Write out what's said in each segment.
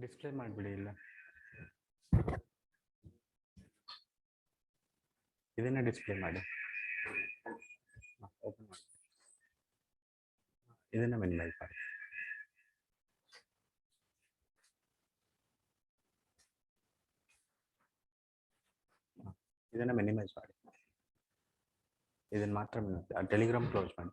Display ಮಾಡಿಬಿಡಿ ಇಲ್ಲ ಇದನ್ನ ಡಿಸ್ಪ್ಲೇ ಮಾಡಿ ಓಪನ್ ಮಾಡಿ ಇದನ್ನ ಮಿನಿಮೈಸ್ ಮಾಡಿ ಇದನ್ನ ಮಿನಿಮೈಸ್ ಮಾಡಿ ಇದನ್ನ ಮಾತ್ರ ಟೆಲಿಗ್ರಾಮ್ ಕ್ಲೋಸ್ ಮಾಡಿ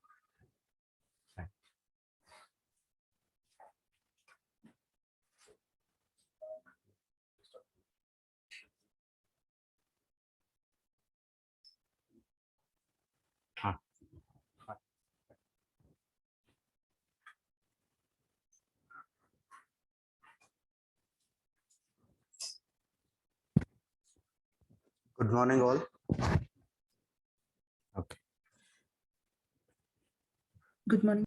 Good morning, all. Okay. Good morning.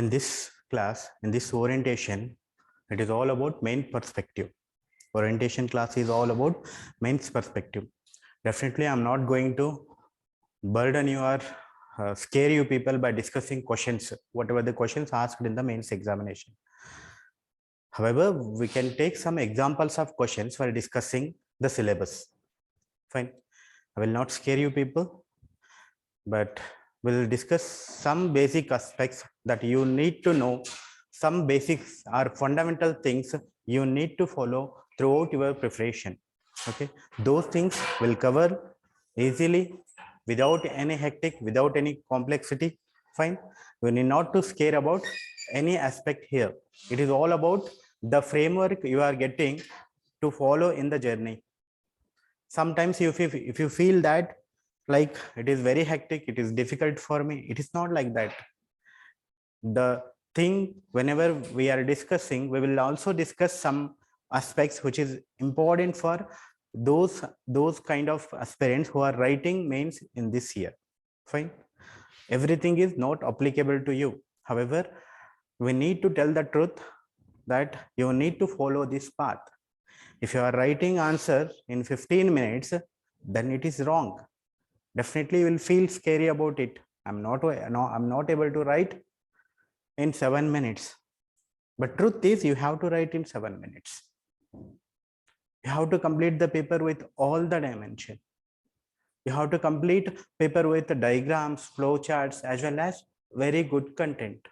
In this class, in this orientation, it is all about main perspective. Orientation class is all about mains perspective. Definitely, I'm not going to burden you or scare you people by discussing questions, whatever the questions asked in the mains examination. However, we can take some examples of questions while discussing the syllabus. Fine. I will not scare you people, but we'll discuss some basic aspects that you need to know, some basics or fundamental things you need to follow throughout your preparation. Okay, those things will cover easily without any hectic, without any complexity. Fine. We need not to scare about any aspect here. It is all about the framework you are getting to follow in the journey. Sometimes if you feel that like it is very hectic, it is difficult for me, it is not like that. The thing, whenever we are discussing, we will also discuss some aspects which is important for those kind of aspirants who are writing mains in this year. Fine. Everything is not applicable to you. However, we need to tell the truth that you need to follow this path. If you are writing answer in 15 minutes, then it is wrong. Definitely you will feel scary about it. I'm not able to write in 7 minutes. But truth is, you have to write in 7 minutes. You have to complete the paper with all the dimension. You have to complete paper with diagrams, flow charts, as well as very good content,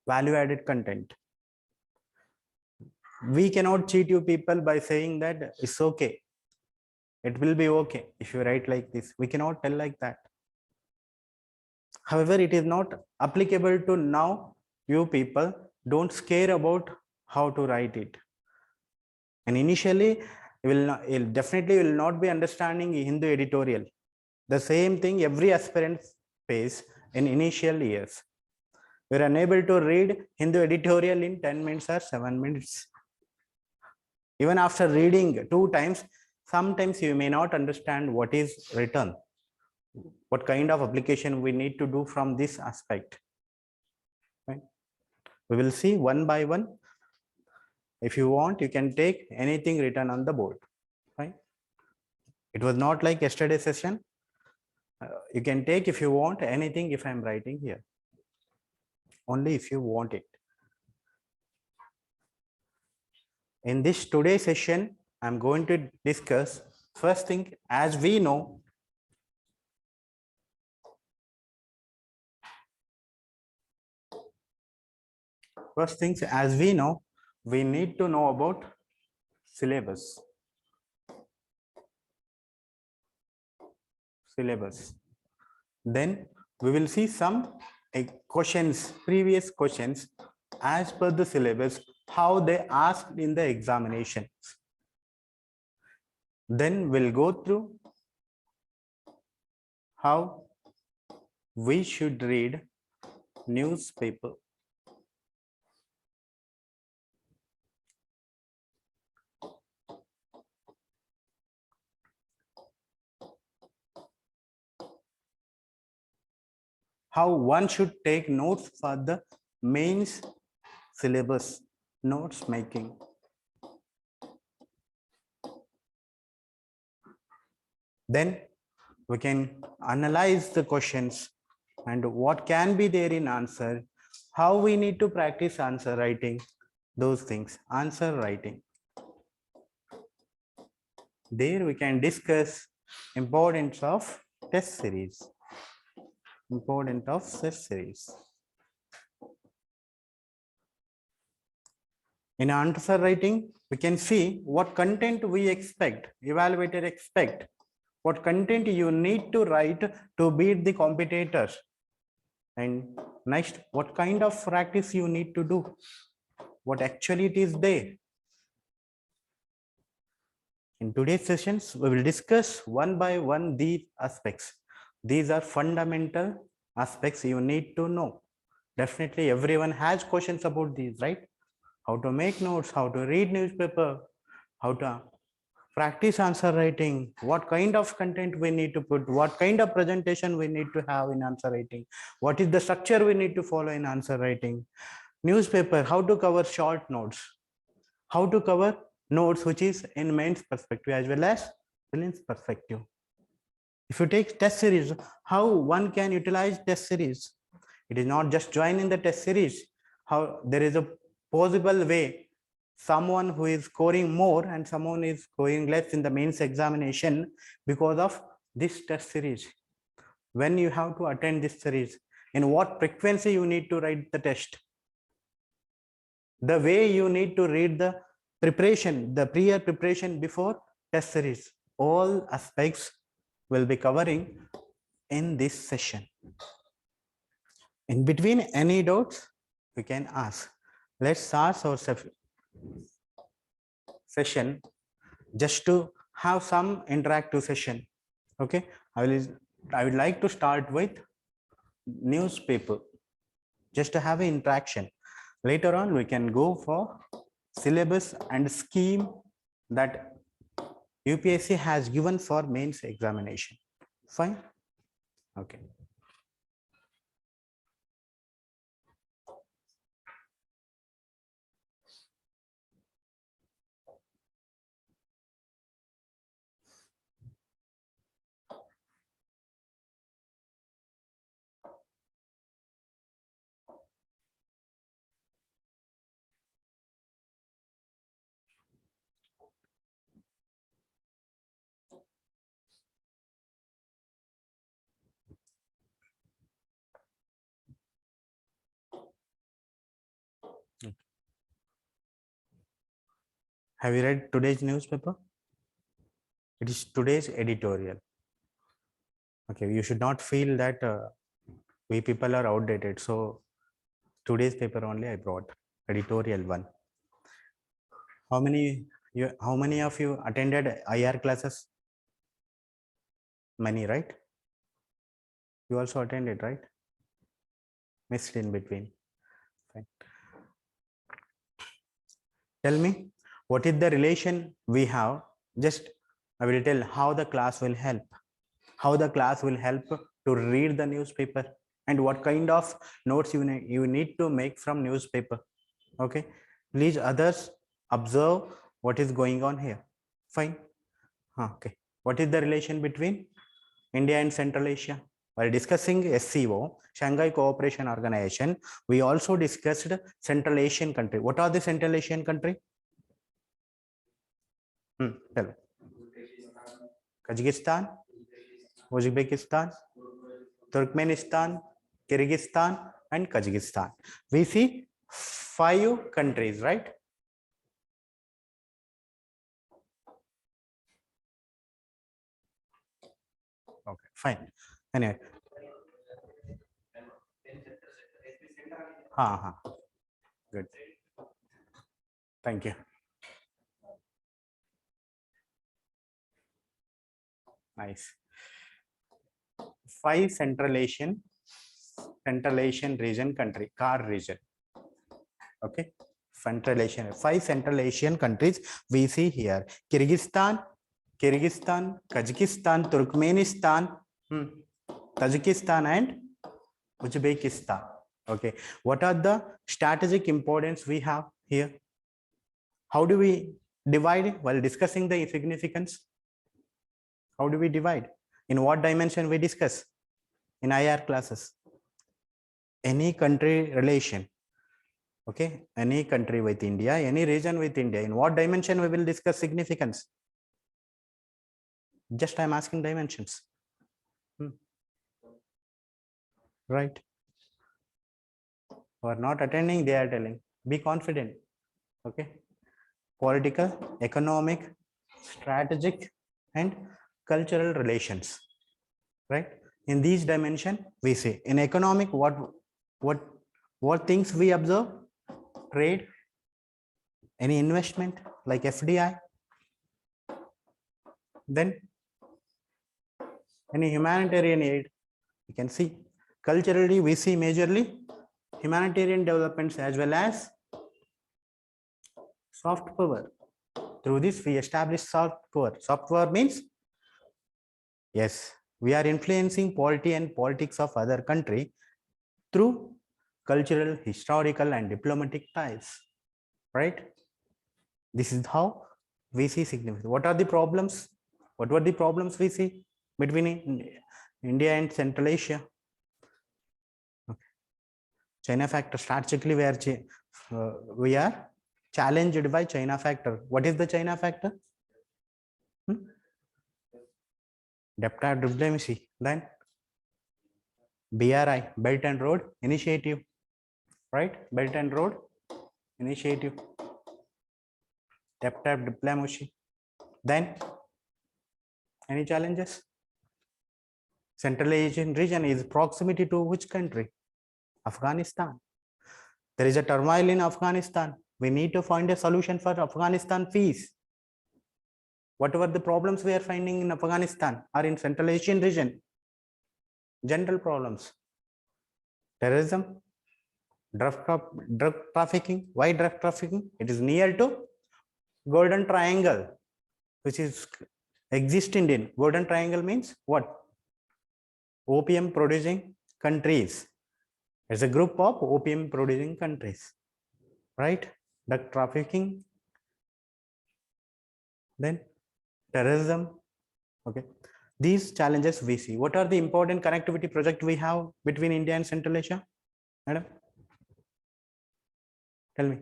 value added content. We cannot cheat you people by saying that it's okay, it will be okay if you write like this. We cannot tell like that. However, it is not applicable to now. You people don't scare about how to write it. And initially, you definitely will not be understanding Hindu editorial. The same thing every aspirant face in initial years. We are unable to read Hindu editorial in 10 minutes or 7 minutes. Even after reading 2 times, sometimes you may not understand what is written, what kind of application we need to do from this aspect. Right? We will see one by one. If you want, you can take anything written on the board. Right? It was not like yesterday's session. You can take, if you want, anything if I'm writing here. Only if you want it. In this today's session, I'm going to discuss first thing, as we know, we need to know about syllabus. Then we will see some questions, previous questions as per the syllabus, how they asked in the examinations. Then we'll go through how we should read newspaper. How one should take notes for the mains syllabus, notes making. Then we can analyze the questions and what can be there in answer, how we need to practice answer writing, those things, answer writing. There we can discuss importance of test series. Importance of test series. In answer writing, we can see what content we expect, evaluator expect, what content you need to write to beat the competitors. And next, what kind of practice you need to do, what actually it is there. In today's sessions, we will discuss one by one these aspects. These are fundamental aspects you need to know. Definitely everyone has questions about these, right? How to make notes, how to read newspaper, how to practice answer writing, what kind of content we need to put, what kind of presentation we need to have in answer writing, what is the structure we need to follow in answer writing, newspaper, how to cover short notes, how to cover notes which is in mains perspective as well as prelims perspective. If you take test series, how one can utilize test series? It is not just join in the test series. How there is a possible way someone who is scoring more and someone is scoring less in the mains examination because of this test series. When you have to attend this series, in what frequency you need to write the test, the way you need to read the preparation, the prior preparation before test series, all aspects will be covering in this session. In between any doubts, we can ask. Let's start our session just to have some interactive session. Okay, I would like to start with newspaper, just to have an interaction. Later on, we can go for syllabus and scheme that UPSC has given for mains examination. Fine. Okay. Have you read today's newspaper? It is today's editorial. Okay, you should not feel that we people are outdated. So today's paper only I brought, editorial one. How many of you attended IR classes? Many, right? You also attended, right? Missed in between. Fine. Tell me, what is the relation we have? Just I will tell how the class will help. How the class will help to read the newspaper and what kind of notes you need to make from newspaper. Okay, please others observe what is going on here. Fine. Okay, what is the relation between India and Central Asia? While discussing SCO, Shanghai Cooperation Organization, we also discussed Central Asian country. What are the Central Asian country? Tell me. Kazakhstan, Uzbekistan, Turkmenistan, Kyrgyzstan, and Kazakhstan. We see 5 countries, right? Okay, fine. Anyway. Good. Thank you. Nice. 5 Central Asian region country, CAR region. Okay. Central Asian, 5 Central Asian countries we see here: Kyrgyzstan, Kazakhstan, Turkmenistan, Tajikistan, and Uzbekistan. Okay. What are the strategic importance we have here? How do we divide while discussing the significance? How do we divide? In what dimension we discuss in IR classes? any country relation. Okay, any country with India, any region with India, in what dimension we will discuss significance? Just I'm asking dimensions. Right? Who are not attending, they are telling. Be confident. Okay. Political, economic, strategic, and cultural relations. Right? In these dimension, we see in economic what things we observe: trade, any investment like FDI, then any humanitarian aid. You can see culturally we see majorly humanitarian developments as well as soft power. Through this we establish soft power. Soft power means, yes, we are influencing polity and politics of other country through cultural, historical, and diplomatic ties. Right? This is how we see significance. What are the problems? What were the problems we see between India and Central Asia? Okay. China factor. Strategically, we are challenged by China factor. What is the China factor? Depth diplomacy. Then BRI, Belt and Road Initiative. Right? Belt and Road Initiative. Depth diplomacy. Then any challenges? Central Asian region is proximity to which country? Afghanistan. There is a turmoil in Afghanistan. We need to find a solution for Afghanistan peace. Whatever the problems we are finding in Afghanistan or in Central Asian region, general problems. Terrorism, drug trafficking. Why drug trafficking? It is near to Golden Triangle, which is existing in Golden Triangle means what? Opium producing countries. It's a group of opium producing countries, right? Drug trafficking, then terrorism. Okay, these challenges we see. What are the important connectivity project we have between India and Central Asia, madam? Tell me.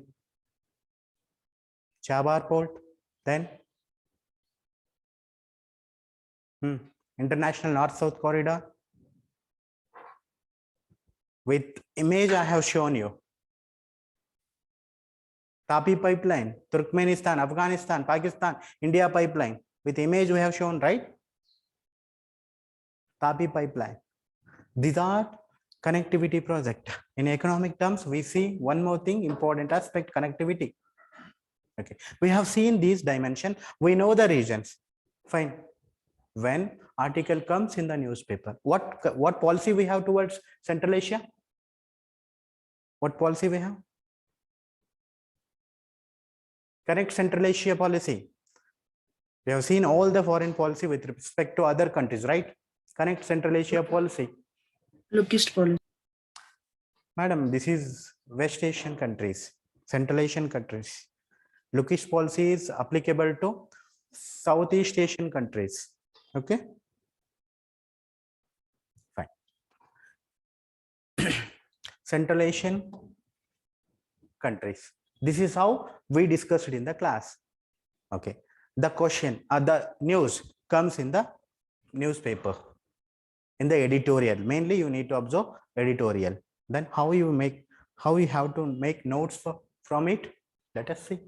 Chabar Port, then International North-South Corridor. With image I have shown you. Tapi pipeline, Turkmenistan, Afghanistan, Pakistan, India pipeline. With image we have shown, right? Tapi pipeline. These are connectivity project. In economic terms, we see one more thing, important aspect, connectivity. Okay, we have seen these dimensions. We know the regions. Fine. When article comes in the newspaper, what policy we have towards Central Asia? What policy we have? Correct, Central Asia policy. We have seen all the foreign policy with respect to other countries, right? Connect Central Asia policy. Lookist policy. Madam, this is West Asian countries, Central Asian countries. Lookist policy is applicable to Southeast Asian countries. Okay. Fine. Central Asian countries. This is how we discussed it in the class. Okay. The question or the news comes in the newspaper, in the editorial. Mainly you need to observe editorial. Then how you have to make notes from it. Let us see.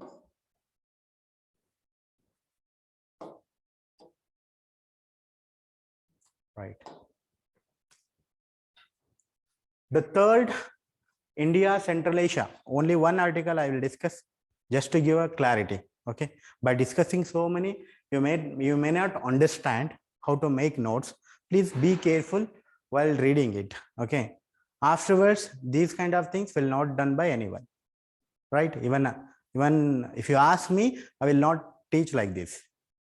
Right. The third, India, Central Asia. Only one article I will discuss just to give a clarity. Okay. By discussing so many, you may not understand how to make notes. Please be careful while reading it. Okay. Afterwards, these kind of things will not done by anyone. Right. Even if you ask me, I will not teach like this.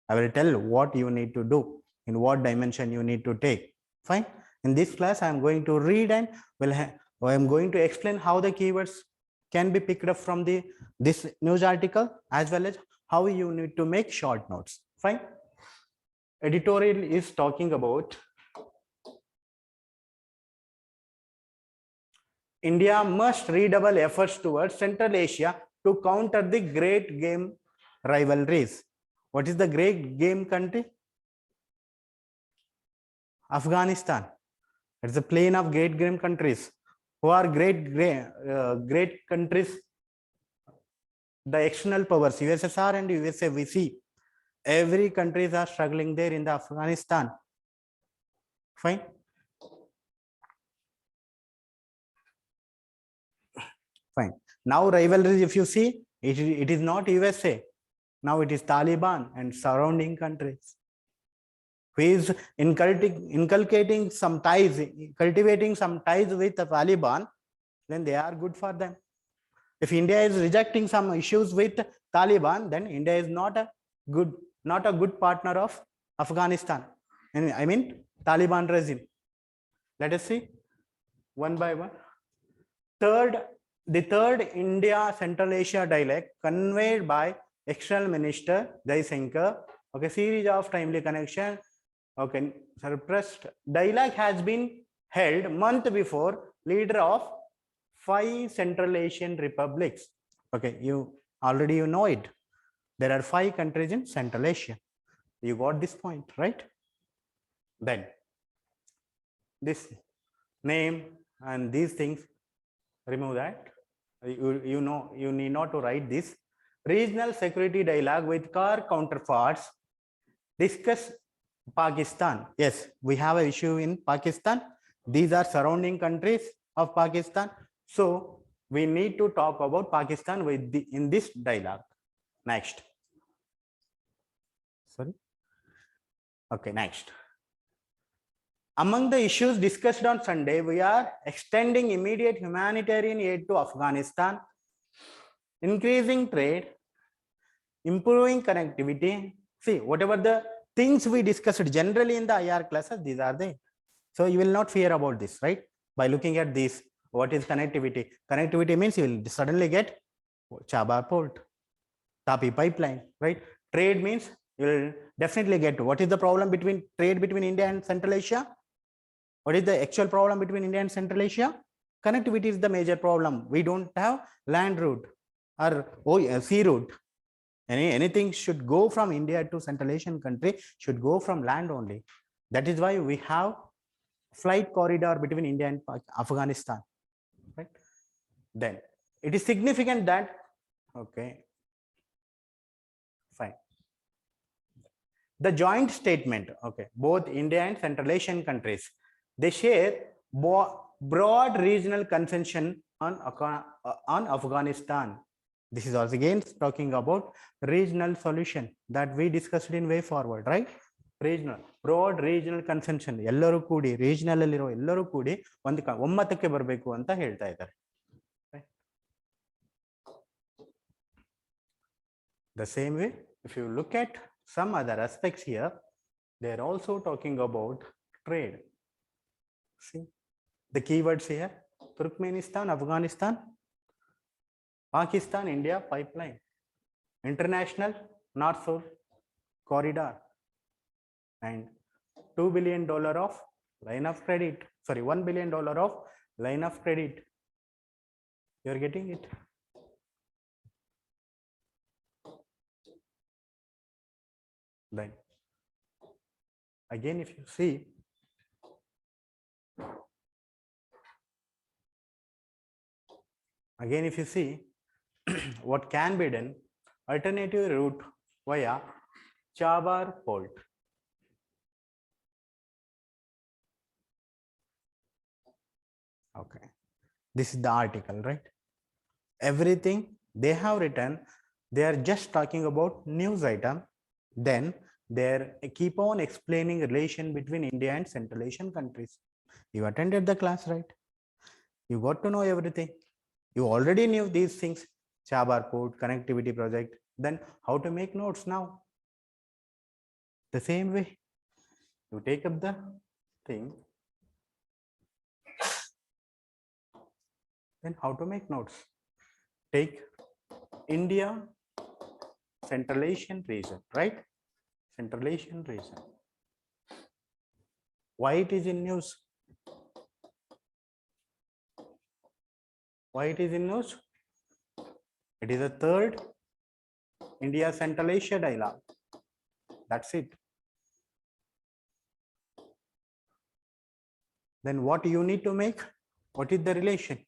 I will tell what you need to do, in what dimension you need to take. Fine. In this class, I am going to read and I am going to explain how the keywords can be picked up from this news article, as well as how you need to make short notes. Fine. Editorial is talking about India must redouble efforts towards Central Asia to counter the great game rivalries. What is the great game country? Afghanistan. It's the plane of great game countries. Who are great countries? The external powers, USSR and USA. We see every countries are struggling there in the Afghanistan. Fine. Fine. Now rivalries, if you see, it is not USA. Now it is Taliban and surrounding countries. Who is inculcating some ties, cultivating some ties with the Taliban, then they are good for them. If India is rejecting some issues with Taliban, then India is not a good partner of Afghanistan. And I mean Taliban regime. Let us see one by one. The third India Central Asia dialogue conveyed by External Minister Jaishankar. Okay, series of timely connection. Okay, suppressed dialogue has been held month before leader of 5 Central Asian republics. Okay, you know it. There are 5 countries in Central Asia. You got this point, right? Then this name and these things, remove that. You know, you need not to write this. Regional security dialogue with car counterparts. Discuss Pakistan. Yes, we have an issue in Pakistan. These are surrounding countries of Pakistan. So we need to talk about Pakistan in this dialogue. Next. Sorry. Okay, next. Among the issues discussed on Sunday, we are extending immediate humanitarian aid to Afghanistan, increasing trade, improving connectivity. See, whatever the things we discussed generally in the IR classes, these are there. So you will not fear about this, right? By looking at this, what is connectivity? Connectivity means you will suddenly get Chabar port, Tapi pipeline, right? Trade means you will definitely get what is the problem between trade between India and Central Asia? What is the actual problem between India and Central Asia? Connectivity is the major problem. We don't have land route or sea route. Anything should go from India to Central Asian country should go from land only. That is why we have flight corridor between India and Afghanistan, right? Then it is significant that, okay, fine. The joint statement, okay, both India and Central Asian countries, they share broad regional consensus on Afghanistan. This is also again talking about regional solution that we discussed in way forward, right? Regional, broad regional consensus. ಎಲ್ಲರೂ ಕೂಡಿ regional ಅಲ್ಲಿರೋ ಎಲ್ಲರೂ ಕೂಡಿ ಒಂದು ಒಮ್ಮತಕ್ಕೆ ಬರಬೇಕು ಅಂತ ಹೇಳ್ತಾ ಇದ್ದಾರೆ. The same way, if you look at some other aspects here, they are also talking about trade. See the keywords here: Turkmenistan, Afghanistan, Pakistan, India pipeline, international north-south corridor, and $2 billion of line of credit. Sorry, $1 billion of line of credit. You are getting it? Then again, if you see, what can be done, alternative route via Chabar port. Okay, this is the article, right? Everything they have written, they are just talking about news item. Then they keep on explaining relation between India and Central Asian countries. You attended the class, right? You got to know everything. You already knew these things: Chabar port, connectivity project. Then how to make notes now? The same way, you take up the thing, then how to make notes. Take India, Central Asian region, right? Central Asian region. Why it is in news? Why it is in news? It is a third India Central Asia dialogue. That's it. Then what you need to make? What is the relation?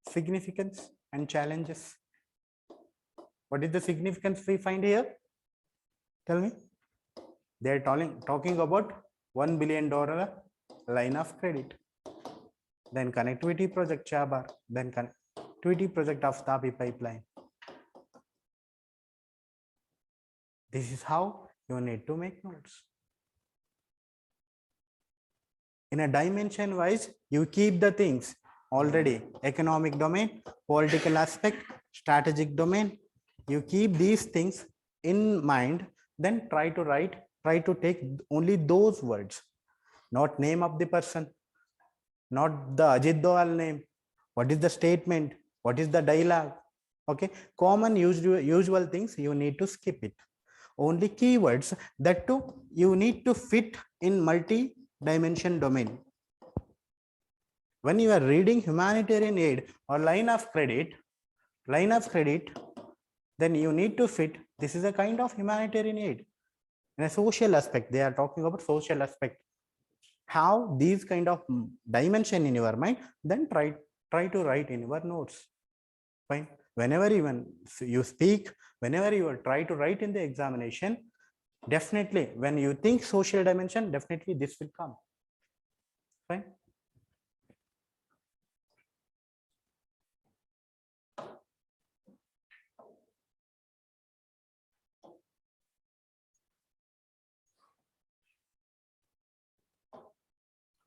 Significance and challenges. What is the significance we find here? Tell me. They are talking about $1 billion line of credit. Then connectivity project Chabar. Then connectivity project of Tapi pipeline. This is how you need to make notes. In a dimension wise, you keep the things already: economic domain, political aspect, strategic domain. You keep these things in mind, then try to take only those words, not name of the person, not the Ajit Doval name. What is the statement? What is the dialogue? Okay, common usual things, you need to skip it. Only keywords, that too you need to fit in multi-dimension domain. When you are reading humanitarian aid or line of credit, then you need to fit, this is a kind of humanitarian aid. In a social aspect, they are talking about social aspect. How these kind of dimension in your mind, then try to write in your notes. Fine. Whenever even you speak, whenever you try to write in the examination, definitely when you think social dimension, definitely this will come. Fine.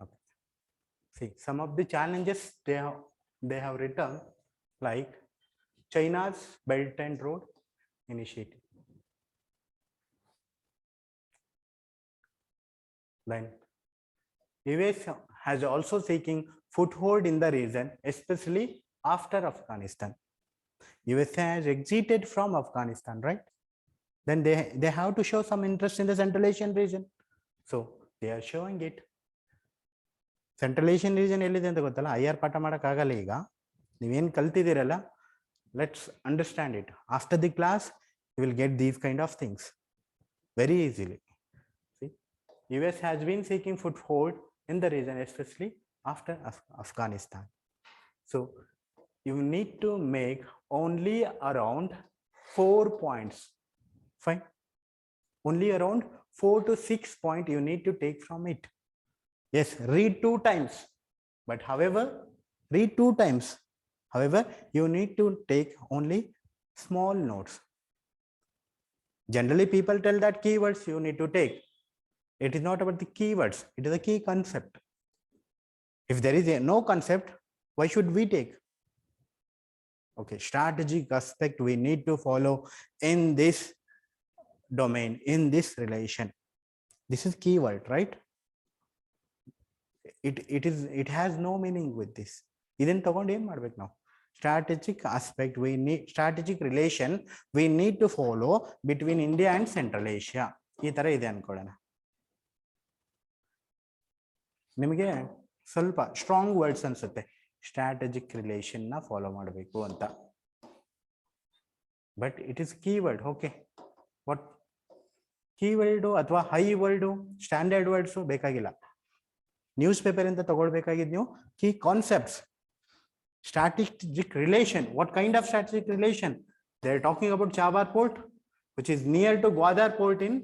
Okay. See, some of the challenges they have written, like China's Belt and Road Initiative. Then US has also seeking foothold in the region, especially after Afghanistan. USA has exited from Afghanistan, right? Then they have to show some interest in the Central Asian region. So they are showing it. Central Asian region ಎಲ್ಲಿದೆ ಅಂತ ಗೊತ್ತಲ್ಲ, IR ಪಾಠ ಮಾಡೋಕ್ಕಾಗಲ್ಲ ಈಗ. ನೀವೇನು ಕಲ್ತಿದ್ದೀರಲ್ಲ, let's understand it. After the class, you will get these kind of things very easily. See, US has been seeking foothold in the region, especially after Afghanistan. So you need to make only around 4 points. Fine. Only around 4 to 6 points you need to take from it. Yes, read 2 times, but however, read 2 times. However, you need to take only small notes. Generally, people tell that keywords you need to take. It is not about the keywords, it is a key concept. If there is no concept, why should we take? Okay, strategic aspect we need to follow in this domain, in this relation. This is keyword, right? It has no meaning with this. Idin tagondu em madbek now? Strategic aspect we need, strategic relation we need to follow between India and Central Asia. ಈ ತರ ಇದೆ ಅನ್ಕೊಳ್ಳೋಣ. ನಿಮಗೆ ಸ್ವಲ್ಪ strong words ಅನ್ಸುತ್ತೆ, strategic relation ನ follow ಮಾಡಬೇಕು ಅಂತ. But it is keyword. Okay, what keyword ಅಥವಾ ಹೈ ವರ್ಡ್, ಸ್ಟ್ಯಾಂಡರ್ಡ್ ವರ್ಡ್ಸ್ ಬೇಕಾಗಿಲ್ಲ. ನ್ಯೂಸ್ ಪೇಪರ್ ಅಂತ ತಗೊಳ್ಬೇಕಾಗಿದ್ದು ನೀವು key concepts. Strategic relation. What kind of strategic relation? They are talking about Chabar port, which is near to Gwadar port in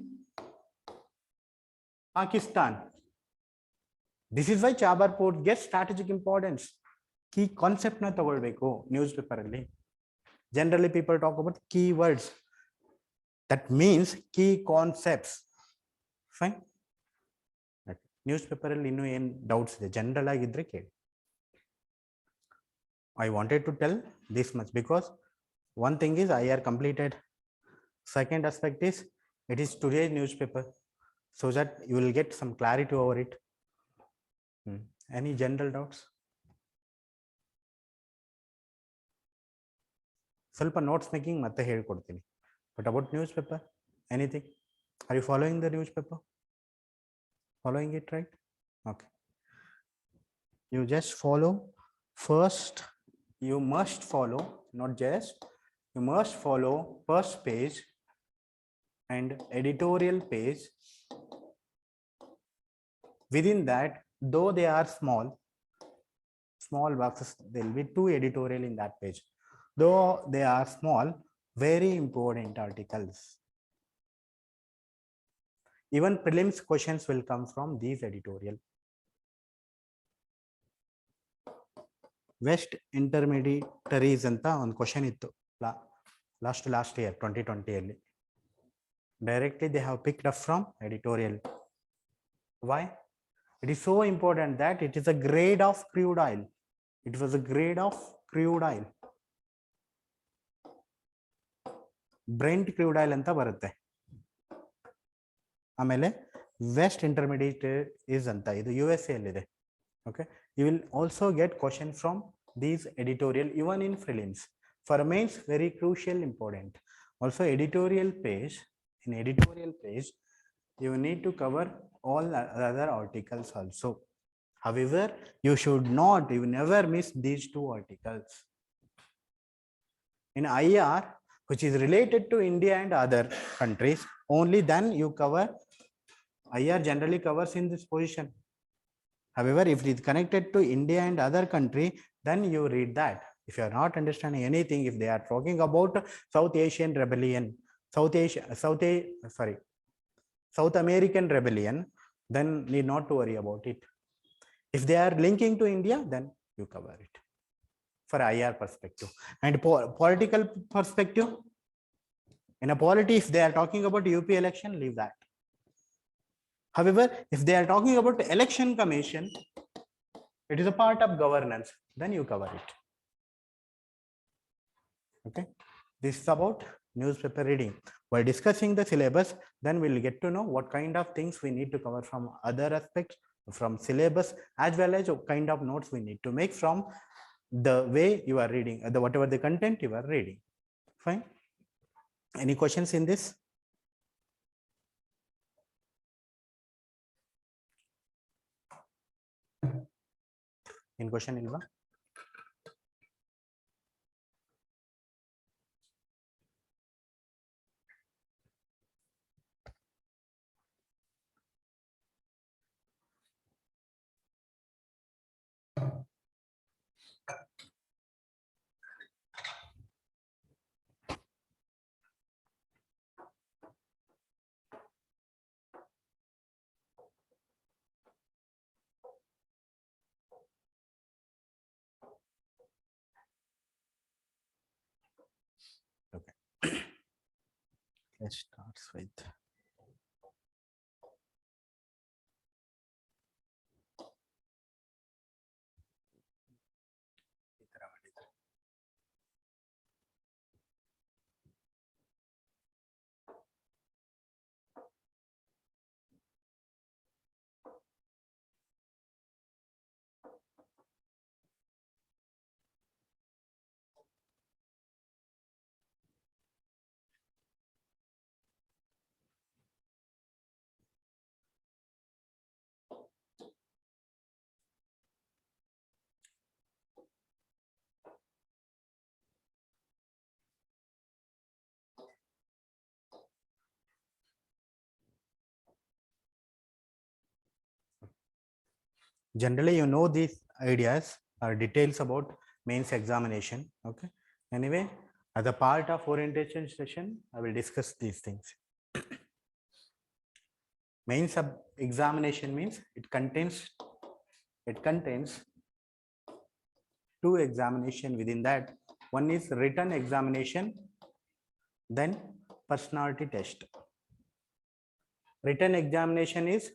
Pakistan. This is why Chabar port gets strategic importance. Key concept na tagolbeku newspaper alli. Generally people talk about keywords. That means key concepts. Fine. Newspaper alli innu en doubts ಇದೆ, general ಆಗಿದ್ರೆ ಕೇಳಿ. I wanted to tell this much because one thing is IR completed. Second aspect is it is today's newspaper, so that you will get some clarity over it. Any general doubts? ಸ್ವಲ್ಪ notes making ಮತ್ತೆ ಹೇಳ್ಕೊಡ್ತೀನಿ. But about newspaper, anything? Are you following the newspaper? Following it, right? Okay. You just follow First, you must follow, not just, you must follow first page and editorial page. Within that, though they are small boxes, there will be 2 editorial in that page. Though they are small, very important articles. Even prelims questions will come from these editorial. West intermediaries anta on question ittu last year 2020 alli. Directly they have picked up from editorial. Why? It is so important that it is a grade of crude oil. It was a grade of crude oil. Brent crude oil anta barutte. ಆಮೇಲೆ West intermediate is ಅಂತ ಇದು USA ಅಲ್ಲಿದೆ. Okay, you will also get question from these editorial even in prelims. For mains, very crucial, important. Also editorial page, in editorial page you need to cover all other articles also. However, you should not, you never miss these 2 articles. In IR, which is related to India and other countries, only then you cover. IR generally covers in this position. However, if it is connected to India and other country, then you read that. If you are not understanding anything, if they are talking about South Asian rebellion, South American rebellion, then need not to worry about it. If they are linking to India, then you cover it for IR perspective. And political perspective, in a polity, if they are talking about UP election, leave that. However, if they are talking about election commission, it is a part of governance, then you cover it. Okay, this is about newspaper reading. While discussing the syllabus, then we'll get to know what kind of things we need to cover from other aspects from syllabus, as well as what kind of notes we need to make from the way you are reading, whatever the content you are reading. Fine. Any questions in this? In question ilva? Okay. Let's start with generally, you know, these ideas are details about mains examination. Okay. Anyway, as a part of orientation session, I will discuss these things. Mains examination means it contains 2 examination within that. One is written examination, then personality test. Written examination is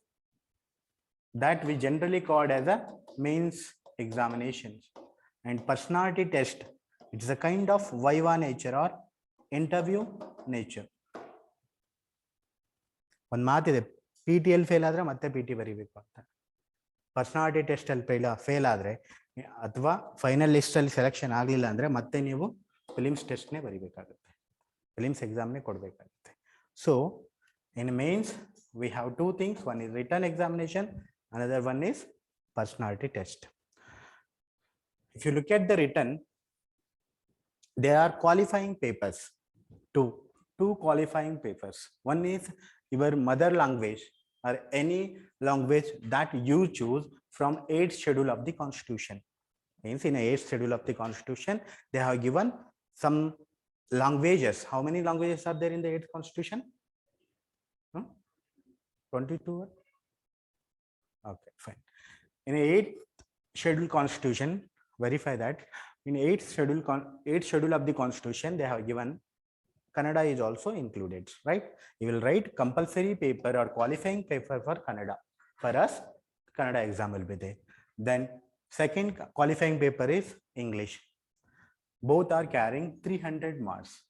that we generally called as a mains examinations, and personality test, it is a kind of viva nature or interview nature. ಒಂದು ಮಾತಿದೆ, PTL fail ಆದ್ರೆ ಮತ್ತೆ PT ಬರೀಬೇಕು ಅಂತ. Personality test ಅಲ್ಲಿ fail ಆದ್ರೆ ಅಥವಾ final list ಅಲ್ಲಿ ಸೆಲೆಕ್ಷನ್ ಆಗಲಿಲ್ಲ ಅಂದ್ರೆ ಮತ್ತೆ ನೀವು ಫಿಲಿಮ್ಸ್ ಟೆಸ್ಟ್ನೇ ಬರೀಬೇಕಾಗುತ್ತೆ, ಫಿಲಿಮ್ಸ್ ಎಕ್ಸಾಮ್ನೇ ಕೊಡಬೇಕಾಗುತ್ತೆ. So in mains we have 2 things, one is written examination, another one is personality test. If you look at the written, there are qualifying papers, two qualifying papers. One is your mother language or any language that you choose from 8th schedule of the constitution. Means in 8th schedule of the constitution, they have given some languages. How many languages are there in the 8th constitution? 22. Okay, fine. In 8th schedule constitution, verify that in 8th schedule of the constitution, they have given Kannada is also included, right? You will write compulsory paper or qualifying paper for Kannada. For us, Kannada exam will be there. Then second qualifying paper is English. Both are carrying 300 marks.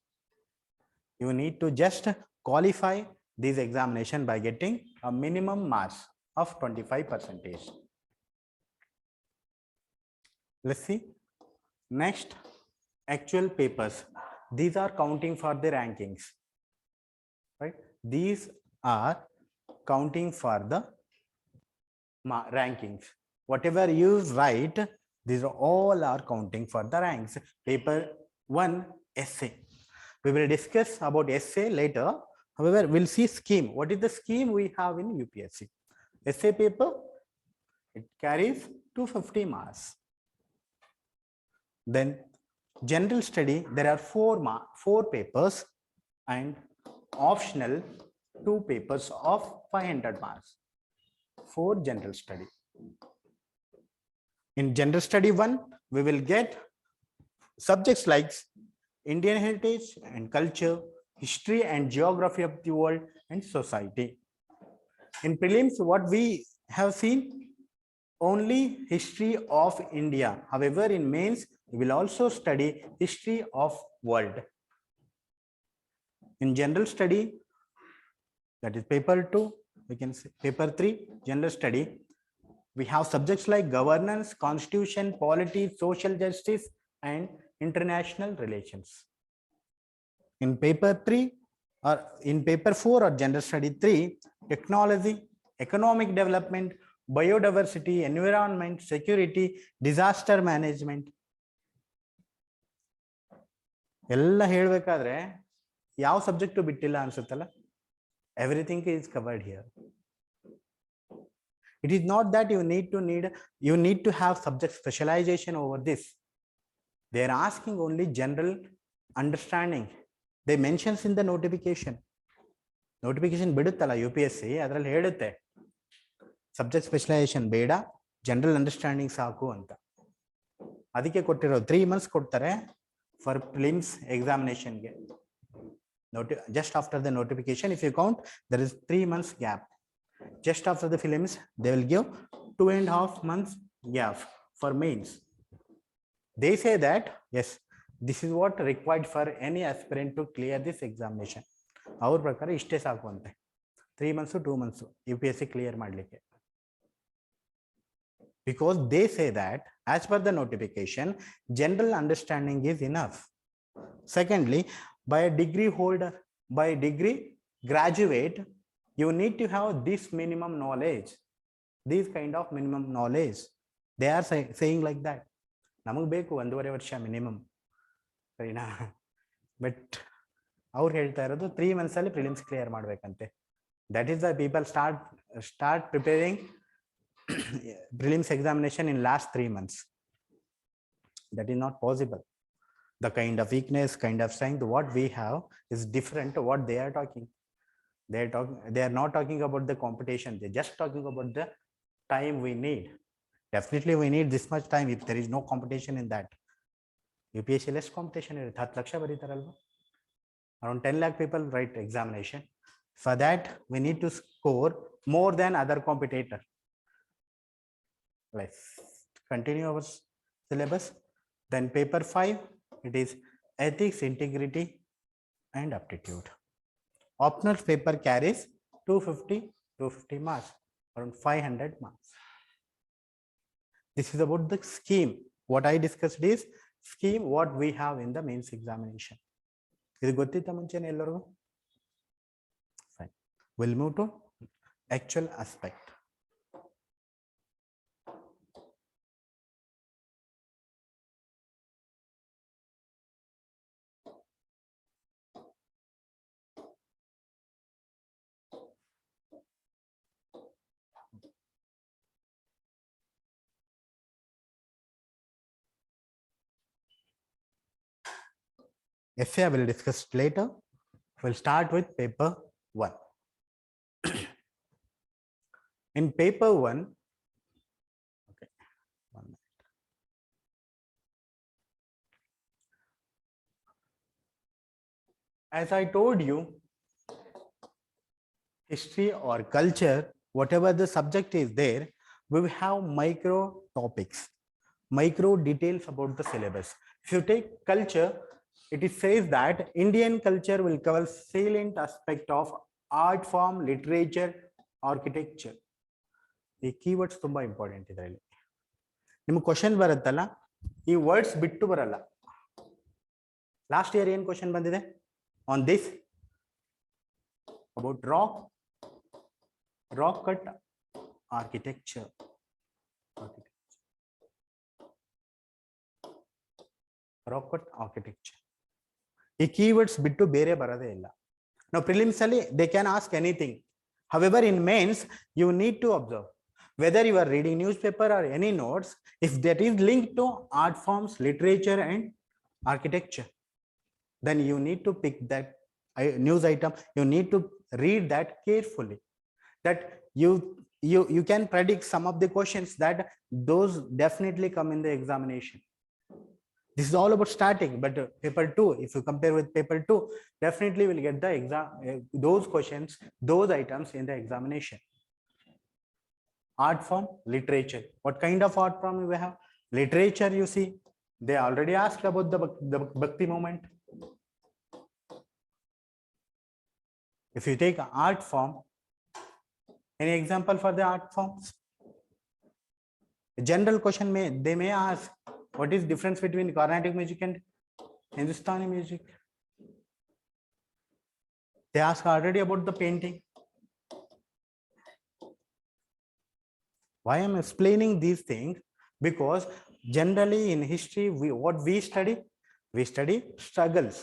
You need to just qualify this examination by getting a minimum marks of 25%. Let's see. Next, actual papers. These are counting for the rankings, right? These are counting for the rankings. Whatever you write, these all are counting for the ranks. Paper 1, essay. We will discuss about essay later. However, we'll see scheme. What is the scheme we have in UPSC? Essay paper, it carries 250 marks. Then general study, there are four papers and optional 2 papers of 500 marks for general study. In general study 1, we will get subjects like Indian heritage and culture, history and geography of the world, and society. In prelims, what we have seen, only history of India. However, in mains, we will also study history of world. In general study, that is paper 2, we can say paper 3, general study, we have subjects like governance, constitution, polity, social justice, and international relations. In paper 3 or in paper 4 or general study 3, technology, economic development, biodiversity, environment, security, disaster management. ಎಲ್ಲ ಹೇಳಬೇಕಾದ್ರೆ ಯಾವ subject ಬಿಟ್ಟಿಲ್ಲ ಅನ್ಸುತ್ತಲ್ಲ. Everything is covered here. It is not that you need to have subject specialization over this. They are asking only general understanding. They mentions in the notification ಬಿಡುತ್ತಲ್ಲ UPSC, ಅದರಲ್ಲಿ ಹೇಳುತ್ತೆ subject specialisation ಬೇಡ, general understanding ಸಾಕು ಅಂತ. ಅದಕ್ಕೆ ಕೊಟ್ಟಿರೋ 3 months ಕೊಡ್ತಾರೆ for prelims ಎಕ್ಸಾಮಿನೇಷನ್ಗೆ. Just after the notification, if you count, there is 3 months gap. Just after the prelims, they will give 2.5 months gap for mains. They say that yes, this is what required for any aspirant to clear this examination. ಅವ್ರ ಪ್ರಕಾರ ಇಷ್ಟೇ ಸಾಕು ಅಂತೆ, 3 months 2 months UPSC clear ಮಾಡಲಿಕ್ಕೆ. Because they say that as per the notification, general understanding is enough. Secondly, by a degree holder, by degree graduate, you need to have this minimum knowledge, this kind of minimum knowledge. They are saying like that. ನಮಗೆ ಬೇಕು 1.5 ವರ್ಷ minimum, ಸರಿನಾ? But ಅವ್ರು ಹೇಳ್ತಾ ಇರೋದು 3 months ಅಲ್ಲಿ prelims clear ಮಾಡ್ಬೇಕಂತೆ. That is the people start preparing prelims examination in last 3 months. That is not possible. The kind of weakness, kind of strength what we have is different to what they are talking. They are not talking about the competition. They're just talking about the time we need. Definitely we need this much time if there is no competition in that. UPSC less competition is 10 lakhs baritaralva. Around 10 lakh people write examination. For that, we need to score more than other competitor. Let's continue our syllabus. Then paper 5, it is ethics, integrity, and aptitude. Optional paper carries 250 marks, around 500 marks. This is about the scheme. What I discussed is scheme what we have in the mains examination. Idu gottita munchene ellarigu? Fine. We'll move to actual aspect. essay I will discuss later. We'll start with paper 1. In paper 1, okay, 1 minute. As I told you, history or culture, whatever the subject is there, we will have micro topics, micro details about the syllabus. If you take culture, it says that Indian culture will cover salient aspect of art form, literature, architecture. ಈ keywords ತುಂಬಾ important ಇದರಲ್ಲಿ. ನಿಮ್ಗೆ question ಬರುತ್ತಲ್ಲ, ಈ words ಬಿಟ್ಟು ಬರಲ್ಲ. Last year ಏನ್ question ಬಂದಿದೆ on this about rock cut architecture. Rock cut architecture ಈ ಕೀವರ್ಡ್ಸ್ ಬಿಟ್ಟು ಬೇರೆ ಬರೋದೇ ಇಲ್ಲ. ನಾವು ಪ್ರಿಲಿಮ್ಸ್ ಅಲ್ಲಿ they can ask anything. However, in mains, you need to observe whether you are reading newspaper or any notes, if that is linked to art forms, literature, and architecture, then you need to pick that news item. You need to read that carefully. That you can predict some of the questions that those definitely come in the examination. This is all about starting, but paper 2, if you compare with paper 2, definitely will get the exam, those questions, those items in the examination. Art form, literature. What kind of art form we have? Literature, you see, they already asked about the Bhakti movement. If you take art form, any example for the art forms? A general question they may ask, what is difference between Carnatic music and Hindustani music? They ask already about the painting. Why I'm explaining these things? Because generally in history, what we study struggles.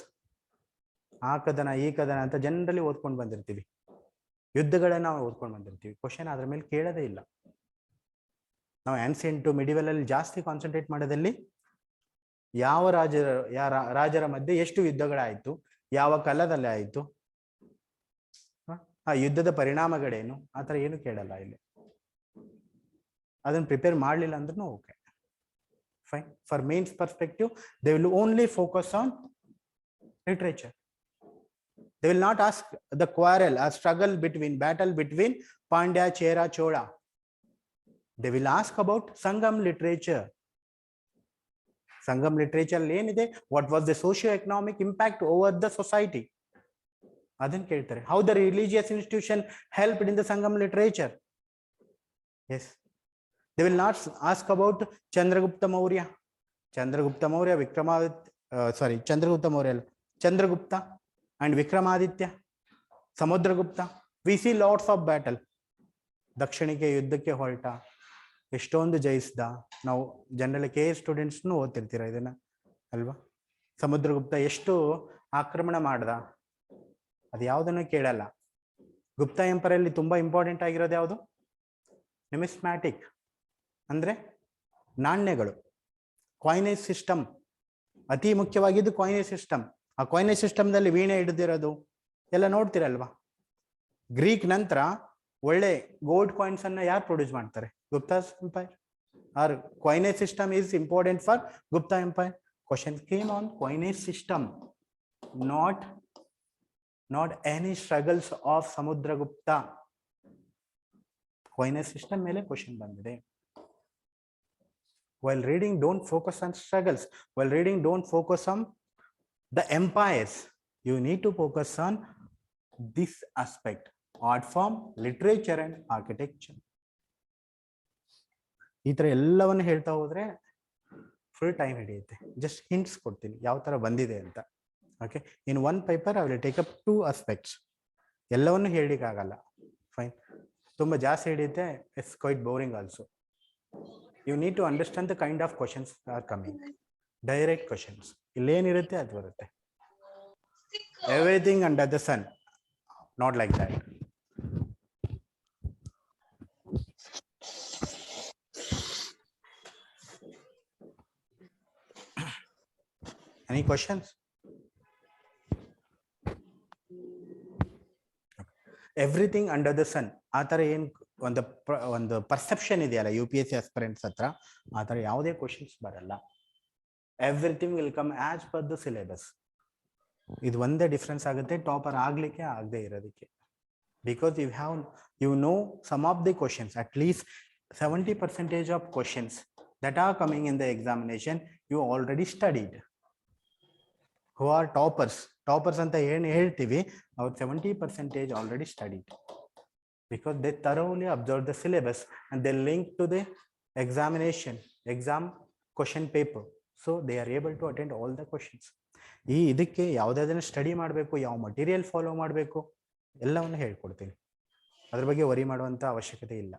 ಆಕದನ ಈ ಕದನ ಅಂತ generally ಓದ್ಕೊಂಡು ಬಂದಿರ್ತೀವಿ, ಯುದ್ಧಗಳನ್ನ ಓದ್ಕೊಂಡು ಬಂದಿರ್ತೀವಿ. Question ಅದ್ರ ಮೇಲೆ ಕೇಳೋದೇ ಇಲ್ಲ. ನಾವು ಆನ್ಸಿಯಂಟ್ ಮಿಡಿವಲ್ ಅಲ್ಲಿ ಜಾಸ್ತಿ ಕಾನ್ಸಂಟ್ರೇಟ್ ಮಾಡೋದಲ್ಲಿ ಯಾವ ರಾಜರ ಮಧ್ಯೆ ಎಷ್ಟು ಯುದ್ಧಗಳಾಯ್ತು, ಯಾವ ಕಾಲದಲ್ಲಿ ಆಯ್ತು, ಆ ಯುದ್ಧದ ಪರಿಣಾಮಗಳೇನು, ಆತರ ಏನು ಕೇಳಲ್ಲ ಇಲ್ಲಿ. ಅದನ್ನ ಪ್ರಿಪೇರ್ ಮಾಡಲಿಲ್ಲ ಅಂದ್ರೂ okay, fine. For mains perspective they will only focus on literature. They will not ask the quarrel or struggle battle between Pandya, Chera, Chola. They will ask about Sangam literature. Sangam literature ಏನಿದೆ, what was the socio-economic impact over the society? ಅದನ್ನ ಕೇಳ್ತಾರೆ. How the religious institution helped in the Sangam literature. Yes. They will not ask about Chandragupta Maurya. Chandragupta Maurya, Chandragupta and Vikramaditya, Samudragupta. We see lots of battle. ದಕ್ಷಿಣಕ್ಕೆ ಯುದ್ಧಕ್ಕೆ ಹೊರಟ, ಎಷ್ಟೊಂದು ಜಯಿಸಿದ. ನಾವು general K students ಓದ್ತಿರ್ತೀರ ಇದನ್ನ ಅಲ್ವಾ? ಸಮುದ್ರಗುಪ್ತ ಎಷ್ಟು ಆಕ್ರಮಣ ಮಾಡ್ದ, ಅದು ಯಾವುದನ್ನು ಕೇಳಲ್ಲ. ಗುಪ್ತ ಎಂಪೈರ್ ಅಲ್ಲಿ ತುಂಬಾ ಇಂಪಾರ್ಟೆಂಟ್ ಆಗಿರೋದು ಯಾವುದು? ನಿಮಿಸ್ಮ್ಯಾಟಿಕ್ ಅಂದ್ರೆ ನಾಣ್ಯಗಳು, ಕಾಯಿನೇಜ್ ಸಿಸ್ಟಮ್. ಅತಿ ಮುಖ್ಯವಾಗಿದ್ದು ಕಾಯಿನೇಜ್ ಸಿಸ್ಟಮ್. ಆ ಕಾಯಿನೇಜ್ ಸಿಸ್ಟಮ್ದಲ್ಲಿ ವೀಣೆ ಹಿಡಿದಿರೋದು ಎಲ್ಲ ನೋಡ್ತಿರಲ್ವಾ? ಗ್ರೀಕ್ ನಂತರ ಒಳ್ಳೆ ಗೋಲ್ಡ್ ಕಾಯಿನ್ಸ್ ಅನ್ನ ಯಾರು ಪ್ರೊಡ್ಯೂಸ್ ಮಾಡ್ತಾರೆ? Guptas empire. Our coinage system is important for Gupta empire. Question came on coinage system, not any struggles of Samudragupta. Coinage system ಮೇಲೆ ಕ್ವಶನ್ ಬಂದಿದೆ. While reading, don't focus on struggles. While reading, don't focus on the empires. You need to focus on this aspect: art form, literature, and architecture. ಈ ತರ ಎಲ್ಲವನ್ನು ಹೇಳ್ತಾ ಹೋದ್ರೆ full time ಹಿಡಿಯುತ್ತೆ. Just hints ಕೊಡ್ತೀನಿ ಯಾವ ತರ ಬಂದಿದೆ ಅಂತ. Okay, in one paper I will take up 2 aspects. ಎಲ್ಲವನ್ನು ಹೇಳಲಿಕ್ಕಾಗಲ್ಲ. ಫೈನ್, ತುಂಬಾ ಜಾಸ್ತಿ ಹಿಡಿಯುತ್ತೆ. It's quite boring also. You need to understand the kind of questions are coming. Direct questions. Illenirutte adu barutte. Everything under the sun. Not like that. Any questions? Everything under the sun ಆ ಥರ ಏನು ಒಂದು perception ಇದೆಯಲ್ಲ U P S C aspirants ಹತ್ರ, ಆ ಥರ ಯಾವುದೇ questions ಬರಲ್ಲ. Everything will come as per the syllabus. ಇದು ಒಂದೇ ಡಿಫ್ರೆನ್ಸ್ ಆಗುತ್ತೆ ಟಾಪರ್ ಆಗ್ಲಿಕ್ಕೆ ಆಗದೆ ಇರೋದಕ್ಕೆ. Because you know some of the questions, at least 70% of questions that are coming in the examination you already studied. Who are toppers ಅಂತ ಏನು ಹೇಳ್ತೀವಿ ಅವ್ರು 70% already studied, because they thoroughly observe the syllabus and they link to the exam question paper, so they are able to attend all the questions. ಇದಕ್ಕೆ ಯಾವುದಾದ್ರೂ study ಮಾಡಬೇಕು, ಯಾವ material follow ಮಾಡಬೇಕು ಎಲ್ಲವನ್ನು ಹೇಳ್ಕೊಡ್ತೀನಿ. ಅದ್ರ ಬಗ್ಗೆ ವರಿ ಮಾಡುವಂತ ಅವಶ್ಯಕತೆ ಇಲ್ಲ.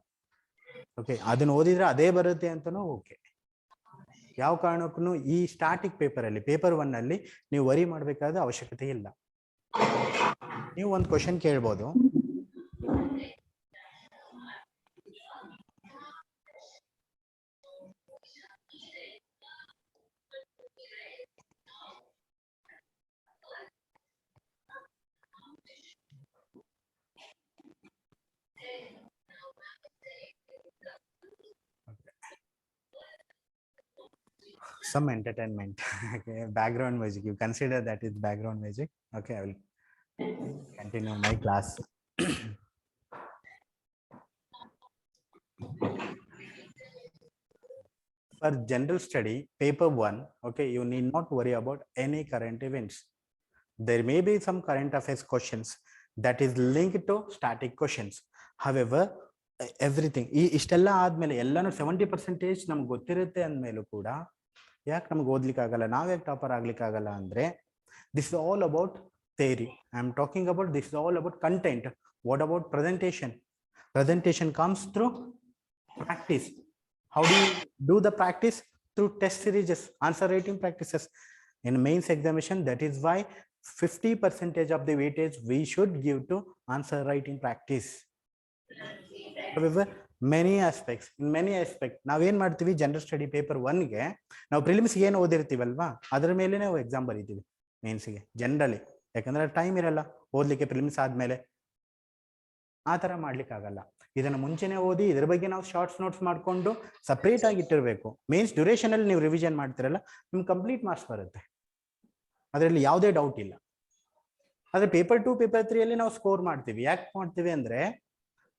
ಓಕೆ, ಅದನ್ನ ಓದಿದ್ರೆ ಅದೇ ಬರುತ್ತೆ ಅಂತನೂ ಓಕೆ. ಯಾವ ಕಾರಣಕ್ಕೂ ಈ ಸ್ಟಾಟಿಕ್ ಪೇಪರ್ ಅಲ್ಲಿ ಪೇಪರ್ 1 ಅಲ್ಲಿ ನೀವು ವರಿ ಮಾಡಬೇಕಾದ ಅವಶ್ಯಕತೆ ಇಲ್ಲ. ನೀವು ಒಂದು ಕ್ವಶನ್ ಕೇಳ್ಬೋದು, some entertainment. Okay, background music, you consider that is background music. Okay, I will continue my class. For general study paper 1, okay, you need not worry about any current events. There may be some current affairs questions that is linked to static questions. However, everything ಇಷ್ಟೆಲ್ಲ ಆದ್ಮೇಲೆ ಎಲ್ಲಾನು 70% ನಮ್ಗೆ ಗೊತ್ತಿರುತ್ತೆ ಅಂದ್ಮೇಲೂ ಕೂಡ ಯಾಕೆ ನಮ್ಗೆ ಓದ್ಲಿಕ್ಕೆ ಆಗಲ್ಲ, ನಾವ್ಯಾಕೆ ಟಾಪರ್ ಆಗ್ಲಿಕ್ಕೆ ಆಗಲ್ಲ ಅಂದ್ರೆ, this is all about theory. I am talking about this is all about content. What about presentation? Presentation comes through practice. How do you do the practice? Through test series, answer writing practices. In mains examination, that is why 50% of the weightage we should give to answer writing practice. However, in many aspects ನಾವೇನ್ ಮಾಡ್ತೀವಿ, general study paper 1ಗೆ ನಾವು prelims ಏನು ಓದಿರ್ತೀವಲ್ವಾ ಅದ್ರ ಮೇಲೆ ನಾವು exam ಬರೀತೀವಿ ಮೇನ್ಸ್ಗೆ generally. ಯಾಕಂದ್ರೆ time ಇರಲ್ಲ ಓದ್ಲಿಕ್ಕೆ ಪ್ರಿಲಿಮ್ಸ್ ಆದ್ಮೇಲೆ. ಆ ತರ ಮಾಡ್ಲಿಕ್ಕೆ ಆಗಲ್ಲ. ಇದನ್ನ ಮುಂಚೆನೆ ಓದಿ ಇದ್ರ ಬಗ್ಗೆ ನಾವು ಶಾರ್ಟ್ಸ್ ನೋಟ್ಸ್ ಮಾಡ್ಕೊಂಡು ಸಪ್ರೇಟ್ ಆಗಿ ಇಟ್ಟಿರ್ಬೇಕು. ಮೇನ್ಸ್ ಡ್ಯೂರೇಷನ್ ಅಲ್ಲಿ ನೀವು ರಿವಿಷನ್ ಮಾಡ್ತಿರಲ್ಲ, ನಿಮ್ಗೆ ಕಂಪ್ಲೀಟ್ ಮಾರ್ಕ್ಸ್ ಬರುತ್ತೆ, ಅದರಲ್ಲಿ ಯಾವುದೇ ಡೌಟ್ ಇಲ್ಲ. ಆದ್ರೆ ಪೇಪರ್ 2 ಪೇಪರ್ 3 ಅಲ್ಲಿ ನಾವು ಸ್ಕೋರ್ ಮಾಡ್ತೀವಿ. ಯಾಕೆ ಮಾಡ್ತೀವಿ ಅಂದ್ರೆ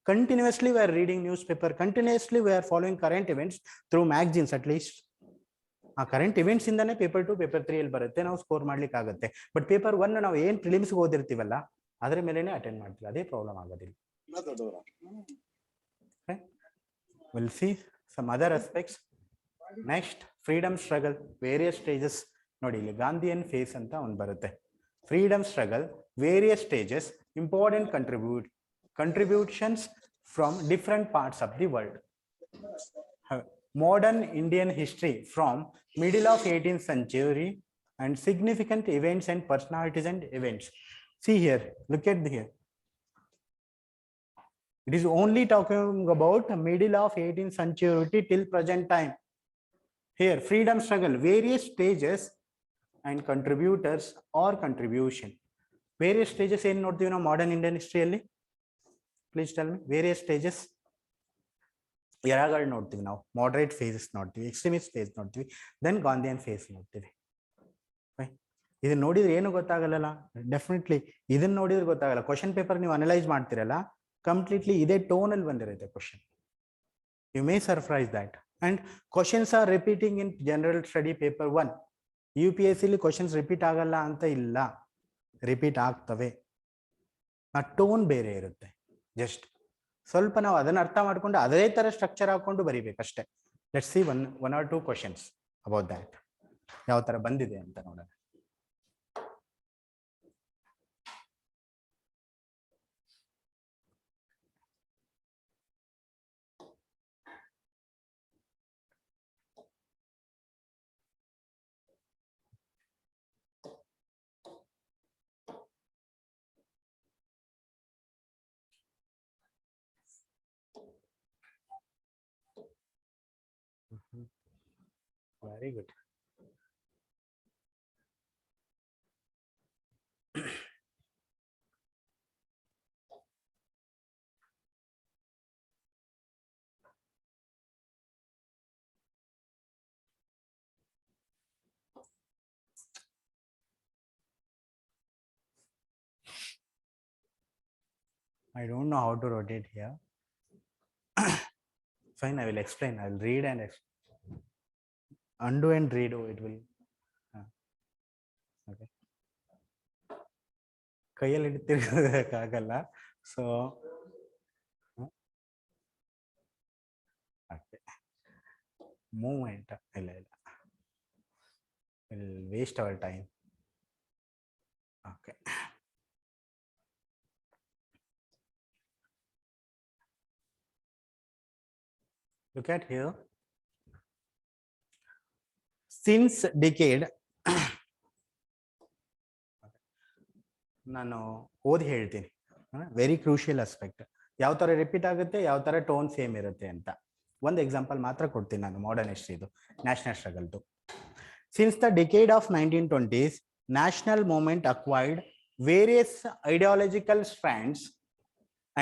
continuously we are reading newspaper, continuously we are following current events through magazines. At least ಆ ಕರೆಂಟ್ ಇವೆಂಟ್ಸ್ ಇಂದಾನೆ ಪೇಪರ್ 2 ಪೇಪರ್ 3 ಅಲ್ಲಿ ಬರುತ್ತೆ, ನಾವು ಸ್ಕೋರ್ ಮಾಡ್ಲಿಕ್ಕೆ ಆಗುತ್ತೆ. ಬಟ್ ಪೇಪರ್ 1 ನಾವು ಏನ್ ಪ್ರಿಲಿಮ್ಸ್ ಓದಿರ್ತೀವಲ್ಲ ಅದ್ರ ಮೇಲೆನೆ ಅಟೆಂಡ್ ಮಾಡ್ತೀವಿ, ಅದೇ ಪ್ರಾಬ್ಲಮ್ ಆಗೋದಿಲ್ಲ. We'll see some other aspects. Next, freedom struggle, various stages. ನೋಡಿ ಇಲ್ಲಿ ಗಾಂಧಿಯನ್ ಫೇಸ್ ಅಂತ ಒಂದು ಬರುತ್ತೆ. Freedom struggle, various stages, important contributions from different parts of the world. Modern Indian history from middle of 18th century and significant events and personalities and events. See here, look at here. It is only talking about middle of 18th century till present time. Here, freedom struggle, various stages and contributors or contribution. Various stages ಏನು ನೋಡ್ತೀವಿ ನಾವು modern Indian ಹಿಸ್ಟ್ರಿಯಲ್ಲಿ? Please tell me. Various stages ಎರಗಳು ನೋಡ್ತೀವಿ ನಾವು. Moderate phases ನೋಡ್ತೀವಿ, extremist phase ನೋಡ್ತೀವಿ, then Gandhian phase ನೋಡ್ತೀವಿ. ಇದನ್ನ ನೋಡಿದ್ರೆ ಏನು ಗೊತ್ತಾಗಲ್ಲ, ಡೆಫಿನೆಟ್ಲಿ ಇದನ್ನ ನೋಡಿದ್ರೆ ಗೊತ್ತಾಗಲ್ಲ. ಕ್ವಶನ್ ಪೇಪರ್ ನೀವು ಅನಲೈಸ್ ಮಾಡ್ತಿರಲ್ಲ, ಕಂಪ್ಲೀಟ್ಲಿ ಇದೇ ಟೋನ್ ಅಲ್ಲಿ ಬಂದಿರುತ್ತೆ question. You may surprise that. And questions are repeating in general study paper 1. UPSC ಲಿ ಕ್ವಶನ್ಸ್ ರಿಪೀಟ್ ಆಗಲ್ಲ ಅಂತ ಇಲ್ಲ, ರಿಪೀಟ್ ಆಗ್ತವೆ. ಆ ಟೋನ್ ಬೇರೆ ಇರುತ್ತೆ. ಜಸ್ಟ್ ಸ್ವಲ್ಪ ನಾವು ಅದನ್ನ ಅರ್ಥ ಮಾಡ್ಕೊಂಡು ಅದೇ ತರ ಸ್ಟ್ರಕ್ಚರ್ ಹಾಕೊಂಡು ಬರಿಬೇಕಷ್ಟೇ. Let's see one or 2 questions about that, ಯಾವ ತರ ಬಂದಿದೆ ಅಂತ ನೋಡೋಣ. Very good. I don't know how to rotate here. Fine, I will explain. I will read and undo and redo. It will. Okay. ಕೈಯಲ್ಲಿ ತಿರುಗೋದಕ್ಕಾಗಲ್ಲ so okay movement ಇಲ್ಲ will waste our time. Okay look at here. Since decade ನಾನು ಓದಿ ಹೇಳ್ತೀನಿ, very crucial aspect. ಯಾವ ಥರ repeat ಆಗುತ್ತೆ, ಯಾವ ಥರ ಟೋನ್ ಸೇಮ್ ಇರುತ್ತೆ ಅಂತ ಒಂದು ಎಕ್ಸಾಂಪಲ್ ಮಾತ್ರ ಕೊಡ್ತೀನಿ ನಾನು. ಮಾಡರ್ನ್ ಹಿಸ್ಟ್ರಿದು ನ್ಯಾಷನಲ್ ಸ್ಟ್ರಗಲ್ದು. Since the decade of 1920s, national movement acquired various ideological strands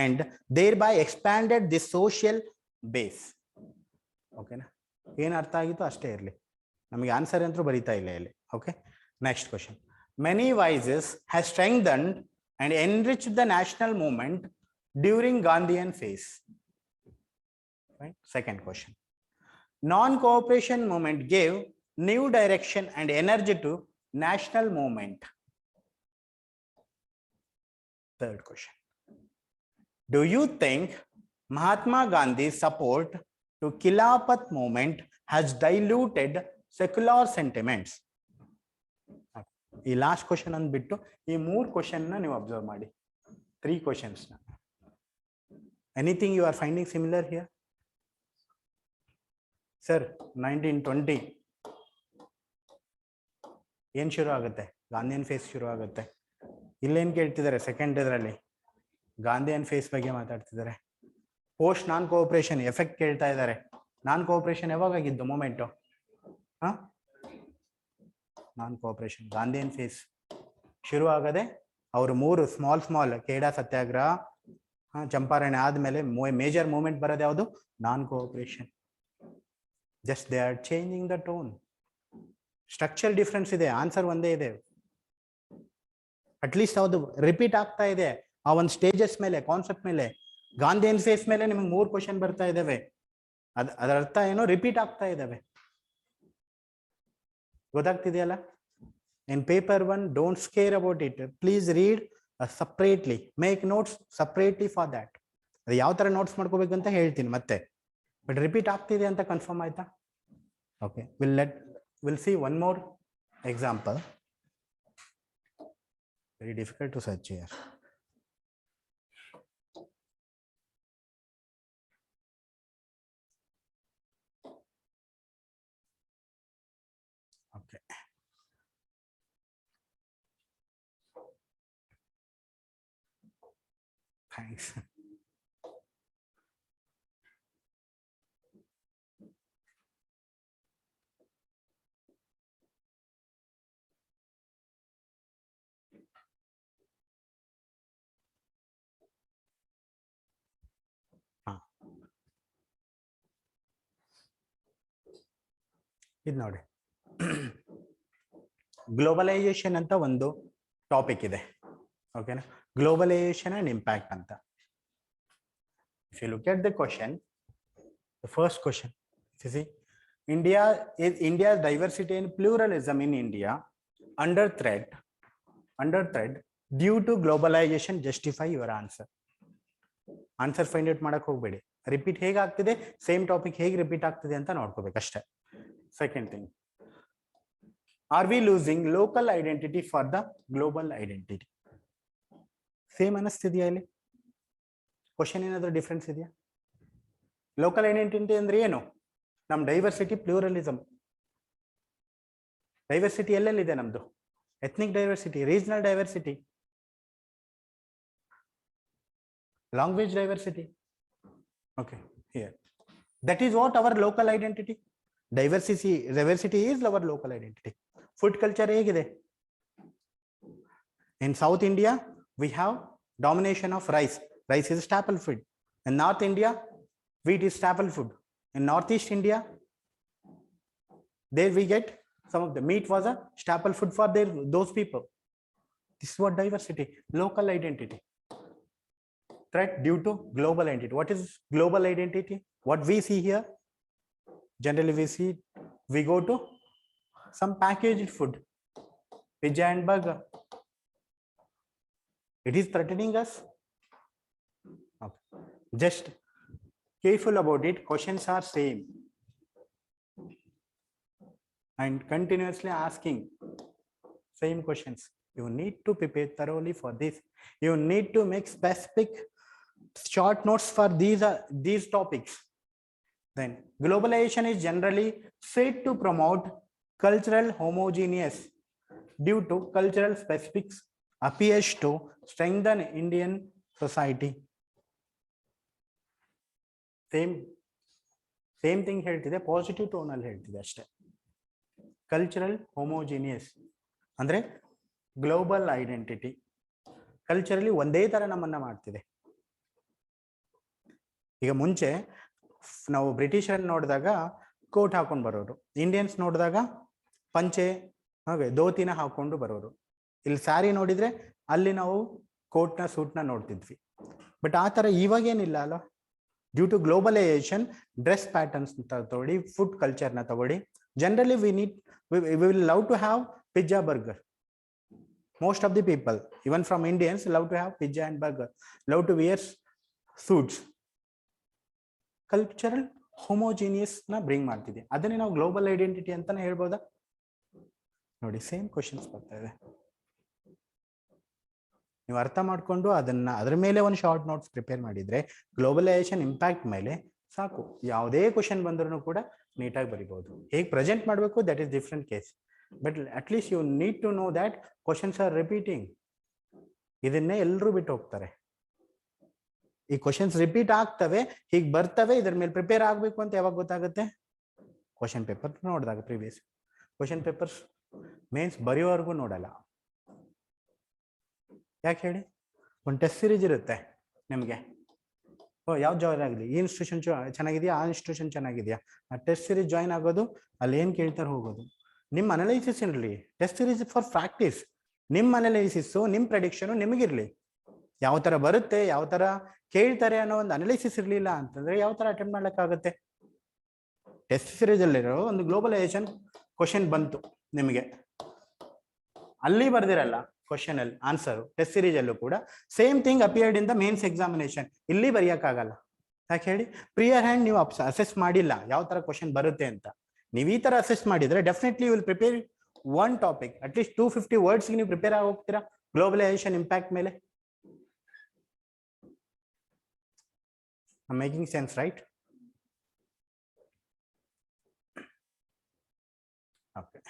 and thereby expanded the social base. ಓಕೆನಾ? ಏನು ಅರ್ಥ ಆಗಿತ್ತು ಅಷ್ಟೇ ಇರಲಿ, ನಮಗೆ ಆನ್ಸರ್ ಅಂತೂ ಬರೀತಾ ಇಲ್ಲ ಇಲ್ಲಿ. Okay, next question. Many vices have strengthened and enriched the national movement during Gandhian phase. Right? Second question. Non-cooperation movement gave new direction and energy to national movement. Third question. Do you think Mahatma Gandhi's support to Khilafat movement has diluted secular sentiments? ಈ last question ಅಂದ್ಬಿಟ್ಟು ಈ 3 question ನೀವು observe ಮಾಡಿ, 3 questions. Anything you are finding similar here? Sir 1920 ಏನ್ ಶುರು ಆಗುತ್ತೆ? Gandhian phase ಶುರು ಆಗುತ್ತೆ. ಇಲ್ಲೇನ್ ಕೇಳ್ತಿದ್ದಾರೆ? ಸೆಕೆಂಡ್ ಇದರಲ್ಲಿ ಗಾಂಧಿಯನ್ ಫೇಸ್ ಬಗ್ಗೆ ಮಾತಾಡ್ತಿದ್ದಾರೆ. ಪೋಸ್ಟ್ ನಾನ್ ಕೋಆಪರೇಷನ್ ಎಫೆಕ್ಟ್ ಕೇಳ್ತಾ ಇದ್ದಾರೆ. ನಾನ್ ಕೋಆಪರೇಷನ್ ಯಾವಾಗ ಆಗಿದ್ದು movement? Non cooperation Gandhian phase ಶುರು ಆಗದೆ ಅವರು 3 ಸ್ಮಾಲ್ ಖೇಡಾ ಸತ್ಯಾಗ್ರಹ, ಚಂಪಾರಣೆ ಆದ್ಮೇಲೆ ಮೇಜರ್ ಮೂವ್ಮೆಂಟ್ ಬರೋದು ಯಾವುದು? ನಾನ್ cooperation. Just they are changing the tone. Structure difference ಇದೆ, ಆನ್ಸರ್ ಒಂದೇ ಇದೆ. ಅಟ್ಲೀಸ್ಟ್ ಅದು ರಿಪೀಟ್ ಆಗ್ತಾ ಇದೆ ಆ ಒಂದು ಸ್ಟೇಜಸ್ ಮೇಲೆ, ಕಾನ್ಸೆಪ್ಟ್ ಮೇಲೆ. ಗಾಂಧಿಯನ್ ಫೇಸ್ ಮೇಲೆ ನಿಮಗೆ 3 ಕ್ವಶನ್ ಬರ್ತಾ ಇದಾವೆ. ಅದರ ಅರ್ಥ ಏನೋ ರಿಪೀಟ್ ಆಗ್ತಾ ಇದಾವೆ. ಗೊತ್ತಾಗ್ತಿದೆಯಲ್ಲ? In paper 1 don't scare about it. Please read separately, make notes separately for that. ಅದು ಯಾವ ತರ ನೋಟ್ಸ್ ಮಾಡ್ಕೋಬೇಕು ಅಂತ ಹೇಳ್ತೀನಿ ಮತ್ತೆ. ಬಟ್ ರಿಪೀಟ್ ಆಗ್ತಿದೆ ಅಂತ ಕನ್ಫರ್ಮ್ ಆಯ್ತಾ? Okay, will see one more example. Very difficult to search here. Okay. Thanks. ಇದು ನೋಡಿ, ಗ್ಲೋಬಲೈಸೇಷನ್ ಅಂತ ಒಂದು ಟಾಪಿಕ್ ಇದೆ. ಓಕೆನಾ? ಗ್ಲೋಬಲೈಸೇಷನ್ ಅಂಡ್ ಇಂಪ್ಯಾಕ್ಟ್ ಅಂತ. If you look at the question, the first question, see, India's diversity and pluralism in India under threat due to globalization. Justify your answer. Answer find out ಮಾಡಕ್ ಹೋಗ್ಬೇಡಿ. Repeat ಹೇಗಾಗ್ತಿದೆ, same topic ಹೇಗೆ repeat ಆಗ್ತಿದೆ ಅಂತ ನೋಡ್ಕೋಬೇಕು ಅಷ್ಟೇ. Second thing, are we losing local identity for the global identity? Same ಅನಿಸ್ತಿದೆಯಾ ಇಲ್ಲಿ? ಕ್ವಶನ್ ಏನಾದರೂ ಡಿಫ್ರೆನ್ಸ್ ಇದೆಯಾ? ಲೋಕಲ್ ಐಡೆಂಟಿಟಿ ಅಂದ್ರೆ ಏನು? ನಮ್ ಡೈವರ್ಸಿಟಿ, ಪ್ಲೂರಲಿಸಮ್. ಡೈವರ್ಸಿಟಿ ಎಲ್ಲೆಲ್ಲಿದೆ ನಮ್ದು? Ethnic diversity, regional diversity, language diversity. Okay, here that is what our local identity. Diversity is our local identity. Food culture hegide? In South India we have domination of rice. Rice is a staple food. In North India wheat is staple food. In Northeast India there we get some of the meat was a staple food for those people. This is what diversity, local identity. threat due to global entity. What is global identity? What we see here, generally we go to some packaged food, pizza and burger. It is threatening us. Okay. Just careful about it. Questions are same and continuously asking same questions. You need to prepare thoroughly for this. You need to make specific short notes for these topics. Then globalization is generally said to promote cultural homogeneous due to cultural specifics, appears to strengthen Indian society. Same thing ಹೇಳ್ತಿದೆ, positive tone ಅಲ್ಲಿ ಹೇಳ್ತಿದೆ ಅಷ್ಟೇ. Cultural homogeneous ಅಂದ್ರೆ global identity culturally ಒಂದೇ ತರ ನಮ್ಮನ್ನ ಮಾಡ್ತಿದೆ. ಈಗ ಮುಂಚೆ ನಾವು ಬ್ರಿಟಿಷರನ್ನು ನೋಡಿದಾಗ ಕೋಟ್ ಹಾಕೊಂಡು ಬರೋರು, ಇಂಡಿಯನ್ಸ್ ನೋಡಿದಾಗ ಪಂಚೆ ಹಾಗೆ ಧೋತಿನ ಹಾಕೊಂಡು ಬರೋರು. ಇಲ್ಲಿ ಸ್ಯಾರಿ ನೋಡಿದ್ರೆ ಅಲ್ಲಿ ನಾವು ಕೋಟ್ನ ಸೂಟ್ನ ನೋಡ್ತಿದ್ವಿ. ಬಟ್ ಆ ತರ ಇವಾಗೇನಿಲ್ಲ ಅಲ್ಲ. Due to globalisation dress patterns ತಗೊಳ್ಳಿ, ಫುಡ್ ಕಲ್ಚರ್ನ ತಗೊಳ್ಳಿ. Generally we will love to have pizza burger. Most of the people, even from Indians, love to have pizza and burger, love to wear suits. Cultural homogeneous na bring ಮಾಡ್ತಿದೆ. ಅದನ್ನೇ ನಾವು global identity ಅಂತಾನೆ ಹೇಳ್ಬೋದಾ? ನೋಡಿ, same questions ಬರ್ತಾ ಇದೆ. ನೀವು ಅರ್ಥ ಮಾಡ್ಕೊಂಡು ಅದರ ಮೇಲೆ ಒಂದು ಶಾರ್ಟ್ ನೋಟ್ಸ್ ಪ್ರಿಪೇರ್ ಮಾಡಿದ್ರೆ ಗ್ಲೋಬಲೈಸೇಷನ್ ಇಂಪ್ಯಾಕ್ಟ್ ಮೇಲೆ ಸಾಕು. ಯಾವುದೇ ಕ್ವಶನ್ ಬಂದ್ರೂ ಕೂಡ ನೀಟಾಗಿ ಬರಿಬಹುದು. ಹೇಗೆ ಪ್ರೆಸೆಂಟ್ ಮಾಡಬೇಕು that is different case, but at least you need to know that questions are repeating. ಇದನ್ನೇ ಎಲ್ಲರೂ ಬಿಟ್ಟು ಹೋಗ್ತಾರೆ. ಈ ಕ್ವಶನ್ಸ್ ರಿಪೀಟ್ ಆಗ್ತವೆ, ಹೀಗೆ ಬರ್ತವೆ, ಇದ್ರ ಮೇಲೆ ಪ್ರಿಪೇರ್ ಆಗಬೇಕು ಅಂತ ಯಾವಾಗ ಗೊತ್ತಾಗುತ್ತೆ? ಕ್ವಶನ್ ಪೇಪರ್ ನೋಡಿದಾಗ. ಪ್ರೀವಿಯಸ್ ಕ್ವಶನ್ ಪೇಪರ್ಸ್ ಮೇನ್ಸ್ ಬರೆಯೋವರೆಗೂ ನೋಡಲ್ಲ. ಯಾಕೆ ಹೇಳಿ? ಒಂದು ಟೆಸ್ಟ್ ಸೀರೀಸ್ ಇರುತ್ತೆ ನಿಮಗೆ. ಯಾವ್ದು ಜಾಯ್ನ್ ಆಗಲಿ, ಈ ಇನ್ಸ್ಟಿಟ್ಯೂಷನ್ ಚೆನ್ನಾಗಿದೆಯಾ, ಆ ಇನ್ಸ್ಟಿಟ್ಯೂಷನ್ ಚೆನ್ನಾಗಿದೆಯಾ, ಆ ಟೆಸ್ಟ್ ಸೀರೀಸ್ ಜಾಯ್ನ್ ಆಗೋದು, ಅಲ್ಲಿ ಏನು ಕೇಳ್ತಾರೆ ಹೋಗೋದು. ನಿಮ್ಮ ಅನಲೈಸಿಸ್ ಇರಲಿ. Test series for practice. ನಿಮ್ಮ ಅನಲೈಸಿಸ್ಸು, ನಿಮ್ಮ ಪ್ರೆಡಿಕ್ಷನು ನಿಮಗಿರಲಿ. ಯಾವ ಥರ ಬರುತ್ತೆ, ಯಾವ ಥರ ಕೇಳ್ತಾರೆ ಅನ್ನೋ ಒಂದು ಅನಲೈಸಿಸ್ ಇರಲಿಲ್ಲ ಅಂತಂದ್ರೆ ಯಾವ ಥರ ಅಟೆಂಡ್ ಮಾಡ್ಲಿಕ್ಕಾಗುತ್ತೆ? ಟೆಸ್ಟ್ ಸೀರೀಸಲ್ಲಿರೋ ಒಂದು ಗ್ಲೋಬಲೈಸೇಷನ್ ಕ್ವಶನ್ ಬಂತು ನಿಮಗೆ, ಅಲ್ಲಿ ಬರ್ದಿರಲ್ಲ ಕ್ವಶನ್ ಅಲ್ಲಿ ಆನ್ಸರ್. ಟೆಸ್ಟ್ ಸೀರೀಸ್ ಅಲ್ಲೂ ಕೂಡ same thing appeared in the mains examination. ಇಲ್ಲಿ ಬರೆಯಕ್ಕಾಗಲ್ಲ. ಯಾಕೆ ಹೇಳಿ? ಪ್ರಿಯರ್ ಹ್ಯಾಂಡ್ ನೀವು ಅಸೆಸ್ ಮಾಡಿಲ್ಲ ಯಾವ ತರ ಕ್ವಶನ್ ಬರುತ್ತೆ ಅಂತ. ನೀವು ಈ ತರ ಅಸೆಸ್ ಮಾಡಿದ್ರೆ definitely will prepare one topic, at least 250 words ನೀವು ಪ್ರಿಪೇರ್ ಆಗಿ ಹೋಗ್ತೀರಾ ಗ್ಲೋಬಲೈಸೇಷನ್ ಇಂಪ್ಯಾಕ್ಟ್ ಮೇಲೆ. Making sense, right? Okay.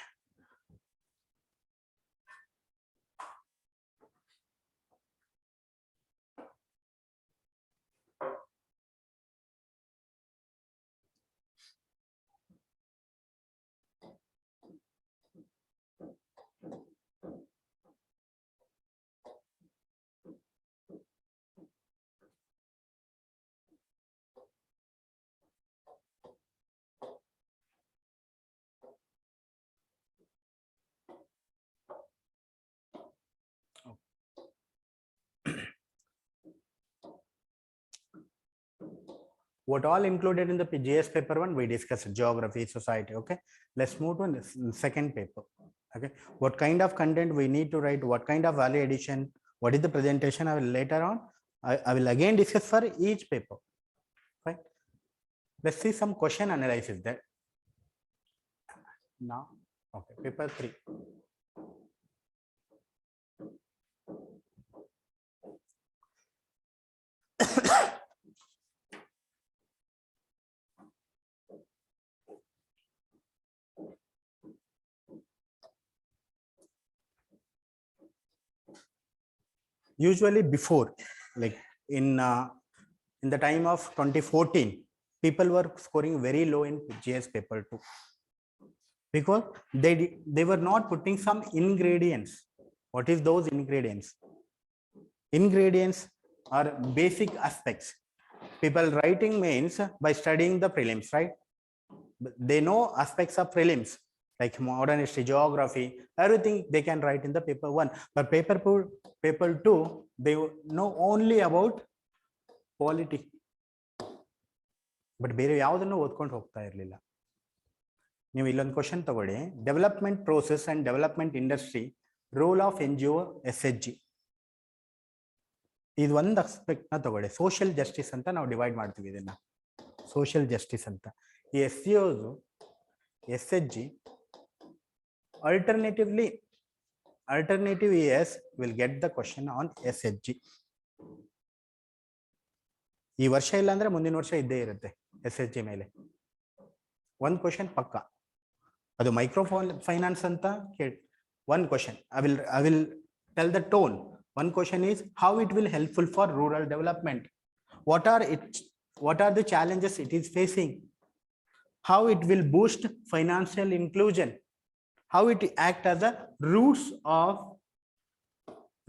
What all included in the GS paper 1 we discussed: geography, society. Okay, let's move to the second paper. Okay, what kind of content we need to write, what kind of value addition, what is the presentation, I will later on I will again discuss for each paper. Right, let's see some question analysis there now. Okay, paper 3. Usually before, like in the time of 2014, people were scoring very low in GS paper 2 because they were not putting some ingredients. What is those ingredients? Ingredients are basic aspects. People writing mains by studying the prelims, right? They know aspects of prelims like modern history, geography, everything they can write in the paper 1. But paper 2, they know only about polity, but ಬೇರೆ ಯಾವುದನ್ನು ಓದ್ಕೊಂಡು ಹೋಗ್ತಾ ಇರಲಿಲ್ಲ. ನೀವು ಇಲ್ಲೊಂದು question ತಗೊಳ್ಳಿ, development process and development industry, role of NGO SHG. ಇದು ಒಂದು ಅಸ್ಪೆಕ್ಟ್ ನ ತಗೊಳ್ಳಿ. ಸೋಷಿಯಲ್ ಜಸ್ಟಿಸ್ ಅಂತ ನಾವು ಡಿವೈಡ್ ಮಾಡ್ತೀವಿ ಇದನ್ನ, ಸೋಷಿಯಲ್ ಜಸ್ಟಿಸ್ ಅಂತ. ಈ SCOs SHG alternative ES will get the question on SHG. ಈ ವರ್ಷ ಇಲ್ಲ ಅಂದ್ರೆ ಮುಂದಿನ ವರ್ಷ ಇದ್ದೇ ಇರುತ್ತೆ SHG ಮೇಲೆ ಒಂದು ಕ್ವಶನ್ ಪಕ್ಕ. ಅದು ಮೈಕ್ರೋ ಫೈನಾನ್ಸ್ ಅಂತ ಕೇಳಿ one question. I will tell the tone. One question is how it will helpful for rural development. What are the challenges it is facing? How it will boost financial inclusion? How it act as a roots of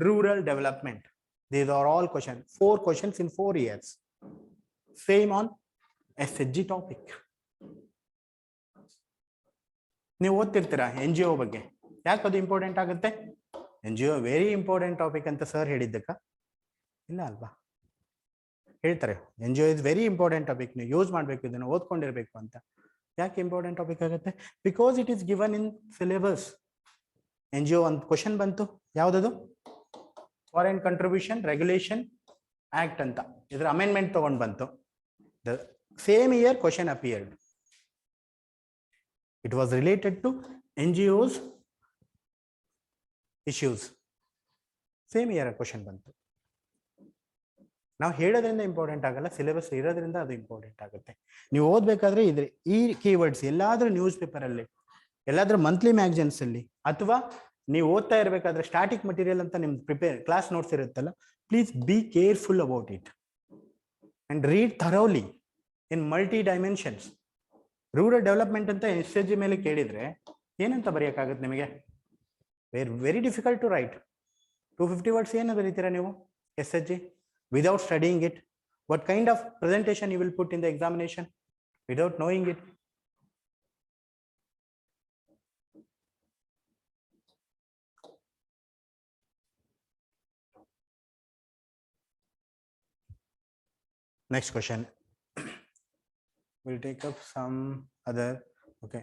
rural development? These are all questions. 4 questions in 4 years. Same on SHG topic. ನೀವು ಓದ್ತಿರ್ತೀರಾ NGO ಬಗ್ಗೆ, ಯಾಕೆ ಅದು important ಆಗುತ್ತೆ? NGO very important topic ಅಂತ sir ಹೇಳಿದ್ದಕ್ಕ ಇಲ್ಲ ಅಲ್ವಾ? ಹೇಳ್ತಾರೆ NGO is very important topic, ನೀವು ಯೂಸ್ ಮಾಡಬೇಕು, ಇದನ್ನು ಓದ್ಕೊಂಡಿರ್ಬೇಕು ಅಂತ. ಯಾಕೆ ಇಂಪಾರ್ಟೆಂಟ್ ಟಾಪಿಕ್ ಆಗುತ್ತೆ? Because it is given in syllabus. NGO ಒಂದು ಕ್ವಶನ್ ಬಂತು, ಯಾವುದದು? ಫಾರಿನ್ ಕಂಟ್ರಿಬ್ಯೂಷನ್ ರೆಗ್ಯುಲೇಷನ್ ಆಕ್ಟ್ ಅಂತ, ಇದರ ಅಮೆಂಡ್ಮೆಂಟ್ ತಗೊಂಡು ಬಂತು. The same year question appeared. It was related to NGOs issues. Same year question ಬಂತು. ನಾವು ಹೇಳೋದ್ರಿಂದ ಇಂಪಾರ್ಟೆಂಟ್ ಆಗಲ್ಲ, ಸಿಲೆಬಸ್ ಇರೋದ್ರಿಂದ ಅದು ಇಂಪಾರ್ಟೆಂಟ್ ಆಗುತ್ತೆ. ನೀವು ಓದ್ಬೇಕಾದ್ರೆ ಇದ್ರೆ ಈ ಕೀವರ್ಡ್ಸ್ ಎಲ್ಲಾದ್ರೂ ನ್ಯೂಸ್ ಪೇಪರ್ ಅಲ್ಲಿ, ಎಲ್ಲಾದ್ರೂ ಮಂತ್ಲಿ ಮ್ಯಾಗಝಿನ್ಸ್ ಅಲ್ಲಿ, ಅಥವಾ ನೀವು ಓದ್ತಾ ಇರಬೇಕಾದ್ರೆ ಸ್ಟಾಟಿಕ್ ಮಟೀರಿಯಲ್ ಅಂತ ನಿಮ್ದು ಪ್ರಿಪೇರ್ ಕ್ಲಾಸ್ ನೋಟ್ಸ್ ಇರುತ್ತಲ್ಲ, please be careful about it and read thoroughly in multi dimensions. Rural development ಅಂತ SHG ಮೇಲೆ ಕೇಳಿದ್ರೆ ಏನಂತ ಬರೆಯಕ್ಕಾಗುತ್ತೆ ನಿಮಗೆ? Very difficult to write. 250 words ಏನು ಬರೀತೀರಾ ನೀವು SHG without studying it? What kind of presentation you will put in the examination without knowing it? Next question. We'll take up some other. Okay.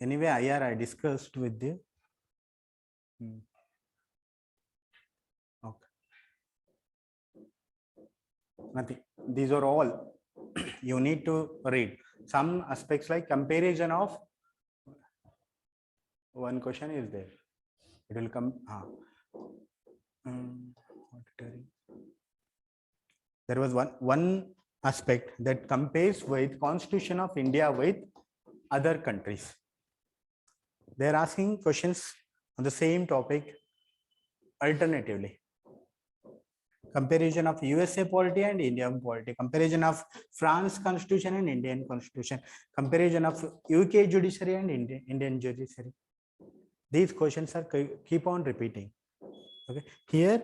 Anyway, IR I discussed with you. Okay. Nothing. These are all you need to read. Some aspects like comparison of. One question is there. It will come. There was one aspect that compares with Constitution of India with other countries. They are asking questions on the same topic alternatively. Comparison of USA polity and Indian polity, comparison of France constitution and Indian constitution, comparison of UK judiciary and Indian judiciary. These questions are keep on repeating. Okay, here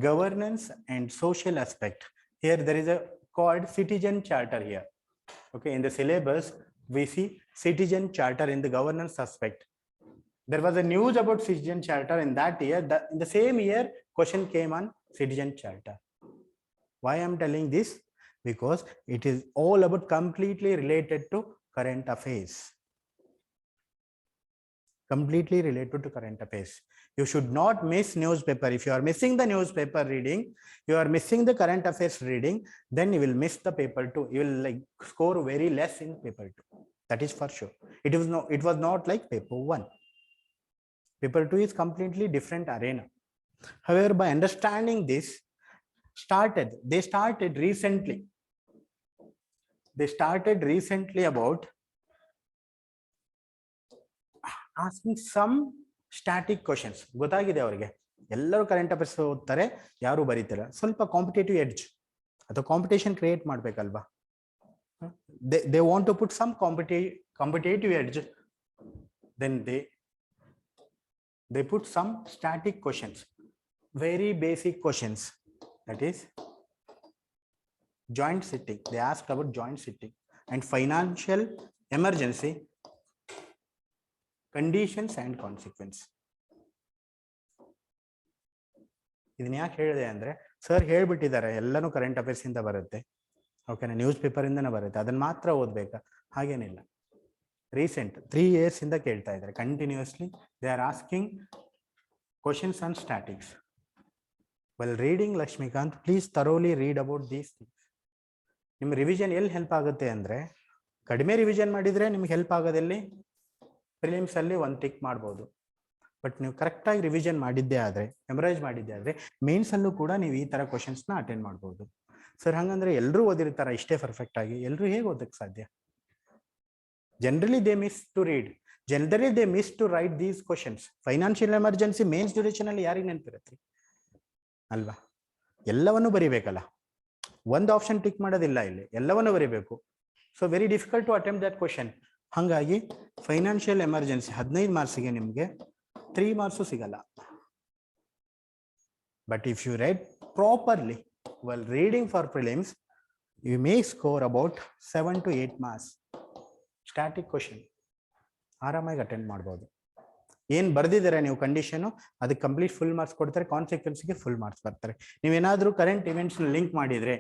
governance and social aspect. Here there is a called citizen charter here. Okay, in the syllabus we see citizen charter in the governance aspect. There was a news about citizen charter in that year. In the same year question came on citizen charter. Why I am telling this? Because it is all about completely related to current affairs. Completely related to current affairs. You should not miss newspaper. If you are missing the newspaper reading, you are missing the current affairs reading, then you will miss the paper 2. You will like score very less in paper 2. That is for sure. It was not like paper 1. Paper 2 is completely different arena. However, by understanding this, they started recently about asking some static questions. ಗೊತ್ತಾಗಿದೆ ಅವರಿಗೆ, ಎಲ್ಲರೂ current affairs ಓದ್ತಾರೆ, ಯಾರು ಬರೀತಾರೆ. ಸ್ವಲ್ಪ competitive edge ಅಥವಾ competition create ಮಾಡ್ಬೇಕಲ್ವಾ? they want to put some competitive edge. Then they put some static questions, very basic questions. That is joint sitting. They asked about joint sitting and financial emergency, conditions and consequence. ಇದನ್ನ ಯಾಕೆ ಹೇಳಿದೆ ಅಂದ್ರೆ, sir ಹೇಳ್ಬಿಟ್ಟಿದ್ದಾರೆ ಎಲ್ಲಾನು current affairs ಇಂದ ಬರುತ್ತೆ, ಓಕೆನಾ, news ಪೇಪರಿಂದನೇ ಬರುತ್ತೆ, ಅದನ್ನು ಮಾತ್ರ ಓದಬೇಕಾ? ಹಾಗೇನಿಲ್ಲ. ರೀಸೆಂಟ್ 3 years ಇಂದ ಕೇಳ್ತಾ ಇದ್ದಾರೆ continuously. They are asking questions on statics. Well reading Laxmikanth, please thoroughly read about these things. ನಿಮ್ಮ ರಿವಿಷನ್ ಎಲ್ಲಿ ಹೆಲ್ಪ್ ಆಗುತ್ತೆ ಅಂದರೆ, ಕಡಿಮೆ ರಿವಿಷನ್ ಮಾಡಿದರೆ ನಿಮ್ಗೆ ಹೆಲ್ಪ್ ಆಗೋದಲ್ಲಿ ಪ್ರಿಲಿಮ್ಸಲ್ಲಿ 1 ಟಿಕ್ ಮಾಡ್ಬೋದು. ಬಟ್ ನೀವು ಕರೆಕ್ಟಾಗಿ ರಿವಿಷನ್ ಮಾಡಿದ್ದೇ ಆದರೆ, ಮೆಮರೈಸ್ ಮಾಡಿದ್ದೇ ಆದರೆ, ಮೇನ್ಸಲ್ಲೂ ಕೂಡ ನೀವು ಈ ಥರ ಕ್ವಶನ್ಸ್ನ ಅಟೆಂಡ್ ಮಾಡ್ಬೋದು. ಸರ್ ಹಾಗಂದ್ರೆ ಎಲ್ಲರೂ ಓದಿರ್ತಾರೆ ಇಷ್ಟೇ ಪರ್ಫೆಕ್ಟ್ ಆಗಿ? ಎಲ್ಲರೂ ಹೇಗೆ ಓದಕ್ಕೆ ಸಾಧ್ಯ? Generally they miss to read, generally they miss to write these questions. Financial emergency mains duration ಅಲ್ಲಿ ಯಾರಿಗೆ ನೆನಪಿರುತ್ತೆ ಅಲ್ವಾ? ಎಲ್ಲವನ್ನೂ ಬರಿಬೇಕಲ್ಲ, ಒಂದು ಆಪ್ಷನ್ ಟಿಕ್ ಮಾಡೋದಿಲ್ಲ ಇಲ್ಲಿ, ಎಲ್ಲವನ್ನೂ ಬರಿಬೇಕು. So very difficult to attempt that question. ಹಾಗಾಗಿ ಫೈನಾನ್ಷಿಯಲ್ ಎಮರ್ಜೆನ್ಸಿ 15 ಮಾರ್ಕ್ಸಿಗೆ ನಿಮಗೆ 3 ಮಾರ್ಕ್ಸು ಸಿಗಲ್ಲ. But if you read properly while reading for prelims, you may score about 7 to 8 marks. Static question ಆರಾಮಾಗಿ ಅಟೆಂಡ್ ಮಾಡ್ಬೋದು. ಏನು ಬರ್ದಿದ್ದೀರಾ ನೀವು ಕಂಡೀಷನು, ಅದಕ್ಕೆ ಕಂಪ್ಲೀಟ್ ಫುಲ್ ಮಾರ್ಕ್ಸ್ ಕೊಡ್ತಾರೆ, ಕಾನ್ಸಿಕ್ವೆನ್ಸ್ಗೆ ಫುಲ್ ಮಾರ್ಕ್ಸ್ ಬರ್ತಾರೆ. ನೀವೇನಾದರೂ ಕರೆಂಟ್ ಇವೆಂಟ್ಸ್ನ ಲಿಂಕ್ ಮಾಡಿದರೆ,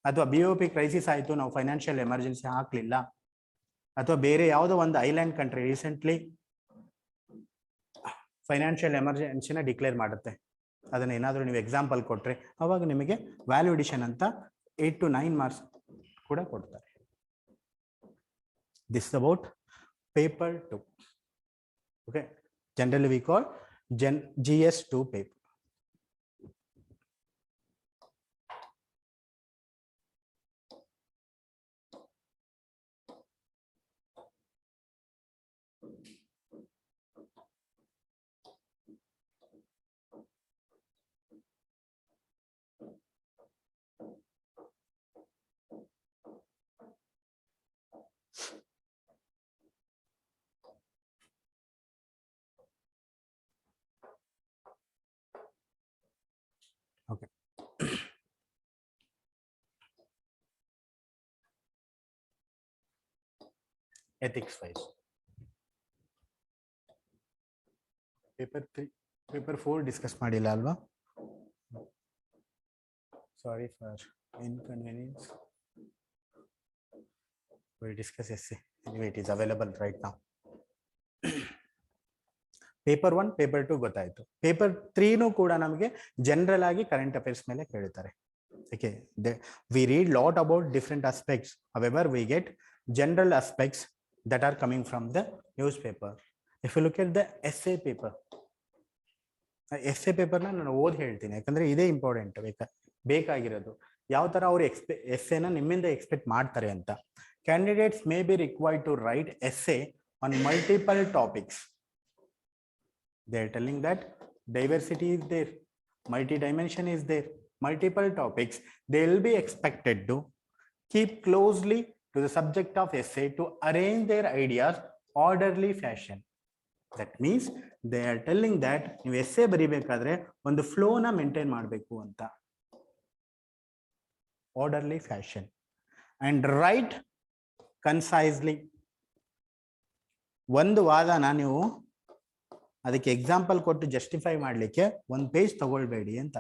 ಅಥವಾ BOP ಕ್ರೈಸಿಸ್ ಆಯಿತು, ನಾವು ಫೈನಾನ್ಷಿಯಲ್ ಎಮರ್ಜೆನ್ಸಿ ಹಾಕಲಿಲ್ಲ, ಅಥವಾ ಬೇರೆ ಯಾವುದೋ ಒಂದು ಐಲ್ಯಾಂಡ್ ಕಂಟ್ರಿ ರೀಸೆಂಟ್ಲಿ ಫೈನಾನ್ಷಿಯಲ್ ಎಮರ್ಜೆನ್ಸಿನ ಡಿಕ್ಲೇರ್ ಮಾಡುತ್ತೆ, ಅದನ್ನ ಏನಾದರೂ ನೀವು ಎಕ್ಸಾಂಪಲ್ ಕೊಟ್ಟರೆ, ಅವಾಗ ನಿಮಗೆ ವ್ಯಾಲ್ಯೂ ಅಡಿಷನ್ ಅಂತ 8 to 9 ಮಾರ್ಕ್ಸ್ ಕೂಡ ಕೊಡ್ತಾರೆ. This about paper 2. Okay, generally we call GS2 paper. Okay. Ethics wise. Paper 3, paper 4 discuss ಮಾಡಿಲ್ಲ ಅಲ್ವಾ? Sorry for inconvenience. We'll discuss essay. Anyway, it is available right now. Paper 1, paper 2 ಗೊತ್ತಾಯ್ತು. Paper 3 ಕೂಡ ನಮಗೆ general ಆಗಿ current affairs ಮೇಲೆ ಕೇಳ್ತಾರೆ. Okay, we read lot about different aspects. However, we get general aspects that are coming from the newspaper. If you look at the essay paper, essay paper ನಾನು ಓದಿ ಹೇಳ್ತೀನಿ, ಯಾಕಂದ್ರೆ ಇದೇ ಇಂಪಾರ್ಟೆಂಟ್ ಬೇಕಾಗಿರೋದು. ಯಾವ ತರ ಅವರು ಎಸ್ಸೆನ ನಿಮ್ಮಿಂದ ಎಕ್ಸ್ಪೆಕ್ಟ್ ಮಾಡ್ತಾರೆ ಅಂತ. Candidates may be required to write essay on multiple topics. They are telling that diversity is there, multi-dimension is there, multiple topics. They will be expected to keep closely to the subject of essay to arrange their ideas orderly fashion. That means they are telling that ನೀವು essay ಬರಿಬೇಕಾದ್ರೆ ಒಂದು flow ನ maintain ಮಾಡಬೇಕು ಅಂತ. Orderly fashion and write concisely. ಒಂದು ವಾದನ ನೀವು ಅದಕ್ಕೆ example ಕೊಟ್ಟು ಜಸ್ಟಿಫೈ ಮಾಡಲಿಕ್ಕೆ 1 ಪೇಜ್ ತಗೊಳ್ಬೇಡಿ ಅಂತ.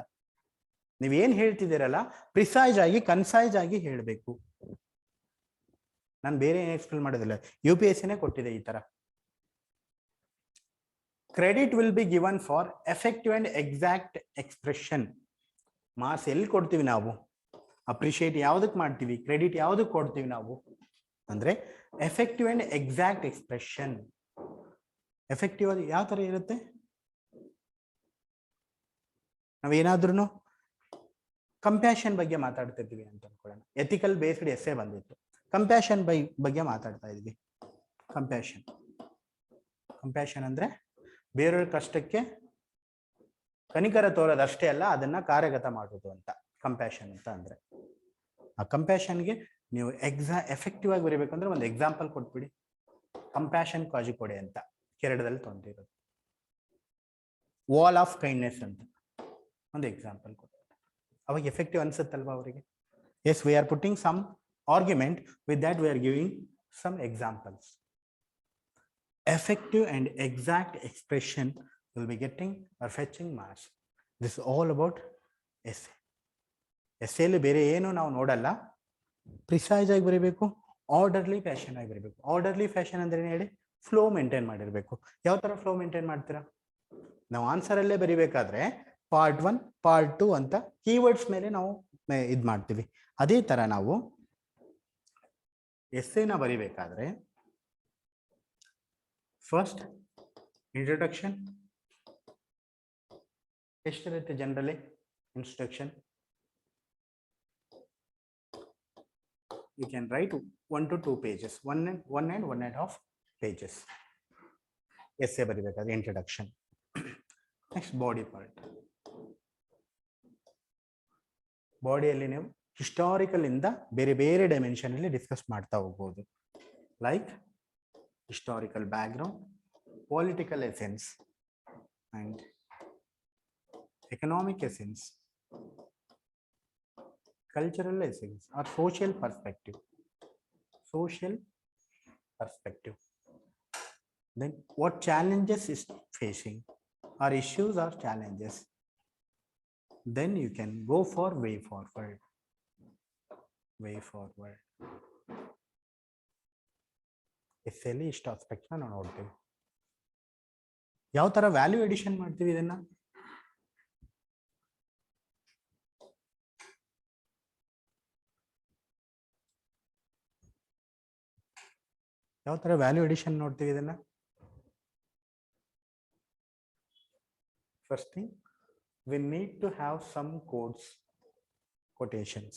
ನೀವೇನು ಹೇಳ್ತಿದ್ದೀರಲ್ಲ, ಪ್ರಿಸೈಸ್ ಆಗಿ ಕನ್ಸೈಸ್ ಆಗಿ ಹೇಳಬೇಕು. ನಾನು ಬೇರೆ ಏನು ಎಕ್ಸ್ಪ್ಲೇನ್ ಮಾಡೋದಿಲ್ಲ, UPSCನೇ ಕೊಟ್ಟಿದೆ ಈ ತರ. Credit will be given for effective and exact expression. Marks ಎಲ್ಲಿ ಕೊಡ್ತೀವಿ ನಾವು? ಅಪ್ರಿಷಿಯೇಟ್ ಯಾವುದಕ್ಕೆ ಮಾಡ್ತೀವಿ, ಕ್ರೆಡಿಟ್ ಯಾವುದಕ್ಕೆ ಕೊಡ್ತೀವಿ ನಾವು ಅಂದ್ರೆ effective and exact expression. Effective ಅದು ಯಾವ ತರ ಇರುತ್ತೆ? ನಾವೇನಾದ್ರೂ ಕಂಪ್ಯಾಷನ್ ಬಗ್ಗೆ ಮಾತಾಡ್ತಿದ್ವಿ ಅಂತ ಅನ್ಕೊಳ್ಳೋಣ. ಎಥಿಕಲ್ ಬೇಸ್ಡ್ ಎಸ್ಸೆ ಬಂದಿತ್ತು, ಕಂಪ್ಯಾಷನ್ ಬಗ್ಗೆ ಮಾತಾಡ್ತಾ ಇದ್ವಿ. ಕಂಪ್ಯಾಷನ್ ಅಂದ್ರೆ ಬೇರೆಯವ್ರ ಕಷ್ಟಕ್ಕೆ ಕನಿಕರ ತೋರೋದಷ್ಟೇ ಅಲ್ಲ, ಅದನ್ನ ಕಾರ್ಯಗತ ಮಾಡೋದು ಅಂತ ಕಂಪ್ಯಾಷನ್ ಅಂತ ಅಂದ್ರೆ. ಆ ಕಂಪ್ಯಾಷನ್ಗೆ ನೀವು ಎಫೆಕ್ಟಿವ್ ಆಗಿ ಬರೀಬೇಕಂದ್ರೆ ಒಂದು ಎಕ್ಸಾಂಪಲ್ ಕೊಟ್ಬಿಡಿ. ಕಂಪ್ಯಾಷನ್ ಕಾಜಿ ಕೊಡೆ ಅಂತ ಕೇರಳದಲ್ಲಿ ತೊಗೊಂಡಿರೋದು. ವಾಲ್ ಆಫ್ ಕೈಂಡ್ನೆಸ್ ಅಂತ ಒಂದು ಎಕ್ಸಾಂಪಲ್ ಕೊಟ್ಟು ಅವಾಗ ಎಫೆಕ್ಟಿವ್ ಅನ್ಸುತ್ತಲ್ವಾ ಅವರಿಗೆ? Yes, we are putting some argument, with that we are giving some examples. Effective and exact expression will be getting or fetching marks. This is all about essay. Essay ಅಲ್ಲಿ ಬೇರೆ ಏನು ನಾವು ನೋಡಲ್ಲ, precise ಆಗಿ ಬರೀಬೇಕು, orderly fashion ಆಗಿ ಬರೀಬೇಕು. Orderly fashion ಅಂದ್ರೆ ಏನು ಹೇಳಿ, ಫ್ಲೋ ಮೇಂಟೈನ್ ಮಾಡಿರಬೇಕು. ಯಾವ ತರ ಫ್ಲೋ ಮೇಂಟೈನ್ ಮಾಡ್ತೀರಾ, ನಾವು ಆನ್ಸರ್ ಅಲ್ಲೇ ಬರಿಬೇಕಾದ್ರೆ ಪಾರ್ಟ್ 1 ಪಾರ್ಟ್ 2 ಅಂತ ಕೀವರ್ಡ್ಸ್ ಮೇಲೆ ನಾವು ಇದು ಮಾಡ್ತೀವಿ. ಅದೇ ತರ ನಾವು ಎಸ್ಸೆನ ಬರಿಬೇಕಾದ್ರೆ ಫಸ್ಟ್ ಇಂಟ್ರೊಡಕ್ಷನ್ ಎಷ್ಟಿರುತ್ತೆ generally, introduction you can write 1 to 2 pages, one and a half pages essay ಬರಿಬೇಕಾದ್ರೆ introduction. Next body part. ಬಾಡಿಯಲ್ಲಿ ನೀವು ಹಿಸ್ಟಾರಿಕಲ್ ಇಂದ ಬೇರೆ ಬೇರೆ ಡೈಮೆನ್ಷನ್ ಅಲ್ಲಿ ಡಿಸ್ಕಸ್ ಮಾಡ್ತಾ ಹೋಗ್ಬೋದು. Like historical background, political essence and economic essence, cultural essence or social perspective. Then what challenges is facing or issues or challenges. Then you can go for way forward. essay ಇಷ್ಟು aspects ನಾವು ನೋಡ್ತೀವಿ. ಯಾವ ತರ value addition ಮಾಡ್ತೀವಿ ಇದನ್ನ, ಯಾವ ತರ value addition ನೋಡ್ತೀವಿ ಇದನ್ನ. First thing, we need to have some quotations.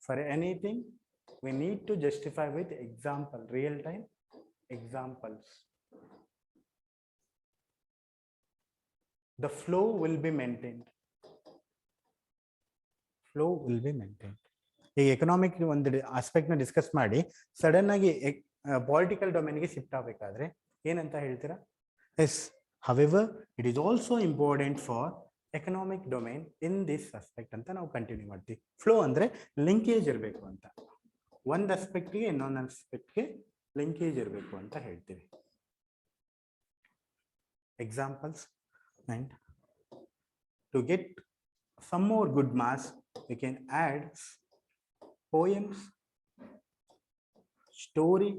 For anything, we need to justify with example, real time examples. The flow will be maintained. ಈ ಎಕನಾಮಿಕ್ ಒಂದು ಆಸ್ಪೆಕ್ಟ್ ನ ಡಿಸ್ಕಸ್ ಮಾಡಿ ಸಡನ್ ಆಗಿ ಪೊಲಿಟಿಕಲ್ ಡೊಮೇನ್ಗೆ shift ಆಗಬೇಕಾದ್ರೆ ಏನಂತ ಹೇಳ್ತೀರಾ, S however it is also important for economic domain in this aspect ಅಂತ ನಾವು ಕಂಟಿನ್ಯೂ ಮಾಡ್ತೀವಿ. ಫ್ಲೋ ಅಂದ್ರೆ ಲಿಂಕೇಜ್ ಇರಬೇಕು ಅಂತ, ಒಂದು ಆಸ್ಪೆಕ್ಟ್ಗೆ ಇನ್ನೊಂದು ಆಸ್ಪೆಕ್ಟ್ಗೆ ಲಿಂಕೇಜ್ ಇರಬೇಕು ಅಂತ ಹೇಳ್ತೀವಿ. Examples, and to get some more good marks we can add poems, story,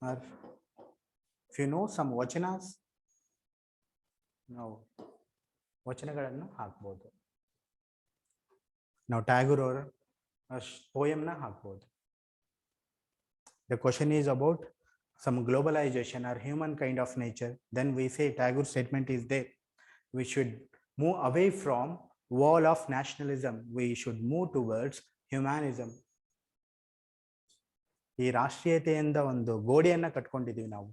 or if you know some vachanas, ನಾವು ವಚನಗಳನ್ನು ಹಾಕ್ಬೋದು. ನಾವು ಟ್ಯಾಗೂರ್ ಅವರ ಪೋಯಮ್ನ ಹಾಕ್ಬೋದು. The question is about some globalization or human kind of nature. Then we say Tagore statement is there. We should move away from wall of nationalism. We should move towards humanism. ಈ ರಾಷ್ಟ್ರೀಯತೆಯಿಂದ ಒಂದು ಗೋಡೆಯನ್ನ ಕಟ್ಕೊಂಡಿದೀವಿ ನಾವು,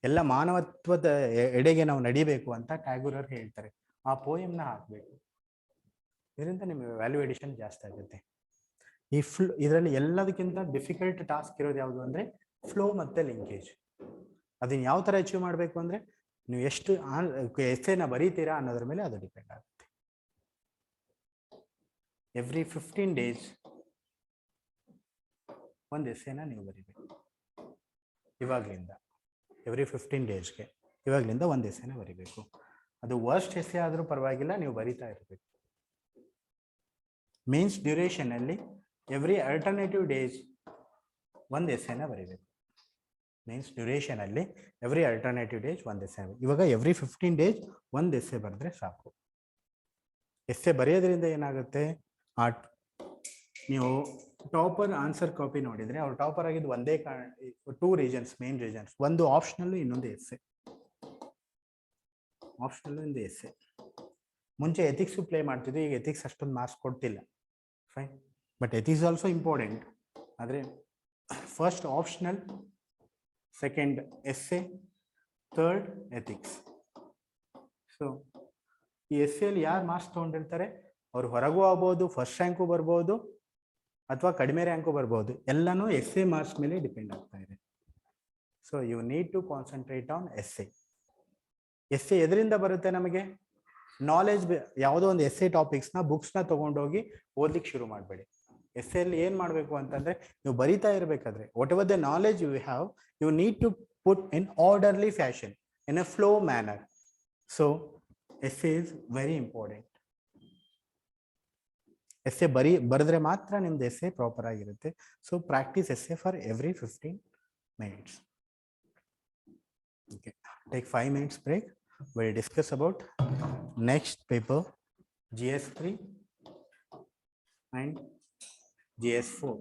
ಎಲ್ಲ ಮಾನವತ್ವದ ಎಡೆಗೆ ನಾವು ನಡಿಬೇಕು ಅಂತ ಟ್ಯಾಗೂರ್ ಅವರು ಹೇಳ್ತಾರೆ. ಆ ಪೋಯಮ್ನ ಹಾಕ್ಬೇಕು, ಇದರಿಂದ ನಿಮಗೆ ವ್ಯಾಲ್ಯೂ ಎಡಿಷನ್ ಜಾಸ್ತಿ ಆಗುತ್ತೆ. ಈ ಇದರಲ್ಲಿ ಎಲ್ಲದಕ್ಕಿಂತ ಡಿಫಿಕಲ್ಟ್ ಟಾಸ್ಕ್ ಇರೋದು ಯಾವುದು ಅಂದ್ರೆ ಫ್ಲೋ ಮತ್ತೆ ಲಿಂಕೇಜ್. ಅದನ್ನ ಯಾವ ತರ ಅಚೀವ್ ಮಾಡಬೇಕು ಅಂದ್ರೆ ನೀವು ಎಷ್ಟು ಎಸ್ಸೆನ ಬರೀತೀರಾ ಅನ್ನೋದ್ರ ಮೇಲೆ ಅದು ಡಿಪೆಂಡ್ ಆಗುತ್ತೆ. ಎವ್ರಿ 15 days ಒಂದು ಎಸ್ಸೆನ ನೀವು ಬರೀಬೇಕು. ಇವಾಗ್ಲಿಂದ ಎವ್ರಿ 15 daysಗೆ ಇವಾಗ್ಲಿಂದ ಒಂದು ಎಸ್ಸೆನ ಬರೀಬೇಕು. ಅದು ವರ್ಸ್ಟ್ ಎಸ್ಸೆ ಆದ್ರೂ ಪರವಾಗಿಲ್ಲ, ನೀವು ಬರೀತಾ ಇರಬೇಕು. ಮೇನ್ಸ್ ಡ್ಯೂರೇಷನ್ ಅಲ್ಲಿ ಎವ್ರಿ ಅಲ್ಟರ್ನೇಟಿವ್ ಡೇಸ್ ಒಂದು ಎಸ್ಸೆನ ಬರೀಬೇಕು. ಮೀನ್ಸ್ ಡ್ಯೂರೇಷನ್ ಅಲ್ಲಿ ಎವ್ರಿ ಅಲ್ಟರ್ನೇಟಿವ್ ಡೇಸ್ ಒಂದು ಎಸ್ಸೆ. ಇವಾಗ ಎವ್ರಿ 15 days ಒಂದು ಎಸ್ಸೆ ಬರೆದ್ರೆ ಸಾಕು. ಎಸ್ಸೆ ಬರೆಯೋದ್ರಿಂದ ಏನಾಗುತ್ತೆ, ನೀವು ಟಾಪರ್ ಆನ್ಸರ್ ಕಾಪಿ ನೋಡಿದ್ರೆ ಅವ್ರು ಟಾಪರ್ ಆಗಿದ್ದು ಒಂದೇ 2 ರೀಸನ್ಸ್, ಮೇನ್ ರೀಸನ್ಸ್. ಒಂದು ಆಪ್ಷನಲ್, ಇನ್ನೊಂದು ಎಸ್ಸೆ. ಮುಂಚೆ ಎಥಿಕ್ಸ್ ಪ್ಲೇ ಮಾಡ್ತಿದ್ವಿ, ಈಗ ಎಥಿಕ್ಸ್ ಅಷ್ಟೊಂದು ಮಾರ್ಕ್ಸ್ ಕೊಡ್ತಿಲ್ಲ. Fine, but ethics also important. ಆದರೆ first optional, second essay, third ethics. So ಈ ಎಸ್ಸೆಯಲ್ಲಿ ಯಾರು ಮಾರ್ಕ್ಸ್ ತೊಗೊಂಡಿರ್ತಾರೆ ಅವ್ರು ಹೊರಗೂ ಆಗ್ಬೋದು, ಫಸ್ಟ್ ರ್ಯಾಂಕು ಬರ್ಬೋದು ಅಥವಾ ಕಡಿಮೆ ರ್ಯಾಂಕು ಬರ್ಬೋದು. ಎಲ್ಲನೂ ಎಸ್ಸೆ ಮಾರ್ಕ್ಸ್ ಮೇಲೆ ಡಿಪೆಂಡ್ ಆಗ್ತಾ ಇದೆ. So you need to concentrate on essay. Essay ಎದರಿಂದ ಬರುತ್ತೆ ನಮಗೆ, ನಾಲೆಜ್. ಯಾವುದೋ ಒಂದು ಎಸ್ಸೆ ಟಾಪಿಕ್ಸ್ನ ಬುಕ್ಸ್ನ ತಗೊಂಡೋಗಿ ಓದ್ಲಿಕ್ಕೆ ಶುರು ಮಾಡಬೇಡಿ. ಎಸ್ಸೆಯಲ್ಲಿ ಏನು ಮಾಡಬೇಕು ಅಂತಂದ್ರೆ, ನೀವು ಬರಿತಾ ಇರಬೇಕಾದ್ರೆ whatever the knowledge you have, you need to put in orderly fashion. in a flow manner. So essay is very important. Essay ಬರೆದ್ರೆ ಮಾತ್ರ ನಿಮ್ದು essay ಪ್ರಾಪರ್ ಆಗಿರುತ್ತೆ. So practice essay for every 15 minutes. Okay, take 5 minutes break. We'll discuss about next paper, GS3 and GS4.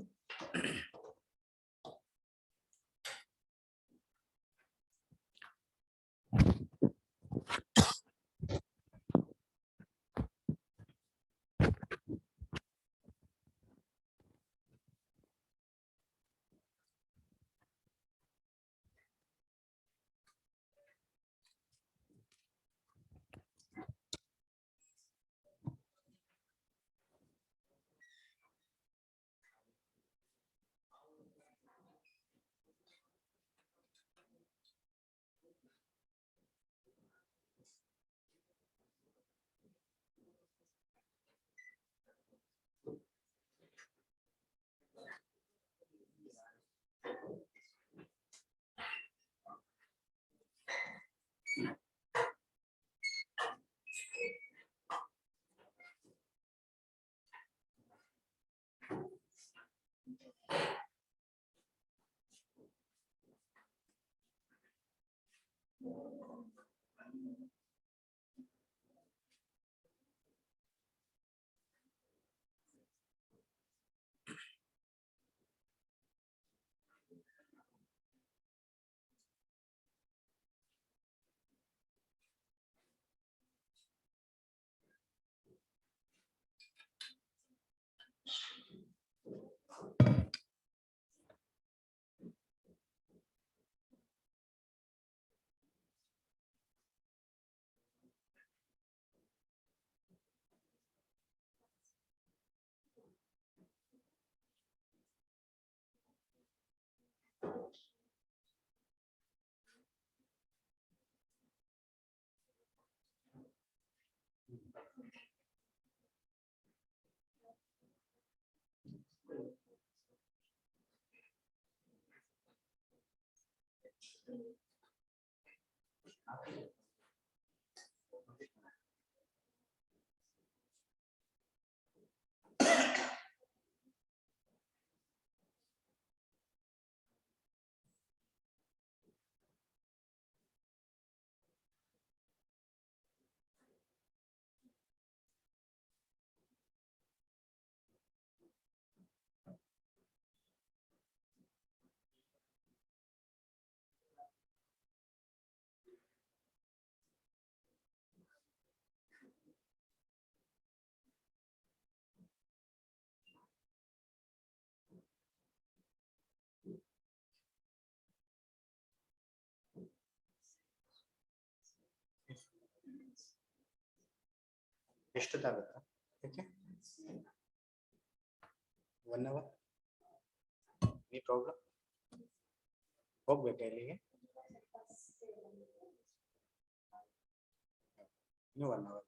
ಎಷ್ಟೊತ್ತಾಗುತ್ತಾ? ಯಾಕೆ 1 hour? ಈ problem ಹೋಗ್ಬೇಕಾ ಇಲ್ಲಿಗೆ? ಇನ್ನೂ 1 hour.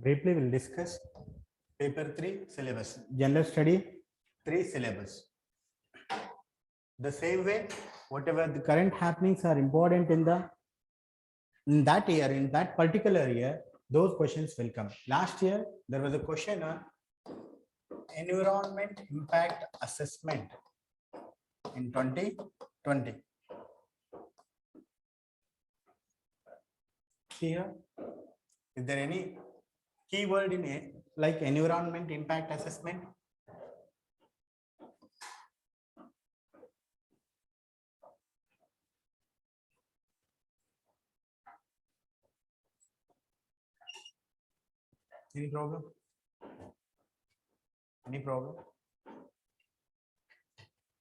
Briefly, we'll discuss paper 3 syllabus. General study 3 syllabus. The same way, whatever the current happenings are important in that year, in that particular year, those questions will come. Last year, there was a question on environment impact assessment in 2020. See here, is there any keyword in it like environment impact assessment? Any problem? Any problem?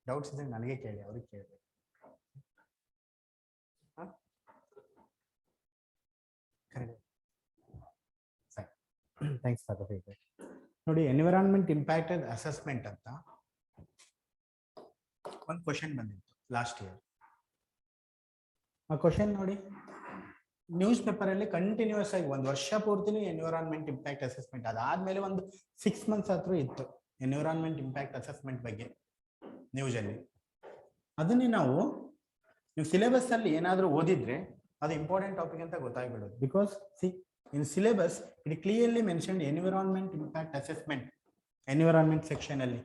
Doubts is ನನಗೆ ಕೇಳಿ ಅವರಿಗೆ ಕೇಳಿ. Thanks for the feedback. ನೋಡಿ environment impact assessment ಅಂತ ಒಂದು question ಬಂದಿತ್ತು last year. ಆ question ನೋಡಿ ನ್ಯೂಸ್ ಪೇಪರ್ ಅಲ್ಲಿ ಕಂಟಿನ್ಯೂಸ್ ಆಗಿ ಒಂದು ವರ್ಷ ಪೂರ್ತಿನೂ ಎನ್ವಿರಾನ್ಮೆಂಟ್ ಇಂಪ್ಯಾಕ್ಟ್ ಅಸೆಸ್ಮೆಂಟ್, ಅದಾದ್ಮೇಲೆ ಒಂದು 6 months ಹತ್ರ ಇತ್ತು ಎನ್ವಿರಾನ್ಮೆಂಟ್ ಇಂಪ್ಯಾಕ್ಟ್ ಅಸೆಸ್ಮೆಂಟ್ ಬಗ್ಗೆ ನ್ಯೂಸ್ ಅಲ್ಲಿ. ಅದನ್ನೇ ನೀವು ಸಿಲೆಬಸ್ ಅಲ್ಲಿ ಏನಾದರೂ ಓದಿದ್ರೆ ಅದು ಇಂಪಾರ್ಟೆಂಟ್ ಟಾಪಿಕ್ ಅಂತ ಗೊತ್ತಾಗ್ಬಿಡೋದು. Because in syllabus it clearly mentioned environment impact assessment environment section ಅಲ್ಲಿ.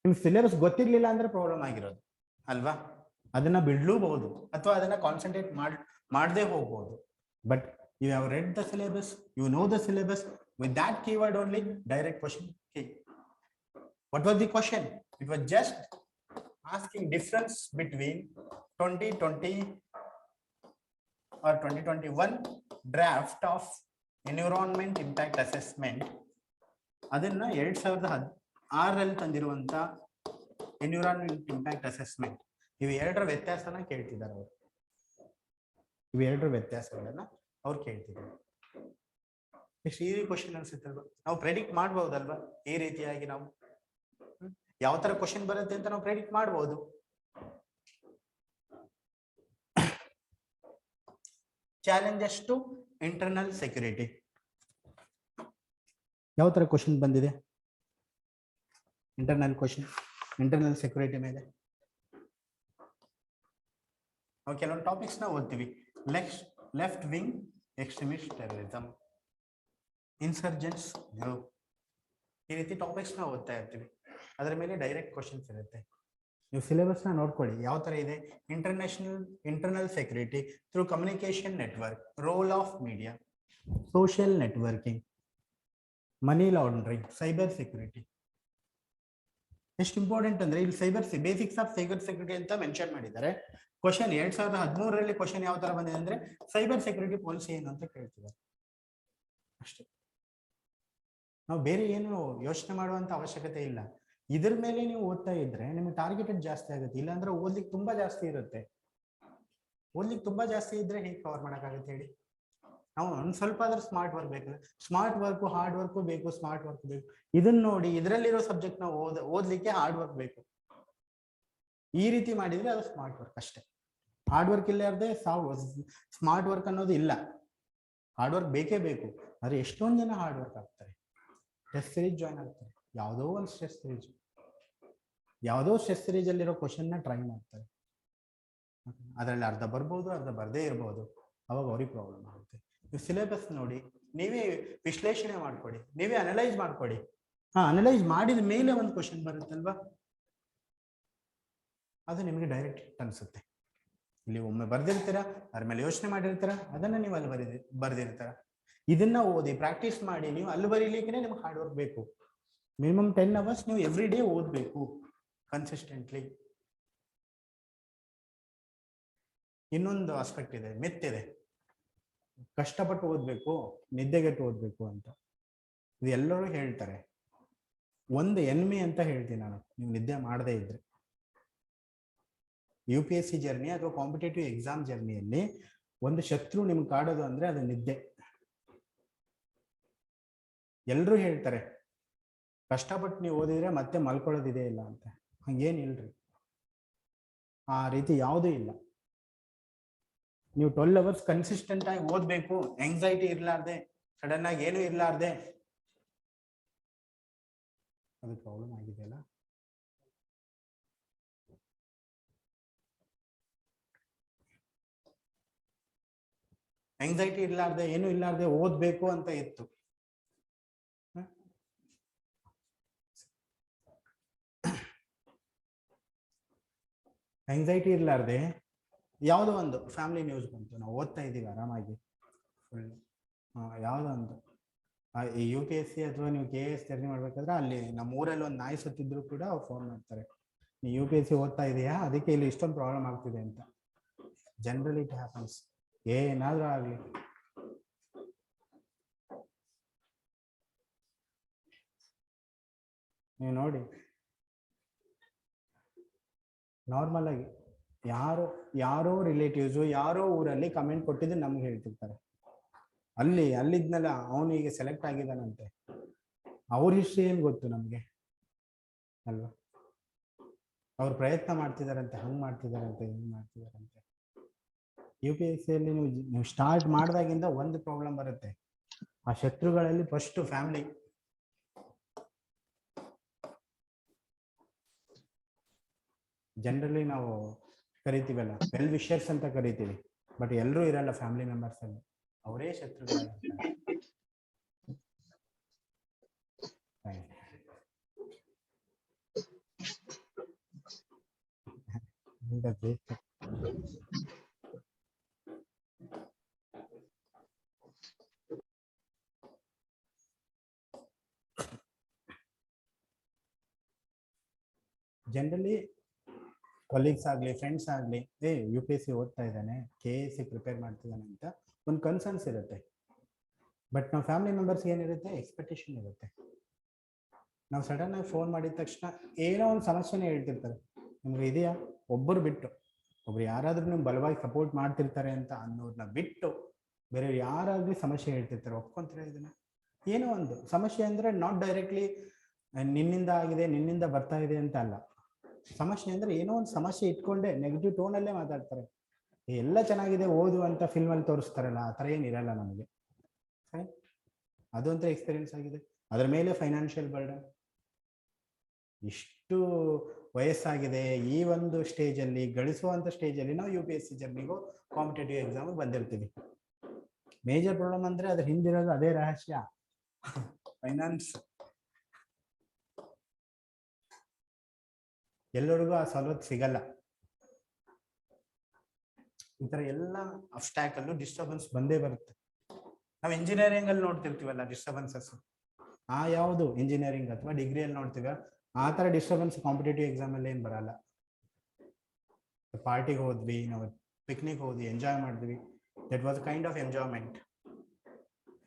ನಿಮ್ ಸಿಲೆಬಸ್ ಗೊತ್ತಿರ್ಲಿಲ್ಲ ಅಂದ್ರೆ ಪ್ರಾಬ್ಲಮ್ ಆಗಿರೋದು ಅಲ್ವಾ? ಅದನ್ನ ಬಿಡ್ಲೂಬಹುದು ಅಥವಾ ಅದನ್ನ ಕಾನ್ಸಂಟ್ರೇಟ್ ಮಾಡದೆ ಹೋಗ್ಬೋದು. But you have read the syllabus, you know the syllabus, with that keyword only direct question came. What was the question? It was just asking difference between 2020 or 2021 draft of environment impact assessment. ಅದನ್ನ 2006 ತಂದಿರುವಂತ environment impact assessment, ಇವು ಎರಡರ ವ್ಯತ್ಯಾಸನ ಕೇಳ್ತಿದ್ದಾರೆ ಅವರು. ಇವು ಎರಡರ ವ್ಯತ್ಯಾಸಗಳನ್ನ ಅವ್ರು ಕೇಳ್ತಿದ್ದಾರೆ. ಎಷ್ಟು ಈಸಿ ಕ್ವಶನ್ ಅನ್ಸುತ್ತಲ್ವಾ? ನಾವು ಪ್ರೆಡಿಕ್ಟ್ ಮಾಡ್ಬಹುದಲ್ವಾ ಈ ರೀತಿಯಾಗಿ? ನಾವು ಯಾವ ತರ ಕ್ವಶನ್ ಬರುತ್ತೆ ಅಂತ ನಾವು ಪ್ರೆಡಿಕ್ಟ್ ಮಾಡಬಹುದು. ಚಾಲೆಂಜಸ್ ಟು ಇಂಟರ್ನಲ್ ಸೆಕ್ಯೂರಿಟಿ, ಯಾವ ತರ ಕ್ವಶನ್ ಬಂದಿದೆ? ಇಂಟರ್ನಲ್ ಕ್ವಶನ್, ಇಂಟರ್ನಲ್ ಸೆಕ್ಯೂರಿಟಿ ಮೇಲೆ ನಾವು ಕೆಲವೊಂದು ಟಾಪಿಕ್ಸ್ ನ ಓದ್ತೀವಿ. Left wing extremist terrorism, insurgents group, ಈ ರೀತಿ ಟಾಪಿಕ್ಸ್ ನ ಓದ್ತಾ ಇರ್ತೀವಿ. ಅದರ ಮೇಲೆ ಡೈರೆಕ್ಟ್ ಕ್ವಶನ್ಸ್ ಇರುತ್ತೆ. ನೀವು ಸಿಲೆಬಸ್ ನ ನೋಡ್ಕೊಳ್ಳಿ ಯಾವ ತರ ಇದೆ. Internal security through communication network, role of media, social networking, money laundering, cyber security. ಎಷ್ಟು ಇಂಪಾರ್ಟೆಂಟ್ ಅಂದ್ರೆ ಇಲ್ಲಿ ಬೇಸಿಕ್ಸ್ ಆಫ್ ಸೈಬರ್ ಸೆಕ್ಯೂರಿಟಿ ಅಂತ ಮೆನ್ಷನ್ ಮಾಡಿದ್ದಾರೆ. ಕ್ವಶನ್ 2013 ಕ್ವಶನ್ ಯಾವ ತರ ಬಂದಿದೆ ಅಂದ್ರೆ ಸೈಬರ್ ಸೆಕ್ಯೂರಿಟಿ ಪಾಲಿಸಿ ಏನು ಅಂತ ಕೇಳ್ತಿದ್ದಾರೆ ಅಷ್ಟೇ. ನಾವು ಬೇರೆ ಏನು ಯೋಚನೆ ಮಾಡುವಂತ ಅವಶ್ಯಕತೆ ಇಲ್ಲ. ಇದ್ರ ಮೇಲೆ ನೀವು ಓದ್ತಾ ಇದ್ರೆ ನಿಮ್ಗೆ ಟಾರ್ಗೆಟೆಡ್ ಜಾಸ್ತಿ ಆಗುತ್ತೆ. ಇಲ್ಲಾಂದ್ರೆ ಓದ್ಲಿಕ್ಕೆ ತುಂಬಾ ಜಾಸ್ತಿ ಇರುತ್ತೆ. ಓದ್ಲಿಕ್ಕೆ ತುಂಬಾ ಜಾಸ್ತಿ ಇದ್ರೆ ಹೇಗೆ ಕವರ್ ಮಾಡಕ್ಕಾಗುತ್ತೆ ಹೇಳಿ? ನಾವು ಒಂದ್ ಸ್ವಲ್ಪ ಆದ್ರೂ ಸ್ಮಾರ್ಟ್ ವರ್ಕ್ ಬೇಕು. ಸ್ಮಾರ್ಟ್ ವರ್ಕ್, ಹಾರ್ಡ್ ವರ್ಕ್ ಬೇಕು, ಸ್ಮಾರ್ಟ್ ವರ್ಕ್ ಬೇಕು. ಇದನ್ನ ನೋಡಿ, ಇದರಲ್ಲಿರೋ ಸಬ್ಜೆಕ್ಟ್ ನಾವು ಓದ್ಲಿಕ್ಕೆ ಹಾರ್ಡ್ ವರ್ಕ್ ಬೇಕು. ಈ ರೀತಿ ಮಾಡಿದ್ರೆ ಅದು ಸ್ಮಾರ್ಟ್ ವರ್ಕ್ ಅಷ್ಟೇ. ಹಾರ್ಡ್ ವರ್ಕ್ ಇಲ್ಲಾರ್ದೆ ಸ್ಮಾರ್ಟ್ ವರ್ಕ್ ಅನ್ನೋದು ಇಲ್ಲ. ಹಾರ್ಡ್ ವರ್ಕ್ ಬೇಕೇ ಬೇಕು. ಆದ್ರೆ ಎಷ್ಟೊಂದು ಜನ ಹಾರ್ಡ್ ವರ್ಕ್ ಆಗ್ತಾರೆ, ಸ್ಟ್ರೆಸ್ ಸೀರೀಸ್ ಜಾಯ್ನ್ ಆಗ್ತಾರೆ. ಯಾವುದೋ ಒಂದು ಸ್ಟ್ರೆಸ್ ಸೀರೀಸ್ ಅಲ್ಲಿರೋ ಕ್ವಶನ್ ನ ಟ್ರೈ ಮಾಡ್ತಾರೆ. ಅದರಲ್ಲಿ ಅರ್ಧ ಬರ್ಬೋದು, ಅರ್ಧ ಬರ್ದೇ ಇರ್ಬೋದು. ಅವಾಗ ಅವ್ರಿಗೆ ಪ್ರಾಬ್ಲಮ್ ಆಗುತ್ತೆ. ನೀವು ಸಿಲೆಬಸ್ ನೋಡಿ, ನೀವೇ ವಿಶ್ಲೇಷಣೆ ಮಾಡ್ಕೊಡಿ, ನೀವೇ ಅನಲೈಸ್ ಮಾಡ್ಕೊಡಿ. ಅನಲೈಸ್ ಮಾಡಿದ ಮೇಲೆ ಒಂದು ಕ್ವಶನ್ ಬರುತ್ತಲ್ವಾ, ಅದು ನಿಮಗೆ ಡೈರೆಕ್ಟ್ ಅನ್ಸುತ್ತೆ. ಇಲ್ಲಿ ಒಮ್ಮೆ ಬರ್ದಿರ್ತೀರಾ, ಅದ್ರ ಮೇಲೆ ಯೋಚನೆ ಮಾಡಿರ್ತೀರಾ, ಅದನ್ನ ನೀವು ಅಲ್ಲಿ ಬರ್ದಿರ್ತೀರ. ಇದನ್ನ ಓದಿ ಪ್ರಾಕ್ಟೀಸ್ ಮಾಡಿ. ನೀವು ಅಲ್ಲಿ ಬರೀಲಿಕ್ಕೆ ನಿಮ್ಗೆ ಹಾರ್ಡ್ ವರ್ಕ್ ಬೇಕು. ಮಿನಿಮಮ್ 10 hours ನೀವು ಎವ್ರಿ ಡೇ ಓದ್ಬೇಕು ಕನ್ಸಿಸ್ಟೆಂಟ್ಲಿ. ಇನ್ನೊಂದು ಆಸ್ಪೆಕ್ಟ್ ಇದೆ, ಮಿತ್ ಇದೆ, ಕಷ್ಟಪಟ್ಟು ಓದ್ಬೇಕು, ನಿದ್ದೆಗೆಟ್ಟು ಓದ್ಬೇಕು ಅಂತ. ಇದು ಎಲ್ಲರೂ ಹೇಳ್ತಾರೆ. ಒಂದು ಎನ್ಮಿ ಅಂತ ಹೇಳ್ತೀನಿ ನಾನು, ನೀವು ನಿದ್ದೆ ಮಾಡದೇ ಇದ್ರೆ. UPSC ಜರ್ನಿ ಅಥವಾ ಕಾಂಪಿಟೇಟಿವ್ ಎಕ್ಸಾಮ್ ಜರ್ನಿಯಲ್ಲಿ ಒಂದು ಶತ್ರು ನಿಮ್ಗೆ ಕಾಡೋದು ಅಂದ್ರೆ ಅದು ನಿದ್ದೆ. ಎಲ್ರೂ ಹೇಳ್ತಾರೆ ಕಷ್ಟಪಟ್ಟು ನೀವು ಓದಿದ್ರೆ ಮತ್ತೆ ಮಲ್ಕೊಳ್ಳೋದಿದೆ ಇಲ್ಲ ಅಂತ. ಹಂಗೇನ್ ಇಲ್ರಿ, ಆ ರೀತಿ ಯಾವುದೂ ಇಲ್ಲ. ನೀವು 12 ಅವರ್ಸ್ ಕನ್ಸಿಸ್ಟೆಂಟ್ ಆಗಿ ಓದ್ಬೇಕು, ಎಂಗ್ಸೈಟಿ ಇರ್ಲಾರ್ದೆ, ಸಡನ್ ಆಗಿ ಏನು ಇರ್ಲಾರ್ದೆ. ಅದು ಪ್ರಾಬ್ಲಮ್ ಆಗಿದೆಯಲ್ಲ. ಎಂಗ್ಸೈಟಿ ಇರ್ಲಾರ್ದೆ, ಏನು ಇರ್ಲಾರ್ದೆ ಓದ್ಬೇಕು ಅಂತ ಇತ್ತು. ಎಂಗ್ಸೈಟಿ ಇರ್ಲಾರ್ದೆ ಯಾವುದೋ ಒಂದು ಫ್ಯಾಮಿಲಿ ನ್ಯೂಸ್ ಬಂತು, ನಾವು ಓದ್ತಾ ಇದ್ದೀವಿ ಆರಾಮಾಗಿ ಫುಲ್, ಯಾವುದೋ ಒಂದು ಈ UPSC ಅಥವಾ ನೀವು KS ಜರ್ನಿ ಮಾಡ್ಬೇಕಾದ್ರೆ ಅಲ್ಲಿ ನಮ್ಮ ಊರಲ್ಲಿ ಒಂದು ನಾಯಿ ಸತ್ತಿದ್ರು ಕೂಡ ಅವ್ರು ಫೋನ್ ಮಾಡ್ತಾರೆ, ನೀವು UPSC ಓದ್ತಾ ಇದೆಯಾ, ಅದಕ್ಕೆ ಇಲ್ಲಿ ಇಷ್ಟೊಂದು ಪ್ರಾಬ್ಲಮ್ ಆಗ್ತಿದೆ ಅಂತ. ಜನರಲಿ ಇಟ್ ಹ್ಯಾಪನ್ಸ್, ಏನಾದ್ರೂ ಆಗಲಿ. ನೀವು ನೋಡಿ, ನಾರ್ಮಲ್ ಆಗಿ ಯಾರೋ ರಿಲೇಟಿವ್ಸು ಯಾರೋ ಊರಲ್ಲಿ ಕಮೆಂಟ್ ಕೊಟ್ಟಿದ್ದು ನಮ್ಗೆ ಹೇಳ್ತಿರ್ತಾರೆ, ಅಲ್ಲಿದ್ನಲ್ಲ ಅವನಿಗೆ ಸೆಲೆಕ್ಟ್ ಆಗಿದ್ದಾನಂತೆ, ಅವ್ರ ಹಿಸ್ಟ್ರಿ ಏನು ಗೊತ್ತು ನಮಗೆ ಅಲ್ವಾ? ಅವ್ರು ಪ್ರಯತ್ನ ಮಾಡ್ತಿದಾರಂತೆ, ಹಂಗೆ ಮಾಡ್ತಿದಾರಂತೆ, ಹಿಂಗೆ ಮಾಡ್ತಿದಾರಂತೆ. UPSCಯಲ್ಲಿ ನೀವು ಸ್ಟಾರ್ಟ್ ಮಾಡಿದಾಗಿಂದ ಒಂದು ಪ್ರಾಬ್ಲಮ್ ಬರುತ್ತೆ, ಆ ಶತ್ರುಗಳಲ್ಲಿ ಫಸ್ಟ್ ಫ್ಯಾಮಿಲಿ. ಜನರಲಿ ನಾವು ಕರಿತೀವಲ್ಲ ವೆಲ್ ವಿಷರ್ಸ್ ಅಂತ ಕರಿತೀವಿ, ಬಟ್ ಎಲ್ಲರೂ ಇರಲ್ಲ ಫ್ಯಾಮಿಲಿ ಮೆಂಬರ್ಸ್ ಅಲ್ಲಿ, ಅವರೇ ಶತ್ರುಗಳಾಗಿರ್ತಾರೆ. ಜನರಲಿ ಕೊಲೀಗ್ಸ್ ಆಗಲಿ ಫ್ರೆಂಡ್ಸ್ ಆಗಲಿ, UPSC ಓದ್ತಾ ಇದ್ದಾನೆ, KSC ಪ್ರಿಪೇರ್ ಮಾಡ್ತಿದ್ದಾನೆ ಅಂತ ಒಂದು ಕನ್ಸರ್ನ್ಸ್ ಇರುತ್ತೆ. ಬಟ್ ನಾವು ಫ್ಯಾಮಿಲಿ ಮೆಂಬರ್ಸ್ಗೆ ಏನಿರುತ್ತೆ, ಎಕ್ಸ್ಪೆಕ್ಟೇಷನ್ ಇರುತ್ತೆ. ನಾವು ಸಡನ್ ಆಗಿ ಫೋನ್ ಮಾಡಿದ ತಕ್ಷಣ ಏನೋ ಒಂದು ಸಮಸ್ಯೆನೇ ಹೇಳ್ತಿರ್ತಾರೆ, ನಿಮ್ಗೆ ಇದೆಯಾ, ಒಬ್ಬರು ಬಿಟ್ಟು ಒಬ್ರು ಯಾರಾದ್ರೂ ನಿಮ್ಗೆ ಬಲವಾಗಿ ಸಪೋರ್ಟ್ ಮಾಡ್ತಿರ್ತಾರೆ ಅಂತ ಅನ್ನೋದನ್ನ ಬಿಟ್ಟು ಬೇರೆ ಯಾರಾದ್ರೂ ಸಮಸ್ಯೆ ಹೇಳ್ತಿರ್ತಾರೆ, ಒಪ್ಕೊಂತಾರೆ ಇದನ್ನ. ಏನೋ ಒಂದು ಸಮಸ್ಯೆ ಅಂದ್ರೆ ನಾಟ್ ಡೈರೆಕ್ಟ್ಲಿ ನಿನ್ನಿಂದ ಆಗಿದೆ, ನಿನ್ನಿಂದ ಬರ್ತಾ ಇದೆ ಅಂತ ಅಲ್ಲ. ಸಮಸ್ಯೆ ಅಂದ್ರೆ ಏನೋ ಒಂದು ಸಮಸ್ಯೆ ಇಟ್ಕೊಂಡೆ ನೆಗೆಟಿವ್ ಟೋನಲ್ಲೇ ಮಾತಾಡ್ತಾರೆ. ಎಲ್ಲ ಚೆನ್ನಾಗಿದೆ ಓದು ಅಂತ ಫಿಲ್ಮಲ್ಲಿ ತೋರಿಸ್ತಾರಲ್ಲ, ಆ ಥರ ಏನಿರಲ್ಲ ನಮಗೆ. ಅದು ಅಂತ ಎಕ್ಸ್ಪೀರಿಯನ್ಸ್ ಆಗಿದೆ. ಅದರ ಮೇಲೆ ಫೈನಾನ್ಷಿಯಲ್ ಬರ್ಡನ್, ಇಷ್ಟು ವಯಸ್ಸಾಗಿದೆ, ಈ ಒಂದು ಸ್ಟೇಜಲ್ಲಿ ಗಳಿಸುವಂಥ ಸ್ಟೇಜಲ್ಲಿ ನಾವು UPSC ಜರ್ನಿಗೂ ಕಾಂಪಿಟೇಟಿವ್ ಎಕ್ಸಾಮ್ ಬಂದಿರ್ತೀವಿ. ಮೇಜರ್ ಪ್ರಾಬ್ಲಮ್ ಅಂದ್ರೆ ಅದ್ರ ಹಿಂದಿರೋದು ಅದೇ ರಹಸ್ಯ, ಫೈನಾನ್ಸ್. ಎಲ್ಲರಿಗೂ ಆ ಸವಲತ್ತು ಸಿಗಲ್ಲ. ಈ ತರ ಎಲ್ಲ ಅಬ್ಸ್ಟ್ಯಾಕಲ್ ಡಿಸ್ಟರ್ಬೆನ್ಸ್ ಬಂದೇ ಬರುತ್ತೆ. ನಾವು ಇಂಜಿನಿಯರಿಂಗ್ ಅಲ್ಲಿ ನೋಡ್ತಿರ್ತೀವಲ್ಲ ಡಿಸ್ಟರ್ಬೆನ್ಸಸ್, ಯಾವುದು ಇಂಜಿನಿಯರಿಂಗ್ ಅಥವಾ ಡಿಗ್ರಿಯಲ್ಲಿ ನೋಡ್ತೀವ, ಆ ತರ ಡಿಸ್ಟರ್ಬೆನ್ಸ್ ಕಾಂಪಿಟೇಟಿವ್ ಎಕ್ಸಾಮ್ ಅಲ್ಲಿ ಏನು ಬರಲ್ಲ. ಪಾರ್ಟಿಗೆ ಹೋದ್ವಿ, ನಾವು ಪಿಕ್ನಿಕ್ ಹೋದ್ವಿ, ಎಂಜಾಯ್ ಮಾಡಿದ್ವಿ, that was kind of enjoyment.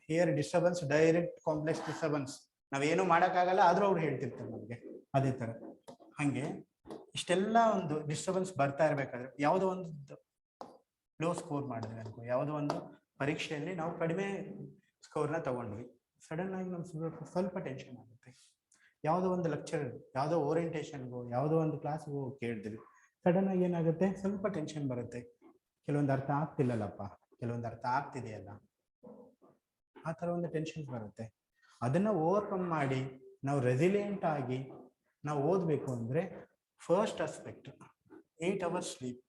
Here disturbance direct complex disturbance, ನಾವೇನು ಮಾಡೋಕ್ಕಾಗಲ್ಲ, ಆದ್ರೂ ಅವ್ರು ಹೇಳ್ತಿರ್ತಾರೆ ನಮಗೆ. ಅದೇ ತರ ಹಂಗೆ ಇಷ್ಟೆಲ್ಲ ಒಂದು ಡಿಸ್ಟರ್ಬೆನ್ಸ್ ಬರ್ತಾ ಇರ್ಬೇಕಾದ್ರೆ, ಯಾವುದೋ ಒಂದು ಲೋ ಸ್ಕೋರ್ ಮಾಡಿದ್ವಿ ಅನ್ಕೋ, ಯಾವುದೋ ಒಂದು ಪರೀಕ್ಷೆಯಲ್ಲಿ ನಾವು ಕಡಿಮೆ ಸ್ಕೋರ್ನ ತಗೊಂಡ್ವಿ, ಸಡನ್ ಆಗಿ ನಮ್ಗೆ ಸ್ವಲ್ಪ ಟೆನ್ಷನ್ ಆಗುತ್ತೆ. ಯಾವುದೋ ಒಂದು ಲೆಕ್ಚರ್, ಯಾವುದೋ ಓರಿಯಂಟೇಷನ್ಗೋ ಯಾವುದೋ ಒಂದು ಕ್ಲಾಸ್ಗೂ ಕೇಳಿದ್ವಿ, ಸಡನ್ ಆಗಿ ಏನಾಗುತ್ತೆ, ಸ್ವಲ್ಪ ಟೆನ್ಷನ್ ಬರುತ್ತೆ. ಕೆಲವೊಂದು ಅರ್ಥ ಆಗ್ತಿಲ್ಲಲ್ಲಪ್ಪ, ಕೆಲವೊಂದು ಅರ್ಥ ಆಗ್ತಿದೆಯಲ್ಲ, ಆ ಥರ ಒಂದು ಟೆನ್ಷನ್ ಬರುತ್ತೆ. ಅದನ್ನ ಓವರ್ಕಮ್ ಮಾಡಿ ನಾವು ರೆಸಿಲಿಯಂಟ್ ಆಗಿ ನಾವು ಓದಬೇಕು ಅಂದ್ರೆ first aspect 8 hours sleep,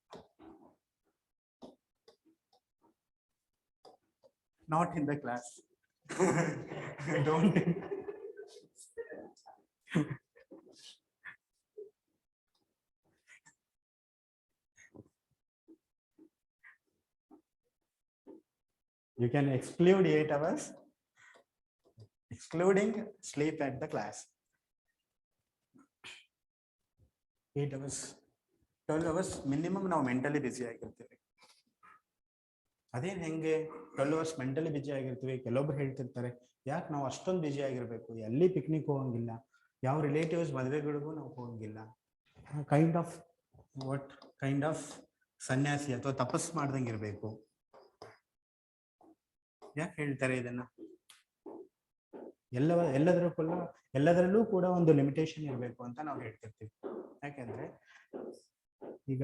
not in the class. Don't. You can exclude 8 hours, excluding sleep at the class. 8 hours, 12 hours minimum ನಾವು ಮೆಂಟಲಿ ಬ್ಯುಸಿ ಆಗಿರ್ತೀವಿ. ಅದೇನು ಹೆಂಗೆ 12 hours ಮೆಂಟಲಿ ಬ್ಯುಸಿ ಆಗಿರ್ತೀವಿ? ಕೆಲವೊಬ್ರು ಹೇಳ್ತಿರ್ತಾರೆ, ಯಾಕೆ ನಾವು ಅಷ್ಟೊಂದು ಬ್ಯುಸಿ ಆಗಿರ್ಬೇಕು, ಎಲ್ಲಿ ಪಿಕ್ನಿಕ್ ಹೋಗಂಗಿಲ್ಲ, ಯಾವ ರಿಲೇಟಿವ್ಸ್ ಮದುವೆಗಳಿಗೂ ನಾವು ಹೋಗಂಗಿಲ್ಲ, ಕೈಂಡ್ ಆಫ್ ಸನ್ಯಾಸಿ ಅಥವಾ ತಪಸ್ ಮಾಡ್ದಂಗೆ ಇರಬೇಕು. ಯಾಕೆ ಹೇಳ್ತಾರೆ ಇದನ್ನ? ಎಲ್ಲದರಲ್ಲೂ ಕೂಡ ಒಂದು ಲಿಮಿಟೇಷನ್ ಇರಬೇಕು ಅಂತ ನಾವು ಹೇಳ್ತಿರ್ತೀವಿ. ಯಾಕೆಂದ್ರೆ ಈಗ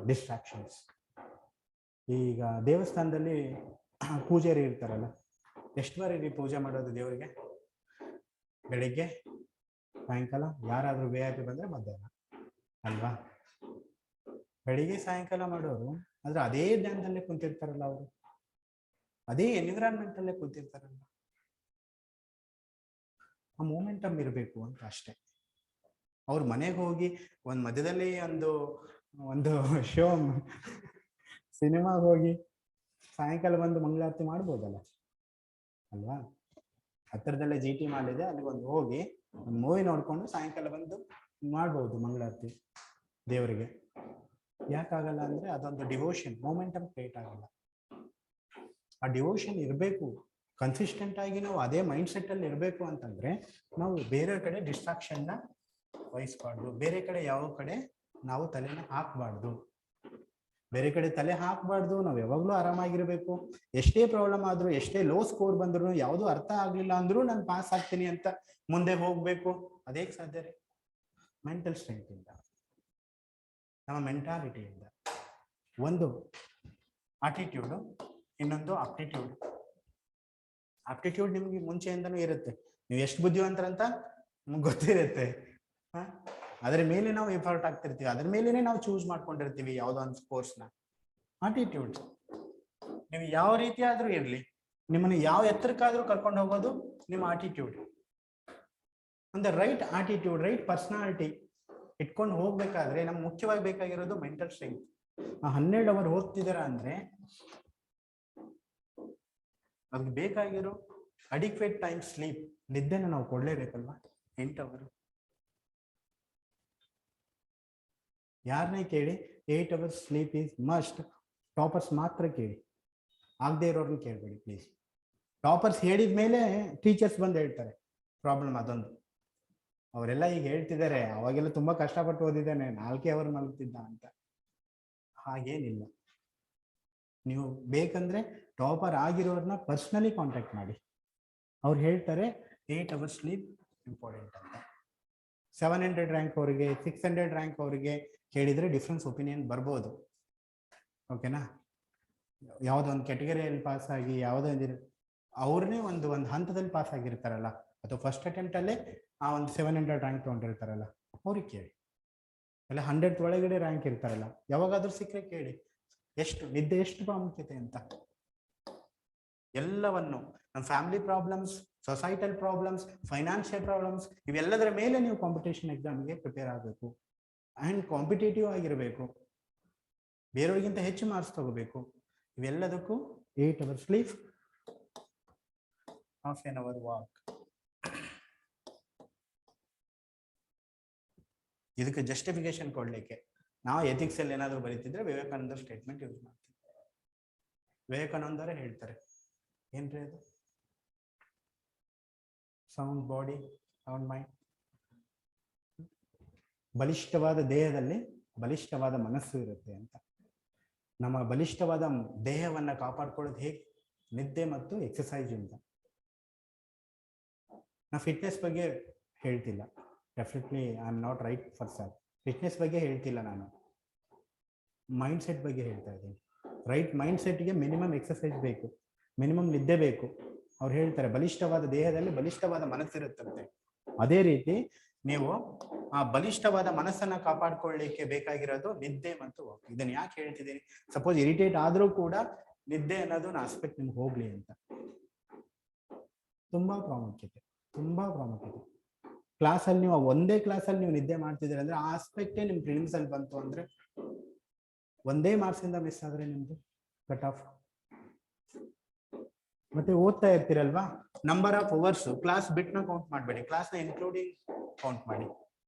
ಡಿಸ್ಟ್ರಾಕ್ಷನ್ಸ್. ಈಗ ದೇವಸ್ಥಾನದಲ್ಲಿ ಪೂಜಾರಿ ಇರ್ತಾರಲ್ಲ, ಎಷ್ಟು ಬಾರಿ ಪೂಜೆ ಮಾಡೋದು ದೇವರಿಗೆ? ಬೆಳಿಗ್ಗೆ, ಸಾಯಂಕಾಲ, ಯಾರಾದರೂ VIP ಬಂದರೆ ಮಧ್ಯಾಹ್ನ ಅಲ್ವಾ? ಬೆಳಿಗ್ಗೆ ಸಾಯಂಕಾಲ ಮಾಡೋರು, ಆದರೆ ಅದೇ ಧ್ಯಾನದಲ್ಲೇ ಕುಂತಿರ್ತಾರಲ್ಲ ಅವರು, ಅದೇ ಎನ್ವಿರಾನ್ಮೆಂಟಲ್ಲೇ ಕುಂತಿರ್ತಾರಲ್ಲ. ಆ ಮೂಮೆಂಟಮ್ ಇರಬೇಕು ಅಂತ ಅಷ್ಟೇ. ಅವ್ರ ಮನೆಗೆ ಹೋಗಿ ಒಂದು ಮಧ್ಯದಲ್ಲಿ ಒಂದು ಶೋ ಸಿನಿಮಾಗೆ ಹೋಗಿ ಸಾಯಂಕಾಲ ಬಂದು ಮಂಗಳಾರತಿ ಮಾಡ್ಬೋದಲ್ಲ ಅಲ್ವಾ? ಹತ್ತಿರದಲ್ಲೇ GT ಮಾಲ್ ಇದೆ, ಅಲ್ಲಿ ಒಂದು ಹೋಗಿ ಒಂದು ಮೂವಿ ನೋಡ್ಕೊಂಡು ಸಾಯಂಕಾಲ ಬಂದು ಮಾಡ್ಬೋದು ಮಂಗಳಾರತಿ ದೇವರಿಗೆ. ಯಾಕಾಗಲ್ಲ ಅಂದ್ರೆ ಅದೊಂದು ಡಿವೋಷನ್, ಮೊಮೆಂಟಮ್ ಕ್ರಿಯೇಟ್ ಆಗಲ್ಲ. ಆ ಡಿವೋಷನ್ ಇರಬೇಕು, ಕನ್ಸಿಸ್ಟೆಂಟ್ ಆಗಿ ನಾವು ಅದೇ ಮೈಂಡ್ ಸೆಟ್ ಅಲ್ಲಿ ಇರಬೇಕು ಅಂತಂದ್ರೆ ನಾವು ಬೇರೆ ಕಡೆ ಡಿಸ್ಟ್ರಾಕ್ಷನ್ ನ ವಹಿಸ್ಬಾರ್ದು, ಬೇರೆ ಕಡೆ ಯಾವ ಕಡೆ ನಾವು ತಲೆನ ಹಾಕಬಾರ್ದು, ಬೇರೆ ಕಡೆ ತಲೆ ಹಾಕಬಾರ್ದು. ನಾವು ಯಾವಾಗಲೂ ಆರಾಮಾಗಿರ್ಬೇಕು. ಎಷ್ಟೇ ಪ್ರಾಬ್ಲಮ್ ಆದ್ರೂ, ಎಷ್ಟೇ ಲೋ ಸ್ಕೋರ್ ಬಂದ್ರು, ಯಾವುದು ಅರ್ಥ ಆಗ್ಲಿಲ್ಲ ಅಂದ್ರೂ ನಾನು ಪಾಸ್ ಆಗ್ತೀನಿ ಅಂತ ಮುಂದೆ ಹೋಗ್ಬೇಕು. ಅದೇ ಸಾಧ್ಯ ರೀ? ಮೆಂಟಲ್ ಸ್ಟ್ರೆಂತ್ ಇಂದ, ನಮ್ಮ ಮೆಂಟಾಲಿಟಿಯಿಂದ. ಒಂದು ಆಟಿಟ್ಯೂಡು, ಇನ್ನೊಂದು ಆಪ್ಟಿಟ್ಯೂಡ್. ಆಪ್ಟಿಟ್ಯೂಡ್ ನಿಮ್ಗೆ ಮುಂಚೆಯಿಂದನೂ ಇರುತ್ತೆ, ನೀವು ಎಷ್ಟು ಬುದ್ಧಿವಂತರಂತ ನಮ್ಗೆ ಗೊತ್ತಿರುತ್ತೆ. ಅದ್ರ ಮೇಲೆ ನಾವು ಎಫರ್ಟ್ ಆಗ್ತಿರ್ತೀವಿ, ಅದ್ರ ಮೇಲೆನೆ ನಾವು ಚೂಸ್ ಮಾಡ್ಕೊಂಡಿರ್ತೀವಿ ಯಾವುದೋ ಒಂದು ಕೋರ್ಸ್ನ. ಆಟಿಟ್ಯೂಡ್, ನೀವು ಯಾವ ರೀತಿ ಆದ್ರೂ ಇರ್ಲಿ, ನಿಮ್ಮನ್ನು ಯಾವ ಎತ್ತರಕ್ಕಾದ್ರೂ ಕರ್ಕೊಂಡು ಹೋಗೋದು ನಿಮ್ಮ ಆಟಿಟ್ಯೂಡ್. ಒಂದು ರೈಟ್ ಆಟಿಟ್ಯೂಡ್, ರೈಟ್ ಪರ್ಸನಾಲಿಟಿ ಇಟ್ಕೊಂಡು ಹೋಗ್ಬೇಕಾದ್ರೆ ನಮ್ಗೆ ಮುಖ್ಯವಾಗಿ ಬೇಕಾಗಿರೋದು ಮೆಂಟಲ್ ಸ್ಟ್ರೆಂತ್. 12 ಅವರ್ ಓದ್ತಿದಾರ ಅಂದ್ರೆ ಅದಕ್ಕೆ ಬೇಕಾಗಿರೋ ಅಡಿಕ್ವೇಟ್ ಟೈಮ್ ಸ್ಲೀಪ್, ನಿದ್ದೆನ ನಾವು ಕೊಡ್ಲೇಬೇಕಲ್ವಾ? 8 ಅವರು. ಯಾರನ್ನೇ ಕೇಳಿ 8 hours sleep is must. Toppers ಮಾತ್ರ ಕೇಳಿ, ಆಗದೆ ಇರೋರ್ನ ಕೇಳಬೇಡಿ ಪ್ಲೀಸ್. ಟಾಪರ್ಸ್ ಹೇಳಿದ ಮೇಲೆ ಟೀಚರ್ಸ್ ಬಂದು ಹೇಳ್ತಾರೆ, ಪ್ರಾಬ್ಲಮ್ ಅದೊಂದು. ಅವರೆಲ್ಲ ಈಗ ಹೇಳ್ತಿದ್ದಾರೆ, ಅವಾಗೆಲ್ಲ ತುಂಬಾ ಕಷ್ಟಪಟ್ಟು ಓದಿದ್ದಾನೆ, 4 ಅವರ್ ಮಲಗ್ತಿದ್ದ ಅಂತ. ಹಾಗೇನಿಲ್ಲ. ನೀವು ಬೇಕಂದ್ರೆ ಟಾಪರ್ ಆಗಿರೋರ್ನ ಪರ್ಸ್ನಲಿ ಕಾಂಟ್ಯಾಕ್ಟ್ ಮಾಡಿ, ಅವ್ರು ಹೇಳ್ತಾರೆ 8 ಅವರ್ಸ್ ಸ್ಲೀಪ್ ಇಂಪಾರ್ಟೆಂಟ್ ಅಂತ. 700 ರ್ಯಾಂಕ್ ಅವರಿಗೆ, 600 ರ್ಯಾಂಕ್ ಅವರಿಗೆ ಕೇಳಿದ್ರೆ ಡಿಫ್ರೆನ್ಸ್ ಒಪಿನಿಯನ್ ಬರ್ಬೋದು. ಓಕೆನಾ? ಯಾವುದೋ ಒಂದು ಕ್ಯಾಟಗರಿಯಲ್ಲಿ ಪಾಸ್ ಆಗಿ ಯಾವುದೋ ಅವ್ರನ್ನೇ ಒಂದು ಹಂತದಲ್ಲಿ ಪಾಸ್ ಆಗಿರ್ತಾರಲ್ಲ, ಅಥವಾ ಫಸ್ಟ್ ಅಟೆಂಪ್ಟ್ ಅಲ್ಲೇ ಆ ಒಂದು 700 ರ್ಯಾಂಕ್ ತೊಗೊಂಡಿರ್ತಾರಲ್ಲ, ಅವ್ರಿಗೆ ಕೇಳಿ. ಅಲ್ಲ 100 ಒಳಗಡೆ ರ್ಯಾಂಕ್ ಇರ್ತಾರಲ್ಲ, ಯಾವಾಗಾದ್ರೂ ಸಿಕ್ಕರೆ ಕೇಳಿ ನಿದ್ದೆ ಎಷ್ಟು ಪ್ರಾಮುಖ್ಯತೆ ಅಂತ. ಎಲ್ಲವನ್ನು, ನಮ್ಮ family problems, societal problems, financial problems, ಇವೆಲ್ಲದರ ಮೇಲೆ ನೀವು ಕಾಂಪಿಟೇಷನ್ ಎಕ್ಸಾಮ್ಗೆ ಪ್ರಿಪೇರ್ ಆಗಬೇಕು. ಆ್ಯಂಡ್ ಕಾಂಪಿಟೇಟಿವ್ ಆಗಿರಬೇಕು, ಬೇರೆಯವ್ರಿಗಿಂತ ಹೆಚ್ಚು ಮಾರ್ಕ್ಸ್ ತಗೋಬೇಕು. ಇವೆಲ್ಲದಕ್ಕೂ 8 hours sleep, half an hour walk. ಇದಕ್ಕೆ ಜಸ್ಟಿಫಿಕೇಶನ್ ಕೊಡ್ಲಿಕ್ಕೆ ನಾವು ಎಥಿಕ್ಸ್ ಅಲ್ಲಿ ಏನಾದರೂ ಬರೀತಿದ್ರೆ ವಿವೇಕಾನಂದ ಸ್ಟೇಟ್ಮೆಂಟ್ ಯೂಸ್ ಮಾಡ್ತೀವಿ. ವಿವೇಕಾನಂದರೇ ಹೇಳ್ತಾರೆ, ಏನ್ರಿ ಅದು? Sound body, sound mind. ಬಲಿಷ್ಠವಾದ ದೇಹದಲ್ಲಿ ಬಲಿಷ್ಠವಾದ ಮನಸ್ಸು ಇರುತ್ತೆ ಅಂತ. ನಮ್ಮ ಬಲಿಷ್ಠವಾದ ದೇಹವನ್ನ ಕಾಪಾಡ್ಕೊಳ್ಳೋದು ಹೇಗೆ? ನಿದ್ದೆ ಮತ್ತು ಎಕ್ಸಸೈಸ್ ಇಂದ. ನಾ ಫಿಟ್ನೆಸ್ ಬಗ್ಗೆ ಹೇಳ್ತಿಲ್ಲ, definitely I am not right person. Fitness ಬಗ್ಗೆ ಹೇಳ್ತಿಲ್ಲ ನಾನು, ಮೈಂಡ್ ಸೆಟ್ ಬಗ್ಗೆ ಹೇಳ್ತಾ ಇದ್ದೀನಿ. ರೈಟ್ ಮೈಂಡ್ ಸೆಟ್ಗೆ ಮಿನಿಮಮ್ ಎಕ್ಸಸೈಸ್ ಬೇಕು, ಮಿನಿಮಮ್ ನಿದ್ದೆ ಬೇಕು. ಅವ್ರು ಹೇಳ್ತಾರೆ ಬಲಿಷ್ಠವಾದ ದೇಹದಲ್ಲಿ ಬಲಿಷ್ಠವಾದ ಮನಸ್ಸಿರುತ್ತಂತೆ. ಅದೇ ರೀತಿ ನೀವು ಆ ಬಲಿಷ್ಠವಾದ ಮನಸ್ಸನ್ನ ಕಾಪಾಡ್ಕೊಳ್ಳಿಕ್ಕೆ ಬೇಕಾಗಿರೋದು ನಿದ್ದೆ ಮತ್ತು ವಾಕ್. ಇದನ್ನ ಯಾಕೆ ಹೇಳ್ತಿದ್ದೀನಿ? ಸಪೋಸ್ ಇರಿಟೇಟ್ ಆದ್ರೂ ಕೂಡ ನಿದ್ದೆ ಅನ್ನೋದು ಆಸ್ಪೆಕ್ಟ್ ನಿಮ್ಗೆ ಹೋಗ್ಲಿ ಅಂತ. ತುಂಬಾ ಪ್ರಾಮುಖ್ಯತೆ, ತುಂಬಾ ಪ್ರಾಮುಖ್ಯತೆ. ಕ್ಲಾಸಲ್ಲಿ ನೀವು ಒಂದೇ ಕ್ಲಾಸಲ್ಲಿ ನೀವು ನಿದ್ದೆ ಮಾಡ್ತಿದ್ದೀರ ಅಂದ್ರೆ ಆ ಆಸ್ಪೆಕ್ಟೇ ನಿಮ್ ಪ್ರಿಲಿಮ್ಸ್ ಅಲ್ಲಿ ಬಂತು ಅಂದ್ರೆ ಒಂದೇ ಮಾರ್ಕ್ಸ್ ಇಂದ ಮಿಸ್ ಆದ್ರೆ ನಿಮ್ದು ಕಟ್ ಆಫ್. ಮತ್ತೆ ಓದ್ತಾ ಇರ್ತೀರಲ್ವಾ, ನಂಬರ್ ಆಫ್ ಅವರ್ಸ್ ಕ್ಲಾಸ್ ಬಿಟ್ನ ಕೌಂಟ್ ಮಾಡಬೇಡಿ, ಕ್ಲಾಸ್ನ ಇನ್ಕ್ಲೂಡಿಂಗ್ ಕೌಂಟ್ ಮಾಡಿ.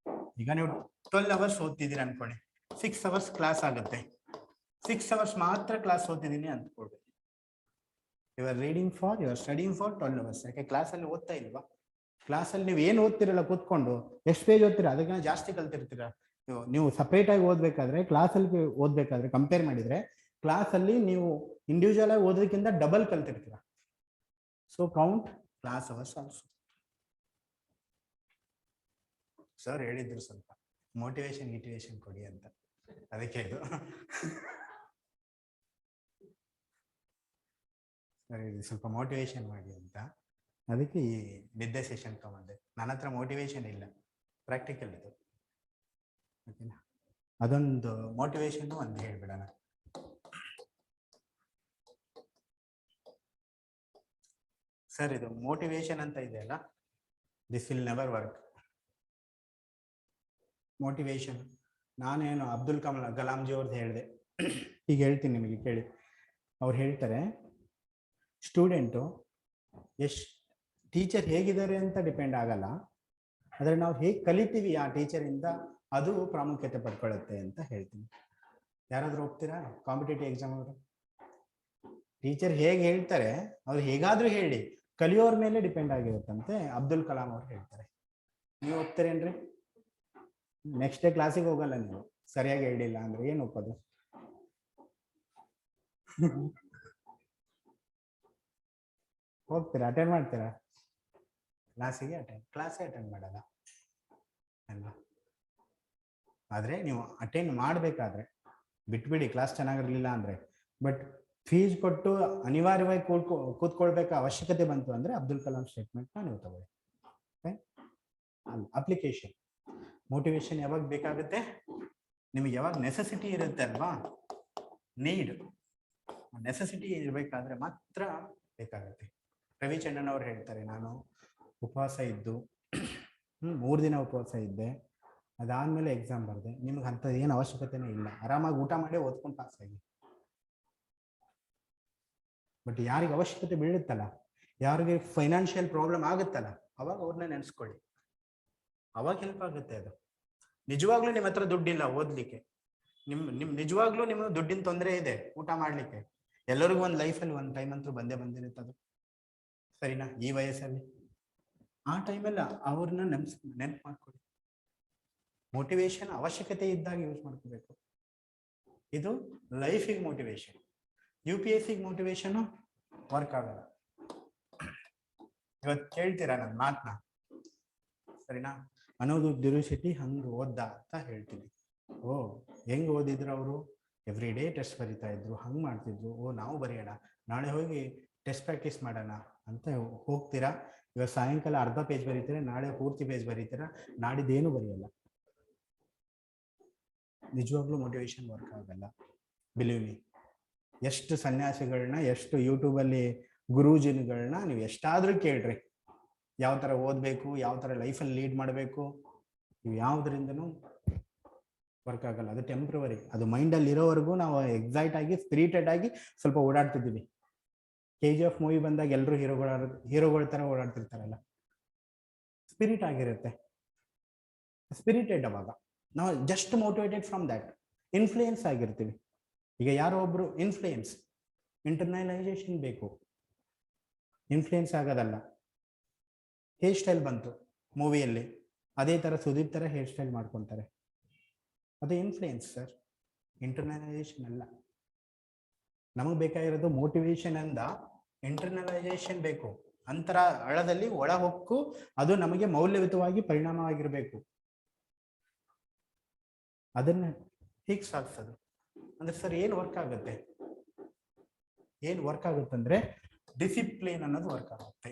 ಈಗ ನೀವು 12 ಅವರ್ಸ್ ಓದ್ತಿದ್ದೀರಿ ಅನ್ಕೊಳ್ಳಿ, 6 ಅವರ್ಸ್ ಕ್ಲಾಸ್ ಆಗುತ್ತೆ. 6 ಅವರ್ಸ್ ಮಾತ್ರ ಕ್ಲಾಸ್ ಓದ್ತಿದ್ದೀನಿ ಅಂದ್ಕೊಳ್ಬೇಕು. You are reading for, you are studying for 12 hours. ಯಾಕೆ ಕ್ಲಾಸಲ್ಲಿ ಓದ್ತಾ ಇಲ್ವಾ? ಕ್ಲಾಸಲ್ಲಿ ನೀವು ಏನು ಓದ್ತಿರಲ್ಲ ಕೂತ್ಕೊಂಡು, ಎಷ್ಟು ಪೇಜ್ ಓದ್ತೀರಾ ಅದಕ್ಕಿಂತ ಜಾಸ್ತಿ ಕಲ್ತಿರ್ತೀರಾ. ನೀವು ಸಪ್ರೇಟ್ ಆಗಿ ಓದ್ಬೇಕಾದ್ರೆ, ಕ್ಲಾಸಲ್ಲಿ ಓದ್ಬೇಕಾದ್ರೆ ಕಂಪೇರ್ ಮಾಡಿದ್ರೆ ಕ್ಲಾಸಲ್ಲಿ ನೀವು ಇಂಡಿವಿಜುವಲ್ ಆಗಿ ಓದೋದಕ್ಕಿಂತ ಡಬಲ್ ಕಲ್ತಿರ್ತೀರಾ. So count class hours also. Sir ಹೇಳಿದ್ರು ಸ್ವಲ್ಪ ಮೋಟಿವೇಶನ್ ಕೊಡಿ ಅಂತ. ಅದಕ್ಕೆ ಇದು ಸರಿ, ಇದು ಸ್ವಲ್ಪ ಮೋಟಿವೇಶನ್ ಮಾಡಿ ಅಂತ, ಅದಕ್ಕೆ ಈ ನಿದ್ದೆ ಸೆಷನ್ ತಗೊಂಡೆ. ನನ್ನ ಹತ್ರ ಮೋಟಿವೇಶನ್ ಇಲ್ಲ, ಪ್ರಾಕ್ಟಿಕಲ್ ಇದು. ಓಕೆನಾ, ಅದೊಂದು ಮೋಟಿವೇಶನ್ ಒಂದು ಹೇಳ್ಬಿಡೋಣ. ಸರ್, ಇದು ಮೋಟಿವೇಶನ್ ಅಂತ ಇದೆಯಲ್ಲ, this will never work. Motivation ನಾನೇನು ಅಬ್ದುಲ್ ಕಲಾಂಜಿ ಅವ್ರದ್ದು ಹೇಳಿದೆ, ಈಗ ಹೇಳ್ತೀನಿ ನಿಮಗೆ ಕೇಳಿ. ಅವ್ರು ಹೇಳ್ತಾರೆ, ಸ್ಟೂಡೆಂಟು ಟೀಚರ್ ಹೇಗಿದ್ದಾರೆ ಅಂತ ಡಿಪೆಂಡ್ ಆಗಲ್ಲ, ಆದರೆ ನಾವು ಹೇಗೆ ಕಲಿತೀವಿ ಆ ಟೀಚರಿಂದ ಅದು ಪ್ರಾಮುಖ್ಯತೆ ಪಡ್ಕೊಳ್ಳುತ್ತೆ ಅಂತ ಹೇಳ್ತೀನಿ. ಯಾರಾದರೂ ಹೋಗ್ತೀರಾ ಕಾಂಪಿಟೇಟಿವ್ ಎಕ್ಸಾಮ್ ಅವರು? ಟೀಚರ್ ಹೇಗೆ ಹೇಳ್ತಾರೆ ಅವ್ರು ಹೇಗಾದ್ರೂ ಹೇಳಿ, ಕಲಿಯೋರ ಮೇಲೆ ಡಿಪೆಂಡ್ ಆಗಿರುತ್ತಂತೆ ಅಬ್ದುಲ್ ಕಲಾಂ ಅವ್ರು ಹೇಳ್ತಾರೆ. ನೀವು ಹೋಗ್ತೀರೇನ್ರಿ? ನೆಕ್ಸ್ಟ್ ಡೇ ಕ್ಲಾಸಿಗೆ ಹೋಗಲ್ಲ ನೀವು, ಸರಿಯಾಗಿ ಹೇಳಿಲ್ಲ ಅಂದ್ರೆ ಏನು ಒಪ್ಪೋದು? ಹೋಗ್ತೀರಾ, ಅಟೆಂಡ್ ಮಾಡ್ತೀರಾ ಕ್ಲಾಸಿಗೆ? ಕ್ಲಾಸೇ ಅಟೆಂಡ್ ಮಾಡಲ್ಲ ಅಲ್ವಾ? ಆದರೆ ನೀವು ಅಟೆಂಡ್ ಮಾಡಬೇಕಾದ್ರೆ ಬಿಟ್ಬಿಡಿ, ಕ್ಲಾಸ್ ಚೆನ್ನಾಗಿರಲಿಲ್ಲ ಅಂದರೆ. ಬಟ್ ಫೀಸ್ ಕೊಟ್ಟು ಅನಿವಾರ್ಯವಾಗಿ ಕೂತ್ಕೊಳ್ಬೇಕಾ ಅವಶ್ಯಕತೆ ಬಂತು ಅಂದರೆ ಅಬ್ದುಲ್ ಕಲಾಂ ಸ್ಟೇಟ್ಮೆಂಟ್ನ ನೀವು ತಗೊಳ್ಳಿ. ಅಪ್ಲಿಕೇಶನ್ ಮೋಟಿವೇಶನ್ ಯಾವಾಗ ಬೇಕಾಗುತ್ತೆ? ನಿಮಗೆ ಯಾವಾಗ ನೆಸೆಸಿಟಿ ಇರುತ್ತೆ ಅಲ್ವಾ, ನೀಡ್ ನೆಸೆಸಿಟಿ ಇರಬೇಕಾದ್ರೆ ಮಾತ್ರ ಬೇಕಾಗುತ್ತೆ. ರವಿಚಂದ್ರನ್ ಅವ್ರು ಹೇಳ್ತಾರೆ, ನಾನು ಉಪವಾಸ ಇದ್ದು 3 ದಿನ ಉಪವಾಸ ಇದ್ದೆ, ಅದಾದ್ಮೇಲೆ ಎಕ್ಸಾಮ್ ಬರೆದೆ. ನಿಮ್ಗೆ ಅಂಥದ್ದು ಏನು ಅವಶ್ಯಕತೆನೇ ಇಲ್ಲ, ಆರಾಮಾಗಿ ಊಟ ಮಾಡಿ ಓದ್ಕೊಂಡು ಪಾಸ್ ಆಗಿ. ಬಟ್ ಯಾರಿಗೆ ಅವಶ್ಯಕತೆ ಬೀಳುತ್ತಲ್ಲ, ಯಾರಿಗೆ ಫೈನಾನ್ಷಿಯಲ್ ಪ್ರಾಬ್ಲಮ್ ಆಗುತ್ತಲ್ಲ, ಅವಾಗ ಅವ್ರನ್ನ ನೆನೆಸ್ಕೊಳ್ಳಿ, ಅವಾಗ ಹೆಲ್ಪ್ ಆಗುತ್ತೆ. ಅದು ನಿಜವಾಗ್ಲೂ ನಿಮ್ಮ ಹತ್ರ ದುಡ್ಡಿಲ್ಲ ಓದ್ಲಿಕ್ಕೆ, ನಿಮ್ ನಿಜವಾಗ್ಲೂ ನಿಮ್ಗೆ ದುಡ್ಡಿನ ತೊಂದರೆ ಇದೆ ಊಟ ಮಾಡ್ಲಿಕ್ಕೆ. ಎಲ್ಲರಿಗೂ ಒಂದು ಲೈಫಲ್ಲಿ ಒಂದು ಟೈಮ್ ಅಂತೂ ಬಂದೇ ಬಂದಿರುತ್ತೆ ಅದು, ಸರಿನಾ? ಈ ವಯಸ್ಸಲ್ಲಿ ಆ ಟೈಮಲ್ಲಿ ಅವ್ರನ್ನ ನೆನ್ಪು ಮಾಡ್ಕೊಳ್ಳಿ. ಮೋಟಿವೇಶನ್ ಅವಶ್ಯಕತೆ ಇದ್ದಾಗ ಯೂಸ್ ಮಾಡ್ಕೋಬೇಕು. ಇದು ಲೈಫಿಗೆ ಮೋಟಿವೇಶನ್. UPSC ಮೋಟಿವೇಶನ್ ವರ್ಕ್ ಆಗಲ್ಲ. ಇವತ್ತು ಕೇಳ್ತೀರಾ ನನ್ನ ಮಾತನ್ನ, ಸರಿನಾ? ಅನೂಪ್ ದುರುಶೆಟ್ಟಿ ಹಂಗೆ ಓದ್ದ ಅಂತ ಹೇಳ್ತೀನಿ. ಓ, ಹೆಂಗ್ ಓದಿದ್ರು ಅವರು? ಎವ್ರಿ ಡೇ ಟೆಸ್ಟ್ ಬರಿತಾ ಇದ್ರು, ಹಂಗೆ ಮಾಡ್ತಿದ್ರು. ಓ, ನಾವು ಬರೆಯೋಣ, ನಾಳೆ ಹೋಗಿ ಟೆಸ್ಟ್ ಪ್ರಾಕ್ಟೀಸ್ ಮಾಡೋಣ ಅಂತ ಹೋಗ್ತೀರಾ. ಇವತ್ತು ಸಾಯಂಕಾಲ ಅರ್ಧ ಪೇಜ್ ಬರೀತೀರಾ, ನಾಳೆ ಪೂರ್ತಿ ಪೇಜ್ ಬರೀತೀರಾ, ನಾಡಿದ್ದೇನು ಬರೆಯಲ್ಲ. ನಿಜವಾಗ್ಲೂ ಮೋಟಿವೇಶನ್ ವರ್ಕ್ ಆಗಲ್ಲ, ಬಿಲೀವ್ ಮೀ. ಎಷ್ಟು ಸನ್ಯಾಸಿಗಳನ್ನ, ಎಷ್ಟು ಯೂಟ್ಯೂಬಲ್ಲಿ ಗುರೂಜಿನ್ಗಳನ್ನ ನೀವು ಎಷ್ಟಾದ್ರೂ ಕೇಳ್ರಿ, ಯಾವ ಥರ ಓದಬೇಕು, ಯಾವ ಥರ ಲೈಫಲ್ಲಿ ಲೀಡ್ ಮಾಡಬೇಕು, ನೀವು ಯಾವುದರಿಂದನೂ ವರ್ಕ್ ಆಗಲ್ಲ. ಅದು ಟೆಂಪ್ರವರಿ. ಅದು ಮೈಂಡಲ್ಲಿ ಇರೋವರೆಗೂ ನಾವು ಎಕ್ಸೈಟ್ ಆಗಿ ಸ್ಪಿರಿಟೆಡ್ ಆಗಿ ಸ್ವಲ್ಪ ಓಡಾಡ್ತಿದ್ದೀವಿ. KGF ಮೂವಿ ಬಂದಾಗ ಎಲ್ಲರೂ ಹೀರೋಗಳ ಥರ ಓಡಾಡ್ತಿರ್ತಾರಲ್ಲ, ಸ್ಪಿರಿಟ್ ಆಗಿರುತ್ತೆ, ಸ್ಪಿರಿಟೆಡ್. ಅವಾಗ ನಾವು just motivated from that, influence ಆಗಿರ್ತೀವಿ. ಈಗ ಯಾರೋ ಒಬ್ರು ಇನ್ಫ್ಲೂಯೆನ್ಸ್, ಇಂಟರ್ನಲೈಸೇಷನ್ ಬೇಕು, ಇನ್ಫ್ಲೂಯೆನ್ಸ್ ಆಗೋದಲ್ಲ. ಹೇರ್ ಸ್ಟೈಲ್ ಬಂತು ಮೂವಿಯಲ್ಲಿ, ಅದೇ ಥರ ಸುದೀಪ್ ಥರ ಹೇರ್ ಸ್ಟೈಲ್ ಮಾಡ್ಕೊತಾರೆ, ಅದು ಇನ್ಫ್ಲೂಯೆನ್ಸ್ ಸರ್, ಇಂಟರ್ನಲೈಸೇಷನ್ ಅಲ್ಲ. ನಮಗೆ ಬೇಕಾಗಿರೋದು ಮೋಟಿವೇಶನ್ ಅಂದ ಇಂಟರ್ನಲೈಸೇಷನ್ ಬೇಕು, ಅಂತರ ಆಳದಲ್ಲಿ ಒಳ ಹೊಕ್ಕು, ಅದು ನಮಗೆ ಮೌಲ್ಯಯುತವಾಗಿ ಪರಿಣಾಮವಾಗಿರಬೇಕು. ಅದನ್ನ ಹೀಗೆ ಸಾಧಿಸೋದು ಅಂದ್ರೆ ಸರ್ ಏನು ವರ್ಕ್ ಆಗುತ್ತೆ? ಏನು ವರ್ಕ್ ಆಗುತ್ತೆ ಅಂದ್ರೆ ಡಿಸಿಪ್ಲಿನ್ ಅನ್ನೋದು ವರ್ಕ್ ಆಗುತ್ತೆ,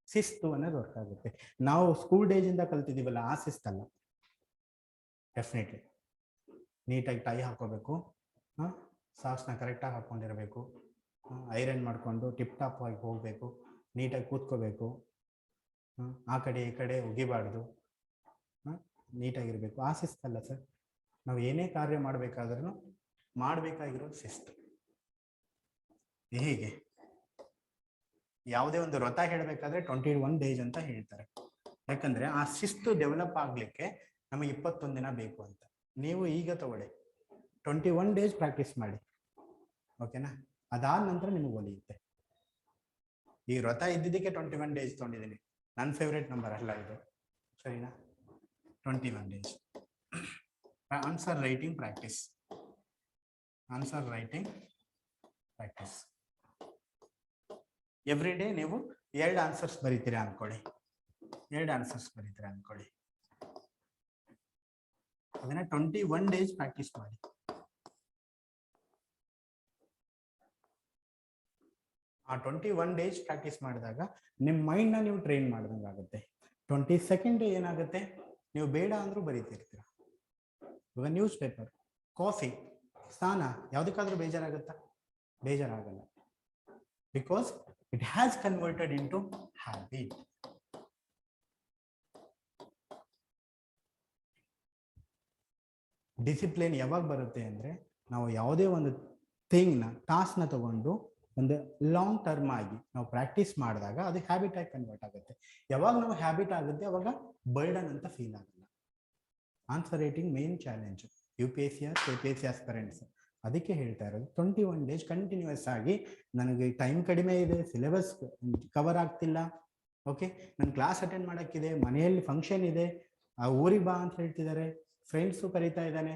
ಶಿಸ್ತು ಅನ್ನೋದು ವರ್ಕ್ ಆಗುತ್ತೆ. ನಾವು ಸ್ಕೂಲ್ ಡೇಸ್ ಇಂದ ಕಲ್ತಿದೀವಲ್ಲ, ಆ ಶಿಸ್ತಲ್ಲ. ಡೆಫಿನೆಟ್ಲಿ ನೀಟಾಗಿ ಟೈ ಹಾಕೋಬೇಕು, ಸಾಕ್ಸ್ನ ಕರೆಕ್ಟಾಗಿ ಹಾಕೊಂಡಿರಬೇಕು, ಐರನ್ ಮಾಡಿಕೊಂಡು ಟಿಪ್ ಟಾಪ್ ಆಗಿ ಹೋಗಬೇಕು, ನೀಟಾಗಿ ಕೂತ್ಕೋಬೇಕು, ಆ ಕಡೆ ಈ ಕಡೆ ಉಗಿಬಾರ್ದು, ನೀಟಾಗಿರ್ಬೇಕು. ಆ ಶಿಸ್ತಲ್ಲ ಸರ್. ನಾವು ಏನೇ ಕಾರ್ಯ ಮಾಡಬೇಕಾದ್ರೂ ಮಾಡಬೇಕಾಗಿರೋ ಶಿಸ್ತು. ಹೀಗೆ ಯಾವುದೇ ಒಂದು ವ್ರತ ಹೇಳಬೇಕಾದ್ರೆ 21 ಡೇಸ್ ಅಂತ ಹೇಳ್ತಾರೆ. ಯಾಕಂದ್ರೆ ಆ ಶಿಸ್ತು ಡೆವಲಪ್ ಆಗ್ಲಿಕ್ಕೆ ನಮಗೆ 21 ದಿನ ಬೇಕು ಅಂತ. ನೀವು ಈಗ ತಗೊಳ್ಳಿ, 21 ಡೇಸ್ ಪ್ರಾಕ್ಟೀಸ್ ಮಾಡಿ, ಓಕೆನಾ? ಅದಾದ ನಂತರ ನಿಮಗೆ ಒಲಿಯುತ್ತೆ. ಈ ವ್ರತ ಇದ್ದಿದ್ದಕ್ಕೆ 21 ಡೇಸ್ ತೊಗೊಂಡಿದ್ದೀನಿ, ನನ್ನ ಫೇವ್ರೇಟ್ ನಂಬರ್ ಅಲ್ಲ ಇದು, ಸರಿನಾ? 21 days. Answer writing practice, answer writing practice. Every day ನೀವು 2 ಆನ್ಸರ್ಸ್ ಬರೀತೀರಾ ಅನ್ಕೊಳ್ಳಿ, 2 ಆನ್ಸರ್ಸ್ ಬರೀತೀರಾ ಅನ್ಕೊಳ್ಳಿ. ಅದನ್ನ 21 days ಪ್ರಾಕ್ಟೀಸ್ ಮಾಡಿ. ಆ 21 days ಪ್ರಾಕ್ಟೀಸ್ ಮಾಡಿದಾಗ ನಿಮ್ಮ ಮೈಂಡ್ ನ ನೀವು ಟ್ರೈನ್ ಮಾಡ್ದಂಗೆ ಆಗುತ್ತೆ. 22nd ಡೇ ಏನಾಗುತ್ತೆ, ನೀವು ಬೇಡ ಅಂದ್ರೂ ಬರೀತಿರ್ತೀರ. ಇವಾಗ ನ್ಯೂಸ್ ಪೇಪರ್, ಕಾಫಿ, ಸ್ನಾನ ಯಾವುದಕ್ಕಾದ್ರೂ ಬೇಜಾರಾಗುತ್ತಾ? ಬೇಜಾರಾಗಲ್ಲ. Because it has converted in to habit. Discipline ಯಾವಾಗ ಬರುತ್ತೆ ಅಂದ್ರೆ, ನಾವು ಯಾವುದೇ ಒಂದು ಥಿಂಗ್ನ, ಟಾಸ್ಕ್ನ ತಗೊಂಡು ಒಂದು ಲಾಂಗ್ ಟರ್ಮ್ ಆಗಿ ನಾವು ಪ್ರಾಕ್ಟೀಸ್ ಮಾಡಿದಾಗ ಅದು ಹ್ಯಾಬಿಟ್ ಆಗಿ ಕನ್ವರ್ಟ್ ಆಗುತ್ತೆ. ಯಾವಾಗ ನಾವು ಹ್ಯಾಬಿಟ್ ಆಗುತ್ತೆ ಅವಾಗ ಬರ್ಡನ್ ಅಂತ ಫೀಲ್ ಆಗಲ್ಲ. Answer writing main challenge UPSC KPSC aspirants. ಅದಕ್ಕೆ ಹೇಳ್ತಾ ಇರೋದು 21 days ಕಂಟಿನ್ಯೂಸ್ ಆಗಿ. ನನಗೆ ಟೈಮ್ ಕಡಿಮೆ ಇದೆ, ಸಿಲೆಬಸ್ ಕವರ್ ಆಗ್ತಿಲ್ಲ, ಓಕೆ, ನನ್ನ ಕ್ಲಾಸ್ ಅಟೆಂಡ್ ಮಾಡೋಕ್ಕಿದೆ, ಮನೆಯಲ್ಲಿ ಫಂಕ್ಷನ್ ಇದೆ, ಆ ಊರಿಗೆ ಬಾ ಅಂತ ಹೇಳ್ತಿದ್ದಾರೆ, ಫ್ರೆಂಡ್ಸು ಕರೀತಾ ಇದ್ದಾನೆ,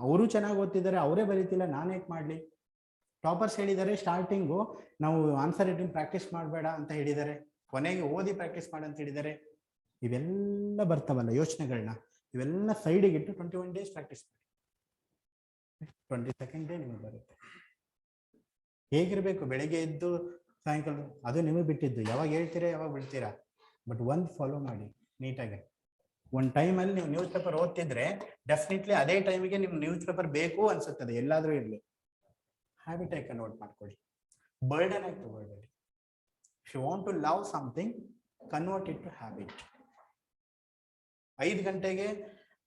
ಅವರು ಚೆನ್ನಾಗಿ ಓದ್ತಿದ್ದಾರೆ, ಅವರೇ ಬರೀತಿಲ್ಲ, ನಾನು ಹೇಗೆ ಮಾಡಲಿ? ಟಾಪರ್ಸ್ ಹೇಳಿದ್ದಾರೆ ಸ್ಟಾರ್ಟಿಂಗು ನಾವು ಆನ್ಸರ್ ರೈಟಿಂಗ್ ಪ್ರಾಕ್ಟೀಸ್ ಮಾಡಬೇಡ ಅಂತ ಹೇಳಿದ್ದಾರೆ, ಕೊನೆಗೆ ಓದಿ ಪ್ರಾಕ್ಟೀಸ್ ಮಾಡ ಅಂತ ಹೇಳಿದ್ದಾರೆ. ಇವೆಲ್ಲ ಬರ್ತಾವಲ್ಲ ಯೋಚನೆಗಳನ್ನ, ಇವೆಲ್ಲ ಸೈಡಿಗೆ ಇಟ್ಟು 21 days ಪ್ರಾಕ್ಟೀಸ್ ಮಾಡಿ. 22nd ಡೇ ನಿಮಗೆ ಬರುತ್ತೆ. ಹೇಗಿರ್ಬೇಕು? ಬೆಳಗ್ಗೆ ಎದ್ದು ಸಾಯಂಕಾಲ, ಅದು ನಿಮಗೆ ಬಿಟ್ಟಿದ್ದು, ಯಾವಾಗ ಹೇಳ್ತೀರಾ ಯಾವಾಗ ಬಿಡ್ತೀರಾ, ಬಟ್ ಒಂದು ಫಾಲೋ ಮಾಡಿ ನೀಟಾಗಿ. ಒಂದು ಟೈಮಲ್ಲಿ ನೀವು ನ್ಯೂಸ್ ಪೇಪರ್ ಓದ್ತಿದ್ರೆ ಡೆಫಿನೆಟ್ಲಿ ಅದೇ ಟೈಮಿಗೆ ನಿಮ್ಗೆ ನ್ಯೂಸ್ ಪೇಪರ್ ಬೇಕು ಅನ್ಸುತ್ತದೆ, ಎಲ್ಲಾದ್ರೂ ಇರಲಿ. ಹ್ಯಾಬಿಟ್ ಆಗಿ ಕನ್ವರ್ಟ್ ಮಾಡ್ಕೊಳ್ಳಿ, ಬರ್ಡನ್ ಆಗಿ ತಗೊಳ್ಬೇಡಿ. If you want to love something, convert it to habit. 5 ಗಂಟೆಗೆ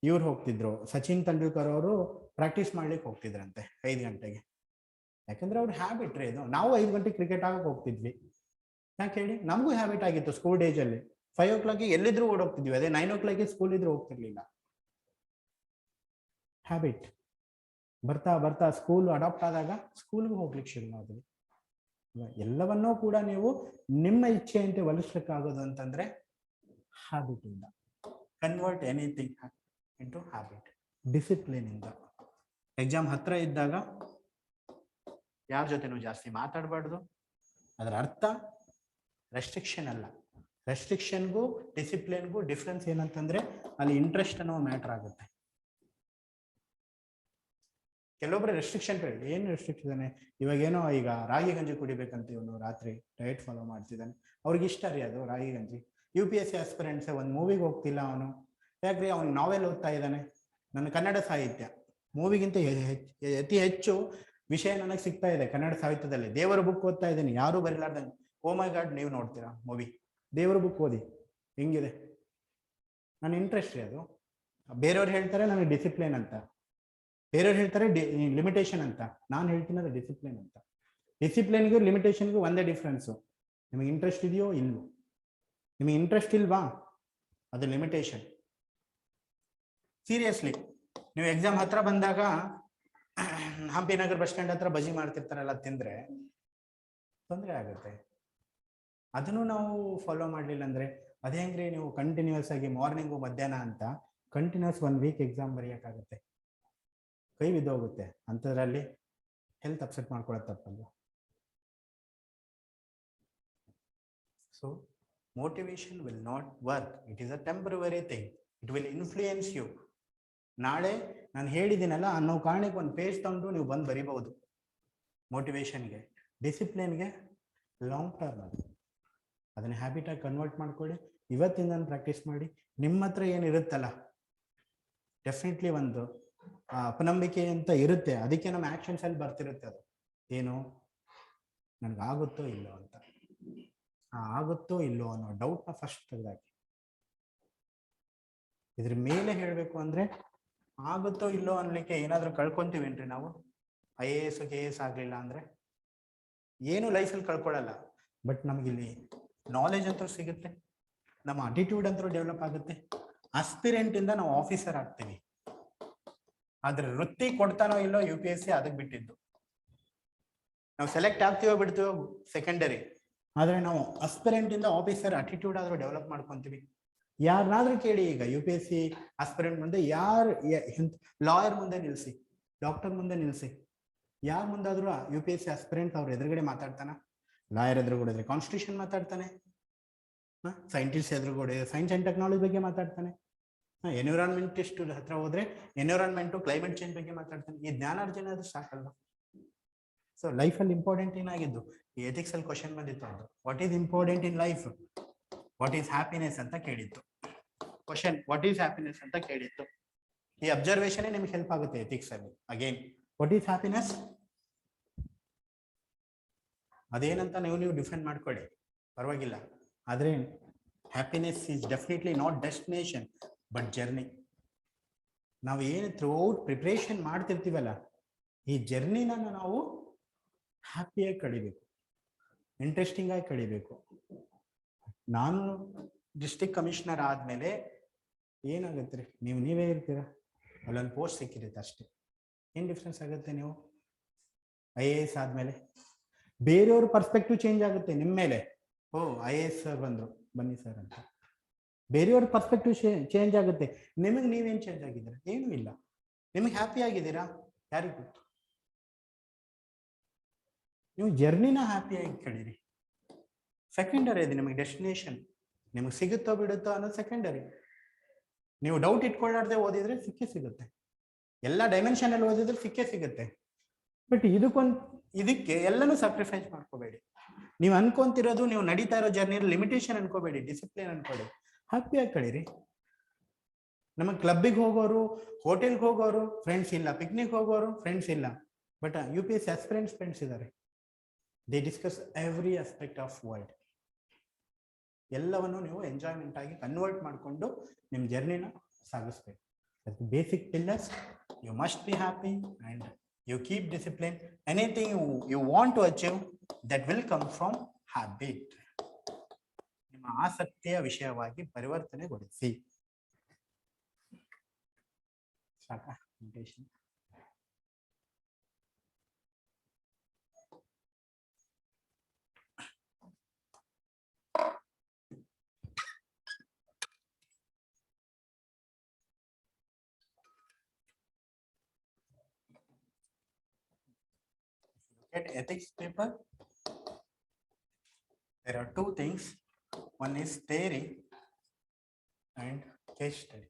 ಇವ್ರು ಹೋಗ್ತಿದ್ರು, ಸಚಿನ್ ತೆಂಡೂಲ್ಕರ್ ಅವರು ಪ್ರಾಕ್ಟೀಸ್ ಮಾಡ್ಲಿಕ್ಕೆ ಹೋಗ್ತಿದ್ರಂತೆ 5 ಗಂಟೆಗೆ. ಯಾಕಂದ್ರೆ ಅವ್ರ ಹ್ಯಾಬಿಟ್ ರೀ ಇದು. ನಾವು 5 ಗಂಟೆಗೆ ಕ್ರಿಕೆಟ್ ಆಗಕ್ಕೆ ಹೋಗ್ತಿದ್ವಿ. ಯಾಕೆ ಹೇಳಿ? ನಮಗೂ ಹ್ಯಾಬಿಟ್ ಆಗಿತ್ತು ಸ್ಕೂಲ್ ಡೇಸ್ ಅಲ್ಲಿ. 5 o'clock ಎಲ್ಲಿದ್ರು ಓಡೋಗ್ತಿದ್ವಿ, ಅದೇ 9 o'clock ಸ್ಕೂಲ್ ಇದ್ರು ಹೋಗ್ತಿರ್ಲಿಲ್ಲ. ಹ್ಯಾಬಿಟ್ ಬರ್ತಾ ಬರ್ತಾ ಸ್ಕೂಲ್ ಅಡಾಪ್ಟ್ ಆದಾಗ ಸ್ಕೂಲ್ಗೂ ಹೋಗ್ಲಿಕ್ಕೆ ಶುರು ಮಾಡಿದ್ವಿ. ಎಲ್ಲವನ್ನೂ ಕೂಡ ನೀವು ನಿಮ್ಮ ಇಚ್ಛೆಯಂತೆ ಹೊಲಿಸ್ಲಿಕ್ಕಾಗೋದು ಅಂತಂದ್ರೆ ಹ್ಯಾಬಿಟ್ ಇಂದ. Convert anything into habit. Discipline ಇಂದ. ಎಕ್ಸಾಮ್ ಹತ್ರ ಇದ್ದಾಗ ಯಾರ ಜೊತೆನೂ ಜಾಸ್ತಿ ಮಾತಾಡಬಾರ್ದು. ಅದರ ಅರ್ಥ ರೆಸ್ಟ್ರಿಕ್ಷನ್ ಅಲ್ಲ. ರೆಸ್ಟ್ರಿಕ್ಷನ್ಗೂ ಡಿಸಿಪ್ಲಿನ್ಗೂ ಡಿಫ್ರೆನ್ಸ್ ಏನಂತಂದ್ರೆ ಅಲ್ಲಿ ಇಂಟ್ರೆಸ್ಟ್ ಅನ್ನೋ ಮ್ಯಾಟರ್ ಆಗುತ್ತೆ. ಕೆಲವೊಬ್ರು ರೆಸ್ಟ್ರಿಕ್ಷನ್ ಏನು ರೆಸ್ಟ್ರಿಕ್ಷನ್, ಇವಾಗೇನೋ ಈಗ ರಾಗಿ ಗಂಜಿ ಕುಡಿಬೇಕಂತ ಇವನು ರಾತ್ರಿ ಡಯಟ್ ಫಾಲೋ ಮಾಡ್ತಿದ್ದಾನೆ, ಅವ್ರಿಗೆ ಇಷ್ಟ ರೀ ಅದು ರಾಗಿ ಗಂಜಿ. UPSC ಆಸ್ಪಿರೆಂಟ್ಸ್ ಒಂದು ಮೂವಿಗೆ ಹೋಗ್ತಿಲ್ಲ ಅವನು, ಯಾಕ್ರಿ ಅವ್ನು ನಾವೆಲ್ ಓದ್ತಾ ಇದ್ದಾನೆ. ನನ್ನ ಕನ್ನಡ ಸಾಹಿತ್ಯ ಮೂವಿಗಿಂತ ಅತಿ ಹೆಚ್ಚು ವಿಷಯ ನನಗೆ ಸಿಗ್ತಾ ಇದೆ ಕನ್ನಡ ಸಾಹಿತ್ಯದಲ್ಲಿ. ದೇವರ ಬುಕ್ ಓದ್ತಾ ಇದ್ದೀನಿ, ಯಾರು ಬರಿಲಾರ್ದಂಗೆ. ಓ ಮೈ ಗಾಡ್, ನೀವು ನೋಡ್ತೀರಾ ಮೂವಿ, ದೇವರ ಬುಕ್ ಓದಿ ಹೆಂಗಿದೆ. ನನ್ನ ಇಂಟ್ರೆಸ್ಟ್ ರೀ ಅದು. ಬೇರೆಯವ್ರು ಹೇಳ್ತಾರೆ ನನಗೆ ಡಿಸಿಪ್ಲಿನ್ ಅಂತ, ಬೇರೆಯವ್ರು ಹೇಳ್ತಾರೆ ಲಿಮಿಟೇಷನ್ ಅಂತ, ನಾನು ಹೇಳ್ತೀನಿ ಅದು ಡಿಸಿಪ್ಲಿನ್ ಅಂತ. ಡಿಸಿಪ್ಲಿನ್ಗೂ ಲಿಮಿಟೇಷನ್ಗೂ ಒಂದೇ ಡಿಫ್ರೆನ್ಸು. ನಿಮಗೆ ಇಂಟ್ರೆಸ್ಟ್ ಇದೆಯೋ ಇಲ್ವೋ? ನಿಮಗೆ ಇಂಟ್ರೆಸ್ಟ್ ಇಲ್ವಾ, ಅದು ಲಿಮಿಟೇಷನ್. ಸೀರಿಯಸ್ಲಿ, ನೀವು ಎಕ್ಸಾಮ್ ಹತ್ರ ಬಂದಾಗ ಹಂಪಿ ನಗರ್ ಬಸ್ ಸ್ಟ್ಯಾಂಡ್ ಹತ್ರ ಬಜಿ ಮಾಡ್ತಿರ್ತಾರಲ್ಲ, ತಿಂದ್ರೆ ತೊಂದರೆ ಆಗುತ್ತೆ. ಅದನ್ನು ನಾವು ಫಾಲೋ ಮಾಡ್ಲಿಲ್ಲ ಅಂದ್ರೆ ಅದೇ ಹೆಂಗ್ರಿ ನೀವು ಕಂಟಿನ್ಯೂಸ್ ಆಗಿ ಮಾರ್ನಿಂಗು ಮಧ್ಯಾಹ್ನ ಅಂತ ಕಂಟಿನ್ಯೂಸ್ 1 week ಎಕ್ಸಾಮ್ ಬರೆಯೋಕ್ಕಾಗುತ್ತೆ? ಕೈ ಬಿದ್ದೋಗುತ್ತೆ. ಅಂಥದ್ರಲ್ಲಿ ಹೆಲ್ತ್ ಅಪ್ಸೆಟ್ ಮಾಡ್ಕೊಳ್ಳೋದು ತಪ್ಪಲ್ವ? So motivation will not work. It is a temporary thing. It will influence you. ನಾಳೆ ನಾನು ಹೇಳಿದ್ದೀನಲ್ಲ ಅನ್ನೋ ಕಾರಣಕ್ಕೆ ಒಂದು ಪೇಜ್ ತಗೊಂಡು ನೀವು ಬಂದು ಬರಿಬಹುದು. ಮೋಟಿವೇಶನ್ಗೆ, ಡಿಸಿಪ್ಲಿನ್ಗೆ ಲಾಂಗ್ ಟರ್ಮ್ ಅದು. ಅದನ್ನ ಹ್ಯಾಬಿಟ್ ಆಗಿ ಕನ್ವರ್ಟ್ ಮಾಡ್ಕೊಳ್ಳಿ. ಇವತ್ತಿಂದ ಪ್ರಾಕ್ಟೀಸ್ ಮಾಡಿ. ನಿಮ್ಮ ಹತ್ರ ಏನಿರುತ್ತಲ್ಲ ಡೆಫಿನೆಟ್ಲಿ ಒಂದು ಅಪನಂಬಿಕೆ ಅಂತ ಇರುತ್ತೆ. ಅದಕ್ಕೆ ನಮ್ಮ ಆಕ್ಷನ್ಸ್ ಅಲ್ಲಿ ಬರ್ತಿರುತ್ತೆ. ಅದು ಏನು, ನನಗಾಗುತ್ತೋ ಇಲ್ಲೋ ಅಂತ. ಆಗುತ್ತೋ ಇಲ್ಲೋ ಅನ್ನೋ ಡೌಟ್ನ ಫಸ್ಟ್ ತೆಗೆದಾಕಿ. ಇದ್ರ ಮೇಲೆ ಹೇಳಬೇಕು ಅಂದ್ರೆ ಆಗುತ್ತೋ ಇಲ್ಲೋ ಅನ್ಲಿಕ್ಕೆ ಏನಾದ್ರೂ ಕಳ್ಕೊಂತೀವೇನ್ರಿ ನಾವು? IAS KS ಆಗ್ಲಿಲ್ಲ ಅಂದ್ರೆ ಏನು ಲೈಫಲ್ಲಿ ಕಳ್ಕೊಳ್ಳಲ್ಲ. ಬಟ್ ನಮಗಿಲ್ಲಿ ನಾಲೆಜ್ ಅಂತೂ ಸಿಗುತ್ತೆ, ನಮ್ಮ ಅಟಿಟ್ಯೂಡ್ ಅಂತೂ ಡೆವಲಪ್ ಆಗುತ್ತೆ. ಆಸ್ಪಿರೆಂಟ್ ಇಂದ ನಾವು ಆಫೀಸರ್ ಆಗ್ತೀವಿ. ಆದ್ರೆ ವೃತ್ತಿ ಕೊಡ್ತಾನೋ ಇಲ್ಲೋ UPSC ಅದಕ್ಕೆ ಬಿಟ್ಟಿದ್ದು. ನಾವು ಸೆಲೆಕ್ಟ್ ಆಗ್ತೀವೋ ಬಿಡ್ತೀವೋ ಸೆಕೆಂಡರಿ. ಆದ್ರೆ ನಾವು ಆಸ್ಪಿರೆಂಟ್ ಇಂದ ಆಫೀಸರ್ ಅಟಿಟ್ಯೂಡ್ ಆದ್ರೂ ಡೆವಲಪ್ ಮಾಡ್ಕೊಂತೀವಿ. ಯಾರನ್ನಾದ್ರೂ ಕೇಳಿ, ಈಗ UPSC ಆಸ್ಪಿರೆಂಟ್ ಮುಂದೆ ಯಾರು, ಲಾಯರ್ ಮುಂದೆ ನಿಲ್ಸಿ, ಡಾಕ್ಟರ್ ಮುಂದೆ ನಿಲ್ಸಿ, ಯಾರ ಮುಂದಾದ್ರೂ UPSC ಆಸ್ಪಿರೆಂಟ್ ಅವ್ರ ಎದುರುಗಡೆ ಮಾತಾಡ್ತಾನ? ಲಾಯರ್ ಎದುರುಗಡೆ ಕಾನ್ಸ್ಟಿಟ್ಯೂಷನ್ ಮಾತಾಡ್ತಾನೆ, ಸೈಂಟಿಸ್ಟ್ ಎದುರುಗಡೆ ಸೈನ್ಸ್ ಅಂಡ್ ಟೆಕ್ನಾಲಜಿ ಬಗ್ಗೆ ಮಾತಾಡ್ತಾನೆ. ಎನ್ವಿರಾನ್ಮೆಂಟಿಸ್ಟ್ ಹತ್ರ ಹೋದ್ರೆ ಎನ್ವಿರಾನ್ಮೆಂಟ್ ಕ್ಲೈಮೇಟ್ ಚೇಂಜ್ ಬಗ್ಗೆ ಮಾತಾಡ್ತಾನೆ. ಈ ಜ್ಞಾನಾರ್ಜನೆ ಅದು ಸಾಕಲ್ಲ. ಸೊ ಲೈಫ್ ಅಲ್ಲಿ ಇಂಪಾರ್ಟೆಂಟ್ ಏನಾಗಿದ್ದು ಈ ಎಥಿಕ್ಸ್ ಅಲ್ಲಿ ಕ್ವಶನ್ ಬಂದಿತ್ತು ಅದು what is important in life, what is happiness ಅಂತ ಕೇಳಿತ್ತು ಕ್ವಶನ್. ವಾಟ್ ಈಸ್ ಹ್ಯಾಪಿನೆಸ್ ಅಂತ ಕೇಳಿತ್ತು. ಈ ಅಬ್ಸರ್ವೇಷನ್ ನಿಮ್ಗೆ ಹೆಲ್ಪ್ ಆಗುತ್ತೆ ಎಥಿಕ್ಸ್ ಅಲ್ಲಿ. ಅಗೇನ್ ವಾಟ್ ಈಸ್ ಹ್ಯಾಪಿನೆಸ್ ಅದೇನಂತ ನೀವು ಡಿಫೈನ್ ಮಾಡ್ಕೊಳ್ಳಿ, ಪರವಾಗಿಲ್ಲ. ಆದ್ರೆ happiness is definitely not destination but journey. ನಾವು ಏನು ಥ್ರೂಔಟ್ ಪ್ರಿಪ್ರೇಷನ್ ಮಾಡ್ತಿರ್ತೀವಲ್ಲ, ಈ ಜರ್ನಿನ ನಾವು ಹ್ಯಾಪಿಯಾಗಿ ಕಳಿಬೇಕು, ಇಂಟ್ರೆಸ್ಟಿಂಗ್ ಆಗಿ ಕಳಿಬೇಕು. ನಾನು ಡಿಸ್ಟ್ರಿಕ್ಟ್ ಕಮಿಷನರ್ ಆದ್ಮೇಲೆ ಏನಾಗುತ್ತೆ ರೀ, ನೀವೇ ಇರ್ತೀರ, ಅಲ್ಲೊಂದು ಪೋಸ್ಟ್ ಸಿಕ್ಕಿರುತ್ತೆ ಅಷ್ಟೇ. ಏನ್ ಡಿಫ್ರೆನ್ಸ್ ಆಗುತ್ತೆ? ನೀವು IAS ಆದ್ಮೇಲೆ ಬೇರೆಯವ್ರ ಪರ್ಸ್ಪೆಕ್ಟಿವ್ ಚೇಂಜ್ ಆಗುತ್ತೆ ನಿಮ್ಮ ಮೇಲೆ. ಓ IAS ಸರ್ ಬಂದ್ರು, ಬನ್ನಿ ಸರ್ ಅಂತ. ಬೇರೆಯವ್ರ ಪರ್ಸ್ಪೆಕ್ಟಿವ್ ಚೇಂಜ್ ಆಗುತ್ತೆ. ನಿಮಗೆ ನೀವೇನ್ ಚೇಂಜ್ ಆಗಿದ್ದೀರಾ? ಏನೂ ಇಲ್ಲ. ನಿಮಗೆ ಹ್ಯಾಪಿ ಆಗಿದ್ದೀರಾ? ಯಾರಿಗೂ ಗೊತ್ತು. ನೀವು ಜರ್ನಿನ ಹ್ಯಾಪಿಯಾಗಿ ಕಳೀರಿ. ಸೆಕೆಂಡರಿ ಅದು ನಿಮಗೆ ಡೆಸ್ಟಿನೇಷನ್. ನಿಮಗೆ ಸಿಗುತ್ತೋ ಬಿಡುತ್ತೋ ಅನ್ನೋದು ಸೆಕೆಂಡರಿ. ನೀವು ಡೌಟ್ ಇಟ್ಕೊಳ್ಳಾರ್ದೆ ಓದಿದ್ರೆ ಸಿಕ್ಕೇ ಸಿಗುತ್ತೆ. ಎಲ್ಲ ಡೈಮೆನ್ಷನ್ ಅಲ್ಲಿ ಓದಿದ್ರೆ ಸಿಕ್ಕೇ ಸಿಗುತ್ತೆ. ಬಟ್ ಇದಕ್ಕೆ ಎಲ್ಲನೂ ಸ್ಯಾಕ್ರಿಫೈಸ್ ಮಾಡ್ಕೋಬೇಡಿ. ನೀವು ಅನ್ಕೊಂತಿರೋದು, ನೀವು ನಡೀತಾ ಇರೋ ಜರ್ನಿ ಲಿಮಿಟೇಷನ್ ಅನ್ಕೋಬೇಡಿ, ಡಿಸಿಪ್ಲಿನ್ ಅನ್ಕೊಳ್ಳಿ. ಹ್ಯಾಪಿಯಾಗಿ ಕಳೀರಿ. ನಮಗೆ ಕ್ಲಬ್ಬಿಗೆ ಹೋಗೋರು, ಹೋಟೆಲ್ಗೆ ಹೋಗೋರು ಫ್ರೆಂಡ್ಸ್ ಇಲ್ಲ, ಪಿಕ್ನಿಕ್ ಹೋಗೋರು ಫ್ರೆಂಡ್ಸ್ ಇಲ್ಲ. ಬಟ್ UPSC ಆಸ್ಪಿರೆಂಟ್ಸ್ ಫ್ರೆಂಡ್ಸ್ ಇದ್ದಾರೆ. They discuss every aspect of world. ಎಲ್ಲವನ್ನು ನೀವು ಎಂಜಾಯ್ಮೆಂಟ್ ಆಗಿ ಕನ್ವರ್ಟ್ ಮಾಡಿಕೊಂಡು ನಿಮ್ಮ ಜರ್ನಿನ ಸಾಗಿಸ್ಬೇಕು. Basic pillars. You must be happy and you keep discipline. Anything you want to achieve that will come from habit. ನಿಮ್ಮ ಆಸಕ್ತಿಯ ವಿಷಯವಾಗಿ ಪರಿವರ್ತನೆಗೊಳಿಸಿ. ಸಾಕಾ? At ethics paper, there are two things. One is theory and case study.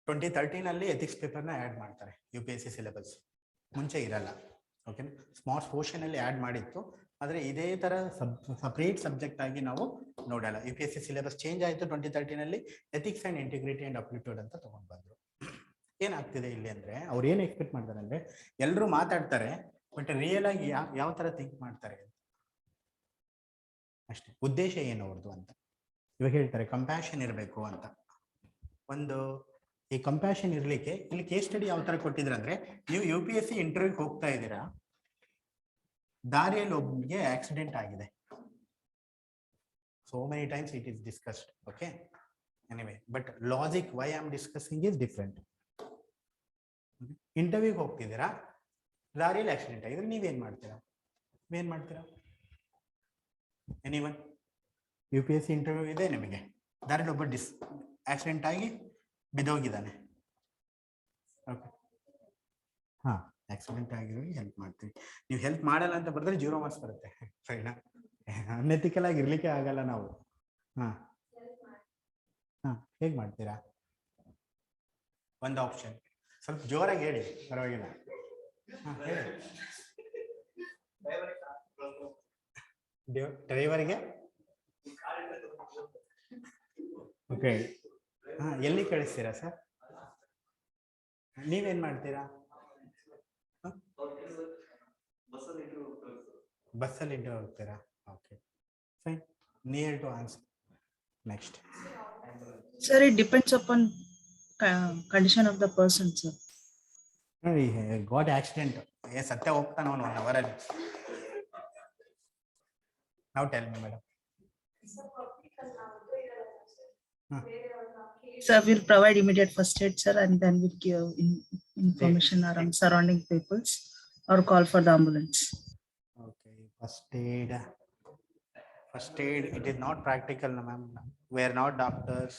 Twenty 2013 ಅಲ್ಲಿ ethics ಪೇಪರ್ನ add ಮಾಡ್ತಾರೆ UPSC syllabus. ಮುಂಚೆ ಇರಲ್ಲ. Okay, smarts portion ಅಲ್ಲಿ ಆ್ಯಡ್ ಮಾಡಿತ್ತು. ಆದರೆ ಇದೇ ತರ ಸಪ್ರೇಟ್ ಸಬ್ಜೆಕ್ಟ್ ಆಗಿ ನಾವು ನೋಡಲ್ಲ. UPSC ಸಿಲೆಬಸ್ ಚೇಂಜ್ ಆಯಿತು 2013 ಅಲ್ಲಿ. Ethics and integrity and aptitude ಅಂತ ತಗೊಂಡು ಬಂದ್ರು. ಏನಾಗ್ತಿದೆ ಇಲ್ಲಿ ಅಂದ್ರೆ, ಅವ್ರು ಏನು ಎಕ್ಸ್ಪೆಕ್ಟ್ ಮಾಡ್ತಾರೆ ಅಂದ್ರೆ, ಎಲ್ಲರೂ ಮಾತಾಡ್ತಾರೆ ಬಟ್ ರಿಯಲ್ ಆಗಿ ಯಾವ ತರ ಥಿಂಕ್ ಮಾಡ್ತಾರೆ ಅಷ್ಟೇ. ಉದ್ದೇಶ ಏನು ಅವ್ರದ್ದು ಅಂತ. ಇವಾಗ ಹೇಳ್ತಾರೆ ಕಂಪ್ಯಾಷನ್ ಇರಬೇಕು ಅಂತ. ಒಂದು ಈ ಕಂಪ್ಯಾಷನ್ ಇರ್ಲಿಕ್ಕೆ ಇಲ್ಲಿ ಕೇಸ್ ಸ್ಟಡಿ ಯಾವ ತರ ಕೊಟ್ಟಿದ್ರಂದ್ರೆ, ನೀವು UPSC ಇಂಟರ್ವ್ಯೂಗೆ ಹೋಗ್ತಾ ಇದ್ದೀರಾ, ದಾರಿಯಲ್ಲಿ ಒಬ್ಬನಿಗೆ ಆಕ್ಸಿಡೆಂಟ್ ಆಗಿದೆ. So many times it is discussed. Okay, anyway, but logic why I am discussing is different. ಇಂಟರ್ವ್ಯೂಗೆ ಹೋಗ್ತಿದ್ದೀರಾ, ದಾರಿಯಲ್ಲಿ ಆಕ್ಸಿಡೆಂಟ್ ಆಗಿದ್ರೆ ನೀವೇನ್ ಮಾಡ್ತೀರಾ? ಎನಿವನ್? UPSC ಇಂಟರ್ವ್ಯೂ ಇದೆ ನಿಮಗೆ, ದಾರಿಯಲ್ಲಿ ಒಬ್ಬ ಆಕ್ಸಿಡೆಂಟ್ ಆಗಿ ಬಿದ್ದೋಗಿದ್ದಾನೆ. ಓಕೆ, ಹಾ, ಆಕ್ಸಿಡೆಂಟ್ ಆಗಿರೋ ಹೆಲ್ಪ್ ಮಾಡ್ತೀವಿ. ನೀವು ಹೆಲ್ಪ್ ಮಾಡಲ್ಲ ಅಂತ ಬರೆದ್ರೆ 0 ಮಾರ್ಕ್ಸ್ ಬರುತ್ತೆ. ಸರಿನಾ? ಅನ್ಎಥಿಕಲ್ ಆಗಿ ಇರ್ಲಿಕ್ಕೆ ಆಗಲ್ಲ ನಾವು. ಹಾ ಹಾ, ಹೇಗ್ ಮಾಡ್ತೀರಾ? ಒಂದು ಆಪ್ಷನ್, ಸ್ವಲ್ಪ ಜೋರಾಗಿ ಹೇಳಿ, ಪರವಾಗಿಲ್ಲ. ಡ್ರೈವರ್ಗೆ ಓಕೆ, ಹಾ, ಎಲ್ಲಿ ಕಳಿಸ್ತೀರಾ ಸರ್? ನೀವೇನ್ ಮಾಡ್ತೀರಾ? ಬಸ್ಸಲ್ಲಿ ಇಂಟರ್ವ್ಯೂ ಹೋಗ್ತೀರಾ? Okay, fine, near to answer. Next. Sir, it depends upon condition of the person, sir. Got accident, ಸತ್ಯ ಹೋಗ್ತಾನ ಅವನು 1 ಅವರಲ್ಲಿ. ನಾವು tell me madam. Sir, we'll provide immediate first aid, sir, and then we'll give information around surrounding peoples or call for the ambulance. Okay, first aid, it is not practical, ma'am. We are not doctors.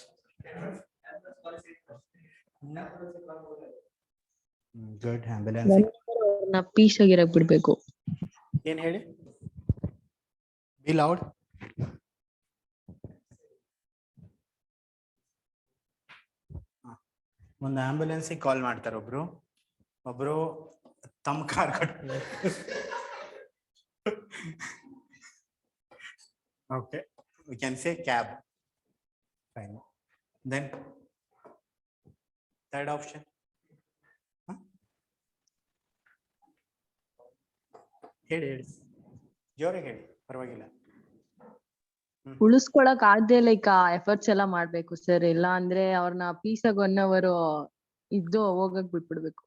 Good, ambulance. ನಾ piece ಆಗಿರಕ್ ಬಿಡ್ಬೇಕು. ಏನ್ ಹೇಳಿ? Be loud. ಒಂದು ಆಂಬ್ಯುಲೆನ್ಸಿಗೆ ಕಾಲ್ ಮಾಡ್ತಾರೆ ಒಬ್ರು ತಮ್ಮ car ಕಟ್ಕೊಂಡು okay, we can say cab. Fine. Then third option. ಹೇಳಿ ಜೋರಾಗಿ ಹೇಳಿ, ಪರವಾಗಿಲ್ಲ. ಉಳಿಸ್ಕೊಳಕ್ ಆಗದೆ ಲೈಕ್ ಎಫರ್ಟ್ಸ್ ಎಲ್ಲ ಮಾಡ್ಬೇಕು ಸರ್, ಇಲ್ಲ ಅಂದ್ರೆ ಅವ್ರನ್ನ ಪೀಸಾಗ 1 hour ಇದ್ದು ಹೋಗಕ್ ಬಿಟ್ಬಿಡ್ಬೇಕು.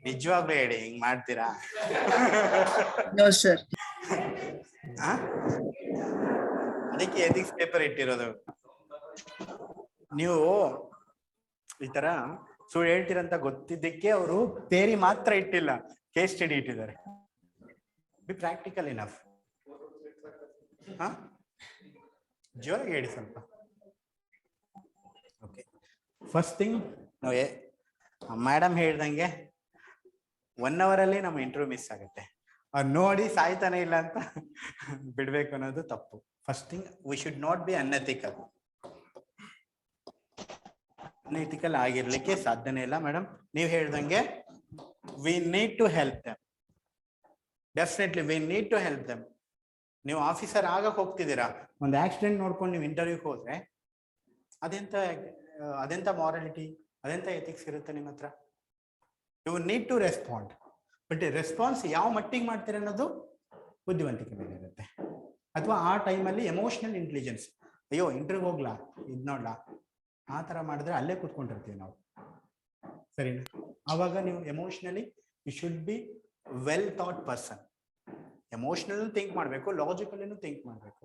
ನಿಜವಾಗ್ಲೂ ಹೇಳಿ, ಹಿಂಗ್ ಮಾಡ್ತೀರಾ? No, sir. ಅದಕ್ಕೆ ಎಥಿಕ್ಸ್ ಪೇಪರ್ ಇಟ್ಟಿರೋದು. ನೀವು ಈ ತರ ಸುಳ್ಳು ಹೇಳ್ತೀರಂತ ಗೊತ್ತಿದ್ದಕ್ಕೆ ಅವರು ಥಿಯರಿ ಮಾತ್ರ ಇಟ್ಟಿಲ್ಲ, ಕೇಸ್ ಸ್ಟಡಿ ಇಟ್ಟಿದ್ದಾರೆ. B practical enough. ಜೋರಾಗಿ ಹೇಳಿ ಸ್ವಲ್ಪ. ಓಕೆ, ಫಸ್ಟ್ ಥಿಂಗ್ ನಾವು ಮೇಡಮ್ ಹೇಳ್ದಂಗೆ 1 hour ಅಲ್ಲಿ ನಮ್ಮ ಇಂಟರ್ವ್ಯೂ ಮಿಸ್ ಆಗುತ್ತೆ. ಅವ್ರು ನೋಡಿ ಸಾಯ್ತಾನೆ ಇಲ್ಲ ಅಂತ ಬಿಡ್ಬೇಕು ಅನ್ನೋದು ತಪ್ಪು. First thing, we should not be unethical. Unethical ಆಗಿರ್ಲಿಕ್ಕೆ ಸಾಧ್ಯನೇ ಇಲ್ಲ. ಮೇಡಮ್ ನೀವು ಹೇಳ್ದಂಗೆ we need to help them. Definitely we need to help them. ನೀವು ಆಫೀಸರ್ ಆಗಕ್ ಹೋಗ್ತಿದ್ದೀರಾ, ಒಂದು ಆಕ್ಸಿಡೆಂಟ್ ನೋಡ್ಕೊಂಡು ನೀವು ಇಂಟರ್ವ್ಯೂಗೆ ಹೋದ್ರೆ ಅದೆಂತ ಮಾರಾಲಿಟಿ, ಅದೆಂತ ಎಥಿಕ್ಸ್ ಇರುತ್ತೆ ನಿಮ್ಮ ಹತ್ರ? You need to respond. But response ಯಾವ ಮಟ್ಟಿಗೆ ಮಾಡ್ತೀರ ಅನ್ನೋದು ಬುದ್ಧಿವಂತಿಕೆ ಮೇಲೆ ಇರುತ್ತೆ. ಅಥವಾ ಆ ಟೈಮಲ್ಲಿ ಎಮೋಷನಲ್ ಇಂಟೆಲಿಜೆನ್ಸ್, ಅಯ್ಯೋ ಇಂಟರ್ವ್ಯೂ ಹೋಗ್ಲಾ, ಇದ್ ನೋಡ್ಲಾ, ಆ ತರ ಮಾಡಿದ್ರೆ ಅಲ್ಲೇ ಕೂತ್ಕೊಂಡಿರ್ತೀವಿ ನಾವು, ಸರಿನಾ? ಆವಾಗ ನೀವು emotionally you should be well thought person. Emotional think ಮಾಡಬೇಕು, ಲಾಜಿಕಲ್ ಥಿಂಕ್ ಮಾಡಬೇಕು.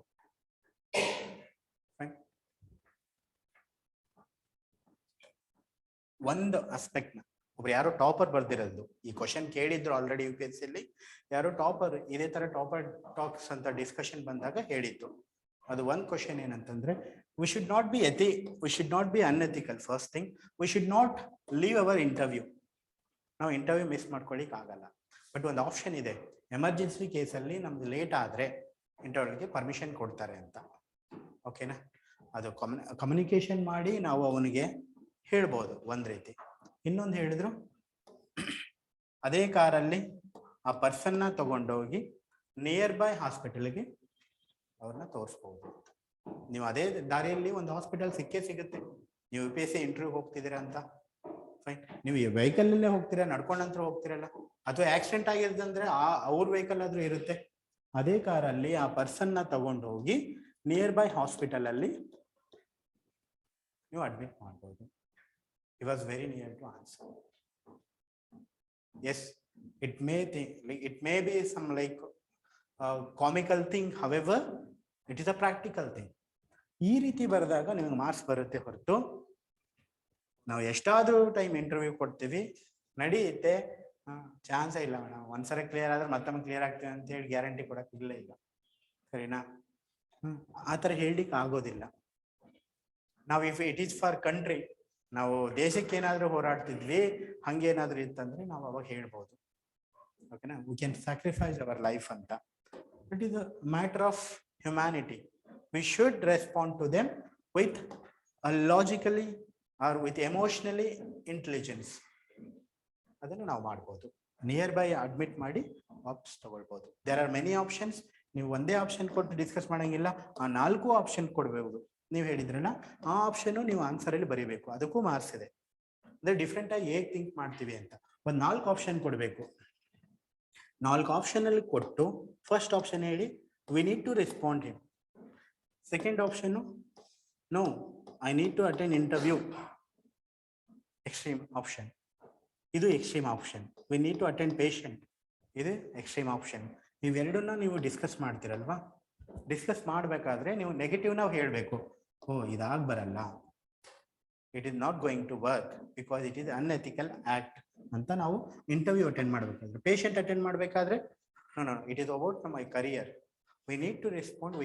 ಒಂದು ಆಸ್ಪೆಕ್ಟ್ ನ ಒಬ್ರು ಯಾರೋ ಟಾಪರ್ ಬರ್ದಿರೋದು, ಈ ಕ್ವಶನ್ ಕೇಳಿದ್ರು ಆಲ್ರೆಡಿ UPSC ಅಲ್ಲಿ, ಯಾರೋ ಟಾಪರ್ ಇದೇ ತರ ಟಾಪರ್ ಟಾಕ್ಸ್ ಅಂತ ಡಿಸ್ಕಷನ್ ಬಂದಾಗ ಹೇಳಿದ್ದು. ಅದು ಒಂದು ಕ್ವಶನ್ ಏನಂತಂದ್ರೆ, we should not be unethical. First thing, we should not leave our interview. ನಾವು ಇಂಟರ್ವ್ಯೂ ಮಿಸ್ ಮಾಡ್ಕೊಳ್ಳಿಕ್ ಆಗಲ್ಲ. ಬಟ್ ಒಂದು ಆಪ್ಷನ್ ಇದೆ, ಎಮರ್ಜೆನ್ಸಿ ಕೇಸಲ್ಲಿ ನಮ್ದು ಲೇಟ್ ಆದ್ರೆ ಇಂಟರ್ವ್ಯೂಗೆ ಪರ್ಮಿಷನ್ ಕೊಡ್ತಾರೆ ಅಂತ. ಓಕೆನಾ? ಅದು ಕಮ್ಯುನಿಕೇಶನ್ ಮಾಡಿ ನಾವು ಅವನಿಗೆ ಹೇಳ್ಬೋದು ಒಂದ್ ರೀತಿ. ಇನ್ನೊಂದು ಹೇಳಿದ್ರು, ಅದೇ ಕಾರಲ್ಲಿ ಆ ಪರ್ಸನ್ನ ತಗೊಂಡೋಗಿ ನಿಯರ್ ಬೈ ಹಾಸ್ಪಿಟಲ್ಗೆ ಅವ್ರನ್ನ ತೋರಿಸ್ಬೋದು. ನೀವು ಅದೇ ದಾರಿಯಲ್ಲಿ ಒಂದು ಹಾಸ್ಪಿಟಲ್ ಸಿಗುತ್ತೆ. ನೀವು UPSC ಇಂಟರ್ವ್ಯೂ ಹೋಗ್ತಿದ್ದೀರಾ ಅಂತ, ಫೈನ್. ನೀವು ವೆಹಿಕಲ್ ಅಲ್ಲೇ ಹೋಗ್ತೀರಾ, ನಡ್ಕೊಂಡಂತ್ರ ಹೋಗ್ತಿರಲ್ಲ, ಅಥವಾ ಆಕ್ಸಿಡೆಂಟ್ ಆಗಿರೋದಂದ್ರೆ ಅವ್ರ ವೆಹಿಕಲ್ ಆದ್ರೂ ಇರುತ್ತೆ. ಅದೇ ಕಾರಲ್ಲಿ ಆ ಪರ್ಸನ್ನ ತಗೊಂಡು ಹೋಗಿ ನಿಯರ್ ಬೈ ಹಾಸ್ಪಿಟಲ್ ಅಲ್ಲಿ ನೀವು ಅಡ್ಮಿಟ್ ಮಾಡ್ಬೋದು. He was very near to answer. Yes, it may be some like comical thing, however it is a practical thing. ಈ ರೀತಿ ಬರೆದಾಗ ನಿಮಗೆ ಮಾರ್ಕ್ಸ್ ಬರುತ್ತೆ ಹೊರತು ನಾವು ಎಷ್ಟಾದ್ರೂ ಟೈಮ್ ಇಂಟರ್ವ್ಯೂ ಕೊಡ್ತೀವಿ, ನಡೆಯುತ್ತೆ, ಚಾನ್ಸೇ ಇಲ್ಲ ಮೇಡಮ್, ಒಂದ್ಸರಿ ಕ್ಲಿಯರ್ ಆದ್ರೆ ಮತ್ತೊಮ್ಮೆ ಕ್ಲಿಯರ್ ಆಗ್ತೀವಿ ಅಂತ ಹೇಳಿ ಗ್ಯಾರಂಟಿ ಕೊಡಕ್ ಇಲ್ಲ, ಸರಿನಾ? ಆತರ ಹೇಳಿಕ್ ಆಗೋದಿಲ್ಲ. ನಾವು if it is for country, ನಾವು ದೇಶಕ್ಕೆ ಏನಾದ್ರೂ ಹೋರಾಡ್ತಿದ್ವಿ, ಹಂಗೇನಾದ್ರೂ ಇತ್ತಂದ್ರೆ ನಾವು ಅವಾಗ ಹೇಳ್ಬೋದು, ಓಕೆನಾ? We can sacrifice our life ಅಂತ. It is a matter of humanity. We should respond to them with logically or with emotionally intelligence. ಅದನ್ನು ನಾವು ಮಾಡ್ಬೋದು. ನಿಯರ್ ಬೈ ಅಡ್ಮಿಟ್ ಮಾಡಿ ವಾಪಸ್ ತಗೊಳ್ಬೋದು. There are many options. ನೀವು ಒಂದೇ ಆಪ್ಷನ್ ಕೊಟ್ಟು ಡಿಸ್ಕಸ್ ಮಾಡಂಗಿಲ್ಲ, ಆ 4 ಆಪ್ಷನ್ ಕೊಡ್ಬೋದು. ನೀವು ಹೇಳಿದ್ರಲ್ಲ, ಆ ಆಪ್ಷನ್ ನೀವು ಆನ್ಸರ್ ಅಲ್ಲಿ ಬರೀಬೇಕು, ಅದಕ್ಕೂ ಮಾರ್ಕ್ಸ್ ಇದೆ. ಅಂದ್ರೆ ಡಿಫ್ರೆಂಟ್ ಆಗಿ ಹೇಗೆ ಥಿಂಕ್ ಮಾಡ್ತೀವಿ ಅಂತ ಒಂದು 4 ಆಪ್ಷನ್ ಕೊಡಬೇಕು. 4 ಆಪ್ಷನ್ ಅಲ್ಲಿ ಕೊಟ್ಟು ಫಸ್ಟ್ ಆಪ್ಷನ್ ಹೇಳಿ, we need to respond him. Second option, no I need to attend interview. Extreme option. ಇದು extreme option. We need to attend patient. ಇದು ಎಕ್ಸ್ಟ್ರೀಮ್ ಆಪ್ಷನ್. ಇವೆರಡನ್ನ ನೀವು ಡಿಸ್ಕಸ್ ಮಾಡ್ತಿರಲ್ವಾ, ಡಿಸ್ಕಸ್ ಮಾಡಬೇಕಾದ್ರೆ ನೀವು ನೆಗೆಟಿವ್ ನಾವು ಹೇಳಬೇಕು. ಓ, ಇದಾಗ ಬರಲ್ಲ, it is not going to work because it is unethical act ಅಂತ ನಾವು ಇಂಟರ್ವ್ಯೂ ಅಟೆಂಡ್ ಮಾಡಬೇಕಾದ್ರೆ. ಪೇಷಂಟ್ ಅಟೆಂಡ್ ಮಾಡಬೇಕಾದ್ರೆ, no it is about my career, we need to respond,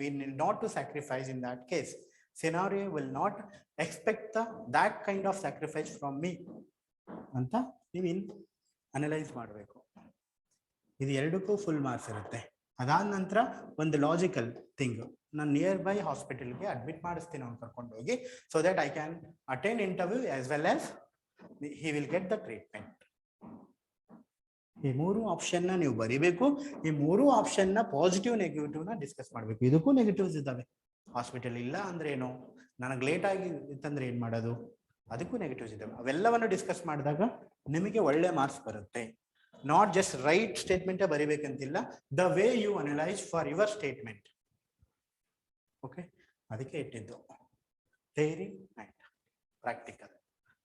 we need not to sacrifice in that case. scenario will not expect that kind of sacrifice from me ಅಂತ ನೀವು analyse ಮಾಡಬೇಕು. ಇದು ಎರಡಕ್ಕೂ full marks ಇರುತ್ತೆ. ಅದಾದ ನಂತರ ಒಂದು logical thing, ನಾನು ನಿಯರ್ ಬೈ ಹಾಸ್ಪಿಟಲ್ಗೆ ಅಡ್ಮಿಟ್ ಮಾಡಿಸ್ತೀನಿ ಅವ್ನು ಕರ್ಕೊಂಡು ಹೋಗಿ, so that I can attend interview as well as he will get the treatment. ಈ ಮೂರು ಆಪ್ಷನ್ ನೀವು ಬರಿಬೇಕು. ಈ ಮೂರು ಆಪ್ಷನ್ ಪಾಸಿಟಿವ್ ನೆಗೆಟಿವ್ ಡಿಸ್ಕಸ್ ಮಾಡಬೇಕು. ಇದಕ್ಕೂ ನೆಗೆಟಿವ್ಸ್ ಇದ್ದಾವೆ. ಹಾಸ್ಪಿಟಲ್ ಇಲ್ಲ ಅಂದ್ರೆ ಏನು, ನನಗೆ ಲೇಟ್ ಆಗಿ ಇತ್ತಂದ್ರೆ ಏನ್ ಮಾಡೋದು, ಅದಕ್ಕೂ ನೆಗೆಟಿವ್ಸ್ ಇದ್ದಾವೆ. ಅವೆಲ್ಲವನ್ನು ಡಿಸ್ಕಸ್ ಮಾಡಿದಾಗ ನಿಮಗೆ ಒಳ್ಳೆ ಮಾರ್ಕ್ಸ್ ಬರುತ್ತೆ. ನಾಟ್ ಜಸ್ಟ್ ರೈಟ್ ಸ್ಟೇಟ್ಮೆಂಟೇ ಬರಿಬೇಕಂತಿಲ್ಲ, the way you analyse for your statement. Okay, ಅದಕ್ಕೆ ಇಟ್ಟಿದ್ದು theory and practical.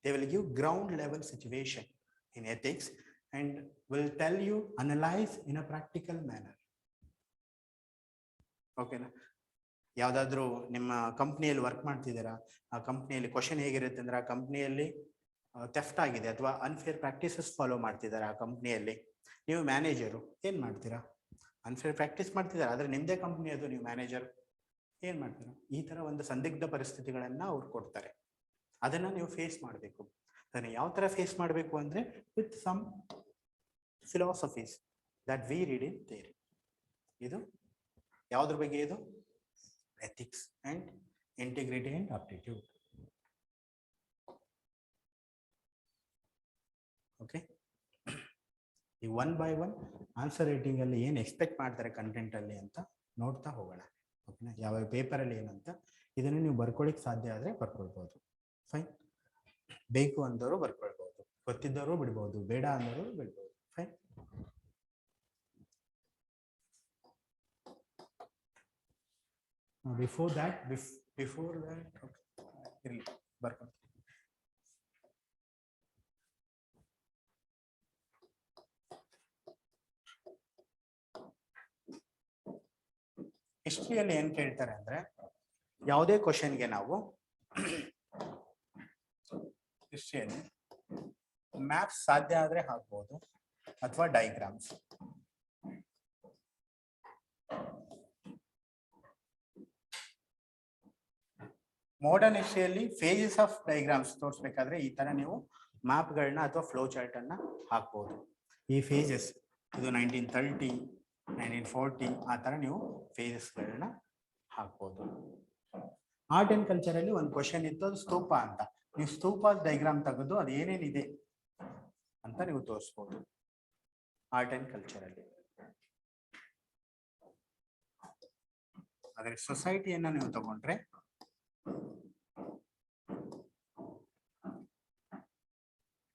They will give ground level situation in ethics and will tell you analyze in a practical manner. ಓಕೆನಾ? ಯಾವುದಾದ್ರೂ ನಿಮ್ಮ ಕಂಪ್ನಿಯಲ್ಲಿ work ಮಾಡ್ತಿದ್ದೀರಾ, ಆ ಕಂಪ್ನಿಯಲ್ಲಿ ಕ್ವಶನ್ ಹೇಗಿರುತ್ತೆ ಅಂದ್ರೆ, ಆ ಕಂಪ್ನಿಯಲ್ಲಿ ಥೆಫ್ಟ್ ಆಗಿದೆ ಅಥವಾ ಅನ್ಫೇರ್ ಪ್ರಾಕ್ಟೀಸಸ್ ಫಾಲೋ ಮಾಡ್ತಿದ್ದಾರೆ ಆ ಕಂಪ್ನಿಯಲ್ಲಿ, ನೀವು ಮ್ಯಾನೇಜರು ಏನು ಮಾಡ್ತೀರಾ? ಅನ್ಫೇರ್ ಪ್ರಾಕ್ಟೀಸ್ ಮಾಡ್ತಿದ್ದಾರೆ, ಆದರೆ ನಿಮ್ಮದೇ ಕಂಪ್ನಿ ಅದು, ನೀವು ಮ್ಯಾನೇಜರ್ ಏನು ಮಾಡ್ತೀರಾ? ಈ ಥರ ಒಂದು ಸಂದಿಗ್ಧ ಪರಿಸ್ಥಿತಿಗಳನ್ನು ಅವ್ರು ಕೊಡ್ತಾರೆ, ಅದನ್ನು ನೀವು ಫೇಸ್ ಮಾಡಬೇಕು. ಅದನ್ನು ಯಾವ ಥರ ಫೇಸ್ ಮಾಡಬೇಕು ಅಂದರೆ with some philosophies that we read in theory. ಇದು ಯಾವುದ್ರ ಬಗ್ಗೆ? ಇದು ethics and integrity and aptitude. Okay, ಈ one by one answer writing ಅಲ್ಲಿ ಏನು ಎಕ್ಸ್ಪೆಕ್ಟ್ ಮಾಡ್ತಾರೆ ಕಂಟೆಂಟ್ ಅಲ್ಲಿ ಅಂತ ನೋಡ್ತಾ ಹೋಗೋಣ. ಓಕೆನಾ? ಯಾವ ಪೇಪರಲ್ಲಿ ಏನಂತ ಇದನ್ನು ನೀವು ಬರ್ಕೊಳ್ಳಿಕ್ಕೆ ಸಾಧ್ಯ ಆದರೆ ಬರ್ಕೊಳ್ಬೋದು. ಫೈನ್. ಬೇಕು ಅಂದವರು ಬರ್ಕೊಳ್ಬೋದು, ಗೊತ್ತಿದ್ದವರು ಬಿಡ್ಬೋದು, ಬೇಡ ಅಂದವರು ಬಿಡ್ಬೋದು. ಫೈನ್. ಬಿಫೋರ್ that ಇರಲಿ ಬರ್ಕೊಂಡು ಹಿಸ್ಟ್ರಿಯಲ್ಲಿ ಏನ್ ಕೇಳ್ತಾರೆ ಅಂದ್ರೆ, ಯಾವುದೇ ಕ್ವಶನ್ಗೆ ನಾವು ಹಿಸ್ಟ್ರಿಯಲ್ಲಿ ಮ್ಯಾಪ್ಸ್ ಸಾಧ್ಯ ಆದ್ರೆ ಹಾಕ್ಬೋದು ಅಥವಾ ಡೈಗ್ರಾಮ್ಸ್. ಮಾಡರ್ನ್ ಹಿಸ್ಟ್ರಿಯಲ್ಲಿ ಫೇಜಸ್ ಆಫ್ ಡೈಗ್ರಾಮ್ಸ್ ತೋರಿಸ್ಬೇಕಾದ್ರೆ ಈ ತರ ನೀವು ಮ್ಯಾಪ್ಗಳನ್ನ ಅಥವಾ ಫ್ಲೋ ಚಾರ್ಟ್ ಅನ್ನ ಹಾಕ್ಬೋದು. ಈ ಫೇಜಸ್ ಇದು 1930, 1940 ಆ ತರ ನೀವು ಫೇಜಸ್ಗಳನ್ನ ಹಾಕ್ಬೋದು. ಆರ್ಟ್ ಅಂಡ್ ಕಲ್ಚರ್ ಅಲ್ಲಿ ಒಂದು ಕ್ವಶನ್ ಇತ್ತು, ಅದು ಸ್ತೂಪ ಅಂತ. ನೀವು ಸ್ತೂಪ ಡೈಗ್ರಾಮ್ ತೆಗೆದು ಅದು ಏನೇನಿದೆ ಅಂತ ನೀವು ತೋರಿಸ್ಬೋದು ಆರ್ಟ್ ಅಂಡ್ ಕಲ್ಚರ್ ಅಲ್ಲಿ. ಆದರೆ ಸೊಸೈಟಿಯನ್ನ ನೀವು ತಗೊಂಡ್ರೆ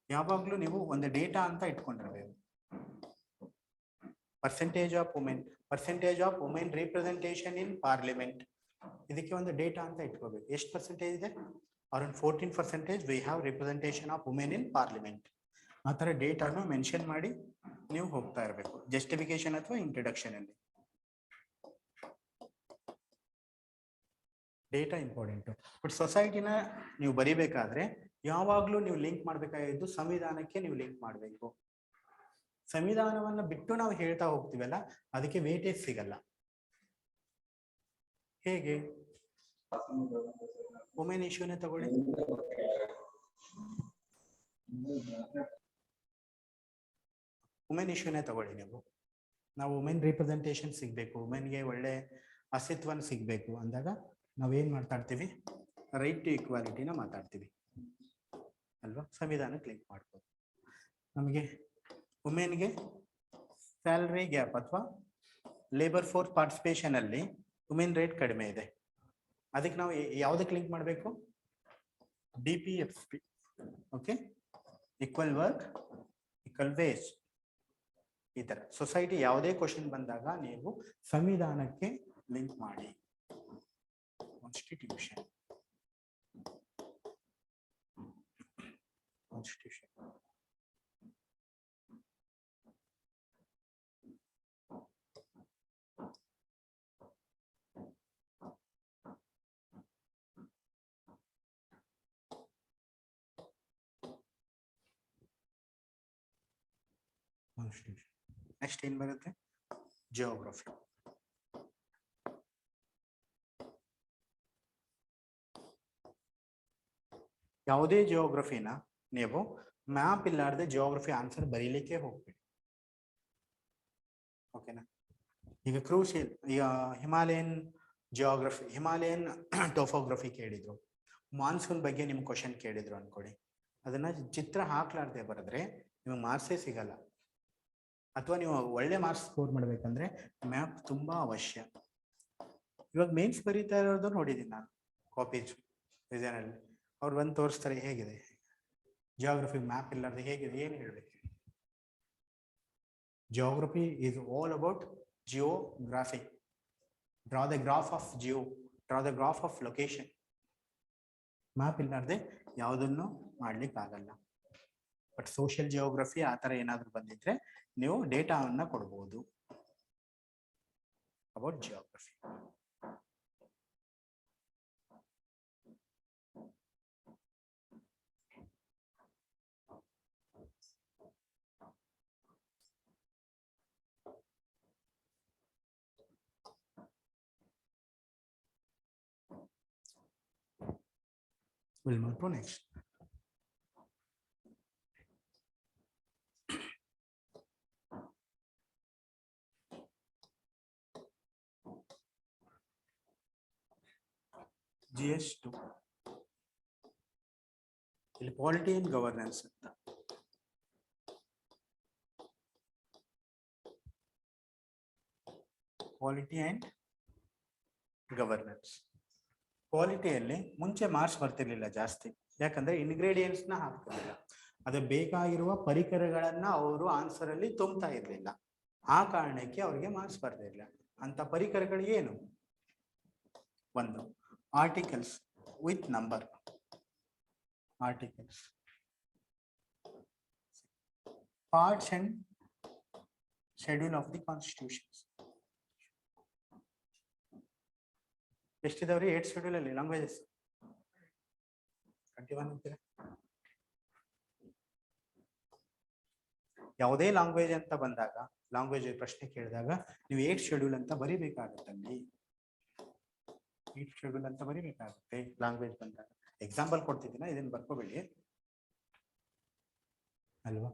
ಯಾವಾಗ್ಲೂ ನೀವು ಒಂದು ಡೇಟಾ ಅಂತ ಇಟ್ಕೊಂಡಿರ್ಬೇಕು. Percentage of women representation in parliament, ಇದಕ್ಕೆ ಒಂದು ಡೇಟಾ ಅಂತ ಇಟ್ಕೋಬೇಕು. ಎಷ್ಟು ಪರ್ಸೆಂಟೇಜ್ ಇದೆ? Around 14% we have representation of women in parliament. ಆ ಥರ ಡೇಟಾನು ಮೆನ್ಷನ್ ಮಾಡಿ ನೀವು ಹೋಗ್ತಾ ಇರಬೇಕು ಜಸ್ಟಿಫಿಕೇಶನ್ ಅಥವಾ ಇಂಟ್ರಡಕ್ಷನ್ ಅಲ್ಲಿ. Data important. ಬಟ್ ಸೊಸೈಟಿನ ನೀವು ಬರಿಬೇಕಾದ್ರೆ ಯಾವಾಗ್ಲೂ ನೀವು ಲಿಂಕ್ ಮಾಡ್ಬೇಕಾಗಿದ್ದು ಸಂವಿಧಾನಕ್ಕೆ ನೀವು ಲಿಂಕ್ ಮಾಡಬೇಕು. ಸಂವಿಧಾನವನ್ನ ಬಿಟ್ಟು ನಾವು ಹೇಳ್ತಾ ಹೋಗ್ತೀವಲ್ಲ, ಅದಕ್ಕೆ ವೇಟೇಜ್ ಸಿಗಲ್ಲ. ಹೇಗೆ? ವುಮೆನ್ ಇಶ್ಯೂನೇ ತಗೊಳ್ಳಿ. ವುಮೆನ್ ಇಶ್ಯೂನೇ ತಗೊಳ್ಳಿ ನೀವು. ನಾವು ವುಮೆನ್ ರಿಪ್ರೆಸೆಂಟೇಷನ್ ಸಿಗ್ಬೇಕು, ವುಮೆನ್ಗೆ ಒಳ್ಳೆ ಅಸ್ತಿತ್ವನ ಸಿಗ್ಬೇಕು ಅಂದಾಗ ನಾವೇನ್ ಮಾತಾಡ್ತೀವಿ? ರೈಟ್ ಟು ಈಕ್ವಾಲಿಟಿನ ಮಾತಾಡ್ತೀವಿ ಅಲ್ವಾ? ಸಂವಿಧಾನಕ್ಕೆ ಲಿಂಕ್ ಮಾಡ್ಬೋದು. ನಮಗೆ ವುಮೆನ್ಗೆ ಸ್ಯಾಲರಿ ಗ್ಯಾಪ್ ಅಥವಾ ಲೇಬರ್ ಫೋರ್ಸ್ ಪಾರ್ಟಿಸಿಪೇಷನ್ ಅಲ್ಲಿ ವುಮೆನ್ ರೇಟ್ ಕಡಿಮೆ ಇದೆ, ಅದಕ್ಕೆ ನಾವು ಯಾವುದಕ್ಕೆ ಲಿಂಕ್ ಮಾಡಬೇಕು? DPFP. Okay, equal work equal wage. ಈ ತರ ಸೊಸೈಟಿ ಯಾವುದೇ ಕ್ವಶನ್ ಬಂದಾಗ ನೀವು ಸಂವಿಧಾನಕ್ಕೆ ಲಿಂಕ್ ಮಾಡಿ. ಕಾನ್ಸ್ಟಿಟ್ಯೂಷನ್ ನೆಕ್ಸ್ಟ್ ಏನ್ ಬರುತ್ತೆ? ಜಿಯೋಗ್ರಫಿ. ಯಾವುದೇ ಜಿಯೋಗ್ರಫಿನ ನೀವು ಮ್ಯಾಪ್ ಇಲ್ಲಾರ್ದೆ ಜಿಯೋಗ್ರಫಿ ಆನ್ಸರ್ ಬರೀಲಿಕ್ಕೆ ಹೋಗ್ಬೇಡಿ. ಓಕೆನಾ? ಈಗ ಕ್ರೂಷಿಯಲ್, ಈಗ ಹಿಮಾಲಯನ್ ಜಿಯೋಗ್ರಫಿ, ಹಿಮಾಲಯನ್ ಟೋಫೋಗ್ರಫಿ ಕೇಳಿದ್ರು, ಮಾನ್ಸೂನ್ ಬಗ್ಗೆ ನಿಮ್ ಕ್ವಶನ್ ಕೇಳಿದ್ರು ಅನ್ಕೊಳ್ಳಿ, ಅದನ್ನ ಚಿತ್ರ ಹಾಕ್ಲಾರ್ದೆ ಬರೆದ್ರೆ ನಿಮಗೆ ಮಾರ್ಕ್ಸೇ ಸಿಗಲ್ಲ. ಅಥವಾ ನೀವು ಒಳ್ಳೆ ಮಾರ್ಕ್ಸ್ ಸ್ಕೋರ್ ಮಾಡ್ಬೇಕಂದ್ರೆ ಮ್ಯಾಪ್ ತುಂಬಾ ಅವಶ್ಯ. ಇವಾಗ ಮೇನ್ಸ್ ಬರೀತಾ ಇರೋದು ನೋಡಿದ್ದೀನಿ ನಾನು ಕಾಪೀಸ್ ಡಿಸೈನಲ್ಲಿ, ಅವ್ರು ಬಂದು ತೋರಿಸ್ತಾರೆ ಹೇಗಿದೆ ಜಿಯೋಗ್ರಫಿ ಮ್ಯಾಪ್ ಇಲ್ಲಾರ್ದೆ ಹೇಗಿದೆ, ಏನು ಹೇಳ್ಬೇಕು? Geography is all about geography. Draw the graph of geo, draw the graph of location. Map ಇಲ್ಲಾರ್ದೆ ಯಾವುದನ್ನು ಮಾಡ್ಲಿಕ್ಕೆ ಆಗಲ್ಲ. ಬಟ್ ಸೋಷಿಯಲ್ ಜಿಯೋಗ್ರಫಿ ಆ ಥರ ಏನಾದರೂ ಬಂದಿದ್ರೆ ನೀವು ಡೇಟಾವನ್ನ ಕೊಡ್ಬೋದು about geography. We'll move to next. GS2 ಇಲ್ಲಿ ಪಾಲಿಟಿ ಅಂಡ್ ಗವರ್ನೆನ್ಸ್ ಅಂತ. Polity and governance. ಕ್ವಾಲಿಟಿಯಲ್ಲಿ ಮುಂಚೆ ಮಾರ್ಕ್ಸ್ ಬರ್ತಿರ್ಲಿಲ್ಲ ಜಾಸ್ತಿ, ಯಾಕಂದ್ರೆ ಇಂಗ್ರೀಡಿಯೆಂಟ್ಸ್ ನ ಹಾಕ್ತಿರ್ಲಿಲ್ಲ, ಅದು ಬೇಕಾಗಿರುವ ಪರಿಕರಗಳನ್ನ ಅವರು ಆನ್ಸರ್ ಅಲ್ಲಿ ತುಂಬ್ತಾ ಇರ್ಲಿಲ್ಲ, ಆ ಕಾರಣಕ್ಕೆ ಅವ್ರಿಗೆ ಮಾರ್ಕ್ಸ್ ಬರ್ತಿರ್ಲಿಲ್ಲ. ಅಂತ ಪರಿಕರಗಳು ಏನು? ಒಂದು articles with number, articles, parts and schedule of the constitutions. ಎಷ್ಟಿದಾವ್ರಿ 8 ಶೆಡ್ಯೂಲ್ ಅಲ್ಲಿ ಲ್ಯಾಂಗ್ವೇಜಸ್? 21 ಅಂತೀರಾ? ಯಾವುದೇ ಲ್ಯಾಂಗ್ವೇಜ್ ಅಂತ ಬಂದಾಗ, ಲ್ಯಾಂಗ್ವೇಜ್ ಪ್ರಶ್ನೆ ಕೇಳಿದಾಗ ನೀವು 8 ಶೆಡ್ಯೂಲ್ ಅಂತ ಬರಿಬೇಕಾಗುತ್ತಲ್ಲಿ, 8 ಶೆಡ್ಯೂಲ್ ಅಂತ ಬರಿಬೇಕಾಗುತ್ತೆ ಲ್ಯಾಂಗ್ವೇಜ್ ಬಂದಾಗ. ಎಕ್ಸಾಂಪಲ್ ಕೊಡ್ತಿದ್ದೀನ, ಇದನ್ನ ಬರ್ಕೋಬೇಡಿ ಅಲ್ವಾ?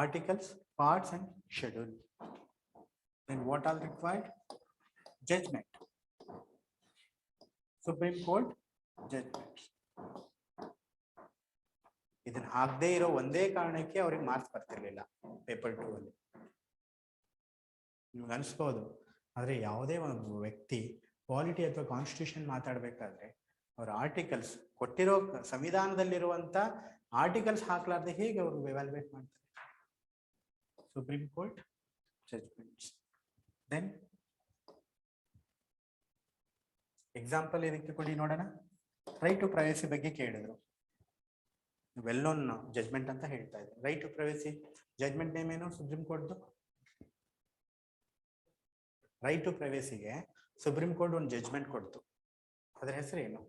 Articles, parts and schedule. Then what are required? Judgement, supreme court judgement. ಇದನ್ನ ಹಾಕದೇ ಇರೋ ಒಂದೇ ಕಾರಣಕ್ಕೆ ಅವ್ರಿಗೆ ಮಾರ್ಕ್ಸ್ ಬರ್ತಿರ್ಲಿಲ್ಲ ಪೇಪರ್ 2 ಅಲ್ಲಿ. ನಿಮ್ಗೆ ಅನ್ಸ್ಬೋದು, ಆದ್ರೆ ಯಾವುದೇ ಒಂದು ವ್ಯಕ್ತಿ ಪಾಲಿಟಿ ಅಥವಾ ಕಾನ್ಸ್ಟಿಟ್ಯೂಷನ್ ಮಾತಾಡ್ಬೇಕಾದ್ರೆ ಅವ್ರ ಆರ್ಟಿಕಲ್ಸ್ ಕೊಟ್ಟಿರೋ ಸಂವಿಧಾನದಲ್ಲಿರುವಂತ ಆರ್ಟಿಕಲ್ಸ್ ಹಾಕ್ಲಾರ್ದೆ ಹೇಗೆ ಅವರು ಎವ್ಯಾಲ್ಯೂಯೇಟ್ ಮಾಡ್ತಾರೆ? Supreme court judgements. Then example ಇದಕ್ಕೆ ಕೊಡಿ ನೋಡೋಣ. ರೈಟ್ ಟು ಪ್ರೈವಸಿ ಬಗ್ಗೆ ಕೇಳಿದ್ರು, ವೆಲ್ ನೋನ್ ಜಜ್ಮೆಂಟ್ ಅಂತ ಹೇಳ್ತಾ ಇದ್ದಾರೆ. Right to privacy judgement name ಏನು? ಸುಪ್ರೀಂ ಕೋರ್ಟ್ದು. ರೈಟ್ ಟು ಪ್ರೈವಸಿಗೆ ಸುಪ್ರೀಂ ಕೋರ್ಟ್ ಒಂದು ಜಜ್ಮೆಂಟ್ ಕೊಡ್ತು, ಅದರ ಹೆಸರು ಏನು?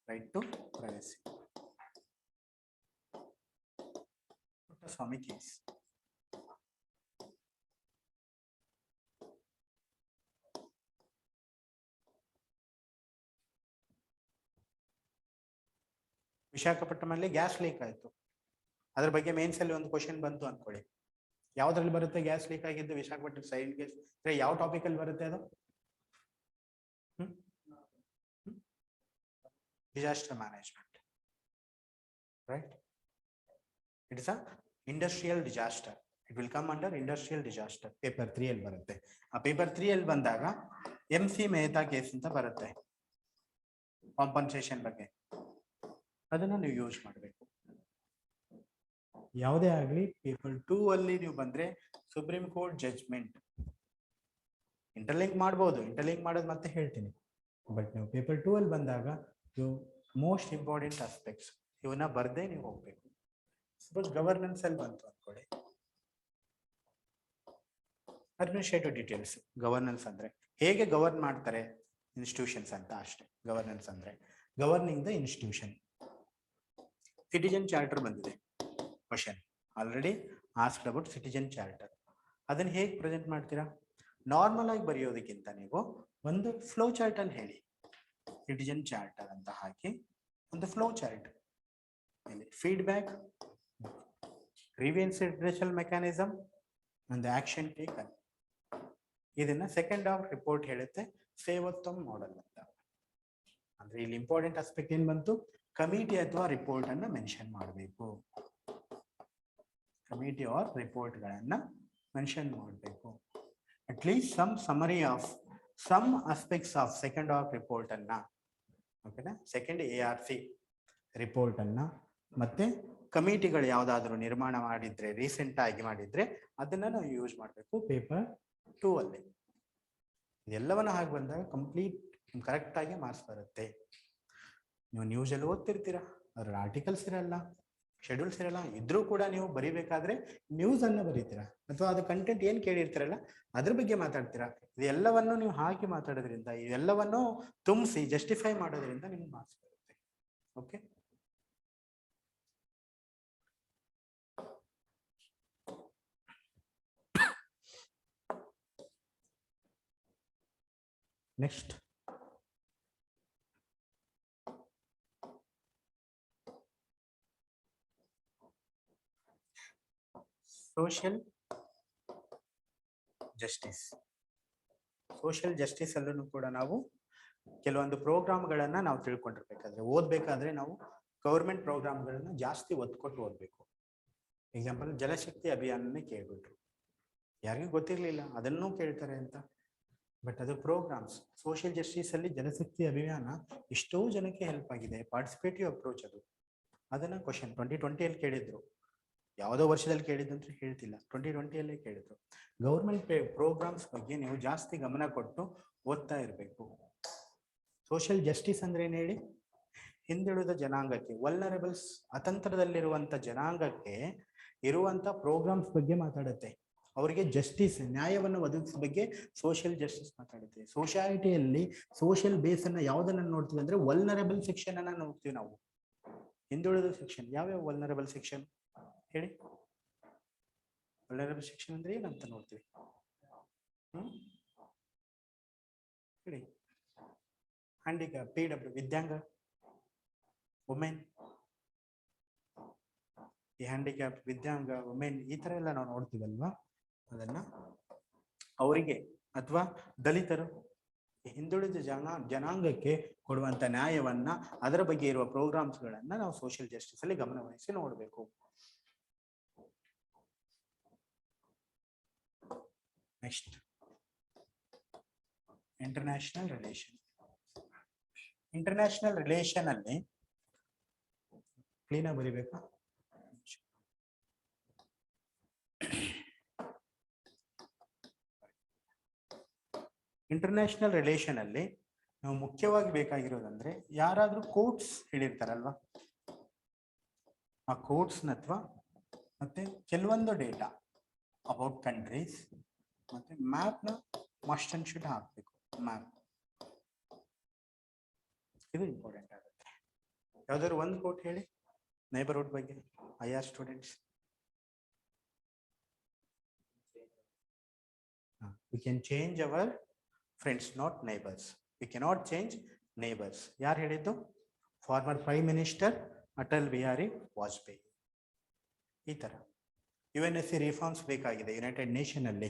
Right to privacy, Swamy case. ವಿಶಾಖಪಟ್ಟಣದಲ್ಲಿ ಗ್ಯಾಸ್ ಲೀಕ್ ಆಯ್ತು, ಅದ್ರ ಬಗ್ಗೆ ಮೇನ್ಸ್ ಅಲ್ಲಿ ಒಂದು ಕ್ವಶನ್ ಬಂತು ಅನ್ಕೊಳ್ಳಿ. ಯಾವ್ದ್ರಲ್ಲಿ ಬರುತ್ತೆ ಗ್ಯಾಸ್ ಲೀಕ್ ಆಗಿದ್ದು? Visakhapatnam side gas. ಯಾವ ಟಾಪಿಕ್ ಅಲ್ಲಿ ಬರುತ್ತೆ ಅದು? Disaster management, right? It is a industrial disaster. It will come under industrial disaster. Paper 3 ಅಲ್ಲಿ ಬರುತ್ತೆ. ಆ ಪೇಪರ್ 3 ಅಲ್ಲಿ ಬಂದಾಗ MC ಮೆಹ್ತಾ ಕೇಸ್ ಅಂತ ಬರುತ್ತೆ, ಕಾಂಪನ್ಸೇಷನ್ ಬಗ್ಗೆ. ಅದನ್ನ ನೀವು ಯೂಸ್ ಮಾಡಬೇಕು. ಯಾವುದೇ ಆಗಲಿ ಪೇಪರ್ 2 ಅಲ್ಲಿ ನೀವು ಬಂದ್ರೆ ಸುಪ್ರೀಂ ಕೋರ್ಟ್ ಜಡ್ಜ್ಮೆಂಟ್ ಇಂಟರ್ಲಿಂಕ್ ಮಾಡ್ಬೋದು, ಇಂಟರ್ಲಿಂಕ್ ಮಾಡೋದು ಮತ್ತೆ ಹೇಳ್ತೀನಿ. ಬಟ್ ನೀವು ಪೇಪರ್ 2 ಅಲ್ಲಿ ಬಂದಾಗ ಇವು ಮೋಸ್ಟ್ ಇಂಪಾರ್ಟೆಂಟ್ ಆಸ್ಪೆಕ್ಟ್ಸ್, ಇವನ್ನ ಬರ್ದೇ ನೀವು ಹೋಗ್ಬೇಕು. ಸಪೋಸ್ ಗವರ್ನೆನ್ಸ್ ಅಲ್ಲಿ ಬಂತು ಅನ್ಕೊಳ್ಳಿ, ಅಡ್ಮಿನಿಸ್ಟ್ರೇಟಿವ್ ಡೀಟೇಲ್ಸ್. ಗವರ್ನೆನ್ಸ್ ಅಂದ್ರೆ ಹೇಗೆ ಗವರ್ನ್ ಮಾಡ್ತಾರೆ ಇನ್ಸ್ಟಿಟ್ಯೂಷನ್ಸ್ ಅಂತ ಅಷ್ಟೇ. ಗವರ್ನೆನ್ಸ್ ಅಂದ್ರೆ governing the institution. Citizen charter ಬಂದಿದೆ question, already asked about citizen charter. ಅದನ್ನ ಹೇಗೆ ಪ್ರೆಸೆಂಟ್ ಮಾಡ್ತೀರಾ? ನಾರ್ಮಲ್ ಆಗಿ ಬರೆಯೋದಕ್ಕಿಂತ ನೀವು ಒಂದು ಫ್ಲೋ ಚಾರ್ಟ್ ಅಲ್ಲಿ ಹೇಳಿ, ಸಿಟಿಜನ್ ಚಾರ್ಟರ್ ಅಂತ ಹಾಕಿ ಒಂದು flow chart, feedback, grievance redressal mechanism, ಒಂದು ಆಕ್ಷನ್ ಟೇಕನ್. ಇದನ್ನ ಸೆಕೆಂಡ್ ಆಫ್ ರಿಪೋರ್ಟ್ ಹೇಳುತ್ತೆ ಸೇವೋತ್ತಮ್ ಮಾಡೆಲ್ ಅಂತ. ಅಂದ್ರೆ ಇಲ್ಲಿ ಇಂಪಾರ್ಟೆಂಟ್ ಆಸ್ಪೆಕ್ಟ್ ಏನ್ ಬಂತು, ಕಮಿಟಿ ಅಥವಾ ರಿಪೋರ್ಟ್ ಅನ್ನ ಮೆನ್ಷನ್ ಮಾಡಬೇಕು. ಕಮಿಟಿ ಆರ್ ರಿಪೋರ್ಟ್ ಗಳನ್ನ ಮೆನ್ಷನ್ ಮಾಡಬೇಕು. At least some summary of some aspects of second of report ಅನ್ನ, ಓಕೆನಾ, ಸೆಕೆಂಡ್ ARC ರಿಪೋರ್ಟ್ ಅನ್ನ, ಮತ್ತೆ ಕಮಿಟಿಗಳು ಯಾವ್ದಾದ್ರು ನಿರ್ಮಾಣ ಮಾಡಿದ್ರೆ, ರೀಸೆಂಟ್ ಆಗಿ ಮಾಡಿದ್ರೆ ಅದನ್ನ ನಾವು ಯೂಸ್ ಮಾಡಬೇಕು ಪೇಪರ್ 2 ಅಲ್ಲಿ. ಇದೆಲ್ಲವನ್ನ ಹಾಗೆ ಬಂದಾಗ ಕಂಪ್ಲೀಟ್ ಕರೆಕ್ಟ್ ಆಗಿ ಮಾರ್ಕ್ಸ್ ಬರುತ್ತೆ. ನೀವು ನ್ಯೂಸ್ ಅಲ್ಲಿ ಓದ್ತಿರ್ತೀರಾ, ಅದ್ರ ಆರ್ಟಿಕಲ್ಸ್ ಇರಲ್ಲ, ಶೆಡ್ಯೂಲ್ಸ್ ಇರಲ್ಲ, ಇದ್ರೂ ಕೂಡ ನೀವು ಬರಿಬೇಕಾದ್ರೆ ನ್ಯೂಸ್ ಅನ್ನ ಬರೀತೀರಾ, ಅಥವಾ ಅದು ಕಂಟೆಂಟ್ ಏನ್ ಕೇಳಿರ್ತೀರಲ್ಲ ಅದ್ರ ಬಗ್ಗೆ ಮಾತಾಡ್ತೀರಾ. ಇದೆಲ್ಲವನ್ನು ನೀವು ಹಾಕಿ ಮಾತಾಡೋದ್ರಿಂದ, ಇದೆಲ್ಲವನ್ನು ತುಂಬಿಸಿ ಜಸ್ಟಿಫೈ ಮಾಡೋದ್ರಿಂದ ನಿಮ್ಗೆ ಮಾರ್ಕ್ಸ್ ಬರುತ್ತೆ. Okay, next social justice. Social justice ಅಲ್ಲೂ ಕೂಡ ನಾವು ಕೆಲವೊಂದು ಪ್ರೋಗ್ರಾಮ್ಗಳನ್ನ ನಾವು ತಿಳ್ಕೊಂಡಿರ್ಬೇಕಾದ್ರೆ, ಓದ್ಬೇಕಾದ್ರೆ ನಾವು ಗೌರ್ಮೆಂಟ್ ಪ್ರೋಗ್ರಾಮ್ಗಳನ್ನ ಜಾಸ್ತಿ ಒತ್ತು ಕೊಟ್ಟು ಓದ್ಬೇಕು. ಎಕ್ಸಾಂಪಲ್ ಜಲಶಕ್ತಿ ಅಭಿಯಾನನೇ ಕೇಳ್ಬಿಟ್ರು, ಯಾರಿಗೂ ಗೊತ್ತಿರ್ಲಿಲ್ಲ ಅದನ್ನೂ ಕೇಳ್ತಾರೆ ಅಂತ. ಬಟ್ ಅದು ಪ್ರೋಗ್ರಾಮ್ಸ್. ಸೋಷಿಯಲ್ ಜಸ್ಟಿಸ್ ಅಲ್ಲಿ ಜಲಶಕ್ತಿ ಅಭಿಯಾನ ಎಷ್ಟೋ ಜನಕ್ಕೆ ಹೆಲ್ಪ್ ಆಗಿದೆ, ಪಾರ್ಟಿಸಿಪೇಟಿವ್ ಅಪ್ರೋಚ್ ಅದು. ಅದನ್ನ ಕ್ವಶನ್ 2020 ಕೇಳಿದ್ರು, ಯಾವುದೋ ವರ್ಷದಲ್ಲಿ ಕೇಳಿದಂತ ಹೇಳ್ತಿಲ್ಲ, 2020 ಕೇಳಿದ್ರು. ಗೌರ್ಮೆಂಟ್ ಪ್ರೋಗ್ರಾಮ್ಸ್ ಬಗ್ಗೆ ನೀವು ಜಾಸ್ತಿ ಗಮನ ಕೊಟ್ಟು ಓದ್ತಾ ಇರಬೇಕು. ಸೋಷಿಯಲ್ ಜಸ್ಟಿಸ್ ಅಂದ್ರೆ ಏನ್ ಹೇಳಿ, ಹಿಂದುಳಿದ ಜನಾಂಗಕ್ಕೆ, ವಲ್ನರಬಲ್ಸ್, ಅತಂತ್ರದಲ್ಲಿರುವಂತ ಜನಾಂಗಕ್ಕೆ ಇರುವಂತ ಪ್ರೋಗ್ರಾಮ್ಸ್ ಬಗ್ಗೆ ಮಾತಾಡುತ್ತೆ. ಅವರಿಗೆ ಜಸ್ಟಿಸ್, ನ್ಯಾಯವನ್ನು ಒದಗಿಸೋ ಬಗ್ಗೆ ಸೋಷಿಯಲ್ ಜಸ್ಟಿಸ್ ಮಾತಾಡುತ್ತೆ. ಸೊಸೈಟಿಯಲ್ಲಿ ಸೋಷಿಯಲ್ ಬೇಸ್ ಅನ್ನ ಯಾವ್ದನ್ನ ನೋಡ್ತೀವಿ ಅಂದ್ರೆ ವಲ್ನರಬಲ್ ಸೆಕ್ಷನ್ ಅನ್ನ ನೋಡ್ತೀವಿ ನಾವು. ಹಿಂದುಳಿದ ಸೆಕ್ಷನ್ ಯಾವ್ಯಾವ ವಲ್ನರಬಲ್ ಸೆಕ್ಷನ್ ಹೇಳಿ? ವಲ್ನರಬಲ್ ಸೆಕ್ಷನ್ ಅಂದ್ರೆ ಏನಂತ ನೋಡ್ತೀವಿ ಹೇಳಿ? ಹ್ಯಾಂಡಿಕ್ಯಾಪ್, PW, ವಿದ್ಯಾಂಗ, ವುಮೆನ್, ಈ ಹ್ಯಾಂಡಿಕ್ಯಾಪ್, ವಿದ್ಯಾಂಗ, ವುಮೆನ್, ಈ ತರ ಎಲ್ಲ ನಾವು ನೋಡ್ತೀವಲ್ವಾ, ಅದನ್ನ ಅವರಿಗೆ ಅಥವಾ ದಲಿತರು, ಹಿಂದುಳಿದ ಜನಾಂಗಕ್ಕೆ ಕೊಡುವಂತ ನ್ಯಾಯವನ್ನ, ಅದರ ಬಗ್ಗೆ ಇರುವ ಪ್ರೋಗ್ರಾಮ್ಸ್ ಗಳನ್ನ ನಾವು ಸೋಷಿಯಲ್ ಜಸ್ಟಿಸ್ ಅಲ್ಲಿ ಗಮನವಹಿಸಿ ನೋಡಬೇಕು. Next international relation. International relation ಅಲ್ಲಿ ಕ್ಲೀನ್ ಆಗಿ ಬರಿಬೇಕಾ? ಇಂಟರ್ನ್ಯಾಷನಲ್ ರಿಲೇಷನ್ ಅಲ್ಲಿ ನಾವು ಮುಖ್ಯವಾಗಿ ಬೇಕಾಗಿರೋದಂದ್ರೆ, ಯಾರಾದ್ರೂ ಕೋಟ್ಸ್ ಹೇಳಿರ್ತಾರಲ್ವಾ, ಆ ಕೋಟ್ಸ್ ಅಥವಾ ಮತ್ತೆ ಕೆಲವೊಂದು ಡೇಟಾ ಅಬೌಟ್ ಕಂಟ್ರೀಸ್, ಮತ್ತೆ ಮ್ಯಾಪ್ ನ ಮಸ್ಟ್ ಅಂಡ್ ಶುಡ್ ಹಾಕ್ಬೇಕು. ಮ್ಯಾಪ್ ಇದು ಇಂಪಾರ್ಟೆಂಟ್ ಆಗುತ್ತೆ. ಯಾವ್ದಾದ್ರು ಒಂದು ಕೋಟ್ ಹೇಳಿ ನೇಬರ್ಹುಡ್ ಬಗ್ಗೆ, IR students. We can change our friends, not neighbors. We cannot change neighbors. ಯಾರು ಹೇಳಿದ್ದು? Former prime minister Atal Bihari Vajpayee. ಈ ತರ UNSC ರಿಫಾರ್ಮ್ಸ್ ಬೇಕಾಗಿದೆ ಯುನೈಟೆಡ್ ನೇಷನ್ ಅಲ್ಲಿ.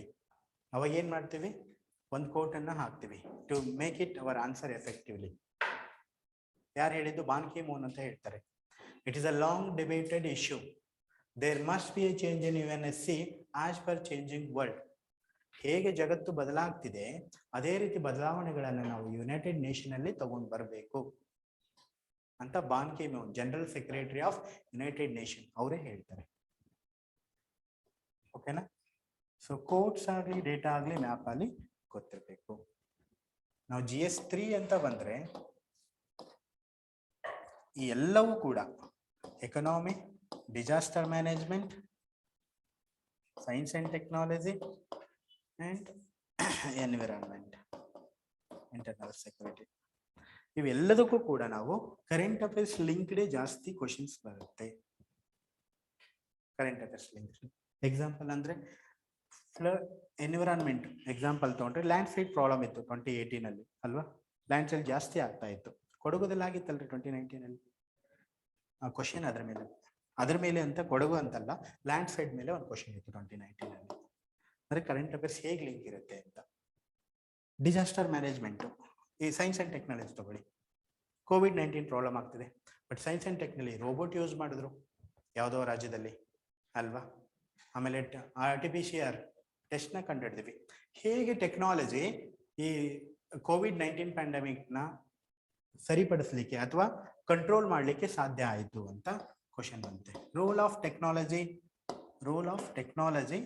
ಅವಾಗ ಏನ್ ಮಾಡ್ತೀವಿ, ಒಂದು ಕೋಟ್ ಅನ್ನ ಹಾಕ್ತಿವಿ to make it our answer effectively. ಯಾರು ಹೇಳಿದ್ದು? ಬಾನ್ ಕಿ ಮೂನ್ ಅಂತ ಹೇಳ್ತಾರೆ. It is a long debated issue. There must be a change in UNSC as per changing world. ಹೇಗೆ ಜಗತ್ತು ಬದಲಾಗ್ತಿದೆ ಅದೇ ರೀತಿ ಬದಲಾವಣೆಗಳನ್ನು ನಾವು ಯುನೈಟೆಡ್ ನೇಷನ್ ಅಲ್ಲಿ ತಗೊಂಡು ಬರಬೇಕು ಅಂತ Ban Ki Moon, general secretary of United Nation, ಅವರೇ ಹೇಳ್ತಾರೆ. ಓಕೆನಾ? ಸೊ ಕೋಟ್ಸ್ ಆಗಲಿ, ಡೇಟಾ ಆಗಲಿ, ಮ್ಯಾಪ್ ಆಗಲಿ ಗೊತ್ತಿರಬೇಕು. ನಾವು GS 3 ಅಂತ ಬಂದ್ರೆ ಈ ಎಲ್ಲವೂ ಕೂಡ economy, disaster management, science and technology and environment, internal security, ಇವೆಲ್ಲದಕ್ಕೂ ಕೂಡ ನಾವು ಕರೆಂಟ್ ಅಫೇರ್ಸ್ ಲಿಂಕ್ಡ್ ಜಾಸ್ತಿ ಕ್ವಶನ್ಸ್ ಬರುತ್ತೆ. ಕರೆಂಟ್ ಅಫೇರ್ಸ್ ಲಿಂಕ್ ಎಕ್ಸಾಂಪಲ್ ಅಂದ್ರೆ ಎನ್ವಿರಾನ್ಮೆಂಟ್ ಎಕ್ಸಾಂಪಲ್ ತಗೊಂಡ್ರೆ ಲ್ಯಾಂಡ್ ಸ್ಲೈಡ್ ಪ್ರಾಬ್ಲಮ್ ಇತ್ತು 2018 ಅಲ್ಲಿ ಅಲ್ವಾ? ಲ್ಯಾಂಡ್ ಸ್ಲೈಡ್ ಜಾಸ್ತಿ ಆಗ್ತಾ ಇತ್ತು. ಕೊಡಗುದಲ್ಲಿ ಆಗಿತ್ತಲ್ರಿ 2019 ಅಲ್ಲಿ. ಕ್ವಶನ್ ಅದ್ರ ಮೇಲೆ ಅಂತ ಕೊಡಗು ಅಂತಲ್ಲ, ಲ್ಯಾಂಡ್ ಸೈಡ್ ಮೇಲೆ ಒಂದು ಕ್ವಶನ್ ಇತ್ತು 2019 ಅಲ್ಲಿ. ಅಂದ್ರೆ ಕರೆಂಟ್ ಅಫೇರ್ಸ್ ಹೇಗೆ ಲಿಂಕ್ ಇರುತ್ತೆ ಅಂತ. ಡಿಸಾಸ್ಟರ್ ಮ್ಯಾನೇಜ್ಮೆಂಟ್, ಈ ಸೈನ್ಸ್ ಅಂಡ್ ಟೆಕ್ನಾಲಜಿ ತಗೊಳ್ಳಿ. COVID-19 ಪ್ರಾಬ್ಲಮ್ ಆಗ್ತಿದೆ, but science and technology robot use ಮಾಡಿದ್ರು ಯಾವುದೋ ರಾಜ್ಯದಲ್ಲಿ ಅಲ್ವಾ. ಆಮೇಲೆ RT-PCR ಟೆಸ್ಟ್ನ ಕಂಡುಹಿಡಿದ್ವಿ. ಹೇಗೆ ಟೆಕ್ನಾಲಜಿ ಈ COVID-19 ಪ್ಯಾಂಡಮಿಕ್ನ ಸರಿಪಡಿಸಲಿಕ್ಕೆ ಅಥವಾ ಕಂಟ್ರೋಲ್ ಮಾಡಲಿಕ್ಕೆ ಸಾಧ್ಯ ಆಯಿತು ಅಂತ ಕ್ವಶನ್ ಬಂತೆ. Role of technology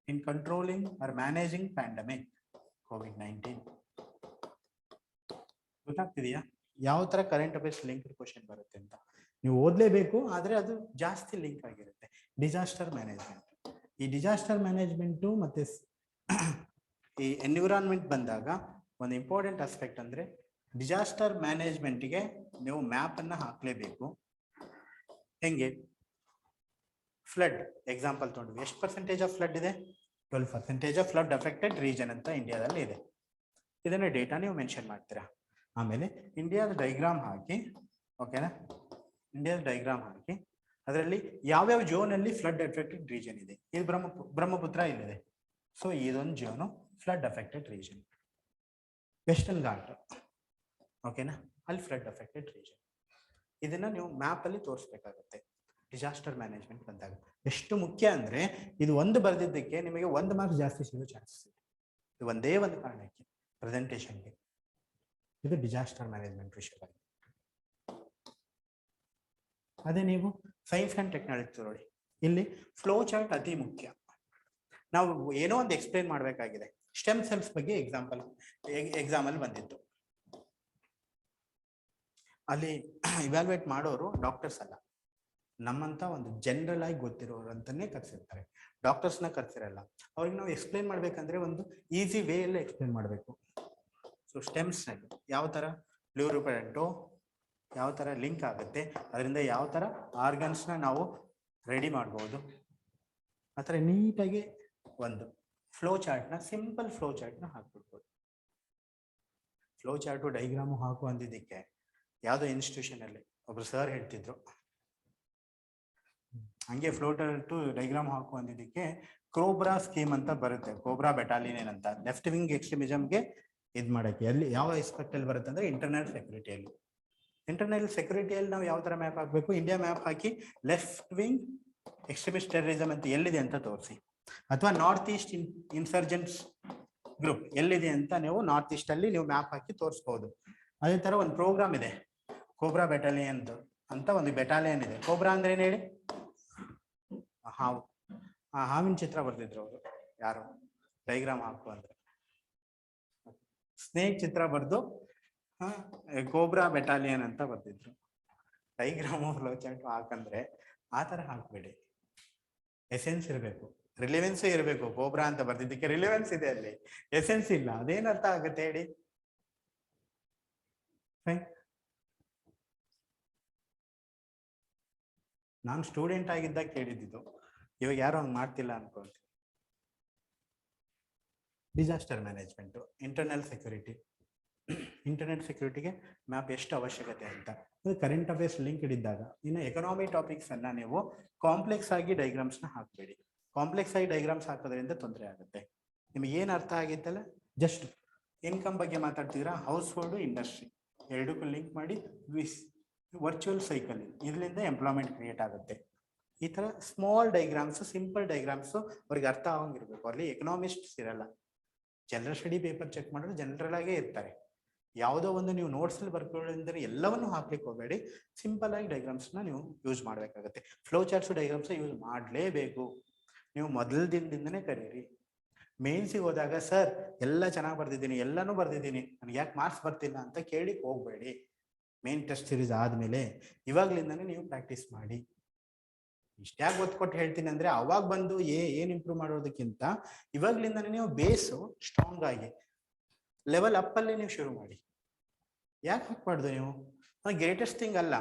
in controlling or managing pandemic COVID-19. ಗೊತ್ತಾಗ್ತಿದೆಯಾ ಯಾವ ತರ ಕರೆಂಟ್ ಅಫೇರ್ಸ್ ಲಿಂಕ್ ಕ್ವಶನ್ ಬರುತ್ತೆ ಅಂತ? ನೀವು ಓದಲೇಬೇಕು, ಆದ್ರೆ ಅದು ಜಾಸ್ತಿ ಲಿಂಕ್ ಆಗಿರುತ್ತೆ. ಡಿಸಾಸ್ಟರ್ ಮ್ಯಾನೇಜ್ಮೆಂಟ್, ಈ ಡಿಸಾಸ್ಟರ್ ಮ್ಯಾನೇಜ್ಮೆಂಟು ಮತ್ತೆ ಈ ಎನ್ವಿರಾನ್ಮೆಂಟ್ ಬಂದಾಗ ಒಂದು ಇಂಪಾರ್ಟೆಂಟ್ ಆಸ್ಪೆಕ್ಟ್ ಅಂದ್ರೆ ಡಿಸಾಸ್ಟರ್ ಮ್ಯಾನೇಜ್ಮೆಂಟ್ಗೆ ನೀವು ಮ್ಯಾಪ್ ಅನ್ನ ಹಾಕ್ಲೇಬೇಕು. ಹೆಂಗೆ? ಫ್ಲಡ್ ಎಕ್ಸಾಂಪಲ್ ತಗೊಂಡು ಎಷ್ಟು ಪರ್ಸೆಂಟೇಜ್ ಆಫ್ ಫ್ಲಡ್ ಇದೆ? 12% ಆಫ್ ಫ್ಲಡ್ ಅಫೆಕ್ಟೆಡ್ ರೀಜನ್ ಅಂತ ಇಂಡಿಯಾದಲ್ಲಿ ಇದೆ. ಇದನ್ನ ಡೇಟಾ ನೀವು ಮೆನ್ಷನ್ ಮಾಡ್ತೀರಾ. ಆಮೇಲೆ ಇಂಡಿಯಾದ ಡೈಗ್ರಾಮ್ ಹಾಕಿ, ಓಕೆನಾ, ಇಂಡಿಯಾದ ಡೈಗ್ರಾಮ್ ಹಾಕಿ ಅದರಲ್ಲಿ ಯಾವ್ಯಾವ ಝೋನ್ ಅಲ್ಲಿ ಫ್ಲಡ್ ಅಫೆಕ್ಟೆಡ್ ರೀಜನ್ ಇದೆ. ಇದು ಬ್ರಹ್ಮಪುತ್ರ ಇಲ್ಲಿದೆ, ಸೊ ಇದೊಂದು zone flood affected region. Western ghat, ಓಕೆನಾ, ಅಲ್ಲಿ ಫ್ಲಡ್ ಅಫೆಕ್ಟೆಡ್ ರೀಜನ್. ಇದನ್ನ ನೀವು ಮ್ಯಾಪ್ ಅಲ್ಲಿ ತೋರಿಸ್ಬೇಕಾಗುತ್ತೆ ಡಿಸಾಸ್ಟರ್ ಮ್ಯಾನೇಜ್ಮೆಂಟ್ ಬಂದಾಗ. ಎಷ್ಟು ಮುಖ್ಯ ಅಂದ್ರೆ ಇದು ಒಂದು ಬರೆದಿದ್ದಕ್ಕೆ ನಿಮಗೆ 1 ಮಾರ್ಕ್ಸ್ ಜಾಸ್ತಿ ಸಿಗೋ ಚಾನ್ಸಸ್ ಇದೆ. ಇದು ಒಂದೇ ಒಂದು ಕಾರಣಕ್ಕೆ ಪ್ರೆಸೆಂಟೇಷನ್ಗೆ. ಇದು ಡಿಸಾಸ್ಟರ್ ಮ್ಯಾನೇಜ್ಮೆಂಟ್ ವಿಷಯವಾಗಿ. ಅದೇ ನೀವು ಸೈನ್ಸ್ ಅಂಡ್ ಟೆಕ್ನಾಲಜಿ ನೋಡಿ, ಇಲ್ಲಿ ಫ್ಲೋ ಚಾರ್ಟ್ ಅತಿ ಮುಖ್ಯ. ನಾವು ಏನೋ ಒಂದು ಎಕ್ಸ್ಪ್ಲೇನ್ ಮಾಡಬೇಕಾಗಿದೆ. ಸ್ಟೆಮ್ ಸೆಲ್ಸ್ ಬಗ್ಗೆ ಎಕ್ಸಾಮ್ ಅಲ್ಲಿ ಬಂದಿತ್ತು. ಅಲ್ಲಿ ಇವ್ಯಾಲ್ಯೂಯೇಟ್ ಮಾಡೋರು ಡಾಕ್ಟರ್ಸ್ ಅಲ್ಲ, ನಮ್ಮಂತ ಒಂದು ಜನರಲ್ ಆಗಿ ಗೊತ್ತಿರೋರು ಅಂತಾನೆ ಕರ್ಸಿರ್ತಾರೆ. ಡಾಕ್ಟರ್ಸ್ನ ಕರ್ಸಿರಲ್ಲ. ಅವ್ರಿಗೆ ನಾವು ಎಕ್ಸ್ಪ್ಲೇನ್ ಮಾಡ್ಬೇಕಂದ್ರೆ ಒಂದು ಈಸಿ ವೇ ಅಲ್ಲೇ ಎಕ್ಸ್ಪ್ಲೇನ್ ಮಾಡಬೇಕು. ಸೊ ಸ್ಟೆಮ್ಸ್ ಯಾವ ತರ ಪ್ಲೂರಿಪೊಟೆಂಟು ಯಾವ ತರ ಲಿಂಕ್ ಆಗುತ್ತೆ, ಅದರಿಂದ ಯಾವ ತರ ಆರ್ಗನ್ಸ್ನ ನಾವು ರೆಡಿ ಮಾಡ್ಬೋದು, ಆ ಥರ ನೀಟಾಗಿ ಒಂದು ಫ್ಲೋ ಚಾರ್ಟ್ನ, ಸಿಂಪಲ್ ಫ್ಲೋ ಚಾರ್ಟ್ನ ಹಾಕ್ಬಿಡ್ಬೋದು. ಫ್ಲೋ ಚಾರ್ಟು ಡೈಗ್ರಾಮು ಹಾಕು ಅಂದಿದ್ದಕ್ಕೆ ಯಾವುದೋ ಇನ್ಸ್ಟಿಟ್ಯೂಷನ್ ಅಲ್ಲಿ ಒಬ್ರು ಸರ್ ಹೇಳ್ತಿದ್ರು, ಹಂಗೆ ಫ್ಲೋ ಚಾರ್ಟು ಡೈಗ್ರಾಮ್ ಹಾಕು ಅಂದಿದ್ದಕ್ಕೆ ಕೋಬ್ರಾ ಸ್ಕೀಮ್ ಅಂತ ಬರುತ್ತೆ, ಕೋಬ್ರಾ ಬೆಟಾಲಿಯನ್ ಅಂತ, ಲೆಫ್ಟ್ ವಿಂಗ್ ಎಕ್ಸ್ಟ್ರೀಮಿಸಮ್ಗೆ ಇದು ಮಾಡೋಕ್ಕೆ. ಅಲ್ಲಿ ಯಾವ ಎಸ್ಪೆಕ್ಟ್ ಅಲ್ಲಿ ಬರುತ್ತೆ ಅಂದ್ರೆ ಇಂಟರ್ನಲ್ ಸೆಕ್ಯೂರಿಟಿಯಲ್ಲಿ. ಇಂಟರ್ನಲ್ ಸೆಕ್ಯೂರಿಟಿಯಲ್ಲಿ ನಾವು ಯಾವ ತರ ಮ್ಯಾಪ್ ಹಾಕಬೇಕು? ಇಂಡಿಯಾ ಮ್ಯಾಪ್ ಹಾಕಿ ಲೆಫ್ಟ್ ವಿಂಗ್ ಎಕ್ಸ್ಟ್ರೀಮಿಸ್ಟ್ ಟೆರರಿಸಮ್ ಅಂತ ಎಲ್ಲಿದೆ ಅಂತ ತೋರಿಸಿ, ಅಥವಾ ನಾರ್ತ್ ಈಸ್ಟ್ ಇನ್ಸರ್ಜೆಂಟ್ಸ್ ಗ್ರೂಪ್ ಎಲ್ಲಿದೆ ಅಂತ ನೀವು ನಾರ್ತ್ ಈಸ್ಟ್ ಅಲ್ಲಿ ನೀವು ಮ್ಯಾಪ್ ಹಾಕಿ ತೋರಿಸ್ಬೋದು. ಅದೇ ತರ ಒಂದು ಪ್ರೋಗ್ರಾಮ್ ಇದೆ, ಕೋಬ್ರಾ ಬೆಟಾಲಿಯನ್ ಅಂತ ಒಂದು ಬೆಟಾಲಿಯನ್ ಇದೆ. ಕೋಬ್ರಾ ಅಂದ್ರೆ ಏನ್ ಹೇಳಿ? ಹಾವು. ಆ ಹಾವಿನ ಚಿತ್ರ ಬರ್ದಿದ್ರು ಅವರು, ಯಾರು ಡೈಗ್ರಾಮ್ ಹಾಕು ಅಂದ್ರೆ ಸ್ನೇಕ್ ಚಿತ್ರ ಬರ್ದು ಕೋಬ್ರಾ ಬೆಟಾಲಿಯನ್ ಅಂತ ಬರ್ದಿದ್ರು. ಡೈಗ್ರಾಮು ಫ್ಲೋ ಚಾರ್ಟ್ ಹಾಕಂದ್ರೆ ಆ ತರ ಹಾಕ್ಬೇಡಿ. ಎಸೆನ್ಸ್ ಇರಬೇಕು, ರಿಲಿವೆನ್ಸ್ ಇರಬೇಕು. ಕೋಬ್ರಾ ಅಂತ ಬರ್ದಿದ್ದಕ್ಕೆ ರಿಲಿವೆನ್ಸ್ ಇದೆ, ಅಲ್ಲಿ ಎಸೆನ್ಸ್ ಇಲ್ಲ. ಅದೇನ್ ಅರ್ಥ ಆಗುತ್ತೆ ಹೇಳಿ? ನಾನು ಸ್ಟೂಡೆಂಟ್ ಆಗಿದ್ದಾಗ ಕೇಳಿದ್ದು, ಇವಾಗ ಯಾರು ಹಂಗೆ ಮಾಡ್ತಿಲ್ಲ ಅನ್ಕೊಳ್ತೀನಿ. ಡಿಸಾಸ್ಟರ್ ಮ್ಯಾನೇಜ್ಮೆಂಟ್, ಇಂಟರ್ನಲ್ ಸೆಕ್ಯೂರಿಟಿಗೆ ಮ್ಯಾಪ್ ಎಷ್ಟು ಅವಶ್ಯಕತೆ ಅಂತ ಕರೆಂಟ್ ಅಫೇರ್ಸ್ ಲಿಂಕ್ ಇದ್ದಾಗ. ಇನ್ನು ಎಕನಾಮಿ ಟಾಪಿಕ್ಸ್ ಅನ್ನ ನೀವು ಕಾಂಪ್ಲೆಕ್ಸ್ ಆಗಿ ಡೈಗ್ರಾಮ್ಸ್ ನ ಹಾಕಬೇಡಿ. ಕಾಂಪ್ಲೆಕ್ಸ್ ಆಗಿ ಡೈಗ್ರಾಮ್ಸ್ ಹಾಕೋದ್ರಿಂದ ತೊಂದರೆ ಆಗುತ್ತೆ. ನಿಮ್ಗೆ ಏನ್ ಅರ್ಥ ಆಗಿತ್ತಲ್ಲ, ಜಸ್ಟ್ ಇನ್ಕಮ್ ಬಗ್ಗೆ ಮಾತಾಡ್ತಿದ್ದೀರಾ, ಹೌಸ್ ಹೋಲ್ಡ್ ಇಂಡಸ್ಟ್ರಿ ಎರಡಕ್ಕೂ ಲಿಂಕ್ ಮಾಡಿ ವರ್ಚುವಲ್ ಸೈಕಲ್, ಇದರಿಂದ ಎಂಪ್ಲಾಯ್ಮೆಂಟ್ ಕ್ರಿಯೇಟ್ ಆಗುತ್ತೆ. ಈ ತರ ಸ್ಮಾಲ್ ಡೈಗ್ರಾಮ್ಸ್, ಸಿಂಪಲ್ ಡೈಗ್ರಾಮ್ಸ್ ಅವ್ರಿಗೆ ಅರ್ಥ ಆಗಂಗಿರ್ಬೇಕು. ಅಲ್ಲಿ ಎಕನಾಮಿಸ್ಟ್ಸ್ ಇರಲ್ಲ, ಜನರಲ್ ಸ್ಟಡಿ ಪೇಪರ್ ಚೆಕ್ ಮಾಡಿದ್ರೆ ಜನರಲ್ ಆಗೇ ಇರ್ತಾರೆ. ಯಾವುದೋ ಒಂದು ನೀವು ನೋಟ್ಸ್ ಅಲ್ಲಿ ಬರ್ಕೊಳ್ಳೋದ್ರೆ ಎಲ್ಲವನ್ನು ಹಾಕ್ಲಿಕ್ಕೆ ಹೋಗಬೇಡಿ. ಸಿಂಪಲ್ ಆಗಿ ಡೈಗ್ರಾಮ್ಸ್ ನ ನೀವು ಯೂಸ್ ಮಾಡ್ಬೇಕಾಗತ್ತೆ. ಫ್ಲೋ ಚಾರ್ಟ್ಸ್ ಡೈಗ್ರಾಮ್ಸ್ ಯೂಸ್ ಮಾಡಲೇಬೇಕು. ನೀವು ಮೊದಲ ದಿನದಿಂದನೇ ಕರೀರಿ. ಮೇನ್ಸಿಗೆ ಹೋದಾಗ ಸರ್ ಎಲ್ಲ ಚೆನ್ನಾಗಿ ಬರ್ದಿದ್ದೀನಿ, ಎಲ್ಲಾನು ಬರ್ದಿದ್ದೀನಿ, ನನಗೆ ಯಾಕೆ ಮಾರ್ಕ್ಸ್ ಬರ್ತಿಲ್ಲ ಅಂತ ಕೇಳಿ ಹೋಗ್ಬೇಡಿ. ಮೇನ್ ಟೆಸ್ಟ್ ಸೀರೀಸ್ ಆದ್ಮೇಲೆ ಇವಾಗ್ಲಿಂದಾನೇ ನೀವು ಪ್ರಾಕ್ಟೀಸ್ ಮಾಡಿ. ಇಷ್ಟ್ಯಾಕೆ ಒತ್ತು ಕೊಟ್ಟು ಹೇಳ್ತೀನಿ ಅಂದ್ರೆ, ಅವಾಗ ಬಂದು ಏನ್ ಇಂಪ್ರೂವ್ ಮಾಡೋದಕ್ಕಿಂತ ಇವಾಗ್ಲಿಂದಾನೇ ನೀವು ಬೇಸು ಸ್ಟ್ರಾಂಗ್ ಆಗಿ ಲೆವೆಲ್ ಅಪ್ ಅಲ್ಲಿ ನೀವು ಶುರು ಮಾಡಿ. ಯಾಕೆ ಹಾಕ್ಬಾರ್ದು ನೀವು? ಗ್ರೇಟೆಸ್ಟ್ ಥಿಂಗ್ ಅಲ್ಲ.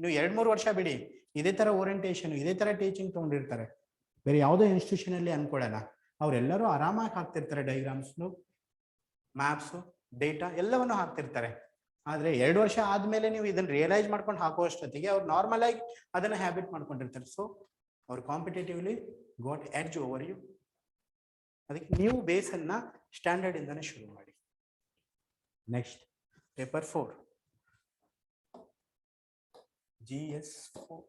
ನೀವು 2-3 ವರ್ಷ ಬಿಡಿ, ಇದೇ ತರ ಓರಿಯಂಟೇಷನ್, ಇದೇ ತರ ಟೀಚಿಂಗ್ ತಗೊಂಡಿರ್ತಾರೆ. ಬೇರೆ ಯಾವುದೋ ಇನ್ಸ್ಟಿಟ್ಯೂಷನ್ ಅಲ್ಲಿ ಅನ್ಕೊಳ್ಳೋಣ, ಅವರೆಲ್ಲರೂ ಆರಾಮಾಗಿ ಹಾಕ್ತಿರ್ತಾರೆ ಡೈಗ್ರಾಮ್ಸ್, ಮ್ಯಾಪ್ಸ್, ಡೇಟಾ ಎಲ್ಲವನ್ನು ಹಾಕ್ತಿರ್ತಾರೆ. ಆದ್ರೆ 2 ವರ್ಷ ಆದ್ಮೇಲೆ ನೀವು ಇದನ್ನ ರಿಯಲೈಸ್ ಮಾಡ್ಕೊಂಡು ಹಾಕುವಷ್ಟೊತ್ತಿಗೆ ಅವ್ರು ನಾರ್ಮಲ್ ಆಗಿ ಅದನ್ನ ಹ್ಯಾಬಿಟ್ ಮಾಡ್ಕೊಂಡಿರ್ತಾರೆ. ಸೊ ಅವ್ರು competitively got edge over you. ಅದಕ್ಕೆ ನೀವು ಬೇಸ್ ಅನ್ನ ಸ್ಟ್ಯಾಂಡರ್ಡ್ ಇಂದಾನೆ ಶುರು ಮಾಡಿ. Next paper 4 GS4.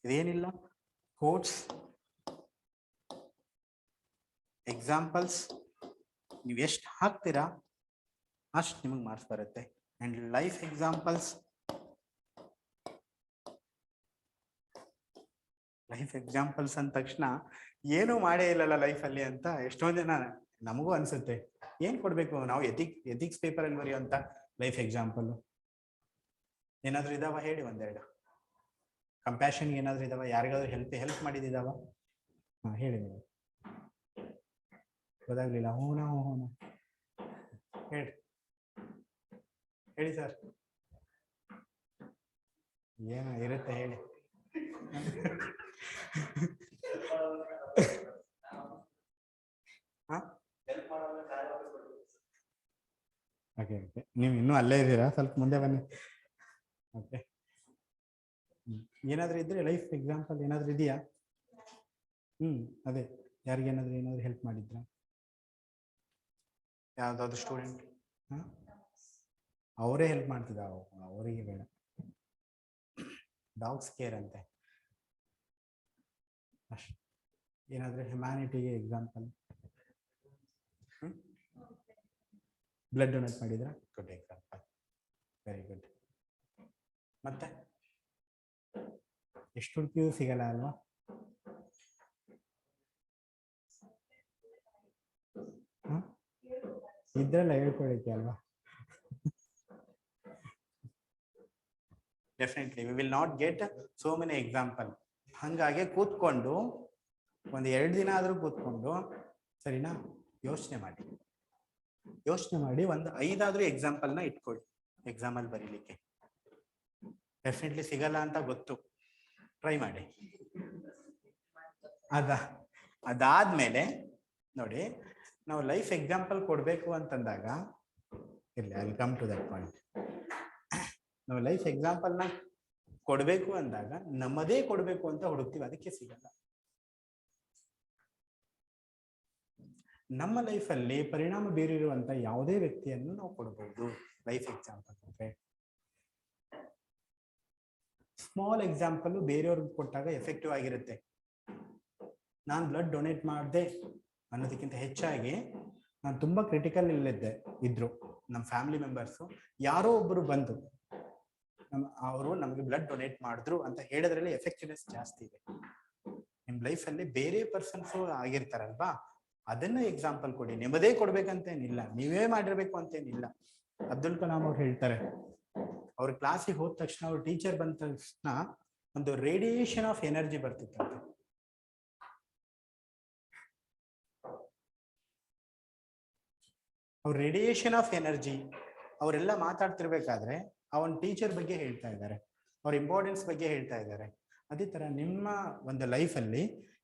ಇದೇನಿಲ್ಲ, ಕೋಟ್ಸ್, ಎಕ್ಸಾಂಪಲ್ಸ್ ನೀವು ಎಷ್ಟು ಹಾಕ್ತೀರಾ ಅಷ್ಟು ನಿಮಗೆ ಮಾರ್ಕ್ಸ್ ಬರುತ್ತೆ. And life examples, life examples ಅಂದ ತಕ್ಷಣ ಏನೂ ಮಾಡೇ ಇಲ್ಲಲ್ಲ ಲೈಫಲ್ಲಿ ಅಂತ ಎಷ್ಟೊಂದು ಜನ ನಮಗೂ ಅನ್ಸುತ್ತೆ. ಏನ್ ಕೊಡ್ಬೇಕು ನಾವು ಎಥಿಕ್ಸ್ ಪೇಪರ್ ಅಲ್ಲಿ ಬರೆಯುವಂತ ಲೈಫ್ ಎಕ್ಸಾಂಪಲ್ ಏನಾದ್ರು ಇದಾವ ಹೇಳಿ ಒಂದೆರಡು. ಕಂಪ್ಯಾಷನ್ ಏನಾದ್ರು ಇದಾವ, ಯಾರಿಗಾದ್ರೂ ಹೆಲ್ಪ್ ಮಾಡಿದಾವ? ಹಾ ಹೇಳಿ ನೀವು. ಗೊತ್ತಾಗ್ಲಿಲ್ಲ? ಹೂನಾ ಹೇಳಿ ಹೇಳಿ ಸರ್. ಏನೋ ಇರುತ್ತೆ ಹೇಳಿ. ಓಕೆ ಓಕೆ, ನೀವು ಇನ್ನೂ ಅಲ್ಲೇ ಇದ್ದೀರಾ? ಸ್ವಲ್ಪ ಮುಂದೆ ಬನ್ನಿ. ಓಕೆ, ಏನಾದ್ರೂ ಇದ್ರೆ ಲೈಫ್ ಎಕ್ಸಾಂಪಲ್ ಏನಾದ್ರೂ ಇದೆಯಾ? ಅದೇ ಯಾರಿಗೇನಾದ್ರೂ ಹೆಲ್ಪ್ ಮಾಡಿದ್ರ? ಯಾವ್ದಾದ್ರು ಸ್ಟೂಡೆಂಟ್ ಅವರೇ ಹೆಲ್ಪ್ ಮಾಡ್ತಿದ್ದ? ಅವರಿಗೆ ಬೇಡ. ಡಾಗ್ಸ್ ಕೇರ್ ಅಂತೆ ಅಷ್ಟು. ಏನಾದ್ರೂ ಹ್ಯುಮ್ಯಾನಿಟಿಗೆ ಎಕ್ಸಾಂಪಲ್? ಬ್ಲಡ್ ಡೊನೇಟ್ ಮಾಡಿದ್ರ? Good example, very good. ಮತ್ತೆ ಎಷ್ಟು ಹುಡುಕಿಯೂ ಸಿಗಲ್ಲ ಅಲ್ವಾ? ಇದ್ರಲ್ಲ ಹೇಳ್ಕೊಳಕ್ಕೆ ಅಲ್ವಾ? Definitely we will not get so many example. ಹಂಗಾಗಿ ಕೂತ್ಕೊಂಡು ಒಂದು 2 ದಿನ ಆದ್ರೂ ಕೂತ್ಕೊಂಡು ಸರಿನಾ ಯೋಚನೆ ಮಾಡಿ ಒಂದು 5 ಆದ್ರೂ ಎಕ್ಸಾಂಪಲ್ನ ಇಟ್ಕೊಳ್ಳಿ ಎಕ್ಸಾಮ್ ಅಲ್ಲಿ ಬರೀಲಿಕ್ಕೆ. ಡೆಫಿನೆಟ್ಲಿ ಸಿಗಲ್ಲ ಅಂತ ಗೊತ್ತು, ಟ್ರೈ ಮಾಡಿ. ಅದಾದ್ಮೇಲೆ ನೋಡಿ, ನಾವು ಲೈಫ್ ಎಕ್ಸಾಂಪಲ್ ಕೊಡ್ಬೇಕು ಅಂತಂದಾಗ ಇರ್ಲಿ, I will come to that point. ನಾವು ಲೈಫ್ ಎಕ್ಸಾಂಪಲ್ನ ಕೊಡ್ಬೇಕು ಅಂದಾಗ ನಮ್ಮದೇ ಕೊಡ್ಬೇಕು ಅಂತ ಹುಡುಕ್ತೀವಿ, ಅದಕ್ಕೆ ಸಿಗಲ್ಲ. ನಮ್ಮ ಲೈಫಲ್ಲಿ ಪರಿಣಾಮ ಬೀರಿರುವಂತ ಯಾವುದೇ ವ್ಯಕ್ತಿಯನ್ನು ನಾವು ಕೊಡಬಹುದು life example. Okay, small example ಬೇರೆಯವ್ರಿಗೆ ಕೊಟ್ಟಾಗ ಎಫೆಕ್ಟಿವ್ ಆಗಿರುತ್ತೆ. ನಾನು ಬ್ಲಡ್ ಡೊನೇಟ್ ಮಾಡಿದೆ ಅನ್ನೋದಕ್ಕಿಂತ ಹೆಚ್ಚಾಗಿ ನಾನು ತುಂಬಾ ಕ್ರಿಟಿಕಲ್ ಇದ್ರು ನಮ್ಮ ಫ್ಯಾಮಿಲಿ ಮೆಂಬರ್ಸು, ಯಾರೋ ಒಬ್ಬರು ಬಂದು ಅವರು ನಮಗೆ ಬ್ಲಡ್ ಡೊನೇಟ್ ಮಾಡಿದ್ರು ಅಂತ ಹೇಳೋದ್ರಲ್ಲಿ ಎಫೆಕ್ಟಿವ್ನೆಸ್ ಜಾಸ್ತಿ ಇದೆ. ನಿಮ್ ಲೈಫಲ್ಲಿ ಬೇರೆ ಪರ್ಸನ್ಸ್ ಆಗಿರ್ತಾರಲ್ವಾ, ಅದನ್ನ ಎಕ್ಸಾಂಪಲ್ ಕೊಡಿ. ನಿಮ್ಮದೇ ಕೊಡ್ಬೇಕಂತೇನಿಲ್ಲ, ನೀವೇ ಮಾಡಿರ್ಬೇಕು ಅಂತೇನಿಲ್ಲ. ಅಬ್ದುಲ್ ಕಲಾಂ ಅವ್ರು ಹೇಳ್ತಾರೆ, ಅವ್ರ ಕ್ಲಾಸಿಗೆ ಹೋದ ತಕ್ಷಣ ಅವ್ರ ಟೀಚರ್ ಬಂದ ತಕ್ಷಣ ಒಂದು ರೇಡಿಯೇಷನ್ ಆಫ್ ಎನರ್ಜಿ ಬರ್ತಿತ್ತಂತೆ. ಅವ್ರ ರೇಡಿಯೇಷನ್ ಆಫ್ ಎನರ್ಜಿ, ಅವರೆಲ್ಲ ಮಾತಾಡ್ತಿರ್ಬೇಕಾದ್ರೆ ಅವನ್ ಟೀಚರ್ ಬಗ್ಗೆ ಹೇಳ್ತಾ ಇದ್ದಾರೆ, ಅವ್ರ ಇಂಪಾರ್ಟೆನ್ಸ್ ಬಗ್ಗೆ ಹೇಳ್ತಾ ಇದ್ದಾರೆ. ಅದೇ ತರ ನಿಮ್ಮ ಒಂದು ಲೈಫಲ್ಲಿ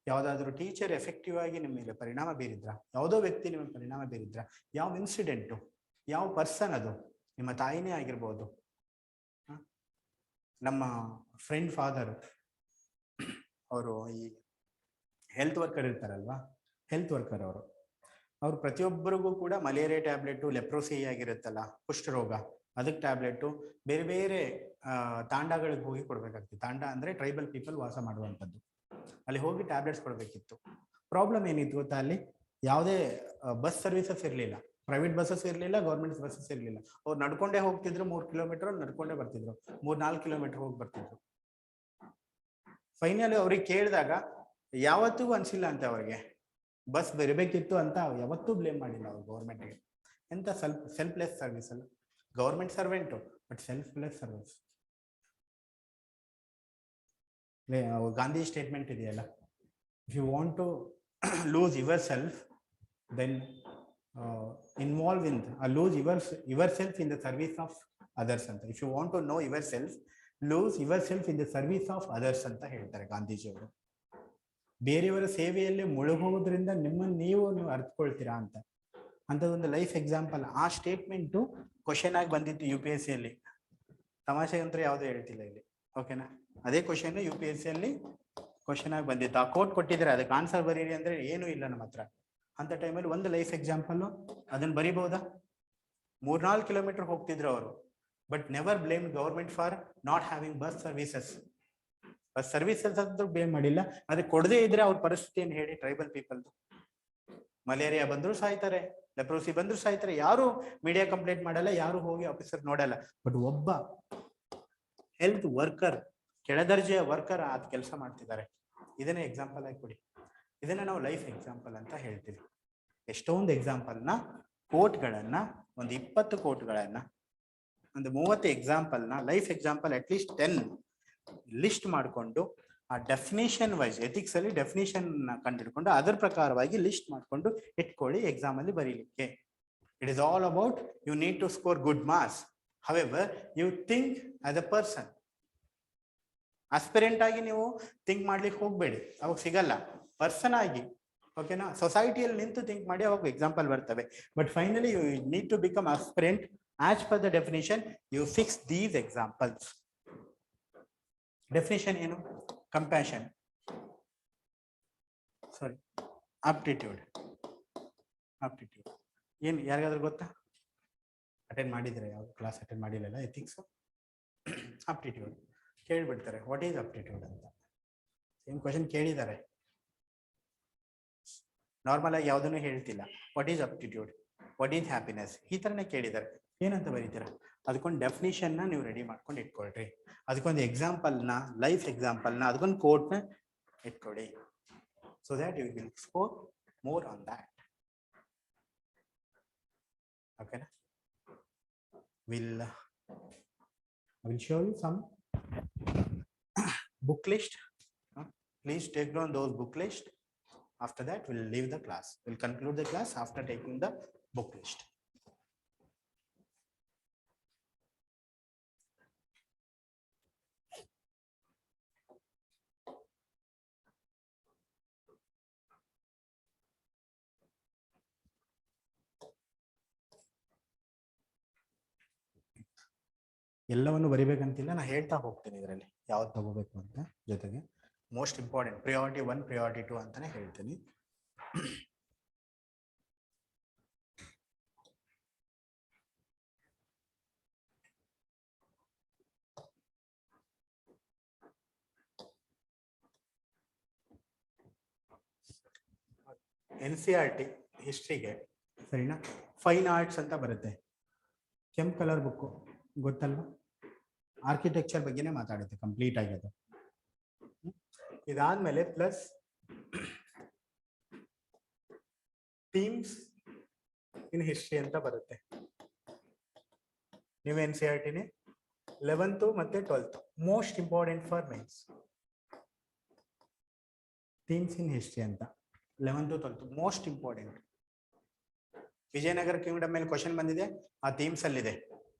ಯಾವ್ದಾದ್ರು ಟೀಚರ್ ಎಫೆಕ್ಟಿವ್ ಆಗಿ ನಿಮ್ಮ ಮೇಲೆ ಪರಿಣಾಮ ಬೀರಿದ್ರ, ಯಾವುದೋ ವ್ಯಕ್ತಿ ನಿಮ್ಮ ಪರಿಣಾಮ ಬೀರಿದ್ರ, ಯಾವ ಇನ್ಸಿಡೆಂಟು, ಯಾವ ಪರ್ಸನ್, ಅದು ನಿಮ್ಮ ತಾಯಿನೇ ಆಗಿರ್ಬೋದು. ನಮ್ಮ ಫ್ರೆಂಡ್ ಫಾದರ್ ಅವರು ಈ ಹೆಲ್ತ್ ವರ್ಕರ್ ಇರ್ತಾರಲ್ವಾ, ಹೆಲ್ತ್ ವರ್ಕರ್ ಅವರು ಪ್ರತಿಯೊಬ್ಬರಿಗೂ ಕೂಡ ಮಲೇರಿಯಾ ಟ್ಯಾಬ್ಲೆಟ್, ಲೆಪ್ರೋಸಿ ಆಗಿರುತ್ತಲ್ಲ ಕುಷ್ಠರೋಗ, ಅದಕ್ಕೆ ಟ್ಯಾಬ್ಲೆಟ್ ಬೇರೆ ಬೇರೆ ತಾಂಡಗಳಿಗೆ ಹೋಗಿ ಕೊಡ್ಬೇಕಾಗ್ತಿತ್ತು. ತಾಂಡ ಅಂದ್ರೆ ಟ್ರೈಬಲ್ ಪೀಪಲ್ ವಾಸ ಮಾಡುವಂಥದ್ದು. ಅಲ್ಲಿ ಹೋಗಿ ಟ್ಯಾಬ್ಲೆಟ್ಸ್ ಕೊಡ್ಬೇಕಿತ್ತು. ಪ್ರಾಬ್ಲಮ್ ಏನಿತ್ತು ಗೊತ್ತಾ, ಅಲ್ಲಿ ಯಾವುದೇ ಬಸ್ ಸರ್ವಿಸಸ್ ಇರಲಿಲ್ಲ, ಪ್ರೈವೇಟ್ ಬಸ್ಸಸ್ ಇರಲಿಲ್ಲ, ಗೌರ್ಮೆಂಟ್ ಬಸ್ಸಸ್ ಇರಲಿಲ್ಲ. ಅವ್ರು ನಡ್ಕೊಂಡೇ ಹೋಗ್ತಿದ್ರು, 3 ಕಿಲೋಮೀಟರ್ ನಡ್ಕೊಂಡೇ ಬರ್ತಿದ್ರು, 3-4 ಕಿಲೋಮೀಟರ್ ಹೋಗಿ ಬರ್ತಿದ್ರು. ಫೈನಲಿ ಅವ್ರಿಗೆ ಕೇಳಿದಾಗ ಯಾವತ್ತೂ ಅನ್ಸಿಲ್ಲ ಅಂತ ಅವ್ರಿಗೆ ಬಸ್ ಬರಬೇಕಿತ್ತು ಅಂತ ಯಾವತ್ತೂ ಬ್ಲೇಮ್ ಮಾಡಿಲ್ಲ ಅವ್ರು ಗೌರ್ಮೆಂಟ್ಗೆ. ಎಂತ ಸೆಲ್ಫ್ಲೆಸ್ ಸರ್ವಿಸ್ ಅಲ್ಲ, government servant but selfless service. Gandhi statement ಇದೆಯಲ್ಲ, if you want to lose yourself then involve in lose yourself in the service of others ಅಂತ. If you want to know yourself, lose yourself in the service of others ಅಂತ ಹೇಳ್ತಾರೆ ಗಾಂಧೀಜಿಯವರು. ಬೇರೆಯವರ ಸೇವೆಯಲ್ಲಿ ಮುಳುಗುವುದರಿಂದ ನಿಮ್ಮನ್ನು ನೀವು ಅರ್ಥಕೊಳ್ತೀರಾ ಅಂತ. ಅಂಥದ್ದೊಂದು ಲೈಫ್ ಎಕ್ಸಾಂಪಲ್. ಆ ಸ್ಟೇಟ್ಮೆಂಟು ಕ್ವಶನ್ ಆಗಿ ಬಂದಿತ್ತು UPSC ಅಲ್ಲಿ. ತಮಾಷೆ ಅಂತ ಯಾವುದು ಹೇಳ್ತಿಲ್ಲ ಇಲ್ಲಿ, ಓಕೆನಾ? ಅದೇ ಕ್ವಶನ್ UPSC ಅಲ್ಲಿ ಕ್ವಶನ್ ಆಗಿ ಬಂದಿತ್ತು. ಆ ಕೋಟ್ ಕೊಟ್ಟಿದ್ದಾರೆ, ಅದಕ್ಕೆ ಆನ್ಸರ್ ಬರೀರಿ ಅಂದ್ರೆ ಏನೂ ಇಲ್ಲ ನಮ್ಮ ಹತ್ರ. ಅಂತ ಟೈಮಲ್ಲಿ ಒಂದು ಲೈಫ್ ಎಕ್ಸಾಂಪಲ್ ಅದನ್ನ ಬರಿಬಹುದಾ? 3-4 ಕಿಲೋಮೀಟರ್ ಹೋಗ್ತಿದ್ರು ಅವರು, but never blame government for not having bus services. Bus services ಅಂತ ಬ್ಲೇಮ್ ಮಾಡಿಲ್ಲ, ಆದ್ರೆ ಕೊಡದೇ ಇದ್ರೆ ಅವ್ರ ಪರಿಸ್ಥಿತಿ ಏನು ಹೇಳಿ? ಟ್ರೈಬಲ್ ಪೀಪಲ್ದು ಮಲೇರಿಯಾ ಬಂದ್ರು ಸಾಯ್ತಾರೆ, ಲೆಪ್ರೋಸಿ ಬಂದ್ರು ಸಾಯ್ತಾರೆ, ಯಾರು ಮೀಡಿಯಾ ಕಂಪ್ಲೇಂಟ್ ಮಾಡಲ್ಲ, ಯಾರು ಹೋಗಿ ಆಫೀಸರ್ ನೋಡಲ್ಲ. ಬಟ್ ಒಬ್ಬ ಹೆಲ್ತ್ ವರ್ಕರ್, ಕೆಳದರ್ಜೆಯ ವರ್ಕರ್ ಅದ್ ಕೆಲಸ ಮಾಡ್ತಿದ್ದಾರೆ. ಇದನ್ನೇ ಎಕ್ಸಾಂಪಲ್ ಆಗಿ ಕೊಡಿ. ಇದನ್ನ ನಾವು ಲೈಫ್ ಎಕ್ಸಾಂಪಲ್ ಅಂತ ಹೇಳ್ತೀವಿ. ಎಷ್ಟೊಂದು ಎಕ್ಸಾಂಪಲ್ನ, ಕೋಟ್ಗಳನ್ನ, ಒಂದು 20 ಕೋಟ್ಗಳನ್ನ, ಒಂದು 30 ಎಕ್ಸಾಂಪಲ್ನ, ಲೈಫ್ ಎಕ್ಸಾಂಪಲ್ ಅಟ್ಲೀಸ್ಟ್ 10 ಲಿಸ್ಟ್ ಮಾಡಿಕೊಂಡು, ಆ ಡೆಫಿನೇಷನ್ ವೈಸ್ ಎಥಿಕ್ಸ್ ಅಲ್ಲಿ ಡೆಫಿನೇಷನ್ ಕಂಡಿಡ್ಕೊಂಡು ಅದರ ಪ್ರಕಾರವಾಗಿ ಲಿಸ್ಟ್ ಮಾಡ್ಕೊಂಡು ಇಟ್ಕೊಳ್ಳಿ ಎಕ್ಸಾಮ್ ಅಲ್ಲಿ ಬರೀಲಿಕ್ಕೆ. It is all about you need to score good marks. However you think as a person. Aspirant ಆಗಿ ನೀವು ಥಿಂಕ್ ಮಾಡ್ಲಿಕ್ಕೆ ಹೋಗ್ಬೇಡಿ, ಅವಾಗ ಸಿಗಲ್ಲ. ಪರ್ಸನ್ ಆಗಿ, ಓಕೆನಾ, ಸೊಸೈಟಿಯಲ್ಲಿ ನಿಂತು ಥಿಂಕ್ ಮಾಡಿ, ಅವಾಗ ಎಕ್ಸಾಂಪಲ್ ಬರ್ತವೆ. But finally you need to become aspirant as per the definition. You fix these examples. Definition ಏನು? Compassion, sorry aptitude. ಆಪ್ಟಿಟ್ಯೂಡ್ ಏನು ಯಾರಿಗಾದ್ರೂ ಗೊತ್ತಾ? ಅಟೆಂಡ್ ಮಾಡಿದ್ರೆ, ಯಾವ ಕ್ಲಾಸ್ ಅಟೆಂಡ್ ಮಾಡಿಲ್ಲ ಎಥಿಕ್ಸ್? ಆಪ್ಟಿಟ್ಯೂಡ್ ಕೇಳ್ಬಿಡ್ತಾರೆ, ವಾಟ್ ಈಸ್ ಆಪ್ಟಿಟ್ಯೂಡ್ ಅಂತ. ಸೇಮ್ ಕ್ವಶನ್ ಕೇಳಿದ್ದಾರೆ, ನಾರ್ಮಲ್ ಆಗಿ ಯಾವುದನ್ನು ಹೇಳ್ತಿಲ್ಲ. What is aptitude, what is happiness, ಈ ಥರನೇ ಕೇಳಿದ್ದಾರೆ. ಏನಂತ ಬರೀತೀರಾ? ಅದಕ್ಕೊಂದು ಡೆಫಿನೇಷನ್ನ ನೀವು ರೆಡಿ ಮಾಡ್ಕೊಂಡು ಇಟ್ಕೊಳ್ರಿ. ಅದಕ್ಕೊಂದು ಎಕ್ಸಾಂಪಲ್ನ, ಲೈಫ್ ಎಕ್ಸಾಂಪಲ್ನ, ಅದಕ್ಕೊಂದು ಕೋಟ್ನ ಇಟ್ಕೊಳ್ಳಿ. So that you will score more on that. ಓಕೆನಾ? I will show you some book list. Please take down those book list. After that, we'll leave the class. We'll conclude the class after taking the book list. ಎಲ್ಲವನ್ನು ಬರಿಬೇಕಂತಿಲ್ಲ, ನಾನು ಹೇಳ್ತಾ ಹೋಗ್ತೀನಿ ಇದರಲ್ಲಿ ಯಾವ್ದು ತಗೋಬೇಕು ಅಂತ. ಜೊತೆಗೆ ಮೋಸ್ಟ್ ಇಂಪಾರ್ಟೆಂಟ್ ಪ್ರಿಯಾರಿಟಿ 1, ಪ್ರಿಯಾರಿಟಿ 2 ಅಂತಾನೆ ಹೇಳ್ತೀನಿ. NCERT ಹಿಸ್ಟ್ರಿಗೆ ಸರಿನಾ, ಫೈನ್ ಆರ್ಟ್ಸ್ ಅಂತ ಬರುತ್ತೆ. ಕೆಂಪು ಕಲರ್ ಬುಕ್ಕು ಗೊತ್ತಲ್ವಾ? ಆರ್ಕಿಟೆಕ್ಚರ್ ಬಗ್ಗೆನೇ ಮಾತಾಡುತ್ತೆ ಕಂಪ್ಲೀಟ್ ಆಗಿ ಅದು. ಇದಾದ್ಮೇಲೆ ಪ್ಲಸ್ ಥೀಮ್ಸ್ ಇನ್ ಹಿಸ್ಟ್ರಿ ಅಂತ ಬರುತ್ತೆ. ನೀವು NCERTನೇ 11th ಮತ್ತೆ 12th most important for mains. Themes in history ಅಂತ 11th 12th most important. Vijayanagara kingdom ಮೇಲೆ ಕ್ವಶನ್ ಬಂದಿದೆ, ಆ ಥೀಮ್ಸ್ ಅಲ್ಲಿದೆ.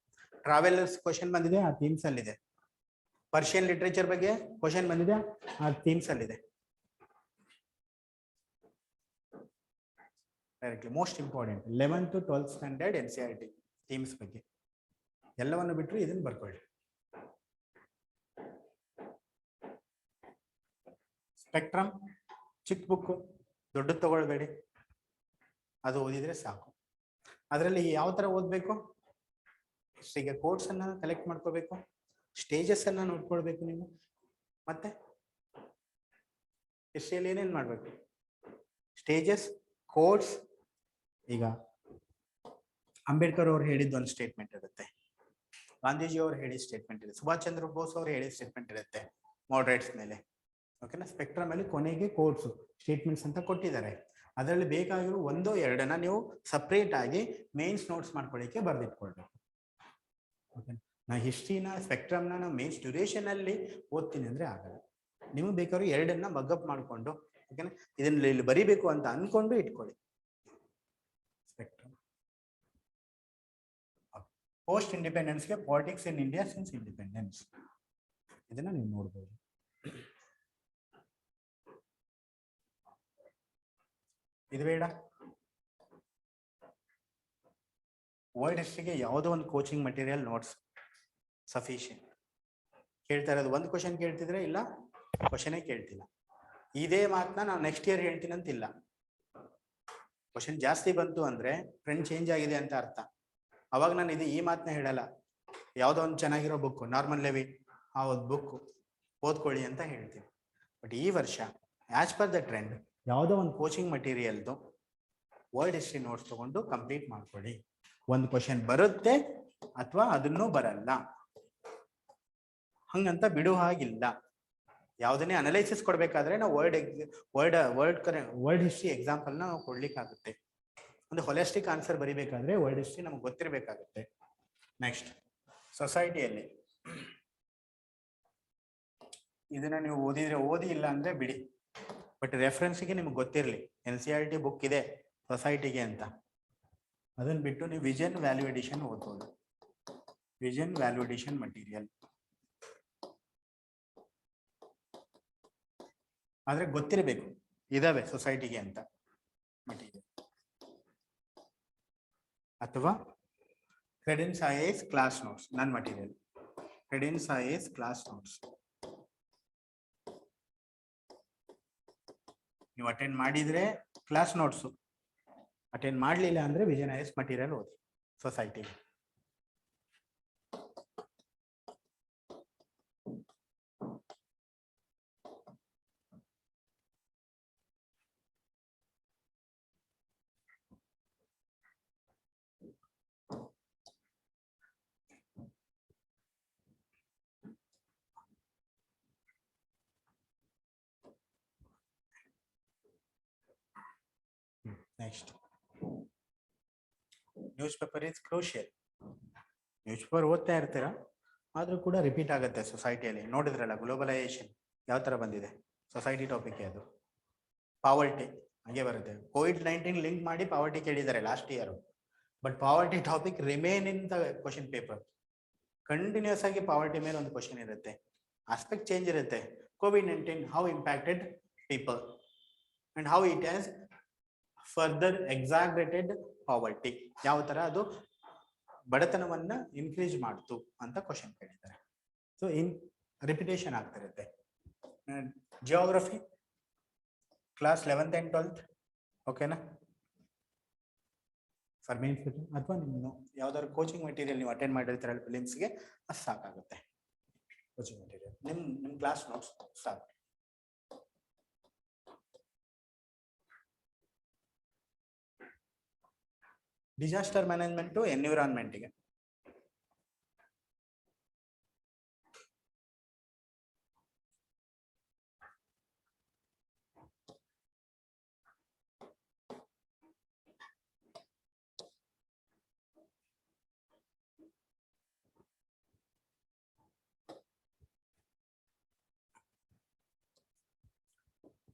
ಟ್ರಾವೆಲರ್ಸ್ ಕ್ವಶನ್ ಬಂದಿದೆ, ಆ ಥೀಮ್ಸ್ ಅಲ್ಲಿದೆ. ಪರ್ಷಿಯನ್ ಲಿಟರೇಚರ್ ಬಗ್ಗೆ ಕ್ವಶನ್ ಬಂದಿದೆ, ಆ ಥೀಮ್ಸ್ ಅಲ್ಲಿದೆ. Directly most important 11th 12th standard NCERT themes ಬಗ್ಗೆ. ಎಲ್ಲವನ್ನು ಬಿಟ್ಟರು ಇದನ್ನು ಬರ್ಕೊಳ್ಳಿ. ಸ್ಪೆಕ್ಟ್ರಮ್ ಚಿಕ್ಕ ಬುಕ್ಕು, ದೊಡ್ಡದು ತಗೊಳ್ಬೇಡಿ, ಅದು ಓದಿದ್ರೆ ಸಾಕು. ಅದರಲ್ಲಿ ಯಾವ ತರ ಓದಬೇಕು? ಹಿಸ್ಟ್ರಿಗೆ ಕೋಡ್ಸ್ ಅನ್ನ ಕಲೆಕ್ಟ್ ಮಾಡ್ಕೋಬೇಕು, ಸ್ಟೇಜಸ್ ಅನ್ನ ನೋಡ್ಕೊಳ್ಬೇಕು ನೀವು. ಮತ್ತೆ ಹಿಸ್ಟ್ರಿಯಲ್ಲಿ ಏನೇನು ಮಾಡಬೇಕು? Stages, codes. ಈಗ ಅಂಬೇಡ್ಕರ್ ಅವ್ರು ಹೇಳಿದ ಒಂದು ಸ್ಟೇಟ್ಮೆಂಟ್ ಇರುತ್ತೆ, ಗಾಂಧೀಜಿ ಅವ್ರು ಹೇಳಿದ ಸ್ಟೇಟ್ಮೆಂಟ್ ಇರುತ್ತೆ, ಸುಭಾಷ್ ಚಂದ್ರ ಬೋಸ್ ಅವ್ರು ಹೇಳಿದ ಸ್ಟೇಟ್ಮೆಂಟ್ ಇರುತ್ತೆ ಮಾಡರೇಟ್ಸ್ ಮೇಲೆ. ಓಕೆನಾ? ಸ್ಪೆಕ್ಟ್ರಮ್ ಅಲ್ಲಿ ಕೊನೆಗೆ ಕೋಡ್ಸ್ ಸ್ಟೇಟ್ಮೆಂಟ್ಸ್ ಅಂತ ಕೊಟ್ಟಿದ್ದಾರೆ. ಅದರಲ್ಲಿ ಬೇಕಾಗಿರೋ 1-2 ನೀವು ಸಪ್ರೇಟ್ ಆಗಿ ಮೇನ್ಸ್ ನೋಟ್ಸ್ ಮಾಡ್ಕೊಳ್ಳಿಕ್ಕೆ ಬರೆದಿಟ್ಕೊಳ್ಬೇಕು. ಓಕೆ, ನಾ ಹಿಸ್ಟ್ರಿನ ಸ್ಪೆಕ್ಟ್ರಮ್ನ ನಾವು ಮೇನ್ಸ್ ಡ್ಯೂರೇಷನ್ ಅಲ್ಲಿ ಓದ್ತೀನಿ ಅಂದ್ರೆ ಆಗಲ್ಲ. ನಿಮಗೆ ಬೇಕಾದ್ರೂ 2 ಮಗ್ಗಪ್ ಮಾಡಿಕೊಂಡು, ಓಕೆನಾ, ಇದನ್ನ ಇಲ್ಲಿ ಬರಿಬೇಕು ಅಂತ ಅನ್ಕೊಂಡು ಇಟ್ಕೊಳ್ಳಿ. ಸ್ಪೆಕ್ಟ್ರಮ್ ಪೋಸ್ಟ್ ಇಂಡಿಪೆಂಡೆನ್ಸ್ಗೆ politics in India since independence, ಇದನ್ನ ನೀವು ನೋಡ್ಬೋದು. ಇದು ಬೇಡ, ವರ್ಲ್ಡ್ ಹಿಸ್ಟ್ರಿಗೆ ಯಾವುದೋ ಒಂದು ಕೋಚಿಂಗ್ ಮಟೀರಿಯಲ್ ನೋಟ್ಸ್ ಸಫಿಷಿಯಂಟ್. ಕೇಳ್ತಾ ಇರೋದು ಒಂದು ಕ್ವಶನ್ ಕೇಳ್ತಿದ್ರೆ ಇಲ್ಲ ಕ್ವಶನೇ ಕೇಳ್ತಿಲ್ಲ. ಇದೇ ಮಾತನ್ನ ನಾವು ನೆಕ್ಸ್ಟ್ ಇಯರ್ ಹೇಳ್ತೀನಿ ಅಂತಿಲ್ಲ. ಕ್ವಶನ್ ಜಾಸ್ತಿ ಬಂತು ಅಂದ್ರೆ ಟ್ರೆಂಡ್ ಚೇಂಜ್ ಆಗಿದೆ ಅಂತ ಅರ್ಥ. ಅವಾಗ ನಾನು ಈ ಮಾತನ್ನ ಹೇಳಲ್ಲ, ಯಾವುದೋ ಒಂದು ಚೆನ್ನಾಗಿರೋ ಬುಕ್ ನಾರ್ಮಲ್ ಲೆವಿ ಆ ಒಂದು ಬುಕ್ ಓದ್ಕೊಳ್ಳಿ ಅಂತ ಹೇಳ್ತೀನಿ. ಬಟ್ ಈ ವರ್ಷ ಆಸ್ ಪರ್ ದ ಟ್ರೆಂಡ್ ಯಾವುದೋ ಒಂದು ಕೋಚಿಂಗ್ ಮಟೀರಿಯಲ್ದು ವರ್ಲ್ಡ್ ಹಿಸ್ಟ್ರಿ ನೋಟ್ಸ್ ತಗೊಂಡು ಕಂಪ್ಲೀಟ್ ಮಾಡ್ಕೊಳ್ಳಿ. ಒಂದು ಕ್ವಶನ್ ಬರುತ್ತೆ ಅಥವಾ ಅದನ್ನೂ ಬರಲ್ಲ, ಹಂಗಂತ ಬಿಡು ಹಾಗಿಲ್ಲ. ಯಾವುದನ್ನೇ ಅನಲೈಸಿಸ್ ಕೊಡ್ಬೇಕಾದ್ರೆ ನಾವು ವರ್ಲ್ಡ್ ಹಿಸ್ಟ್ರಿ ಎಕ್ಸಾಂಪಲ್ ನಾವು ಕೊಡ್ಲಿಕ್ಕಾಗುತ್ತೆ. ಒಂದು ಹೊಲಿಸ್ಟಿಕ್ ಆನ್ಸರ್ ಬರಿಬೇಕಾದ್ರೆ ವರ್ಲ್ಡ್ ಹಿಸ್ಟ್ರಿ ನಮ್ಗೆ ಗೊತ್ತಿರಬೇಕಾಗುತ್ತೆ. ನೆಕ್ಸ್ಟ್ ಸೊಸೈಟಿಯಲ್ಲಿ ಇದನ್ನ ನೀವು ಓದಿ ಇಲ್ಲ ಅಂದ್ರೆ ಬಿಡಿ, ಬಟ್ ರೆಫರೆನ್ಸ್ಗೆ ನಿಮ್ಗೆ ಗೊತ್ತಿರಲಿ NCERT ಬುಕ್ ಇದೆ ಸೊಸೈಟಿಗೆ ಅಂತ. ಅದನ್ನ ಬಿಟ್ಟು ನೀವು ವಿಷನ್ ವ್ಯಾಲ್ಯೂ ಎಡಿಷನ್ ಓದ್ಬೋದು. ವಿಷನ್ ವ್ಯಾಲ್ಯೂ ಎಡಿಷನ್ ಮಟೀರಿಯಲ್ ಆದ್ರೆ ಗೊತ್ತಿರಬೇಕು ಇದಾವೆ ಸೊಸೈಟಿಗೆ ಅಂತ ಮಟೀರಿಯಲ್. ಅಥವಾ ಕ್ರೆಡೆನ್ಸ್ IAS ಕ್ಲಾಸ್ ನೋಟ್ಸ್ ನನ್ನ material. Credence IAS class notes ನೀವು ಅಟೆಂಡ್ ಮಾಡಿದ್ರೆ ಕ್ಲಾಸ್ ನೋಟ್ಸು, ಅಟೆಂಡ್ ಮಾಡಲಿಲ್ಲ ಅಂದ್ರೆ ವಿಷನ್ IAS ಮಟೀರಿಯಲ್ ಓದಿ ಸೊಸೈಟಿಗೆ. Next news paper is crucial. News paper ಓದ್ತಾ ಇರ್ತೀರಾ, ಆದ್ರೂ ಕೂಡ ರಿಪೀಟ್ ಆಗುತ್ತೆ ಸೊಸೈಟಿಯಲ್ಲಿ. ನೋಡಿದ್ರಲ್ಲ ಗ್ಲೋಬಲೈಸೇಷನ್ ಯಾವ ತರ ಬಂದಿದೆ, ಸೊಸೈಟಿ ಟಾಪಿಕ್ ಅದು. ಪಾವರ್ಟಿ ಹಂಗೆ ಬರುತ್ತೆ. COVID-19 ಲಿಂಕ್ ಮಾಡಿ ಪಾವರ್ಟಿ ಕೇಳಿದ್ದಾರೆ last year, but poverty topic remain in the question paper. Continuous ಆಗಿ ಪಾವರ್ಟಿ ಮೇಲೆ ಒಂದು ಕ್ವಶನ್ ಇರುತ್ತೆ, ಆಸ್ಪೆಕ್ಟ್ ಚೇಂಜ್ ಇರುತ್ತೆ. COVID-19 how impacted people and how it has further exaggerated poverty, ಯಾವ ತರ ಅದು ಬಡತನವನ್ನ ಇನ್ಕ್ರೀಸ್ ಮಾಡ್ತು ಅಂತ ಕ್ವಶನ್ ಕೇಳಿದ್ದಾರೆ. ಸೊ ರಿಪಿಟೇಷನ್ ಆಗ್ತಿರುತ್ತೆ. Geography class 11th and 12th ಓಕೆನಾ. ಫಾರ್ ಮೇನ್ ಅಥವಾ ನಿಮ್ಮ ಯಾವ್ದಾದ್ರು ಕೋಚಿಂಗ್ ಮೆಟೀರಿಯಲ್ ನೀವು ಅಟೆಂಡ್ ಮಾಡಿರ್ತೀರಲ್ಲ ಫಿಲಿಮ್ಸ್ಗೆ, ಅದು ಸಾಕಾಗುತ್ತೆ. ಕೋಚಿಂಗ್ ಮೆಟೀರಿಯಲ್ ನಿಮ್ ಕ್ಲಾಸ್ ನೋಟ್ಸ್ ಸಾಕು. ಡಿಸಾಸ್ಟರ್ ಮ್ಯಾನೇಜ್ಮೆಂಟ್ ಎನ್ವಿರಾನ್ಮೆಂಟ್ಗೆ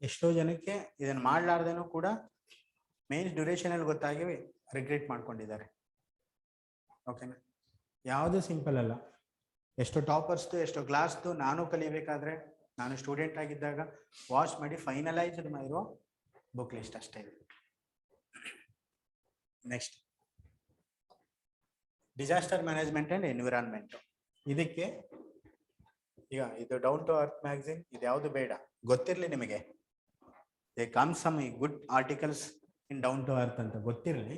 ಎಷ್ಟೋ ಜನಕ್ಕೆ ಇದನ್ನ ಮಾಡ್ಲಾರ್ದೇನೂ ಕೂಡ ಮೇನ್ ಡ್ಯೂರೇಷನ್ ಅಲ್ಲಿ ಗೊತ್ತಾಗಿ ರಿಗ್ರೆಟ್ ಮಾಡ್ಕೊಂಡಿದ್ದಾರೆ. ಓಕೆನಾ, ಯಾವುದು ಸಿಂಪಲ್ ಅಲ್ಲ. ಎಷ್ಟೋ ಟಾಪರ್ಸ್ದು ಎಷ್ಟೋ ಕ್ಲಾಸ್ದು ನಾನು ಕಲಿಬೇಕಾದ್ರೆ, ನಾನು ಸ್ಟೂಡೆಂಟ್ ಆಗಿದ್ದಾಗ ವಾಚ್ ಮಾಡಿ ಫೈನಲೈಸ್ಡ್ ಮಾಡಿರೋ ಬುಕ್ ಲಿಸ್ಟ್ ಅಷ್ಟೇ ಇದೆ. Next disaster management and environment. ಇದಕ್ಕೆ ಈಗ ಇದು ಡೌನ್ ಟು ಅರ್ತ್ ಮ್ಯಾಗಝಿನ್, ಇದು ಯಾವುದು ಬೇಡ, ಗೊತ್ತಿರಲಿ ನಿಮಗೆ. They come some good articles in down to earth ಅಂತ ಗೊತ್ತಿರಲಿ.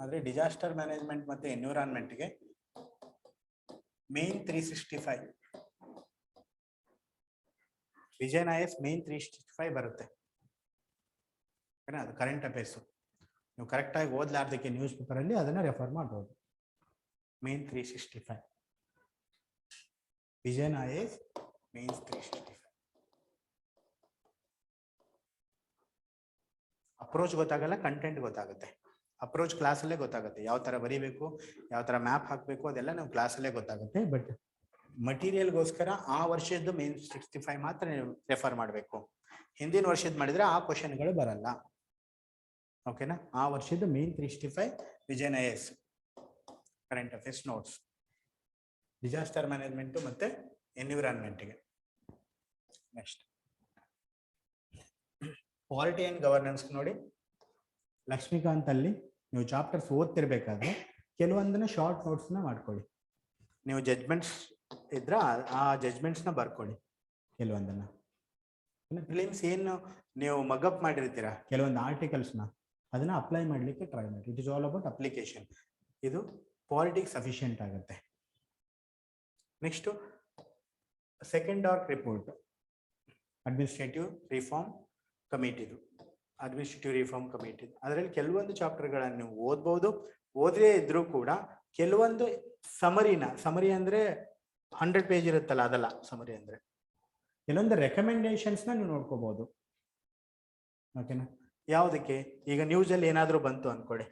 ಆದರೆ ಡಿಸಾಸ್ಟರ್ ಮ್ಯಾನೇಜ್ಮೆಂಟ್ ಮತ್ತೆ ಎನ್ವಿರಾನ್ಮೆಂಟ್ಗೆ ಮೇನ್ 365 ವಿಜಯ್ IAS ಮೇನ್ 365 ಬರುತ್ತೆ. ಅದು ಕರೆಂಟ್ ಅಫೇರ್ಸ್. ನೀವು ಕರೆಕ್ಟಾಗಿ ಓದ್ಲಾರ್ದಕ್ಕೆ ನ್ಯೂಸ್ ಪೇಪರಲ್ಲಿ ಅದನ್ನ ರೆಫರ್ ಮಾಡ್ಬೋದು. Main 365 Vijay IAS main 365. Approach ಗೊತ್ತಾಗಲ್ಲ, ಕಂಟೆಂಟ್ ಗೊತ್ತಾಗುತ್ತೆ. ಅಪ್ರೋಚ್ ಕ್ಲಾಸಲ್ಲೇ ಗೊತ್ತಾಗುತ್ತೆ, ಯಾವ ತರ ಬರೀಬೇಕು, ಯಾವ ತರ ಮ್ಯಾಪ್ ಹಾಕಬೇಕು, ಅದೆಲ್ಲ ನಾವು ಕ್ಲಾಸಲ್ಲೇ ಗೊತ್ತಾಗುತ್ತೆ. ಬಟ್ ಮಟೀರಿಯಲ್ಗೋಸ್ಕರ ಆ ವರ್ಷದ್ದು ಮೇನ್ 65 ಮಾತ್ರ ನೀವು ರೆಫರ್ ಮಾಡಬೇಕು. ಹಿಂದಿನ ವರ್ಷದ ಮಾಡಿದ್ರೆ ಆ ಕ್ವಶನ್ಗಳು ಬರಲ್ಲ. ಓಕೆನಾ, ಆ ವರ್ಷದ main 365 Vijay IAS current affairs notes, disaster management ಮತ್ತೆ ಎನ್ವಿರಾನ್ಮೆಂಟ್ಗೆ. ನೆಕ್ಸ್ಟ್ ಪಾಲಿಟಿ ಅಂಡ್ ಗವರ್ನೆನ್ಸ್ ನೋಡಿ. ಲಕ್ಷ್ಮೀಕಾಂತ್ ಅಲ್ಲಿ ನೀವು ಚಾಪ್ಟರ್ಸ್ ಓದ್ತಿರ್ಬೇಕಾದ್ರೆ ಕೆಲವೊಂದನ್ನ ಶಾರ್ಟ್ ನೋಟ್ಸ್ನ ಮಾಡ್ಕೊಳ್ಳಿ. ನೀವು ಜಡ್ಜ್ಮೆಂಟ್ಸ್ ಇದ್ರ ಆ ಜಡ್ಜ್ಮೆಂಟ್ಸ್ನ ಬರ್ಕೊಳ್ಳಿ ಕೆಲವೊಂದನ್ನ. ಪ್ರಿಲಿಮ್ಸ್ ಏನು ನೀವು ಮಗಪ್ ಮಾಡಿರ್ತೀರಾ ಕೆಲವೊಂದು ಆರ್ಟಿಕಲ್ಸ್ನ, ಅದನ್ನ ಅಪ್ಲೈ ಮಾಡಲಿಕ್ಕೆ ಟ್ರೈ ಮಾಡಿ. It is all about application. ಇದು ಪಾಲಿಟಿಕ್ಸ್ ಸಫಿಷಿಯೆಂಟ್ ಆಗುತ್ತೆ. Next second dark report administrative reform ಕಮಿಟಿದು. ಅಡ್ಮಿನಿಸ್ಟ್ರೇಟಿವ್ ರಿಫಾರ್ಮ್ ಕಮಿಟಿ ಅದರಲ್ಲಿ ಕೆಲವೊಂದು ಚಾಪ್ಟರ್ಗಳನ್ನು ನೀವು ಓದ್ಬೋದು. ಓದೇ ಇದ್ರೂ ಕೂಡ ಕೆಲವೊಂದು ಸಮರಿ ಅಂದ್ರೆ 100 ಪೇಜ್ ಇರುತ್ತಲ್ಲ, ಅದಲ್ಲ ಸಮರಿ ಅಂದ್ರೆ. ಕೆಲವೊಂದು ರೆಕಮೆಂಡೇಶನ್ಸ್ನ ನೀವು ನೋಡ್ಕೋಬಹುದು. ಓಕೆನಾ? ಯಾವುದಕ್ಕೆ? ಈಗ ನ್ಯೂಸಲ್ಲಿ ಏನಾದರೂ ಬಂತು ಅನ್ಕೊಳ್ಳಿ,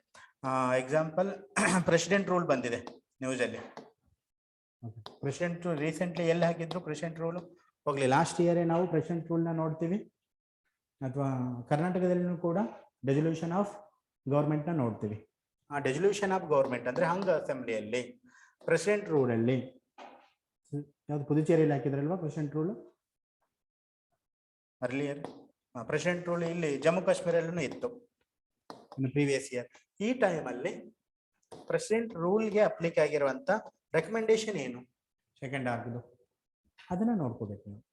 ಎಕ್ಸಾಂಪಲ್ ಪ್ರೆಸಿಡೆಂಟ್ ರೂಲ್ ಬಂದಿದೆ ನ್ಯೂಸಲ್ಲಿ. ಪ್ರೆಸಿಡೆಂಟ್ ರೀಸೆಂಟ್ಲಿ ಎಲ್ಲಿ ಹಾಕಿದ್ರು ಪ್ರೆಸಿಡೆಂಟ್ ರೂಲ್? ಹೋಗ್ಲಿ, ಲಾಸ್ಟ್ ಇಯರೇ ನಾವು ಪ್ರೆಸಿಡೆಂಟ್ ರೂಲ್ನ ನೋಡ್ತೀವಿ. ಅಥವಾ ಕರ್ನಾಟಕದಲ್ಲಿನೂ ಕೂಡ ಡೆಸಲ್ಯೂಷನ್ ಆಫ್ ಗೌರ್ಮೆಂಟ್ನ ನೋಡ್ತೀವಿ. ಆ ಡೆಸಲ್ಯೂಷನ್ ಆಫ್ ಗೌರ್ಮೆಂಟ್ ಅಂದ್ರೆ ಹಂಗ ಅಸೆಂಬ್ಲಿಯಲ್ಲಿ ಪ್ರೆಸಿಡೆಂಟ್ ರೂಲಲ್ಲಿ ಯಾವ್ದು ಪುದುಚೇರಿಯಲ್ಲಿ ಹಾಕಿದ್ರಲ್ವಾ president rule earlier. President rule ಇಲ್ಲಿ ಜಮ್ಮು ಕಾಶ್ಮೀರಲ್ಲೂ ಇತ್ತು ಪ್ರೀವಿಯಸ್ ಇಯರ್. ಈ ಟೈಮಲ್ಲಿ ಪ್ರೆಸಿಡೆಂಟ್ ರೂಲ್ಗೆ ಅಪ್ಲಿಕ್ ಆಗಿರುವಂತ ರೆಕಮೆಂಡೇಶನ್ ಏನು ಸೆಕೆಂಡ್ ಆಗ್ದು ಅದನ್ನ ನೋಡ್ಕೋಬೇಕು ನೀವು.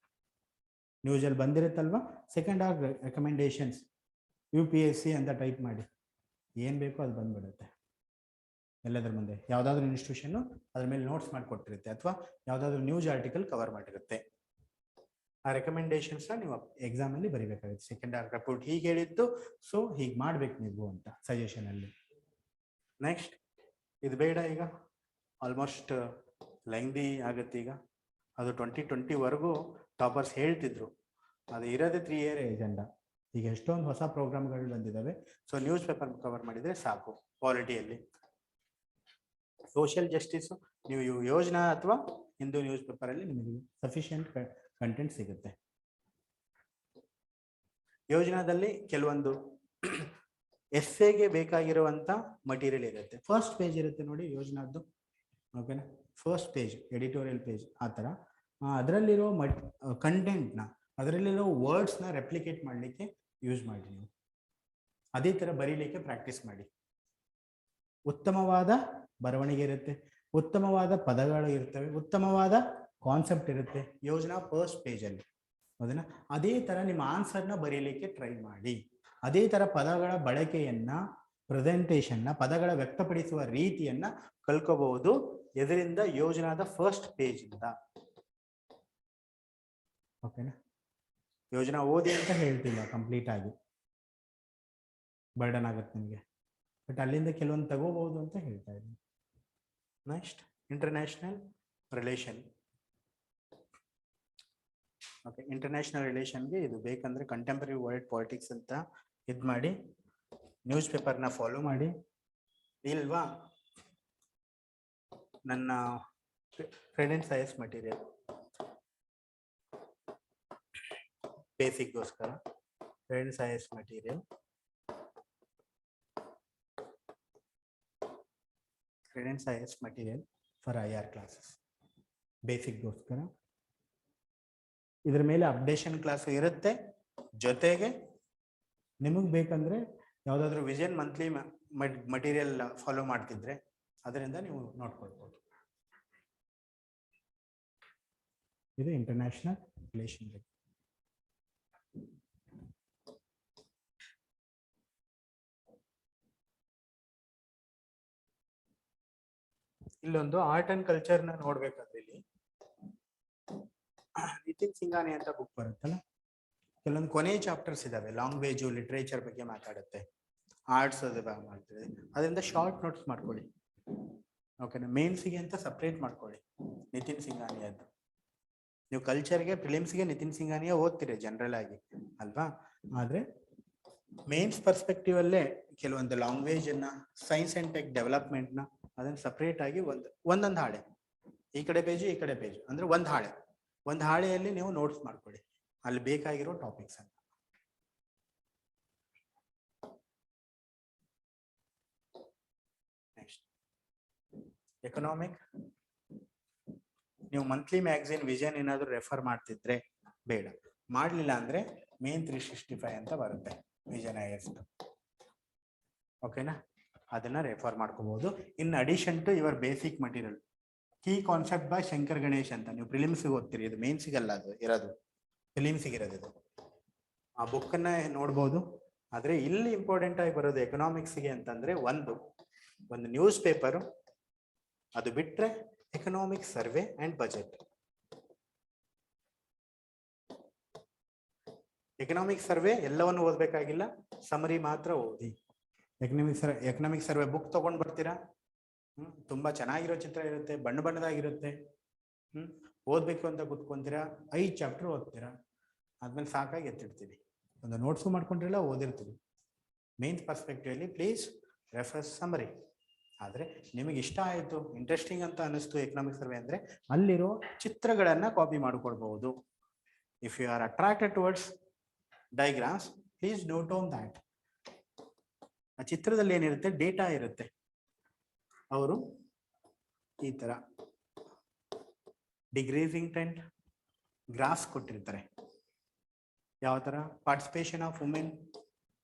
ನ್ಯೂಸಲ್ಲಿ ಬಂದಿರುತ್ತಲ್ವಾ ಸೆಕೆಂಡ್ ಆರ್ಗ್ ರೆಕಮೆಂಡೇಶನ್ಸ್ UPSC ಅಂತ ಟೈಪ್ ಮಾಡಿ, ಏನು ಬೇಕೋ ಅದು ಬಂದ್ಬಿಡುತ್ತೆ ಎಲ್ಲದರ ಮುಂದೆ. ಯಾವುದಾದ್ರೂ ಇನ್ಸ್ಟಿಟ್ಯೂಷನ್ ಅದ್ರ ಮೇಲೆ ನೋಟ್ಸ್ ಮಾಡಿಕೊಟ್ಟಿರುತ್ತೆ ಅಥವಾ ಯಾವುದಾದ್ರೂ ನ್ಯೂಸ್ ಆರ್ಟಿಕಲ್ ಕವರ್ ಮಾಡಿರುತ್ತೆ. ಆ ರೆಕಮೆಂಡೇಶನ್ಸ್ನ ನೀವು ಎಕ್ಸಾಮಲ್ಲಿ ಬರೀಬೇಕಾಗುತ್ತೆ. ಸೆಕೆಂಡ್ ಆರ್ಗ್ ರಿಪೋರ್ಟ್ ಹೀಗೆ ಹೇಳಿದ್ದು, ಸೊ ಹೀಗೆ ಮಾಡ್ಬೇಕು ನೀವು ಅಂತ ಸಜೆಷನ್ ಅಲ್ಲಿ. ನೆಕ್ಸ್ಟ್ ಇದು ಬೇಡ, ಈಗ ಆಲ್ಮೋಸ್ಟ್ ಲೆಂಗ್ದಿ ಆಗುತ್ತೆ. ಈಗ ಅದು 2020ವರೆಗೂ ಟಾಪರ್ಸ್ ಹೇಳ್ತಿದ್ರು, ಅದು ಇರೋದೇ 3 ಇಯರ್ ಏಜೆಂಡಾ. ಈಗ ಎಷ್ಟೊಂದು ಹೊಸ ಪ್ರೋಗ್ರಾಮ್ಗಳು ಬಂದಿದ್ದಾವೆ. ಸೊ ನ್ಯೂಸ್ ಪೇಪರ್ ಕವರ್ ಮಾಡಿದರೆ ಸಾಕು. ಪಾಲಿಟಿಯಲ್ಲಿ ಸೋಷಿಯಲ್ ಜಸ್ಟಿಸ್ ನೀವು ಯೋಜನಾ ಅಥವಾ ಹಿಂದೂ ನ್ಯೂಸ್ ಪೇಪರ್ ಅಲ್ಲಿ ನಿಮಗೆ ಸಫಿಷಿಯಂಟ್ ಕಂಟೆಂಟ್ ಸಿಗುತ್ತೆ. ಯೋಜನಾದಲ್ಲಿ ಕೆಲವೊಂದು ಎಸ್ಸೆಗೆ ಬೇಕಾಗಿರುವಂತ ಮಟೀರಿಯಲ್ ಇರುತ್ತೆ. ಫಸ್ಟ್ ಪೇಜ್ ಇರುತ್ತೆ ನೋಡಿ ಯೋಜನಾದ್ದು, ಓಕೆನಾ? ಫಸ್ಟ್ ಪೇಜ್ ಎಡಿಟೋರಿಯಲ್ ಪೇಜ್ ಆ ಥರ ಅದರಲ್ಲಿರೋ ಕಂಟೆಂಟ್ನ, ಅದರಲ್ಲಿರೋ ವರ್ಡ್ಸ್ನ ರೆಪ್ಲಿಕೇಟ್ ಮಾಡಲಿಕ್ಕೆ ಯೂಸ್ ಮಾಡಿ. ನೀವು ಅದೇ ಥರ ಬರೀಲಿಕ್ಕೆ ಪ್ರಾಕ್ಟೀಸ್ ಮಾಡಿ. ಉತ್ತಮವಾದ ಬರವಣಿಗೆ ಇರುತ್ತೆ, ಉತ್ತಮವಾದ ಪದಗಳು ಇರ್ತವೆ, ಉತ್ತಮವಾದ ಕಾನ್ಸೆಪ್ಟ್ ಇರುತ್ತೆ ಯೋಜನಾ ಫಸ್ಟ್ ಪೇಜಲ್ಲಿ. ಅದನ್ನ ಅದೇ ಥರ ನಿಮ್ಮ ಆನ್ಸರ್ನ ಬರೀಲಿಕ್ಕೆ ಟ್ರೈ ಮಾಡಿ. ಅದೇ ಥರ ಪದಗಳ ಬಳಕೆಯನ್ನ, ಪ್ರೆಸೆಂಟೇಷನ್ನ, ಪದಗಳ ವ್ಯಕ್ತಪಡಿಸುವ ರೀತಿಯನ್ನ ಕಲ್ಕೋಬಹುದು ಇದರಿಂದ, ಯೋಜನಾದ ಫಸ್ಟ್ ಪೇಜ್ ಇಂದ. ಓಕೆನಾ? ಯೋಜನಾ ಓದಿ ಅಂತ ಹೇಳ್ತಿಲ್ಲ, ಕಂಪ್ಲೀಟ್ ಆಗಿ ಬರ್ಡನ್ ಆಗುತ್ತೆ ನಿಮಗೆ, ಬಟ್ ಅಲ್ಲಿಂದ ಕೆಲವೊಂದು ತಗೋಬಹುದು ಅಂತ ಹೇಳ್ತಾ ಇದ್ದೀನಿ. Next international relation. Okay, international ರಿಲೇಷನ್ಗೆ ಇದು ಬೇಕಂದ್ರೆ ಕಂಟೆಂಪರರಿ ವರ್ಲ್ಡ್ ಪಾಲಿಟಿಕ್ಸ್ ಅಂತ ಇದು ಮಾಡಿ, ನ್ಯೂಸ್ ಪೇಪರ್ನ ಫಾಲೋ ಮಾಡಿ. ಇಲ್ವಾ ನನ್ನ ಕ್ರೆಡೆನ್ಸ್ IAS ಮಟೀರಿಯಲ್ ಬೇಸಿಕ್ಗೋಸ್ಕರ credence IAS material, credence IAS material for IR classes ಬೇಸಿಕ್ಗೋಸ್ಕರ. ಇದ್ರ ಮೇಲೆ ಅಪ್ಡೇಷನ್ ಕ್ಲಾಸ್ ಇರುತ್ತೆ. ಜೊತೆಗೆ ನಿಮಗೆ ಬೇಕಂದ್ರೆ ಯಾವುದಾದ್ರೂ ವಿಷನ್ ಮಂತ್ಲಿ ಮಟೀರಿಯಲ್ ಫಾಲೋ ಮಾಡ್ತಿದ್ರೆ ಅದರಿಂದ ನೀವು ನೋಡ್ಕೊಳ್ಬೋದು. ಇದು ಇಂಟರ್ನ್ಯಾಷನಲ್ ರಿಲೇಷನ್ ಬಗ್ಗೆ. ಇಲ್ಲೊಂದು ಆರ್ಟ್ ಅಂಡ್ ಕಲ್ಚರ್ನ ನೋಡ್ಬೇಕಾದ್ರೆ ಇಲ್ಲಿ ನಿತಿನ್ ಸಿಂಗಾನಿ ಅಂತ ಬುಕ್ ಬರುತ್ತಲ್ಲ, ಕೆಲವೊಂದು ಕೊನೆ ಚಾಪ್ಟರ್ಸ್ ಇದಾವೆ. ಲ್ಯಾಂಗ್ವೇಜು, ಲಿಟ್ರೇಚರ್ ಬಗ್ಗೆ ಮಾತಾಡುತ್ತೆ, ಆರ್ಟ್ಸ್ ಅದು ಮಾಡ್ತಿದೆ. ಅದರಿಂದ ಶಾರ್ಟ್ ನೋಟ್ಸ್ ಮಾಡ್ಕೊಳ್ಳಿ. ಓಕೆನಾ? ಮೇನ್ಸಿಗೆ ಅಂತ ಸಪ್ರೇಟ್ ಮಾಡ್ಕೊಳ್ಳಿ ನಿತಿನ್ ಸಿಂಗಾನಿ ಅದು. ನೀವು ಕಲ್ಚರ್ಗೆ ಪ್ರಿಲಿಮ್ಸ್ಗೆ ನಿತಿನ್ ಸಿಂಗಾನಿಯ ಓದ್ತೀರಿ ಜನರಲ್ ಆಗಿ ಅಲ್ವಾ, ಆದ್ರೆ ಮೇನ್ಸ್ ಪರ್ಸ್ಪೆಕ್ಟಿವ್ ಅಲ್ಲೇ ಕೆಲವೊಂದು ಲ್ಯಾಂಗ್ವೇಜ್ ಅನ್ನ, ಸೈನ್ಸ್ ಅಂಡ್ ಟೆಕ್ ಡೆವಲಪ್ಮೆಂಟ್ನ ಅದನ್ನ ಸಪ್ರೇಟ್ ಆಗಿ ಒಂದೊಂದು ಹಾಳೆ, ಈ ಕಡೆ ಪೇಜು ಈ ಕಡೆ ಪೇಜು ಅಂದ್ರೆ ಒಂದು ಹಾಳೆಯಲ್ಲಿ ನೀವು ನೋಟ್ಸ್ ಮಾಡ್ಕೊಳ್ಳಿ ಅಲ್ಲಿ ಬೇಕಾಗಿರೋ ಟಾಪಿಕ್ಸ್ ಅಂತ. Next economic. ನೀವು ಮಂತ್ಲಿ ಮ್ಯಾಗಝಿನ್ ವಿಷನ್ ಏನಾದ್ರು ರೆಫರ್ ಮಾಡ್ತಿದ್ರೆ ಬೇಡ, ಮಾಡಲಿಲ್ಲ ಅಂದ್ರೆ ಮೇನ್ 365 ಅಂತ ಬರುತ್ತೆ ವಿಷನ್ IAS. ಓಕೆನಾ? ಅದನ್ನ ರೆಫರ್ ಮಾಡ್ಕೋಬಹುದು. In addition to your basic material, key concept by Shankar Ganesh ಅಂತ ನೀವು ಪ್ರಿಲಿಮ್ಸ್ಗೆ ಓದ್ತೀರಿ, ಇದು ಮೇನ್ಸಿಗಲ್ಲ, ಅದು ಇರೋದು ಪ್ರಿಲಿಮ್ಸ್ಗೆ ಇರೋದು ಇದು. ಆ ಬುಕ್ಕನ್ನ ನೋಡ್ಬೋದು. ಆದ್ರೆ ಇಲ್ಲಿ ಇಂಪಾರ್ಟೆಂಟ್ ಆಗಿ ಬರೋದು ಎಕನಾಮಿಕ್ಸ್ಗೆ ಅಂತಂದ್ರೆ ಒಂದು ನ್ಯೂಸ್ ಪೇಪರ್, ಅದು ಬಿಟ್ರೆ economic survey and budget. Economic survey ಎಲ್ಲವನ್ನು ಓದ್ಬೇಕಾಗಿಲ್ಲ, ಸಮರಿ ಮಾತ್ರ ಓದಿ. ಎಕನಾಮಿಕ್ ಸರ್ವೆ ಬುಕ್ ತಗೊಂಡ್ ಬರ್ತೀರಾ, ತುಂಬಾ ಚೆನ್ನಾಗಿರೋ ಚಿತ್ರ ಇರುತ್ತೆ, ಬಣ್ಣ ಬಣ್ಣದಾಗಿರುತ್ತೆ. ಓದ್ಬೇಕು ಅಂತ ಕೂತ್ಕೊಂತೀರಾ, 5 ಚಾಪ್ಟರ್ ಓದ್ತೀರಾ, ಆದ್ಮೇಲೆ ಸಾಕಾಗಿ ಎತ್ತಿಡ್ತೀವಿ. ಒಂದು ನೋಟ್ಸು ಮಾಡ್ಕೊಂಡಿರಲ್ಲ, ಓದಿರ್ತೀವಿ. ಮೇನ್ ಪರ್ಸ್ಪೆಕ್ಟಿವ್ ಅಲ್ಲಿ ಪ್ಲೀಸ್ ರೆಫರ್ ಸಮರಿ. ಆದ್ರೆ ನಿಮಗೆ ಇಷ್ಟ ಆಯ್ತು, ಇಂಟ್ರೆಸ್ಟಿಂಗ್ ಅಂತ ಅನಿಸ್ತು ಎಕನಾಮಿಕ್ ಸರ್ವೆ ಅಂದ್ರೆ, ಅಲ್ಲಿರೋ ಚಿತ್ರಗಳನ್ನ ಕಾಪಿ ಮಾಡ್ಕೊಳ್ಬಹುದು. If you are attracted towards diagrams, please note on that. ಆ ಚಿತ್ರದಲ್ಲಿ ಏನಿರುತ್ತೆ, ಡೇಟಾ ಇರುತ್ತೆ. ಅವರು ಈ ತರ ಡಿಕ್ರೀಸಿಂಗ್ ಟ್ರೆಂಡ್ ಗ್ರಾಫ್ಸ್ ಕೊಟ್ಟಿರ್ತಾರೆ. ಯಾವ ತರ participation of women,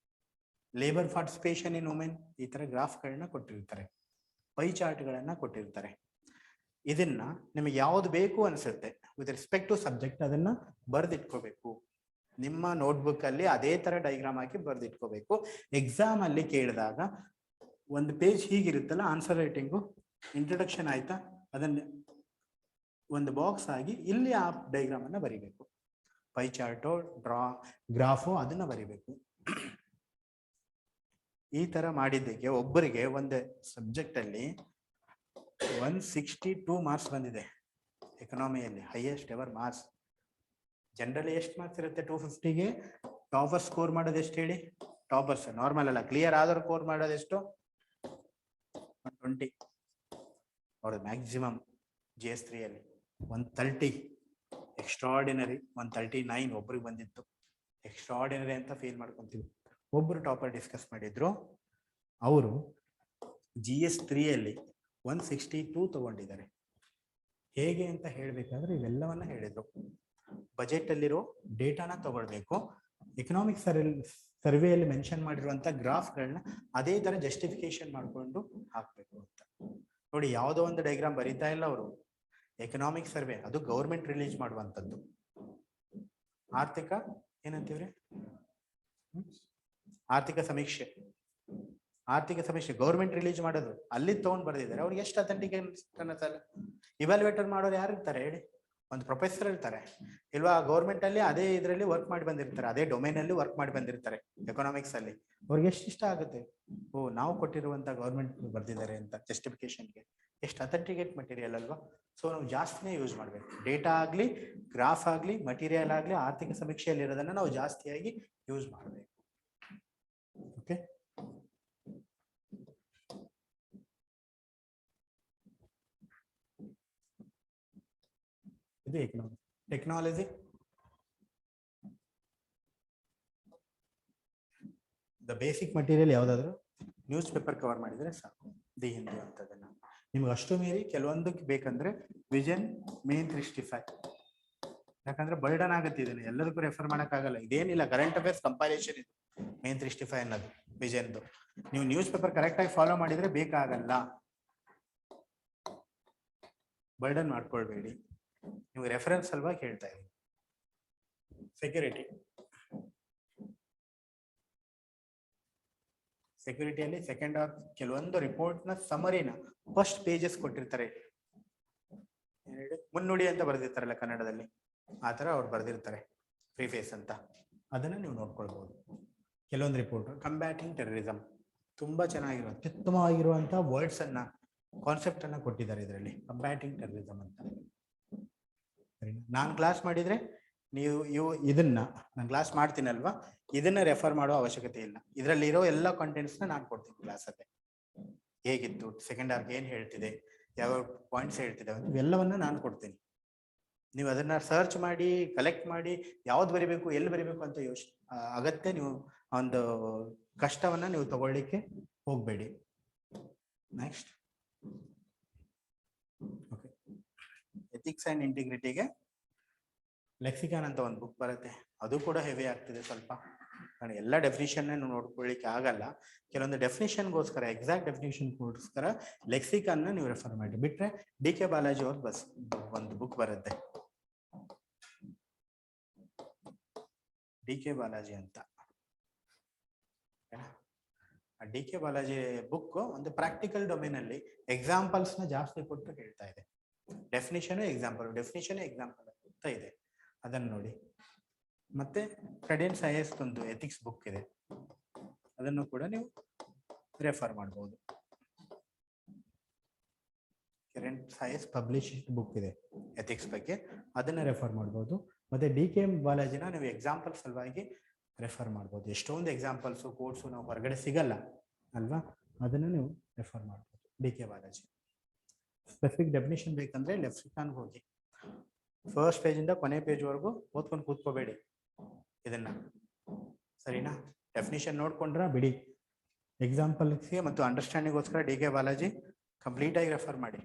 labour participation in women, ಈ ತರ ಗ್ರಾಫ್ಗಳನ್ನ ಕೊಟ್ಟಿರ್ತಾರೆ, ಪೈ ಚಾರ್ಟ್ಗಳನ್ನ ಕೊಟ್ಟಿರ್ತಾರೆ. ಇದನ್ನ ನಿಮಗೆ ಯಾವ್ದು ಬೇಕು ಅನ್ಸುತ್ತೆ ವಿತ್ ರೆಸ್ಪೆಕ್ಟ್ ಟು ಸಬ್ಜೆಕ್ಟ್, ಅದನ್ನ ಬರ್ದಿಟ್ಕೋಬೇಕು. ನಿಮ್ಮ ನೋಟ್ಬುಕ್ ಅಲ್ಲಿ ಅದೇ ತರ ಡೈಗ್ರಾಮ್ ಹಾಕಿ ಬರ್ದಿಟ್ಕೋಬೇಕು. ಎಕ್ಸಾಮ್ ಅಲ್ಲಿ ಕೇಳಿದಾಗ ಒಂದು ಪೇಜ್ ಹೀಗಿರುತ್ತಲ್ಲ, ಆನ್ಸರ್ ರೈಟಿಂಗು ಇಂಟ್ರೊಡಕ್ಷನ್ ಆಯ್ತಾ, ಅದನ್ನ ಒಂದು ಬಾಕ್ಸ್ ಆಗಿ ಇಲ್ಲಿ ಆ ಡೈಗ್ರಾಮ್ ಅನ್ನ ಬರಿಬೇಕು. ಪೈ ಚಾರ್ಟು, ಗ್ರಾಫು ಅದನ್ನ ಬರಿಬೇಕು. ಈ ತರ ಮಾಡಿದ್ದಕ್ಕೆ ಒಬ್ಬರಿಗೆ ಒಂದು ಸಬ್ಜೆಕ್ಟ್ ಅಲ್ಲಿ 162 ಮಾರ್ಕ್ಸ್ ಬಂದಿದೆ. ಎಕನಾಮಿಯಲ್ಲಿ ಹೈಯೆಸ್ಟ್ ಎವರ್ ಮಾರ್ಕ್ಸ್. ಜನರಲಿ ಎಷ್ಟು ಮಾರ್ಕ್ಸ್ ಇರುತ್ತೆ 250ಗೆ? ಟಾಪರ್ ಸ್ಕೋರ್ ಮಾಡೋದು ಎಷ್ಟು ಹೇಳಿ? ಟಾಪರ್ಸ್ ನಾರ್ಮಲ್ ಅಲ್ಲ, ಕ್ಲಿಯರ್ ಆದರೂ ಸ್ಕೋರ್ ಮಾಡೋದು ಎಷ್ಟು? 120. ಅವ್ರ ಮ್ಯಾಕ್ಸಿಮಮ್ GS3 ಅಲ್ಲಿ 130. ಎಕ್ಸ್ಟ್ರಾರ್ಡಿನರಿ 139 ಒಬ್ರಿಗೆ ಬಂದಿತ್ತು. ಎಕ್ಸ್ಟ್ರಾರ್ಡಿನರಿ ಅಂತ ಫೀಲ್ ಮಾಡ್ಕೊಂತೀವಿ. ಒಬ್ರು ಟಾಪರ್ ಡಿಸ್ಕಸ್ ಮಾಡಿದ್ರು, ಅವರು GS3 ಅಲ್ಲಿ 162 ತಗೊಂಡಿದ್ದಾರೆ. ಹೇಗೆ ಅಂತ ಹೇಳ್ಬೇಕಾದ್ರೆ ಇವೆಲ್ಲವನ್ನ ಹೇಳಿದ್ರು. ಬಜೆಟ್ ಅಲ್ಲಿರೋ ಡೇಟಾನ ತಗೊಳ್ಬೇಕು, ಎಕನಾಮಿಕ್ ಸರ್ವೆಯಲ್ಲಿ ಮೆನ್ಷನ್ ಮಾಡಿರುವಂತ ಗ್ರಾಫ್ಗಳನ್ನ ಅದೇ ತರ ಜಸ್ಟಿಫಿಕೇಶನ್ ಮಾಡ್ಕೊಂಡು ಹಾಕ್ಬೇಕು ಅಂತ. ನೋಡಿ, ಯಾವುದೋ ಒಂದು ಡೈಗ್ರಾಮ್ ಬರೀತಾ ಇಲ್ಲ ಅವರು. ಎಕನಾಮಿಕ್ ಸರ್ವೆ ಅದು ಗೌರ್ಮೆಂಟ್ ರಿಲೀಸ್ ಮಾಡುವಂತದ್ದು. ಆರ್ಥಿಕ ಏನಂತೀವ್ರಿ, ಆರ್ಥಿಕ ಸಮೀಕ್ಷೆ ಗೌರ್ಮೆಂಟ್ ರಿಲೀಸ್ ಮಾಡೋದು, ಅಲ್ಲಿ ತಗೊಂಡ್ ಬರ್ದಿದ್ದಾರೆ. ಅವ್ರಿಗೆ ಎಷ್ಟು ಅಥೆಂಟಿಕೇಟ್ ಅನ್ನಿಸಲ್ಲ. ಇವ್ಯಾಲ್ಯೂಯೇಟರ್ ಮಾಡೋರು ಯಾರು ಇರ್ತಾರೆ ಹೇಳಿ? ಒಂದು ಪ್ರೊಫೆಸರ್ ಇರ್ತಾರೆ ಇಲ್ವಾ? ಗೌರ್ಮೆಂಟ್ ಅಲ್ಲಿ ಅದೇ ಇದರಲ್ಲಿ ವರ್ಕ್ ಮಾಡಿ ಬಂದಿರ್ತಾರೆ, ಅದೇ ಡೊಮೈನ್ ಅಲ್ಲಿ ವರ್ಕ್ ಮಾಡಿ ಬಂದಿರ್ತಾರೆ ಎಕನಾಮಿಕ್ಸ್ ಅಲ್ಲಿ. ಅವ್ರಿಗೆ ಎಷ್ಟು ಇಷ್ಟ ಆಗುತ್ತೆ, ಓ ನಾವು ಕೊಟ್ಟಿರುವಂತ ಗೌರ್ಮೆಂಟ್ ಬರ್ದಿದ್ದಾರೆ ಅಂತ ಜಸ್ಟಿಫಿಕೇಶನ್ಗೆ. ಎಷ್ಟು ಅಥೆಂಟಿಕೇಟ್ ಮಟೀರಿಯಲ್ ಅಲ್ವಾ? ಸೊ ನಾವು ಜಾಸ್ತಿನೇ ಯೂಸ್ ಮಾಡ್ಬೇಕು. ಡೇಟಾ ಆಗ್ಲಿ, ಗ್ರಾಫ್ ಆಗ್ಲಿ, ಮಟೀರಿಯಲ್ ಆಗ್ಲಿ, ಆರ್ಥಿಕ ಸಮೀಕ್ಷೆಯಲ್ಲಿ ಇರೋದನ್ನ ನಾವು ಜಾಸ್ತಿಯಾಗಿ ಯೂಸ್ ಮಾಡಬೇಕು. ಓಕೆ, ಇದು economics. Technology, the basic material ಯಾವ್ದಾದ್ರು ನ್ಯೂಸ್ ಪೇಪರ್ ಕವರ್ ಮಾಡಿದ್ರೆ ಸಾಕು. ದಿ ಹಿಂದೂ ಅಂತದನ್ನ ನಿಮ್ಗೆ ಅಷ್ಟು ಮೀರಿ ಕೆಲವೊಂದಕ್ಕೆ ಬೇಕಂದ್ರೆ ವಿಷನ್ ಮೇನ್ 365, ಯಾಕಂದ್ರೆ ಬರ್ಡನ್ ಆಗುತ್ತೆ. ಇದನ್ನ ಎಲ್ಲದಕ್ಕೂ ರೆಫರ್ ಮಾಡಕ್ಕಾಗಲ್ಲ. ಇದೇನಿಲ್ಲ, ಕರೆಂಟ್ ಅಫೇರ್ಸ್ ಕಂಪೈಲೇಷನ್ ಇದು ಮೇನ್ 365 ಅನ್ನೋದು ವಿಷನ್ದು. ನೀವು ನ್ಯೂಸ್ ಪೇಪರ್ ಕರೆಕ್ಟ್ ಆಗಿ ಫಾಲೋ ಮಾಡಿದ್ರೆ ಬೇಕಾಗಲ್ಲ. ಬರ್ಡನ್ ಮಾಡ್ಕೊಳ್ಬೇಡಿ. ನೀವು ರೆಫರೆನ್ಸ್ ಸಲುವಾಗಿ ಹೇಳ್ತಾ ಇದ್ದೀನಿ. ಸೆಕ್ಯೂರಿಟಿಯಲ್ಲಿ ಸೆಕೆಂಡ್ ಆರ್ ಕೆಲವೊಂದು ರಿಪೋರ್ಟ್ ನ ಸಮರಿನ ಫಸ್ಟ್ ಪೇಜಸ್ ಕೊಟ್ಟಿರ್ತಾರೆ. ಮುನ್ನುಡಿ ಅಂತ ಬರ್ದಿರ್ತಾರಲ್ಲ ಕನ್ನಡದಲ್ಲಿ, ಆತರ ಅವ್ರು ಬರ್ದಿರ್ತಾರೆ ಪ್ರಿಫೇಸ್ ಅಂತ. ಅದನ್ನ ನೀವು ನೋಡ್ಕೊಳ್ಬಹುದು. ಕೆಲವೊಂದು ರಿಪೋರ್ಟ್ ಕಂಬ್ಯಾಟಿಂಗ್ ಟೆರರಿಸಂ ತುಂಬಾ ಚೆನ್ನಾಗಿರೋ ಅತ್ಯುತ್ತಮವಾಗಿರುವಂತಹ ವರ್ಡ್ಸ್ ಅನ್ನ, ಕಾನ್ಸೆಪ್ಟ್ ಅನ್ನ ಕೊಟ್ಟಿದ್ದಾರೆ ಇದರಲ್ಲಿ, ಕಂಬ್ಯಾಟಿಂಗ್ ಟೆರರಿಸಂ ಅಂತ. ನಾನು ಕ್ಲಾಸ್ ಮಾಡಿದ್ರೆ ನೀವು ಇದನ್ನ ನಾನು ಕ್ಲಾಸ್ ಮಾಡ್ತೀನಲ್ವಾ, ಇದನ್ನ ರೆಫರ್ ಮಾಡೋ ಅವಶ್ಯಕತೆ ಇಲ್ಲ. ಇದರಲ್ಲಿ ಇರೋ ಎಲ್ಲ ಕಂಟೆಂಟ್ಸ್ ನಾನು ಕೊಡ್ತೀನಿ ಕ್ಲಾಸಲ್ಲಿ. ಹೇಗಿತ್ತು, ಸೆಕೆಂಡ್ ಆರ್ಗೆ ಏನ್ ಹೇಳ್ತಿದೆ, ಯಾವ ಪಾಯಿಂಟ್ಸ್ ಹೇಳ್ತಿದೆ, ಇವೆಲ್ಲವನ್ನ ನಾನು ಕೊಡ್ತೀನಿ. ನೀವು ಅದನ್ನ ಸರ್ಚ್ ಮಾಡಿ ಕಲೆಕ್ಟ್ ಮಾಡಿ ಯಾವ್ದು ಬರಿಬೇಕು, ಎಲ್ಲಿ ಬರಿಬೇಕು ಅಂತ ಅಗತ್ಯ ನೀವು ಒಂದು ಕಷ್ಟವನ್ನ ನೀವು ತಗೊಳ್ಳಿಕ್ಕೆ ಹೋಗ್ಬೇಡಿ. ನೆಕ್ಸ್ಟ್, ಓಕೆ, ಎಥಿಕ್ಸ್ ಅಂಡ್ ಇಂಟಿಗ್ರಿಟಿಗೆ ಲೆಕ್ಸಿಕಾನ್ ಅಂತ ಒಂದು ಬುಕ್ ಬರುತ್ತೆ. ಅದು ಕೂಡ ಹೆವಿ ಆಗ್ತಿದೆ ಸ್ವಲ್ಪ, ಕಾರಣ ಎಲ್ಲ ಡೆಫಿನಿಷನ್ ನೋಡ್ಕೊಳ್ಳಿಕ್ಕೆ ಆಗಲ್ಲ. ಕೆಲವೊಂದು ಡೆಫಿನಿಷನ್ಗೋಸ್ಕರ ಎಕ್ಸಾಕ್ಟ್ ಡೆಫಿನಿಷನ್ಗೋಸ್ಕರ ಲೆಕ್ಸಿಕನ್ನ ನೀವು ರೆಫರ್ ಮಾಡಿ. ಬಿಟ್ರೆ ಡಿ ಕೆ ಬಾಲಾಜಿ ಅವ್ರ ಒಂದು ಬುಕ್ ಬರುತ್ತೆ, ಡಿ ಕೆ ಬಾಲಾಜಿ ಅಂತ. ಡಿ ಕೆ ಬಾಲಾಜಿ ಬುಕ್ ಒಂದು ಪ್ರಾಕ್ಟಿಕಲ್ ಡೊಮೇನ್ ಅಲ್ಲಿ ಎಕ್ಸಾಂಪಲ್ಸ್ ನ ಜಾಸ್ತಿ ಕೊಟ್ಟು ಹೇಳ್ತಾ ಇದೆ. ಡೆಫಿನಿಷನ್ ಎಕ್ಸಾಂಪಲ್ ಅಂತ ಇದೆ, ಅದನ್ನು ನೋಡಿ. ಮತ್ತೆ ಕ್ರೆಡೆನ್ಸ್ IAS ಒಂದು ಎಥಿಕ್ಸ್ ಬುಕ್ ಇದೆ, ಅದನ್ನು ಕೂಡ ನೀವು ರೆಫರ್ ಮಾಡಬಹುದು. ಕ್ರೆಡೆನ್ಸ್ IAS ಪಬ್ಲಿಷ್ಡ್ ಬುಕ್ ಇದೆ ಎಥಿಕ್ಸ್ ಬಗ್ಗೆ, ಅದನ್ನ ರೆಫರ್ ಮಾಡಬಹುದು. ಮತ್ತೆ ಡಿ ಕೆ ಬಾಲಾಜಿನ ನೀವು ಎಕ್ಸಾಂಪಲ್ ಸಲುವಾಗಿ ರೆಫರ್ ಮಾಡ್ಬೋದು. ಎಷ್ಟೊಂದು ಎಕ್ಸಾಂಪಲ್ಸು ಕೋಡ್ಸು ನಾವು ಹೊರಗಡೆ ಸಿಗಲ್ಲ ಅಲ್ವಾ, ಅದನ್ನು ನೀವು ರೆಫರ್ ಮಾಡ್ಬೋದು. D K Balaji specific definition ಬೇಕಂದ್ರೆ ಲೆಕ್ಸಿಕಾನ್ಗೆ ಹೋಗಿ ಫಸ್ಟ್ ಪೇಜಿಂದ ಕೊನೆ ಪೇಜ್ವರೆಗೂ ಓದ್ಕೊಂಡು ಕೂತ್ಕೋಬೇಡಿ ಇದನ್ನ, ಸರಿನಾ? ಡೆಫಿನಿಷನ್ ನೋಡ್ಕೊಂಡ್ರ ಬಿಡಿ. ಎಕ್ಸಾಂಪಲ್ಸ್ಗೆ ಮತ್ತು ಅಂಡರ್ಸ್ಟ್ಯಾಂಡಿಂಗ್ಗೋಸ್ಕರ ಡಿ ಕೆ ಬಾಲಾಜಿ ಕಂಪ್ಲೀಟ್ ಆಗಿ ರೆಫರ್ ಮಾಡಿ.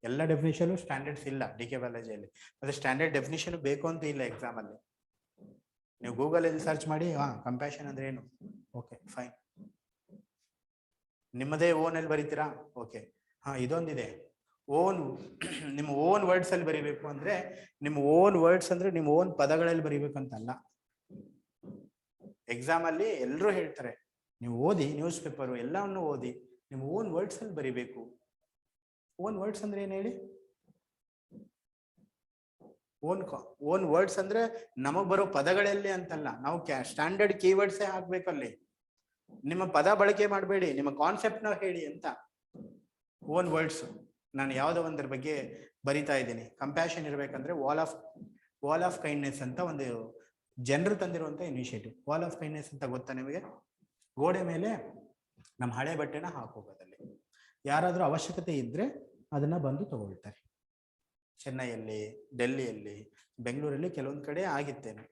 ಎಲ್ಲ ಡೆಫಿನಿಷನ್ ಸ್ಟ್ಯಾಂಡರ್ಡ್ಸ್ ಇಲ್ಲ ಡಿ ಕೆ ಬಾಲಾಜಿಯಲ್ಲಿ, ಮತ್ತೆ ಸ್ಟ್ಯಾಂಡರ್ಡ್ ಡೆಫಿನಿಷನ್ ಬೇಕು ಅಂತ ಇಲ್ಲ ಎಕ್ಸಾಮ್ ಅಲ್ಲಿ. ನೀವು ಗೂಗಲ್ ಅಲ್ಲಿ ಸರ್ಚ್ ಮಾಡಿ ಕಂಪ್ಯಾಷನ್ ಅಂದ್ರೆ ಏನು, ಓಕೆ ಫೈನ್, ನಿಮ್ಮದೇ ಓನ್ ಅಲ್ಲಿ ಬರೀತೀರಾ, ಓಕೆ. ಇದೊಂದಿದೆ, ಓನ್ ನಿಮ್ಮ ಓನ್ ವರ್ಡ್ಸ್ ಅಲ್ಲಿ ಬರಿಬೇಕು ಅಂದ್ರೆ, ನಿಮ್ಮ ಓನ್ ವರ್ಡ್ಸ್ ಅಂದ್ರೆ ನಿಮ್ಮ ಓನ್ ಪದಗಳಲ್ಲಿ ಬರಿಬೇಕಂತಲ್ಲ. ಎಕ್ಸಾಮ್ ಅಲ್ಲಿ ಎಲ್ಲರೂ ಹೇಳ್ತಾರೆ ನೀವು ಓದಿ, ನ್ಯೂಸ್ ಪೇಪರ್ ಎಲ್ಲವನ್ನು ಓದಿ, ನಿಮ್ಮ ಓನ್ ವರ್ಡ್ಸ್ ಅಲ್ಲಿ ಬರಿಬೇಕು. ಓನ್ ವರ್ಡ್ಸ್ ಅಂದ್ರೆ ಏನ್ ಹೇಳಿ? ಓನ್ ವರ್ಡ್ಸ್ ಅಂದ್ರೆ ನಮಗ್ ಬರೋ ಪದಗಳಲ್ಲಿ ಅಂತಲ್ಲ, ನಾವು ಸ್ಟ್ಯಾಂಡರ್ಡ್ ಕೀವರ್ಡ್ಸೇ ಹಾಕ್ಬೇಕಲ್ಲಿ. ನಿಮ್ಮ ಪದ ಬಳಕೆ ಮಾಡಬೇಡಿ, ನಿಮ್ಮ ಕಾನ್ಸೆಪ್ಟ್ ನ ಹೇಳಿ ಅಂತ. ಓನ್ ವರ್ಡ್ಸ್ ನಾನು ಯಾವ್ದೋ ಒಂದ್ರ ಬಗ್ಗೆ ಬರಿತಾ ಇದ್ದೀನಿ, ಕಂಪ್ಯಾಷನ್ ಇರ್ಬೇಕಂದ್ರೆ ವಾಲ್ ಆಫ್ ಕೈಂಡ್ನೆಸ್ ಅಂತ ಒಂದು ಜನರು ತಂದಿರುವಂತ ಇನಿಷಿಯೇಟಿವ್. ವಾಲ್ ಆಫ್ ಕೈಂಡ್ನೆಸ್ ಅಂತ ಗೊತ್ತಾ ನಿಮಗೆ? ಗೋಡೆ ಮೇಲೆ ನಮ್ಮ ಹಳೆ ಬಟ್ಟೆನ ಹಾಕೋಗೋದಲ್ಲಿ, ಯಾರಾದ್ರೂ ಅವಶ್ಯಕತೆ ಇದ್ರೆ ಅದನ್ನ ಬಂದು ತಗೊಳ್ತಾರೆ. ಚೆನ್ನೈಯಲ್ಲಿ, ಡೆಲ್ಲಿಯಲ್ಲಿ, ಬೆಂಗಳೂರಲ್ಲಿ ಕೆಲವೊಂದು ಕಡೆ ಆಗಿತ್ತೇನೆ,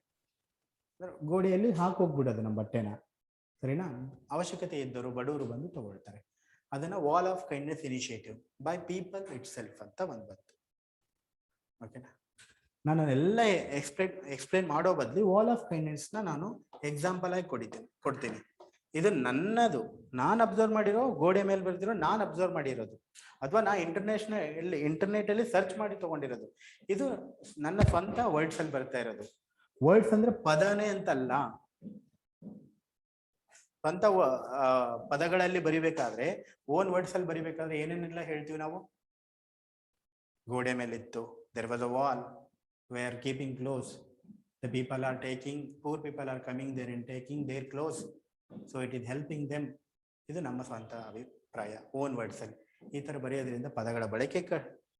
ಗೋಡೆಯಲ್ಲಿ ಹಾಕೋಗ್ಬಿಡೋದು ನಮ್ಮ ಬಟ್ಟೆನ, ಸರಿನಾ? ಅವಶ್ಯಕತೆ ಇದ್ದರು ಬಡವರು ಬಂದು ತಗೊಳ್ತಾರೆ. ಅದನ್ನ wall of kindness initiative by people it self ಅಂತ ಒಂದು ಬಂತು. ಓಕೆನಾ? ನಾನು ಎಲ್ಲ ಎಕ್ಸ್ಪ್ಲೇನ್ ಮಾಡೋ ಬದಲು ವಾಲ್ ಆಫ್ ಕೈಂಡ್ನೆಸ್ ನ ನಾನು ಎಕ್ಸಾಂಪಲ್ ಆಗಿ ಕೊಡ್ತೀನಿ. ಇದು ನನ್ನದು, ನಾನು ಅಬ್ಸರ್ವ್ ಮಾಡಿರೋ, ಗೋಡೆ ಮೇಲೆ ಬರ್ದಿರೋ, ನಾನು ಅಬ್ಸರ್ವ್ ಮಾಡಿರೋದು, ಅಥವಾ ನಾ ಇಂಟರ್ನೆಟ್ ಅಲ್ಲಿ ಸರ್ಚ್ ಮಾಡಿ ತಗೊಂಡಿರೋದು. ಇದು ನನ್ನ ಸ್ವಂತ ವರ್ಡ್ಸ್ ಅಲ್ಲಿ ಬರ್ತಾ ಇರೋದು. ವರ್ಡ್ಸ್ ಅಂದ್ರೆ ಪದನೇ ಅಂತಲ್ಲ, ಸ್ವಂತ ಪದಗಳಲ್ಲಿ ಬರಿಬೇಕಾದ್ರೆ, ಓನ್ ವರ್ಡ್ಸ್ ಅಲ್ಲಿ ಬರಿಬೇಕಾದ್ರೆ ಏನೇನೆಲ್ಲ ಹೇಳ್ತೀವಿ ನಾವು? ಗೋಡೆ ಮೇಲಿತ್ತು, there was a wall where keeping clothes, the people are taking, poor people are coming there and taking their clothes, so it is helping them. ಇದು ನಮ್ಮ ಸ್ವಂತ ಅಭಿಪ್ರಾಯ ಓನ್ ವರ್ಡ್ಸ್ ಅಲ್ಲಿ. ಈ ತರ ಬರೆಯೋದ್ರಿಂದ ಪದಗಳ ಬಳಕೆ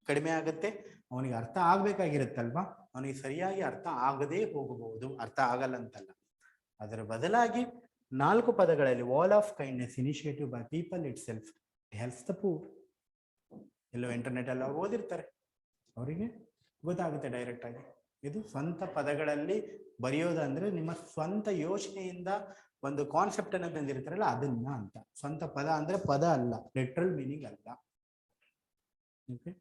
ಕಡಿಮೆ ಆಗುತ್ತೆ, ಅವನಿಗೆ ಅರ್ಥ ಆಗ್ಬೇಕಾಗಿರುತ್ತಲ್ವಾ, ಅವನಿಗೆ ಸರಿಯಾಗಿ ಅರ್ಥ ಆಗದೇ ಹೋಗಬಹುದು, ಅರ್ಥ ಆಗಲ್ಲ ಅಂತಲ್ಲ. ಅದರ ಬದಲಾಗಿ 4 ಪದಗಳಲ್ಲಿ wall of kindness initiative by people it self helps the poor. Yellow internet ಅಲ್ಲಿ ಅವ್ರು ಓದಿರ್ತಾರೆ, ಅವರಿಗೆ ಗೊತ್ತಾಗುತ್ತೆ ಡೈರೆಕ್ಟ್ ಆಗಿ. ಇದು ಸ್ವಂತ ಪದಗಳಲ್ಲಿ ಬರೆಯೋದಂದ್ರೆ ನಿಮ್ಮ ಸ್ವಂತ ಯೋಚನೆಯಿಂದ ಒಂದು ಕಾನ್ಸೆಪ್ಟ್ ಅನ್ನ ತಂದಿರ್ತಾರಲ್ಲ ಅದನ್ನ ಅಂತ. ಸ್ವಂತ ಪದ ಅಂದ್ರೆ ಪದ ಅಲ್ಲ, ಲಿಟ್ರಲ್ ಮೀನಿಂಗ್ ಅಲ್ಲ. Okay,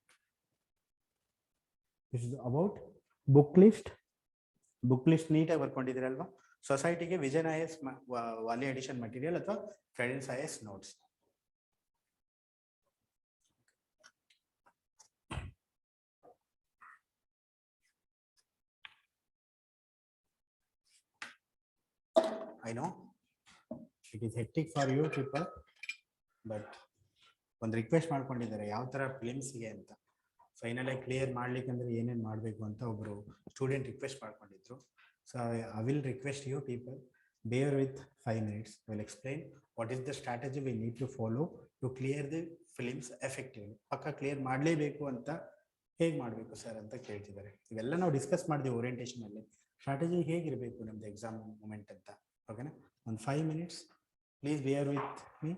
this is about book list. Book list ನೀಟಾಗಿ ಬರ್ಕೊಂಡಿದ್ದೀರಲ್ವಾ? ಸೊಸೈಟಿಗೆ ವಿಜನ್ IAS ವಾಲಿ ಎಡಿಷನ್ ಮಟೀರಿಯಲ್ ಅಥವಾ ಕ್ರೆಡೆನ್ಸ್ IAS notes. I know it is hectic for you people, but ಒಂದು ರಿಕ್ವೆಸ್ಟ್ ಮಾಡ್ಕೊಂಡಿದ್ದಾರೆ ಯಾವ ತರ ಫಿಲಿಮ್ಸ್ಗೆ ಅಂತ. ಫೈನಲ್ ಆಗಿ ಕ್ಲಿಯರ್ ಮಾಡ್ಲಿಕ್ಕೆ ಅಂದ್ರೆ ಏನೇನು ಮಾಡಬೇಕು ಅಂತ ಒಬ್ರು ಸ್ಟೂಡೆಂಟ್ ರಿಕ್ವೆಸ್ಟ್ ಮಾಡ್ಕೊಂಡಿದ್ರು. So I will request you people, bear with 5 minutes. I will explain what is the strategy we need to follow to clear the films effectively. ಪಕ್ಕ ಕ್ಲಿಯರ್ ಮಾಡಲೇಬೇಕು ಅಂತ ಹೇಗೆ ಮಾಡಬೇಕು ಸರ್ ಅಂತ ಕೇಳ್ತಿದ್ದಾರೆ. ಇವೆಲ್ಲ ನಾವು ಡಿಸ್ಕಸ್ ಮಾಡಿದ್ವಿ ಓರಿಯೆಂಟೇಷನ್ ಅಲ್ಲಿ. ಸ್ಟ್ರಾಟಜಿ ಹೇಗಿರಬೇಕು ನಮ್ದು ಎಕ್ಸಾಮ್ ಮೂಮೆಂಟ್ ಅಂತ. ಓಕೆನಾ? ಒಂದು 5 minutes please bear with me.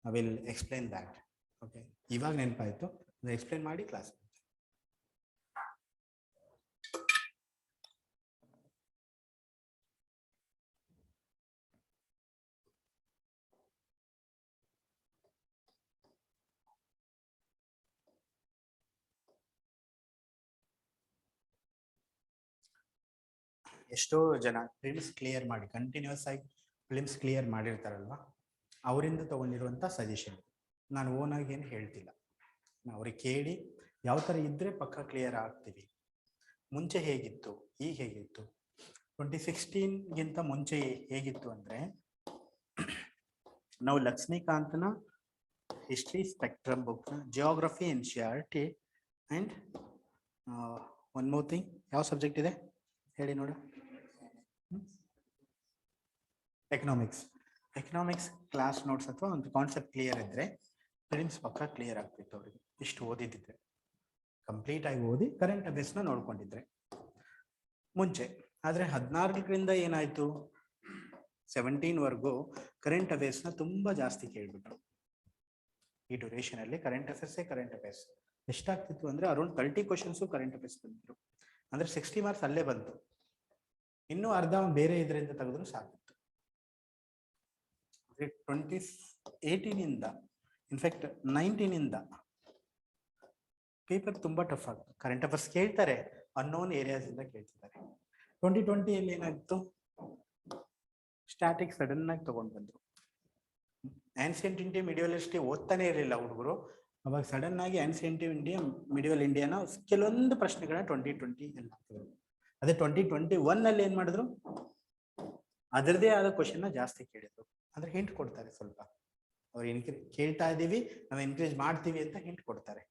I will explain that. Okay, ಇವಾಗ ನೆನಪಾಯ್ತು, ಎಕ್ಸ್ಪ್ಲೇನ್ ಮಾಡಿ ಕ್ಲಾಸ್. ಎಷ್ಟೋ ಜನ ಫಿಲ್ಮ್ಸ್ ಕ್ಲಿಯರ್ ಮಾಡಿ ಕಂಟಿನ್ಯೂಸ್ ಆಗಿ ಫಿಲ್ಮ್ಸ್ ಕ್ಲಿಯರ್ ಮಾಡಿರ್ತಾರಲ್ವ, ಅವರಿಂದ ತಗೊಂಡಿರುವಂಥ ಸಜೆಷನ್. ನಾನು ಓನಾಗಿ ಏನು ಹೇಳ್ತಿಲ್ಲ, ನಾನು ಅವ್ರಿಗೆ ಕೇಳಿ ಯಾವ ಥರ ಇದ್ದರೆ ಪಕ್ಕ ಕ್ಲಿಯರ್ ಆಗ್ತೀವಿ. ಮುಂಚೆ ಹೇಗಿತ್ತು, ಈಗ ಹೇಗಿತ್ತು, 2016ಗಿಂತ ಮುಂಚೆ ಹೇಗಿತ್ತು ಅಂದರೆ, ನಾವು ಲಕ್ಷ್ಮೀಕಾಂತ್ನ ಹಿಸ್ಟ್ರಿ ಸ್ಪೆಕ್ಟ್ರಮ್ ಬುಕ್ನ, geography N C R T and one more thing, ಯಾವ ಸಬ್ಜೆಕ್ಟ್ ಇದೆ ಹೇಳಿ ನೋಡ, ಎಕನಾಮಿಕ್ಸ್ ಕ್ಲಾಸ್ ನೋಟ್ಸ್ ಅಥವಾ ಒಂದು ಕಾನ್ಸೆಪ್ಟ್ ಕ್ಲಿಯರ್ ಇದ್ದರೆ ಫಿಲಿಮ್ಸ್ ಪಕ್ಕ ಕ್ಲಿಯರ್ ಆಗ್ತಿತ್ತು ಅವರಿಗೆ. ಇಷ್ಟು ಓದಿದ್ದಿದ್ರೆ, ಕಂಪ್ಲೀಟ್ ಆಗಿ ಓದಿ ಕರೆಂಟ್ ಅಫೇರ್ಸ್ನ ನೋಡ್ಕೊಂಡಿದ್ರೆ ಮುಂಚೆ. ಆದರೆ 14ರಿಂದ ಏನಾಯಿತು, 17ವರೆಗೂ ಕರೆಂಟ್ ಅಫೇರ್ಸ್ನ ತುಂಬ ಜಾಸ್ತಿ ಕೇಳಿಬಿಟ್ರು. ಈ ಡ್ಯೂರೇಷನಲ್ಲಿ ಕರೆಂಟ್ ಅಫೇರ್ಸ್ ಎಷ್ಟಾಗ್ತಿತ್ತು ಅಂದರೆ ಅರೌಂಡ್ 30 ಕ್ವಶನ್ಸು ಕರೆಂಟ್ ಅಫೇರ್ಸ್ ಬಂದಿದ್ರು. ಅಂದರೆ 60 ಮಾರ್ಕ್ಸ್ ಅಲ್ಲೇ ಬಂತು. ಇನ್ನೂ ಅರ್ಧ ಬೇರೆ ಇದರಿಂದ ತೆಗೆದ್ರು ಸಾಕಿತ್ತು. 2018ಇಂದ ಇನ್ಫ್ಯಾಕ್ಟ್ 19ಇಂದ ಪೇಪರ್ ತುಂಬ ಟಫ್ ಆಗ್ತದೆ. ಕರೆಂಟ್ ಅಫೇರ್ಸ್ ಕೇಳ್ತಾರೆ, ಅನ್ನೋನ್ ಏರಿಯಾಸ್ ಇಂದ ಕೇಳ್ತಿದ್ದಾರೆ. 2020ಯಲ್ಲಿ ಏನಾಯ್ತು, ಸ್ಟ್ಯಾಟಿಕ್ ಸಡನ್ ಆಗಿ ತಗೊಂಡು ಬಂದ್ರು. ಆನ್ಸಿಯಂಟ್ ಇಂಡಿಯಾ ಮಿಡಿವಲ್ ಹಿಸ್ಟ್ರಿ ಓದ್ತಾನೆ ಇರಲಿಲ್ಲ ಹುಡುಗರು. ಅವಾಗ ಸಡನ್ ಆಗಿ ಆನ್ಸಿಯಂಟ್ ಇಂಡಿಯಾ ಮಿಡಿವಲ್ ಇಂಡಿಯಾನ ಕೆಲವೊಂದು ಪ್ರಶ್ನೆಗಳನ್ನ 2020 ಎಲ್ಲ ಹಾಕಿದ್ರು. ಅದೇ 2021ನಲ್ಲಿ ಏನ್ ಮಾಡಿದ್ರು, ಅದರದೇ ಆದ ಕ್ವಶನ್ನ ಜಾಸ್ತಿ ಕೇಳಿದ್ರು. ಅಂದ್ರೆ ಹಿಂಟ್ ಕೊಡ್ತಾರೆ ಸ್ವಲ್ಪ, ಅವ್ರು ಕೇಳ್ತಾ ಇದ್ದೀವಿ, ನಾವು ಎನ್ಕರೇಜ್ ಮಾಡ್ತೀವಿ ಅಂತ ಹಿಂಟ್ ಕೊಡ್ತಾರೆ.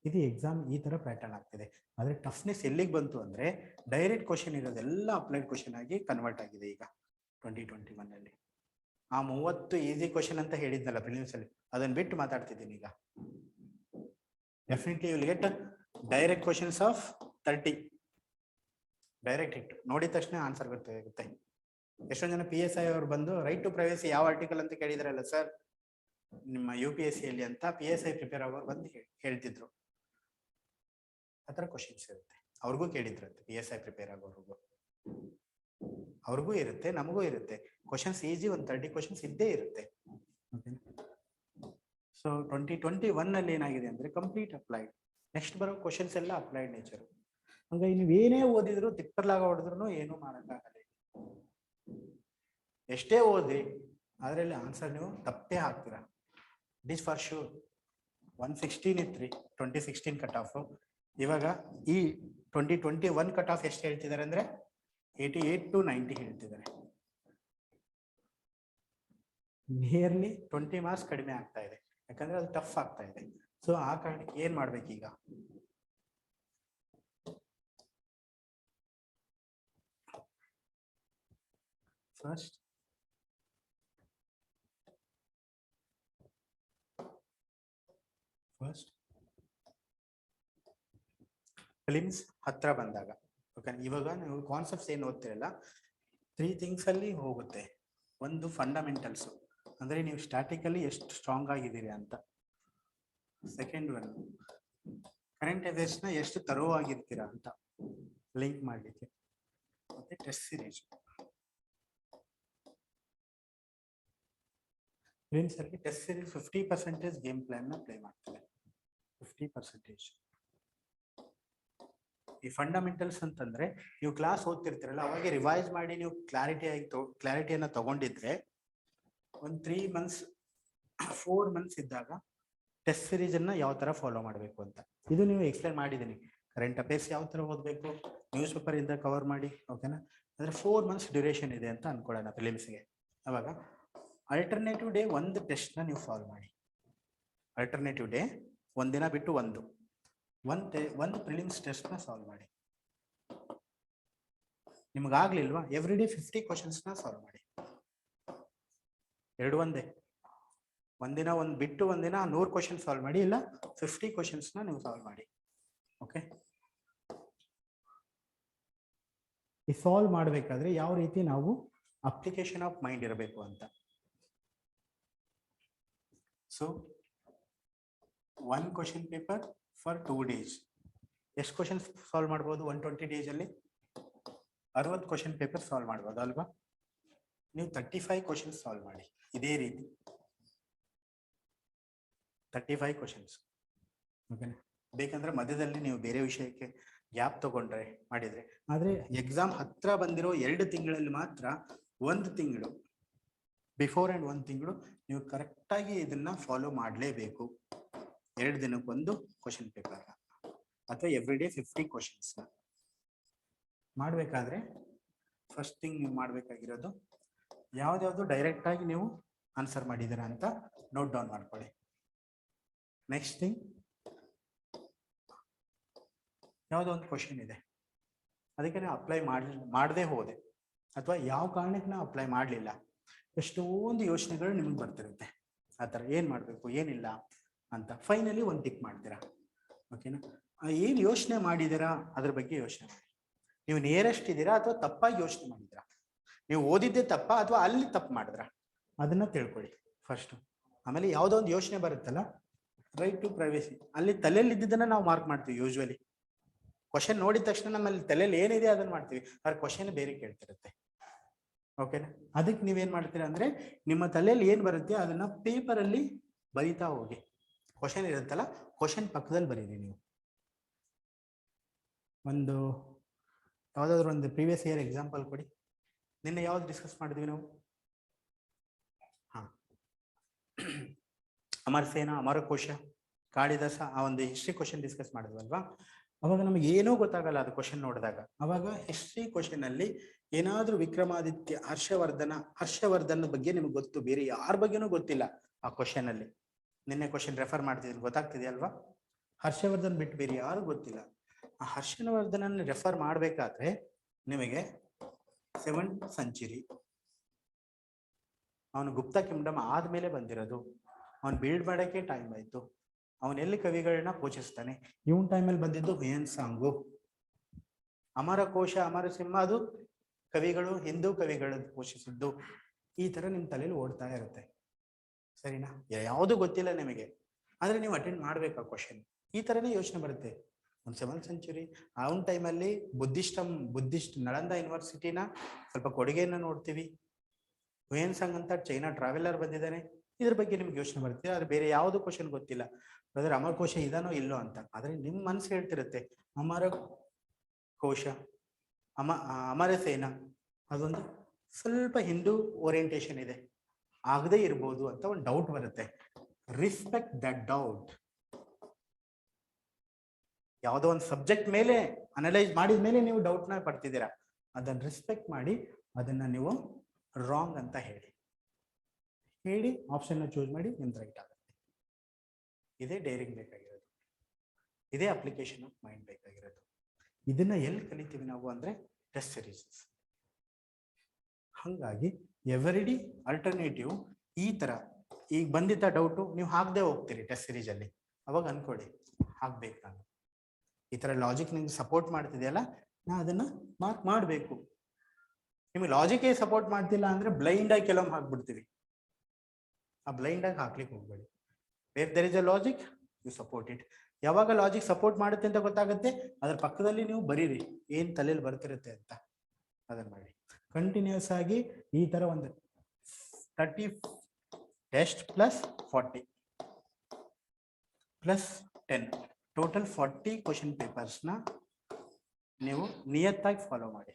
ಇದು ಎಕ್ಸಾಮ್ ಈ ತರ ಪ್ಯಾಟರ್ನ್ ಆಗ್ತಿದೆ. ಆದ್ರೆ ಟಫ್ನೆಸ್ ಎಲ್ಲಿಗೆ ಬಂತು ಅಂದ್ರೆ, ಡೈರೆಕ್ಟ್ ಕ್ವಶನ್ ಇರೋದೆಲ್ಲ ಅಪ್ಲೈಡ್ ಕ್ವಶನ್ ಆಗಿ ಕನ್ವರ್ಟ್ ಆಗಿದೆ ಈಗ 2021ನಲ್ಲಿ. ಆ 30 ಈಸಿ ಕ್ವಶನ್ ಅಂತ ಹೇಳಿದ್ನಲ್ಲ ಪ್ರಿಲಿಮ್ಸ್ ಅಲ್ಲಿ, ಅದನ್ನ ಬಿಟ್ಟು ಮಾತಾಡ್ತಿದ್ದೀನಿ ಈಗ. Definitely will get direct questions of 30 direct hit. ನೋಡಿದ ತಕ್ಷಣ ಆನ್ಸರ್ ಗೊತ್ತಾಗುತ್ತೆ. ಎಷ್ಟೊಂದು ಜನ PSI ಅವರು ಬಂದು ರೈಟ್ ಟು ಪ್ರೈವಸಿ ಯಾವ ಆರ್ಟಿಕಲ್ ಅಂತ ಕೇಳಿದ್ರಲ್ಲ ಸರ್ ನಿಮ್ಮ UPSC ಅಲ್ಲಿ ಅಂತ, PSI ಪ್ರಿಪೇರ್ ಆಗೋರು ಬಂದು ಹೇಳ್ತಿದ್ರು. ಆ ಥರ ಕ್ವಶನ್ಸ್ ಇರುತ್ತೆ. ಅವ್ರಿಗೂ ಕೇಳಿದ್ರಂತೆ, PSI ಪ್ರಿಪೇರ್ ಆಗೋರ್ಗೂ ಅವ್ರಿಗೂ ಇರುತ್ತೆ, ನಮಗೂ ಇರುತ್ತೆ. ಕ್ವಶನ್ಸ್ ಈಸಿ ಒಂದು 30 ಕ್ವಶನ್ಸ್ ಇದ್ದೇ ಇರುತ್ತೆ. ಸೊ 2021ನಲ್ಲಿ ಏನಾಗಿದೆ ಅಂದ್ರೆ ಕಂಪ್ಲೀಟ್ ಅಪ್ಲೈಡ್. ನೆಕ್ಸ್ಟ್ ಬರೋ ಕ್ವಶನ್ಸ್ ಎಲ್ಲ ಅಪ್ಲೈಡ್ ನೇಚರ್. ಹಂಗಾಗಿ ನೀವು ಏನೇ ಓದಿದ್ರು, ತಿಪ್ಪರ್ಲಾಗ ಹೊಡೆದ್ರು ಏನೂ ಮಾಡೋಕ್ಕಾಗಲ್ಲ. ಎಷ್ಟೇ ಓದಿ ಅದರಲ್ಲಿ ಆನ್ಸರ್ ನೀವು ತಪ್ಪೇ ಹಾಕ್ತೀರಾ. ಡಿಸ್ ಫಾರ್ ಶೂರ್. 116 ಇತ್ತು 2016 ಕಟ್ ಆಫ್. ಇವಾಗ ಈ 2021 ಕಟ್ ಆಫ್ ಎಷ್ಟು ಹೇಳ್ತಿದ್ದಾರೆ ಅಂದ್ರೆ 88 to 90 ಹೇಳ್ತಿದ್ದಾರೆ. ನಿಯರ್ಲಿ 20 ಮಾರ್ಕ್ಸ್ ಕಡಿಮೆ ಆಗ್ತಾ ಇದೆ, ಯಾಕಂದ್ರೆ ಅದು ಟಫ್ ಆಗ್ತಾ ಇದೆ. ಸೊ ಆ ಕಾರಣಕ್ಕೆ ಏನ್ ಮಾಡ್ಬೇಕೀಗ, ಫಸ್ಟ್ ಫಿಲಿಮ್ಸ್ ಹತ್ರ ಬಂದಾಗ, ಓಕೆ, ಇವಾಗ ನೀವು ಕಾನ್ಸೆಪ್ಟ್ಸ್ ಏನು ಓದ್ತಿರಲ್ಲ, 3 ಥಿಂಗ್ಸ್ ಅಲ್ಲಿ ಹೋಗುತ್ತೆ. ಒಂದು ಫಂಡಮೆಂಟಲ್ಸ್, ಅಂದ್ರೆ ನೀವು ಸ್ಟ್ಯಾಟಿಕಲಿ ಎಷ್ಟು ಸ್ಟ್ರಾಂಗ್ ಆಗಿದ್ದೀರಿ ಅಂತ. ಸೆಕೆಂಡ್ ಒನ್ ಕರೆಂಟ್ ಅಫೇರ್ಸ್ನ ಎಷ್ಟು ತರೋ ಆಗಿರ್ತೀರಾ ಅಂತ ಲಿಂಕ್ ಮಾಡಲಿಕ್ಕೆ. ಮತ್ತೆ ಟೆಸ್ಟ್ ಸೀರೀಸ್. ಫಿಲಿಮ್ಸ್ ಅಲ್ಲಿ ಟೆಸ್ಟ್ ಸೀರೀಸ್ 50% ಗೇಮ್ ಪ್ಲಾನ್ ನ ಪ್ಲೇ ಮಾಡ್ತಾರೆ. 50%. ಈ ಫಂಡಮೆಂಟಲ್ಸ್ ಅಂತಂದ್ರೆ ನೀವು ಕ್ಲಾಸ್ ಓದ್ತಿರ್ತೀರಲ್ಲ, ಅವಾಗ ರಿವೈಸ್ ಮಾಡಿ ನೀವು ಕ್ಲಾರಿಟಿಯನ್ನ ತಗೊಂಡಿದ್ರೆ ಒಂದು 3 months 4 months ಇದ್ದಾಗ ಟೆಸ್ಟ್ ಸೀರೀಸ್ ಅನ್ನ ಯಾವ ತರ ಫಾಲೋ ಮಾಡಬೇಕು ಅಂತ ಇದು ನೀವು ಎಕ್ಸ್ಪ್ಲೇನ್ ಮಾಡಿದ್ದೀನಿ. ಕರೆಂಟ್ ಅಫೇರ್ಸ್ ಯಾವ ತರ ಓದಬೇಕು, ನ್ಯೂಸ್ ಪೇಪರ್ ಇಂದ ಕವರ್ ಮಾಡಿ, ಓಕೆನಾ. ಅಂದ್ರೆ 4 months ಡ್ಯೂರೇಷನ್ ಇದೆ ಅಂತ ಅನ್ಕೊಳ್ಳೋಣ ಫಿಲಿಮ್ಸ್ಗೆ. ಅವಾಗ ಅಲ್ಟರ್ನೇಟಿವ್ ಡೇ ಒಂದು ಟೆಸ್ಟ್ ನ ನೀವು ಫಾಲೋ ಮಾಡಿ. ಅಲ್ಟರ್ನೇಟಿವ್ ಡೇ ಒಂದಿನ ಬಿಟ್ಟು ಒಂದು ಪ್ರಿಲಿಮ್ಸ್ ಟೆಸ್ಟ್ ನ ಸಾಲ್ವ್ ಮಾಡಿ. ನಿಮ್ಗಾಗ್ಲಿಲ್ವಾ, ಎವ್ರಿ ಡೇ 50 ಕ್ವಶನ್ಸ್ ನ ಸಾಲ್ವ್ ಮಾಡಿ. ಒಂದಿನ ಬಿಟ್ಟು ಒಂದಿನ 100 ಕ್ವಶನ್ ಸಾಲ್ವ್ ಮಾಡಿ, ಇಲ್ಲ 50 ಕ್ವಶನ್ಸ್ ನ ನೀವು ಸಾಲ್ವ್ ಮಾಡಿ. ಓಕೆ, ಈ ಸಾಲ್ವ್ ಮಾಡಬೇಕಾದ್ರೆ ಯಾವ ರೀತಿ ನಾವು ಅಪ್ಲಿಕೇಶನ್ ಆಫ್ ಮೈಂಡ್ ಇರಬೇಕು ಅಂತ. So 1 question paper for 2 days. ಎಷ್ಟು ಕ್ವಶನ್ಸ್ ಸಾಲ್ವ್ ಮಾಡ್ಬೋದು 120 days ಅಲ್ಲಿ? 60 ಕ್ವಶನ್ ಪೇಪರ್ ಸಾಲ್ವ್ ಮಾಡ್ಬೋದು ಅಲ್ವಾ? ನೀವು 35 ಕ್ವಶನ್ಸ್ ಸಾಲ್ವ್ ಮಾಡಿ ಇದೇ ರೀತಿ. 35 ಕ್ವಶನ್ಸ್, ಓಕೆನಾ. ಬೇಕಂದ್ರೆ ಮಧ್ಯದಲ್ಲಿ ನೀವು ಬೇರೆ ವಿಷಯಕ್ಕೆ ಗ್ಯಾಪ್ ತಗೊಂಡ್ರೆ ಮಾಡಿದ್ರೆ. ಆದ್ರೆ ಎಕ್ಸಾಮ್ ಹತ್ರ ಬಂದಿರೋ 2 ತಿಂಗಳಲ್ಲಿ ಮಾತ್ರ 1 ತಿಂಗಳು ಬಿಫೋರ್ ಅಂಡ್ 1 ತಿಂಗಳು ನೀವು ಕರೆಕ್ಟಾಗಿ ಇದನ್ನ ಫಾಲೋ ಮಾಡಲೇಬೇಕು. 2 ದಿನಕ್ಕೊಂದು ಕ್ವಶನ್ ಪೇಪರ್ ಅಥವಾ ಎವ್ರಿ ಡೇ 50 ಕ್ವಶನ್ಸ್ ಮಾಡಬೇಕಾದ್ರೆ ಫಸ್ಟ್ ಥಿಂಗ್ ನೀವು ಮಾಡಬೇಕಾಗಿರೋದು ಯಾವ್ದಾವ್ದು ಡೈರೆಕ್ಟ್ ಆಗಿ ನೀವು ಆನ್ಸರ್ ಮಾಡಿದ್ದೀರಾ ಅಂತ ನೋಟ್ ಡೌನ್ ಮಾಡ್ಕೊಳ್ಳಿ. ನೆಕ್ಸ್ಟ್ ಥಿಂಗ್, ಯಾವುದೋ ಒಂದು ಕ್ವಶನ್ ಇದೆ, ಅದಕ್ಕೆ ನಾವು ಅಪ್ಲೈ ಮಾಡದೆ ಹೋದೆ ಅಥವಾ ಯಾವ ಕಾರಣಕ್ಕೆ ನಾವು ಅಪ್ಲೈ ಮಾಡಲಿಲ್ಲ, ಎಷ್ಟೊಂದು ಯೋಚನೆಗಳು ನಿಮ್ಗೆ ಬರ್ತಿರುತ್ತೆ. ಆ ಥರ ಏನು ಮಾಡಬೇಕು ಏನಿಲ್ಲ ಅಂತ ಫೈನಲಿ ಒಂದು ಟಿಕ್ ಮಾಡ್ತೀರಾ. ಓಕೆನಾ? ಏನು ಯೋಚನೆ ಮಾಡಿದ್ದೀರಾ ಅದ್ರ ಬಗ್ಗೆ ಯೋಚನೆ ಮಾಡಿ. ನೀವು ನಿಯರೆಸ್ಟ್ ಇದ್ದೀರಾ ಅಥವಾ ತಪ್ಪಾಗಿ ಯೋಚನೆ ಮಾಡಿದ್ದೀರಾ, ನೀವು ಓದಿದ್ದೇ ತಪ್ಪ ಅಥವಾ ಅಲ್ಲಿ ತಪ್ಪು ಮಾಡಿದ್ರಾ, ಅದನ್ನ ತಿಳ್ಕೊಳ್ಳಿ ಫಸ್ಟ್. ಆಮೇಲೆ ಯಾವುದೋ ಒಂದು ಯೋಚನೆ ಬರುತ್ತಲ್ಲ, ರೈಟ್ ಟು ಪ್ರೈವೇಸಿ, ಅಲ್ಲಿ ತಲೆಯಲ್ಲಿ ಇದ್ದಿದ್ದನ್ನ ನಾವು ಮಾರ್ಕ್ ಮಾಡ್ತೀವಿ. ಯೂಶ್ವಲಿ ಕ್ವಶನ್ ನೋಡಿದ ತಕ್ಷಣ ನಮ್ಮಲ್ಲಿ ತಲೆಯಲ್ಲಿ ಏನಿದೆ ಅದನ್ನ ಮಾಡ್ತೀವಿ, ಆದ್ರೆ ಕ್ವಶನ್ ಬೇರೆ ಕೇಳ್ತಿರುತ್ತೆ. ಓಕೆನಾ? ಅದಕ್ಕೆ ನೀವೇನ್ ಮಾಡ್ತೀರಾ ಅಂದ್ರೆ ನಿಮ್ಮ ತಲೆಯಲ್ಲಿ ಏನ್ ಬರುತ್ತೆ ಅದನ್ನ ಪೇಪರ್ ಅಲ್ಲಿ ಬರೀತಾ ಹೋಗಿ. ಕ್ವಶನ್ ಇರುತ್ತಲ್ಲ, ಕ್ವಶನ್ ಪಕ್ಕದಲ್ಲಿ ಬರೀರಿ. ನೀವು ಒಂದು ಯಾವ್ದಾದ್ರು ಒಂದು ಪ್ರೀವಿಯಸ್ ಇಯರ್ ಎಕ್ಸಾಂಪಲ್ ಕೊಡಿ. ನಿನ್ನೆ ಯಾವ್ದು ಡಿಸ್ಕಸ್ ಮಾಡಿದ್ವಿ ನಾವು? ಅಮರಸೇನ, ಅಮರಕೋಶ, ಕಾಳಿದಾಸ, ಆ ಒಂದು ಹಿಸ್ಟ್ರಿ ಕ್ವಶನ್ ಡಿಸ್ಕಸ್ ಮಾಡಿದ್ವಲ್ವಾ? ಅವಾಗ ನಮಗೆ ಏನೂ ಗೊತ್ತಾಗಲ್ಲ ಅದು ಕ್ವಶನ್ ನೋಡಿದಾಗ. ಅವಾಗ ಹಿಸ್ಟ್ರಿ ಕ್ವಶನ್ ಅಲ್ಲಿ ಏನಾದ್ರೂ ವಿಕ್ರಮಾದಿತ್ಯ, ಹರ್ಷವರ್ಧನ ಬಗ್ಗೆ ನಿಮ್ಗೆ ಗೊತ್ತು, ಬೇರೆ ಯಾರ ಬಗ್ಗೆನೂ ಗೊತ್ತಿಲ್ಲ ಆ ಕ್ವಶನ್ ಅಲ್ಲಿ. ನಿನ್ನೆ ಕ್ವಶನ್ ರೆಫರ್ ಮಾಡ್ತಿದ್ದೀನಿ, ಗೊತ್ತಾಗ್ತಿದೆಯಲ್ವಾ? ಹರ್ಷವರ್ಧನ್ ಬಿಟ್ಟು ಬೇರೆ ಯಾರು ಗೊತ್ತಿಲ್ಲ. ಆ ಹರ್ಷವರ್ಧನನ್ನ ರೆಫರ್ ಮಾಡ್ಬೇಕಾದ್ರೆ ನಿಮಗೆ 7th ಸೆಂಚುರಿ, ಅವನು ಗುಪ್ತ ಕಿಂಗ್ಡಮ್ ಆದ್ಮೇಲೆ ಬಂದಿರೋದು, ಅವನು ಬಿಲ್ಡ್ ಮಾಡಕ್ಕೆ ಟೈಮ್ ಆಯ್ತು, ಅವನೆಲ್ಲಿ ಕವಿಗಳನ್ನ ಪೋಷಿಸ್ತಾನೆ, ಇವನ್ ಟೈಮಲ್ಲಿ ಬಂದಿದ್ದು ಹುಯೆನ್ ಸಾಂಗು. ಅಮರಕೋಶ, ಅಮರಸಿಂಹ ಅದು ಕವಿಗಳು, ಹಿಂದೂ ಕವಿಗಳು ಪೋಷಿಸಿದ್ದು. ಈ ತರ ನಿಮ್ ತಲೆಯಲ್ಲಿ ಓಡ್ತಾ ಇರುತ್ತೆ. ಸರಿನಾ? ಯಾವುದು ಗೊತ್ತಿಲ್ಲ ನಿಮಗೆ, ಆದ್ರೆ ನೀವು ಅಟೆಂಡ್ ಮಾಡ್ಬೇಕು ಆ ಕ್ವಶನ್. ಈ ತರನೇ ಯೋಚನೆ ಬರುತ್ತೆ. ಒಂದು 7th ಸೆಂಚುರಿ ಅವನ ಟೈಮಲ್ಲಿ ಬುದ್ಧಿಸ್ಟ್ ನಳಂದ ಯೂನಿವರ್ಸಿಟಿನ ಸ್ವಲ್ಪ ಕೊಡುಗೆಯನ್ನ ನೋಡ್ತೀವಿ. ಹುಯೆನ್ ಸಾಂಗ್ ಅಂತ ಚೈನಾ ಟ್ರಾವೆಲರ್ ಬಂದಿದ್ದಾನೆ, ಇದ್ರ ಬಗ್ಗೆ ನಿಮ್ಗೆ ಯೋಚನೆ ಬರುತ್ತೆ. ಆದ್ರೆ ಬೇರೆ ಯಾವುದು ಕ್ವಶನ್ ಗೊತ್ತಿಲ್ಲ, ಬ್ರದರ್ ಅಮರಕೋಶ ಇದಾನೋ ಇಲ್ಲೋ ಅಂತ. ಆದ್ರೆ ನಿಮ್ ಮನ್ಸು ಹೇಳ್ತಿರುತ್ತೆ ಅಮರಕೋಶ, ಅಮರಸೇನ ಅದೊಂದು ಸ್ವಲ್ಪ ಹಿಂದೂ ಓರಿಯಂಟೇಶನ್ ಇದೆ, ಆಗದೆ ಇರ್ಬೋದು ಅಂತ ಒಂದು ಡೌಟ್ ಬರುತ್ತೆ. Respect that doubt. ಯಾವುದೋ ಒಂದು ಸಬ್ಜೆಕ್ಟ್ ಮೇಲೆ ಅನಲೈಸ್ ಮಾಡಿದ ಮೇಲೆ ನೀವು ಡೌಟ್ನ ಪಡ್ತಿದ್ದೀರಾ, ಅದನ್ನ ರೆಸ್ಪೆಕ್ಟ್ ಮಾಡಿ ಅದನ್ನ ನೀವು ರಾಂಗ್ ಅಂತ ಹೇಳಿ ಆಪ್ಷನ್ ಚೂಸ್ ಮಾಡಿ ನಿಮ್ದು ರೈಟ್ ಆಗುತ್ತೆ. ಇದೇ ಡೇರಿಂಗ್ ಬೇಕಾಗಿರೋದು, ಇದೇ ಅಪ್ಲಿಕೇಶನ್ ಆಫ್ ಮೈಂಡ್ ಬೇಕಾಗಿರೋದು. ಇದನ್ನ ಎಲ್ಲಿ ಕಲಿತೀವಿ ನಾವು ಅಂದ್ರೆ ಟೆಸ್ಟ್ ಸೀರೀಸಸ್. ಹಾಗಾಗಿ ಎವ್ರಿಡಿ ಅಲ್ಟರ್ನೇಟಿವ್ ಈ ತರ ಈಗ ಬಂದಿದ್ದ ಡೌಟು ನೀವು ಹಾಕದೆ ಹೋಗ್ತೀರಿ ಟೆಸ್ಟ್ ಸೀರೀಸ್ ಅಲ್ಲಿ, ಅವಾಗ ಅನ್ಕೊಳ್ಳಿ ಹಾಕ್ಬೇಕು ನಾನು, ಈ ತರ ಲಾಜಿಕ್ ನಿಮ್ಗೆ ಸಪೋರ್ಟ್ ಮಾಡ್ತಿದೆಯಲ್ಲ, ನಾ ಅದನ್ನ ಮಾರ್ಕ್ ಮಾಡಬೇಕು. ನಿಮ್ಗೆ ಲಾಜಿಕೇ ಸಪೋರ್ಟ್ ಮಾಡ್ತಿಲ್ಲ ಅಂದ್ರೆ ಬ್ಲೈಂಡ್ ಆಗಿ ಕೆಲವೊಮ್ಮೆ ಹಾಕ್ಬಿಡ್ತೀವಿ. ಆ ಬ್ಲೈಂಡ್ ಆಗಿ ಹಾಕ್ಲಿಕ್ಕೆ ಹೋಗ್ಬೇಡಿ. Where there is a logic you support it. ಯಾವಾಗ ಲಾಜಿಕ್ ಸಪೋರ್ಟ್ ಮಾಡುತ್ತೆ ಅಂತ ಗೊತ್ತಾಗುತ್ತೆ, ಅದ್ರ ಪಕ್ಕದಲ್ಲಿ ನೀವು ಬರೀರಿ ಏನ್ ತಲೆಯಲ್ಲಿ ಬರ್ತಿರುತ್ತೆ ಅಂತ, ಅದನ್ನ ಮಾಡಿ. ಕಂಟಿನ್ಯೂಸ್ ಆಗಿ ಈ ತರ ಒಂದು 30 test plus 40 plus 10 total 40 question ಪೇಪರ್ಸ್ನ ನೀವು ನಿಯತ್ತಾಗಿ ಫಾಲೋ ಮಾಡಿ.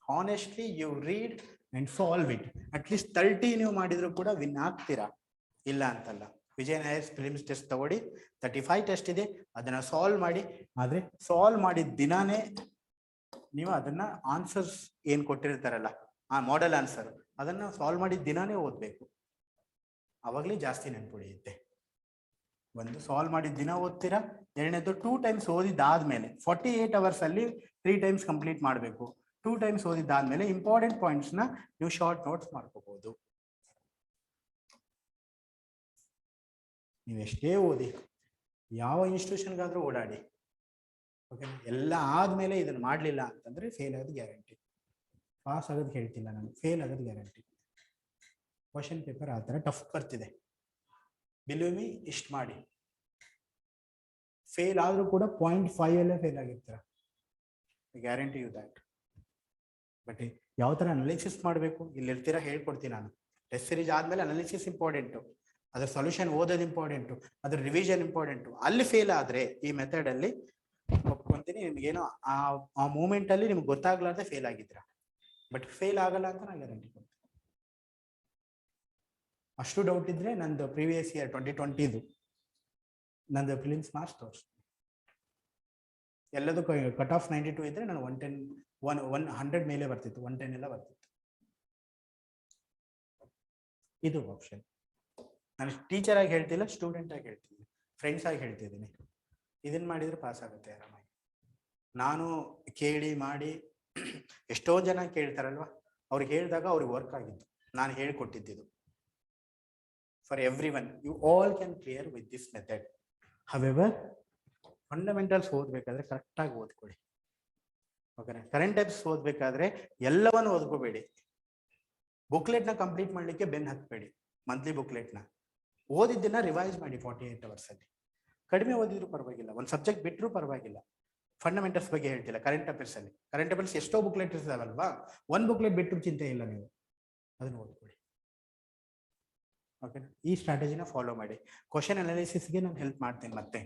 Honestly you read and solve it. At least 30 ನೀವು ಮಾಡಿದ್ರು ಕೂಡ ವಿನ್ ಆಗ್ತೀರಾ, ಇಲ್ಲ ಅಂತಲ್ಲ. ವಿಜಯ್ ನಾಯರ್ ಫಿಲಿಮ್ಸ್ ಟೆಸ್ಟ್ ತಗೊಳ್ಳಿ, 35 ಟೆಸ್ಟ್ ಇದೆ, ಅದನ್ನ ಸಾಲ್ವ್ ಮಾಡಿ. ಆದ್ರೆ ಸಾಲ್ವ್ ಮಾಡಿದ ದಿನಾನೇ ನೀವು ಅದನ್ನ ಆನ್ಸರ್ಸ್ ಏನ್ ಕೊಟ್ಟಿರ್ತಾರಲ್ಲ ಆ ಮಾಡೆಲ್ ಆನ್ಸರ್, ಅದನ್ನ ಸಾಲ್ವ್ ಮಾಡಿದ ದಿನಾನೇ ಓದ್ಬೇಕು. ಅವಾಗಲೇ ಜಾಸ್ತಿ ನೆನ್ಪುಳಿಯುತ್ತೆ. ಒಂದು ಸಾಲ್ವ್ ಮಾಡಿದ ದಿನ ಓದ್ತೀರಾ, ಎರಡನೇದು 2 ಟೈಮ್ಸ್ ಓದಿದ್ದಾದ್ಮೇಲೆ 48 hours ಅಲ್ಲಿ 3 ಟೈಮ್ಸ್ ಕಂಪ್ಲೀಟ್ ಮಾಡಬೇಕು. 2 ಟೈಮ್ಸ್ ಓದಿದ್ದಾದ್ಮೇಲೆ ಇಂಪಾರ್ಟೆಂಟ್ ಪಾಯಿಂಟ್ಸ್ ನ ನೀವು ಶಾರ್ಟ್ ನೋಟ್ಸ್ ಮಾಡ್ಕೋಬಹುದು. ನೀವು ಎಷ್ಟೇ ಓದಿ, ಯಾವ ಇನ್ಸ್ಟಿಟ್ಯೂಷನ್ಗಾದ್ರೂ ಓಡಾಡಿ, ಓಕೆ, ಎಲ್ಲ ಆದ್ಮೇಲೆ ಇದನ್ನ ಮಾಡ್ಲಿಲ್ಲ ಅಂತಂದ್ರೆ ಫೇಲ್ ಆಗೋದು ಗ್ಯಾರಂಟಿ. ಪಾಸ್ ಆಗೋದು ಹೇಳ್ತಿಲ್ಲ ನಾನು, ಫೇಲ್ ಆಗೋದು ಗ್ಯಾರಂಟಿ. ಕ್ವಶನ್ ಪೇಪರ್ ಆ ಥರ ಟಫ್ ಬರ್ತಿದೆ, ಬಿಲೀವ್ ಮಿ. ಇಷ್ಟು ಮಾಡಿ ಫೇಲ್ ಆದ್ರೂ ಕೂಡ 0.5 ಅಲ್ಲೇ ಫೇಲ್ ಆಗಿರ್ತೀರ, ಗ್ಯಾರಂಟಿ ಯು ದ್ಯಾಟ್. ಬಟ್ ಯಾವ ಥರ ಅನಾಲಿಸಿಸ್ ಮಾಡಬೇಕು ಇಲ್ಲಿ ಇರ್ತೀರಾ ಹೇಳ್ಕೊಡ್ತೀನಿ ನಾನು. ಟೆಸ್ಟ್ ಸೀರೀಸ್ ಆದ್ಮೇಲೆ ಅನಾಲಿಸಿಸ್ ಇಂಪಾರ್ಟೆಂಟು, ಅದ್ರ ಸೊಲ್ಯೂಷನ್ ಓದೋದು ಇಂಪಾರ್ಟೆಂಟು, ಅದ್ರ ರಿವಿಷನ್ ಇಂಪಾರ್ಟೆಂಟು. ಅಲ್ಲಿ ಫೇಲ್ ಆದ್ರೆ ಈ ಮೆಥಡ್ ಅಲ್ಲಿ ಒಪ್ಕೊಂಡು ಅನ್ಕೊಂತೀನಿ ನಿಮ್ಗೇನೋ ಆ ಮೂಮೆಂಟ್ ಅಲ್ಲಿ ನಿಮ್ಗೆ ಗೊತ್ತಾಗ್ಲಾರ್ದೆ ಫೇಲ್ ಆಗಿದ್ರ, ಬಟ್ ಫೇಲ್ ಆಗಲ್ಲ ಅಂತ ನಾನು ಗ್ಯಾರಂಟಿ ಕೊಡ್ತೀನಿ. ಅಷ್ಟು ಡೌಟ್ ಇದ್ರೆ ನಂದು ಪ್ರೀವಿಯಸ್ ಇಯರ್ 2020 ನಂದು ಪ್ರಿಲಿಮ್ಸ್ ಮಾರ್ಕ್ಸ್ ತೋರಿಸ್ತೀನಿ. ಎಲ್ಲದಕ್ಕೂ ಕಟ್ ಆಫ್ 92 ಇದ್ರೆ ನಾನು 100 ಮೇಲೆ ಬರ್ತಿತ್ತು, 110 ಎಲ್ಲ ಬರ್ತಿತ್ತು. ಇದು ಆಪ್ಷನ್. ನಾನು ಟೀಚರ್ ಆಗಿ ಹೇಳ್ತಿಲ್ಲ, ಸ್ಟೂಡೆಂಟ್ ಆಗಿ ಹೇಳ್ತಿದ್ದೀನಿ, ಫ್ರೆಂಡ್ಸ್ ಆಗಿ ಹೇಳ್ತಿದ್ದೀನಿ. ಇದನ್ನ ಮಾಡಿದ್ರೆ ಪಾಸ್ ಆಗುತ್ತೆ ಆರಾಮಾಗಿ. ನಾನು ಕೇಳಿ ಮಾಡಿ ಎಷ್ಟೋ ಜನ ಕೇಳ್ತಾರಲ್ವಾ, ಅವ್ರಿಗೆ ಹೇಳಿದಾಗ ಅವ್ರಿಗೆ ವರ್ಕ್ ಆಗಿತ್ತು, ನಾನು ಹೇಳ್ಕೊಟ್ಟಿದ್ದು. For everyone, you all can clear with this method. However fundamentals ಓದ್ಬೇಕಾದ್ರೆ ಕರೆಕ್ಟಾಗಿ ಓದ್ಕೊಳ್ಳಿ, ಓಕೆನಾ. ಕರೆಂಟ್ ಟೈಪ್ಸ್ ಓದ್ಬೇಕಾದ್ರೆ ಎಲ್ಲವನ್ನು ಓದ್ಕೋಬೇಡಿ. ಬುಕ್ಲೆಟ್ನ ಕಂಪ್ಲೀಟ್ ಮಾಡಲಿಕ್ಕೆ ಬೆನ್ ಹತ್ಬೇಡಿ. ಮಂತ್ಲಿ ಬುಕ್ಲೆಟ್ನ ಓದಿದ್ದನ್ನ ರಿವೈಸ್ ಮಾಡಿ 48 hours ಅಲ್ಲಿ. ಕಡಿಮೆ ಓದಿದ್ರು ಪರವಾಗಿಲ್ಲ, ಒಂದು ಸಬ್ಜೆಕ್ಟ್ ಬಿಟ್ಟರು ಪರವಾಗಿಲ್ಲ. ಫಂಡಮೆಂಟಲ್ಸ್ ಬಗ್ಗೆ ಹೇಳ್ತಿಲ್ಲ, ಕರೆಂಟ್ ಅಫೇರ್ಸ್ ಅಲ್ಲಿ. ಕರೆಂಟ್ ಅಫೇರ್ಸ್ ಎಷ್ಟೋ ಬುಕ್ಲೆಟ್ ಇರ್ತಾವಲ್ವಾ, ಒಂದು ಬುಕ್ಲೆಟ್ ಬಿಟ್ಟರು ಚಿಂತೆ ಇಲ್ಲ, ನೀವು ಅದನ್ನ ಓದ್ಕೊಳ್ಳಿ, ಓಕೆನಾ. ಈ ಸ್ಟ್ರಾಟಜಿನ ಫಾಲೋ ಮಾಡಿ. ಕ್ವಶನ್ ಅನಾಲಿಸಿಸ್ಗೆ ನಾನು ಹೆಲ್ಪ್ ಮಾಡ್ತೀನಿ. ಮತ್ತೆ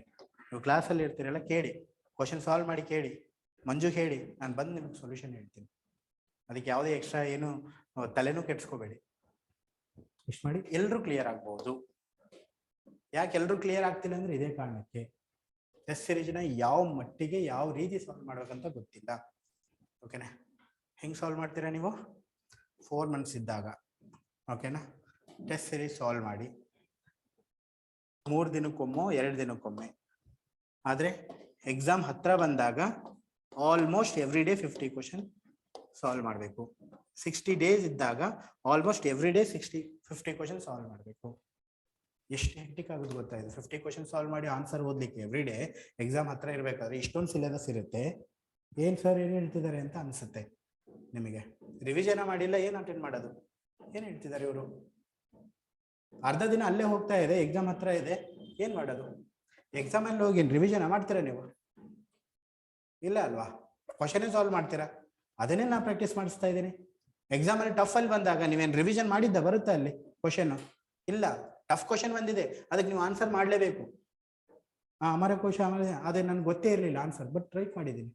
ನೀವು ಕ್ಲಾಸಲ್ಲಿ ಇರ್ತೀರಲ್ಲ, ಕೇಳಿ, ಕ್ವಶನ್ ಸಾಲ್ವ್ ಮಾಡಿ ಕೇಳಿ, ಮಂಜು ಹೇಳಿ, ನಾನು ಬಂದು ನಿಮ್ಗೆ ಸೊಲ್ಯೂಷನ್ ಹೇಳ್ತೀನಿ. ಅದಕ್ಕೆ ಯಾವುದೇ ಎಕ್ಸ್ಟ್ರಾ ಏನು ತಲೆನೂ ಕೆಡ್ಸ್ಕೋಬೇಡಿ. ಇಷ್ಟು ಮಾಡಿ ಎಲ್ಲರೂ ಕ್ಲಿಯರ್ ಆಗ್ಬಹುದು. ಯಾಕೆ ಎಲ್ಲರೂ ಕ್ಲಿಯರ್ ಆಗ್ತಿಲ್ಲ ಅಂದ್ರೆ ಇದೇ ಕಾರಣಕ್ಕೆ, ಟೆಸ್ಟ್ ಸಿರೀಸ್ನ ಯಾವ ಮಟ್ಟಿಗೆ ಯಾವ ರೀತಿ ಸಾಲ್ವ್ ಮಾಡ್ಬೇಕಂತ ಗೊತ್ತಿಲ್ಲ, ಓಕೆನಾ. ಹೆಂಗೆ ಸಾಲ್ವ್ ಮಾಡ್ತೀರಾ ನೀವು? 4 months ಇದ್ದಾಗ, ಓಕೆನಾ, ಟೆಸ್ಟ್ ಸಿರೀಸ್ ಸಾಲ್ವ್ ಮಾಡಿ 3 ದಿನಕ್ಕೊಮ್ಮೆ 2 ದಿನಕ್ಕೊಮ್ಮೆ. ಆದರೆ ಎಕ್ಸಾಮ್ ಹತ್ರ ಬಂದಾಗ almost every day 50 question solve ಮಾಡಬೇಕು. 60 days ಇದ್ದಾಗ almost every day 50 question solve ಮಾಡಬೇಕು. ಎಷ್ಟು ಹೆಕ್ಟಿಕ್ ಆಗುತ್ತೆ ಗೊತ್ತಾ ಇದು? 50 ಕ್ವಶನ್ ಸಾಲ್ವ್ ಮಾಡಿ ಆನ್ಸರ್ ಓದ್ಲಿಕ್ಕೆ ಎವ್ರಿ ಡೇ ಎಕ್ಸಾಮ್ ಹತ್ರ ಇರಬೇಕಾದ್ರೆ ಇಷ್ಟೊಂದು ಸಿಲೆಬಸ್ ಇರುತ್ತೆ. ಏನ್ ಸರ್ ಏನು ಹೇಳ್ತಿದ್ದಾರೆ ಅಂತ ಅನ್ಸುತ್ತೆ ನಿಮಗೆ. ರಿವಿಷನ್ ಮಾಡಿಲ್ಲ, ಏನ್ ಅಟೆಂಡ್ ಮಾಡೋದು? ಏನ್ ಹೇಳ್ತಿದ್ದಾರೆ ಇವರು? ಅರ್ಧ ದಿನ ಅಲ್ಲೇ ಹೋಗ್ತಾ ಇದೆ, ಎಕ್ಸಾಮ್ ಹತ್ರ ಇದೆ, ಏನ್ ಮಾಡೋದು? ಎಕ್ಸಾಮ್ ಅಲ್ಲಿ ಹೋಗಿ ರಿವಿಷನ್ ಮಾಡ್ತೀರಾ ನೀವು? ಇಲ್ಲ ಅಲ್ವಾ? ಕ್ವಶನ್ ಸಾಲ್ವ್ ಮಾಡ್ತೀರಾ? ಅದನ್ನೇ ನಾನು ಪ್ರಾಕ್ಟೀಸ್ ಮಾಡಿಸ್ತಾ ಇದ್ದೀನಿ. ಎಕ್ಸಾಮ್ ಅಲ್ಲಿ ಟಫ್ ಅಲ್ಲಿ ಬಂದಾಗ ನೀವೇನು ರಿವಿಷನ್ ಮಾಡಿದ್ದ ಬರುತ್ತಾ ಅಲ್ಲಿ ಕ್ವಶನ್? ಇಲ್ಲ, ಟಫ್ ಕ್ವಶನ್ ಬಂದಿದೆ, ಅದಕ್ಕೆ ನೀವು ಆನ್ಸರ್ ಮಾಡಲೇಬೇಕು. ಅಮರ ಕೋಶ ಆಮೇಲೆ ಅದೇ ನನ್ಗೆ ಗೊತ್ತೇ ಇರಲಿಲ್ಲ ಆನ್ಸರ್, ಬಟ್ ಟ್ರೈ ಮಾಡಿದ್ದೀನಿ.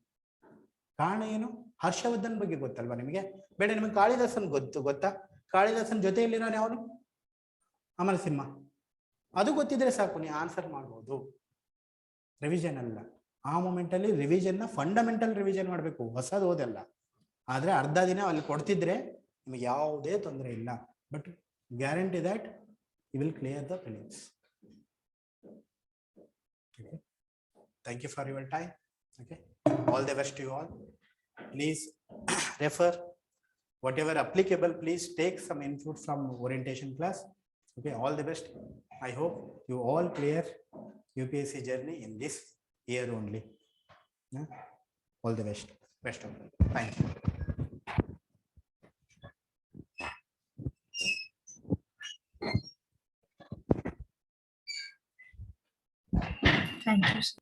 ಕಾರಣ ಏನು? ಹರ್ಷವರ್ಧನ್ ಬಗ್ಗೆ ಗೊತ್ತಲ್ವಾ ನಿಮಗೆ? ಬೇಡ, ನಿಮಗೆ ಕಾಳಿದಾಸನ್ ಗೊತ್ತಾ? ಕಾಳಿದಾಸನ್ ಜೊತೆಯಲ್ಲಿರೋನು ಯಾವನು? ಅಮರ ಸಿಂಹ. ಅದು ಗೊತ್ತಿದ್ರೆ ಸಾಕು, ನೀವು ಆನ್ಸರ್ ಮಾಡ್ಬೋದು. ರಿವಿಷನ್ ಅಲ್ಲ, ಆ ಮೂಮೆಂಟ್ ಅಲ್ಲಿ ರಿವಿಷನ್ ನ ಫಂಡಮೆಂಟಲ್ ರಿವಿಷನ್ ಮಾಡಬೇಕು, ಹೊಸದು ಓದಲ್ಲ. ಆದ್ರೆ ಅರ್ಧ ದಿನ ಅಲ್ಲಿ ಕೊಡ್ತಿದ್ರೆ ನಿಮಗೆ ಯಾವುದೇ ತೊಂದರೆ ಇಲ್ಲ, but guarantee that you will clear the prelims. Okay. Thank you for your time. Okay. All the best to you all. Please refer whatever applicable. Please take some input from orientation class. Okay. All the best. I hope you all clear UPSC journey in this year only. Yeah. All the best. Best of luck. Thank you. Thank you, sir.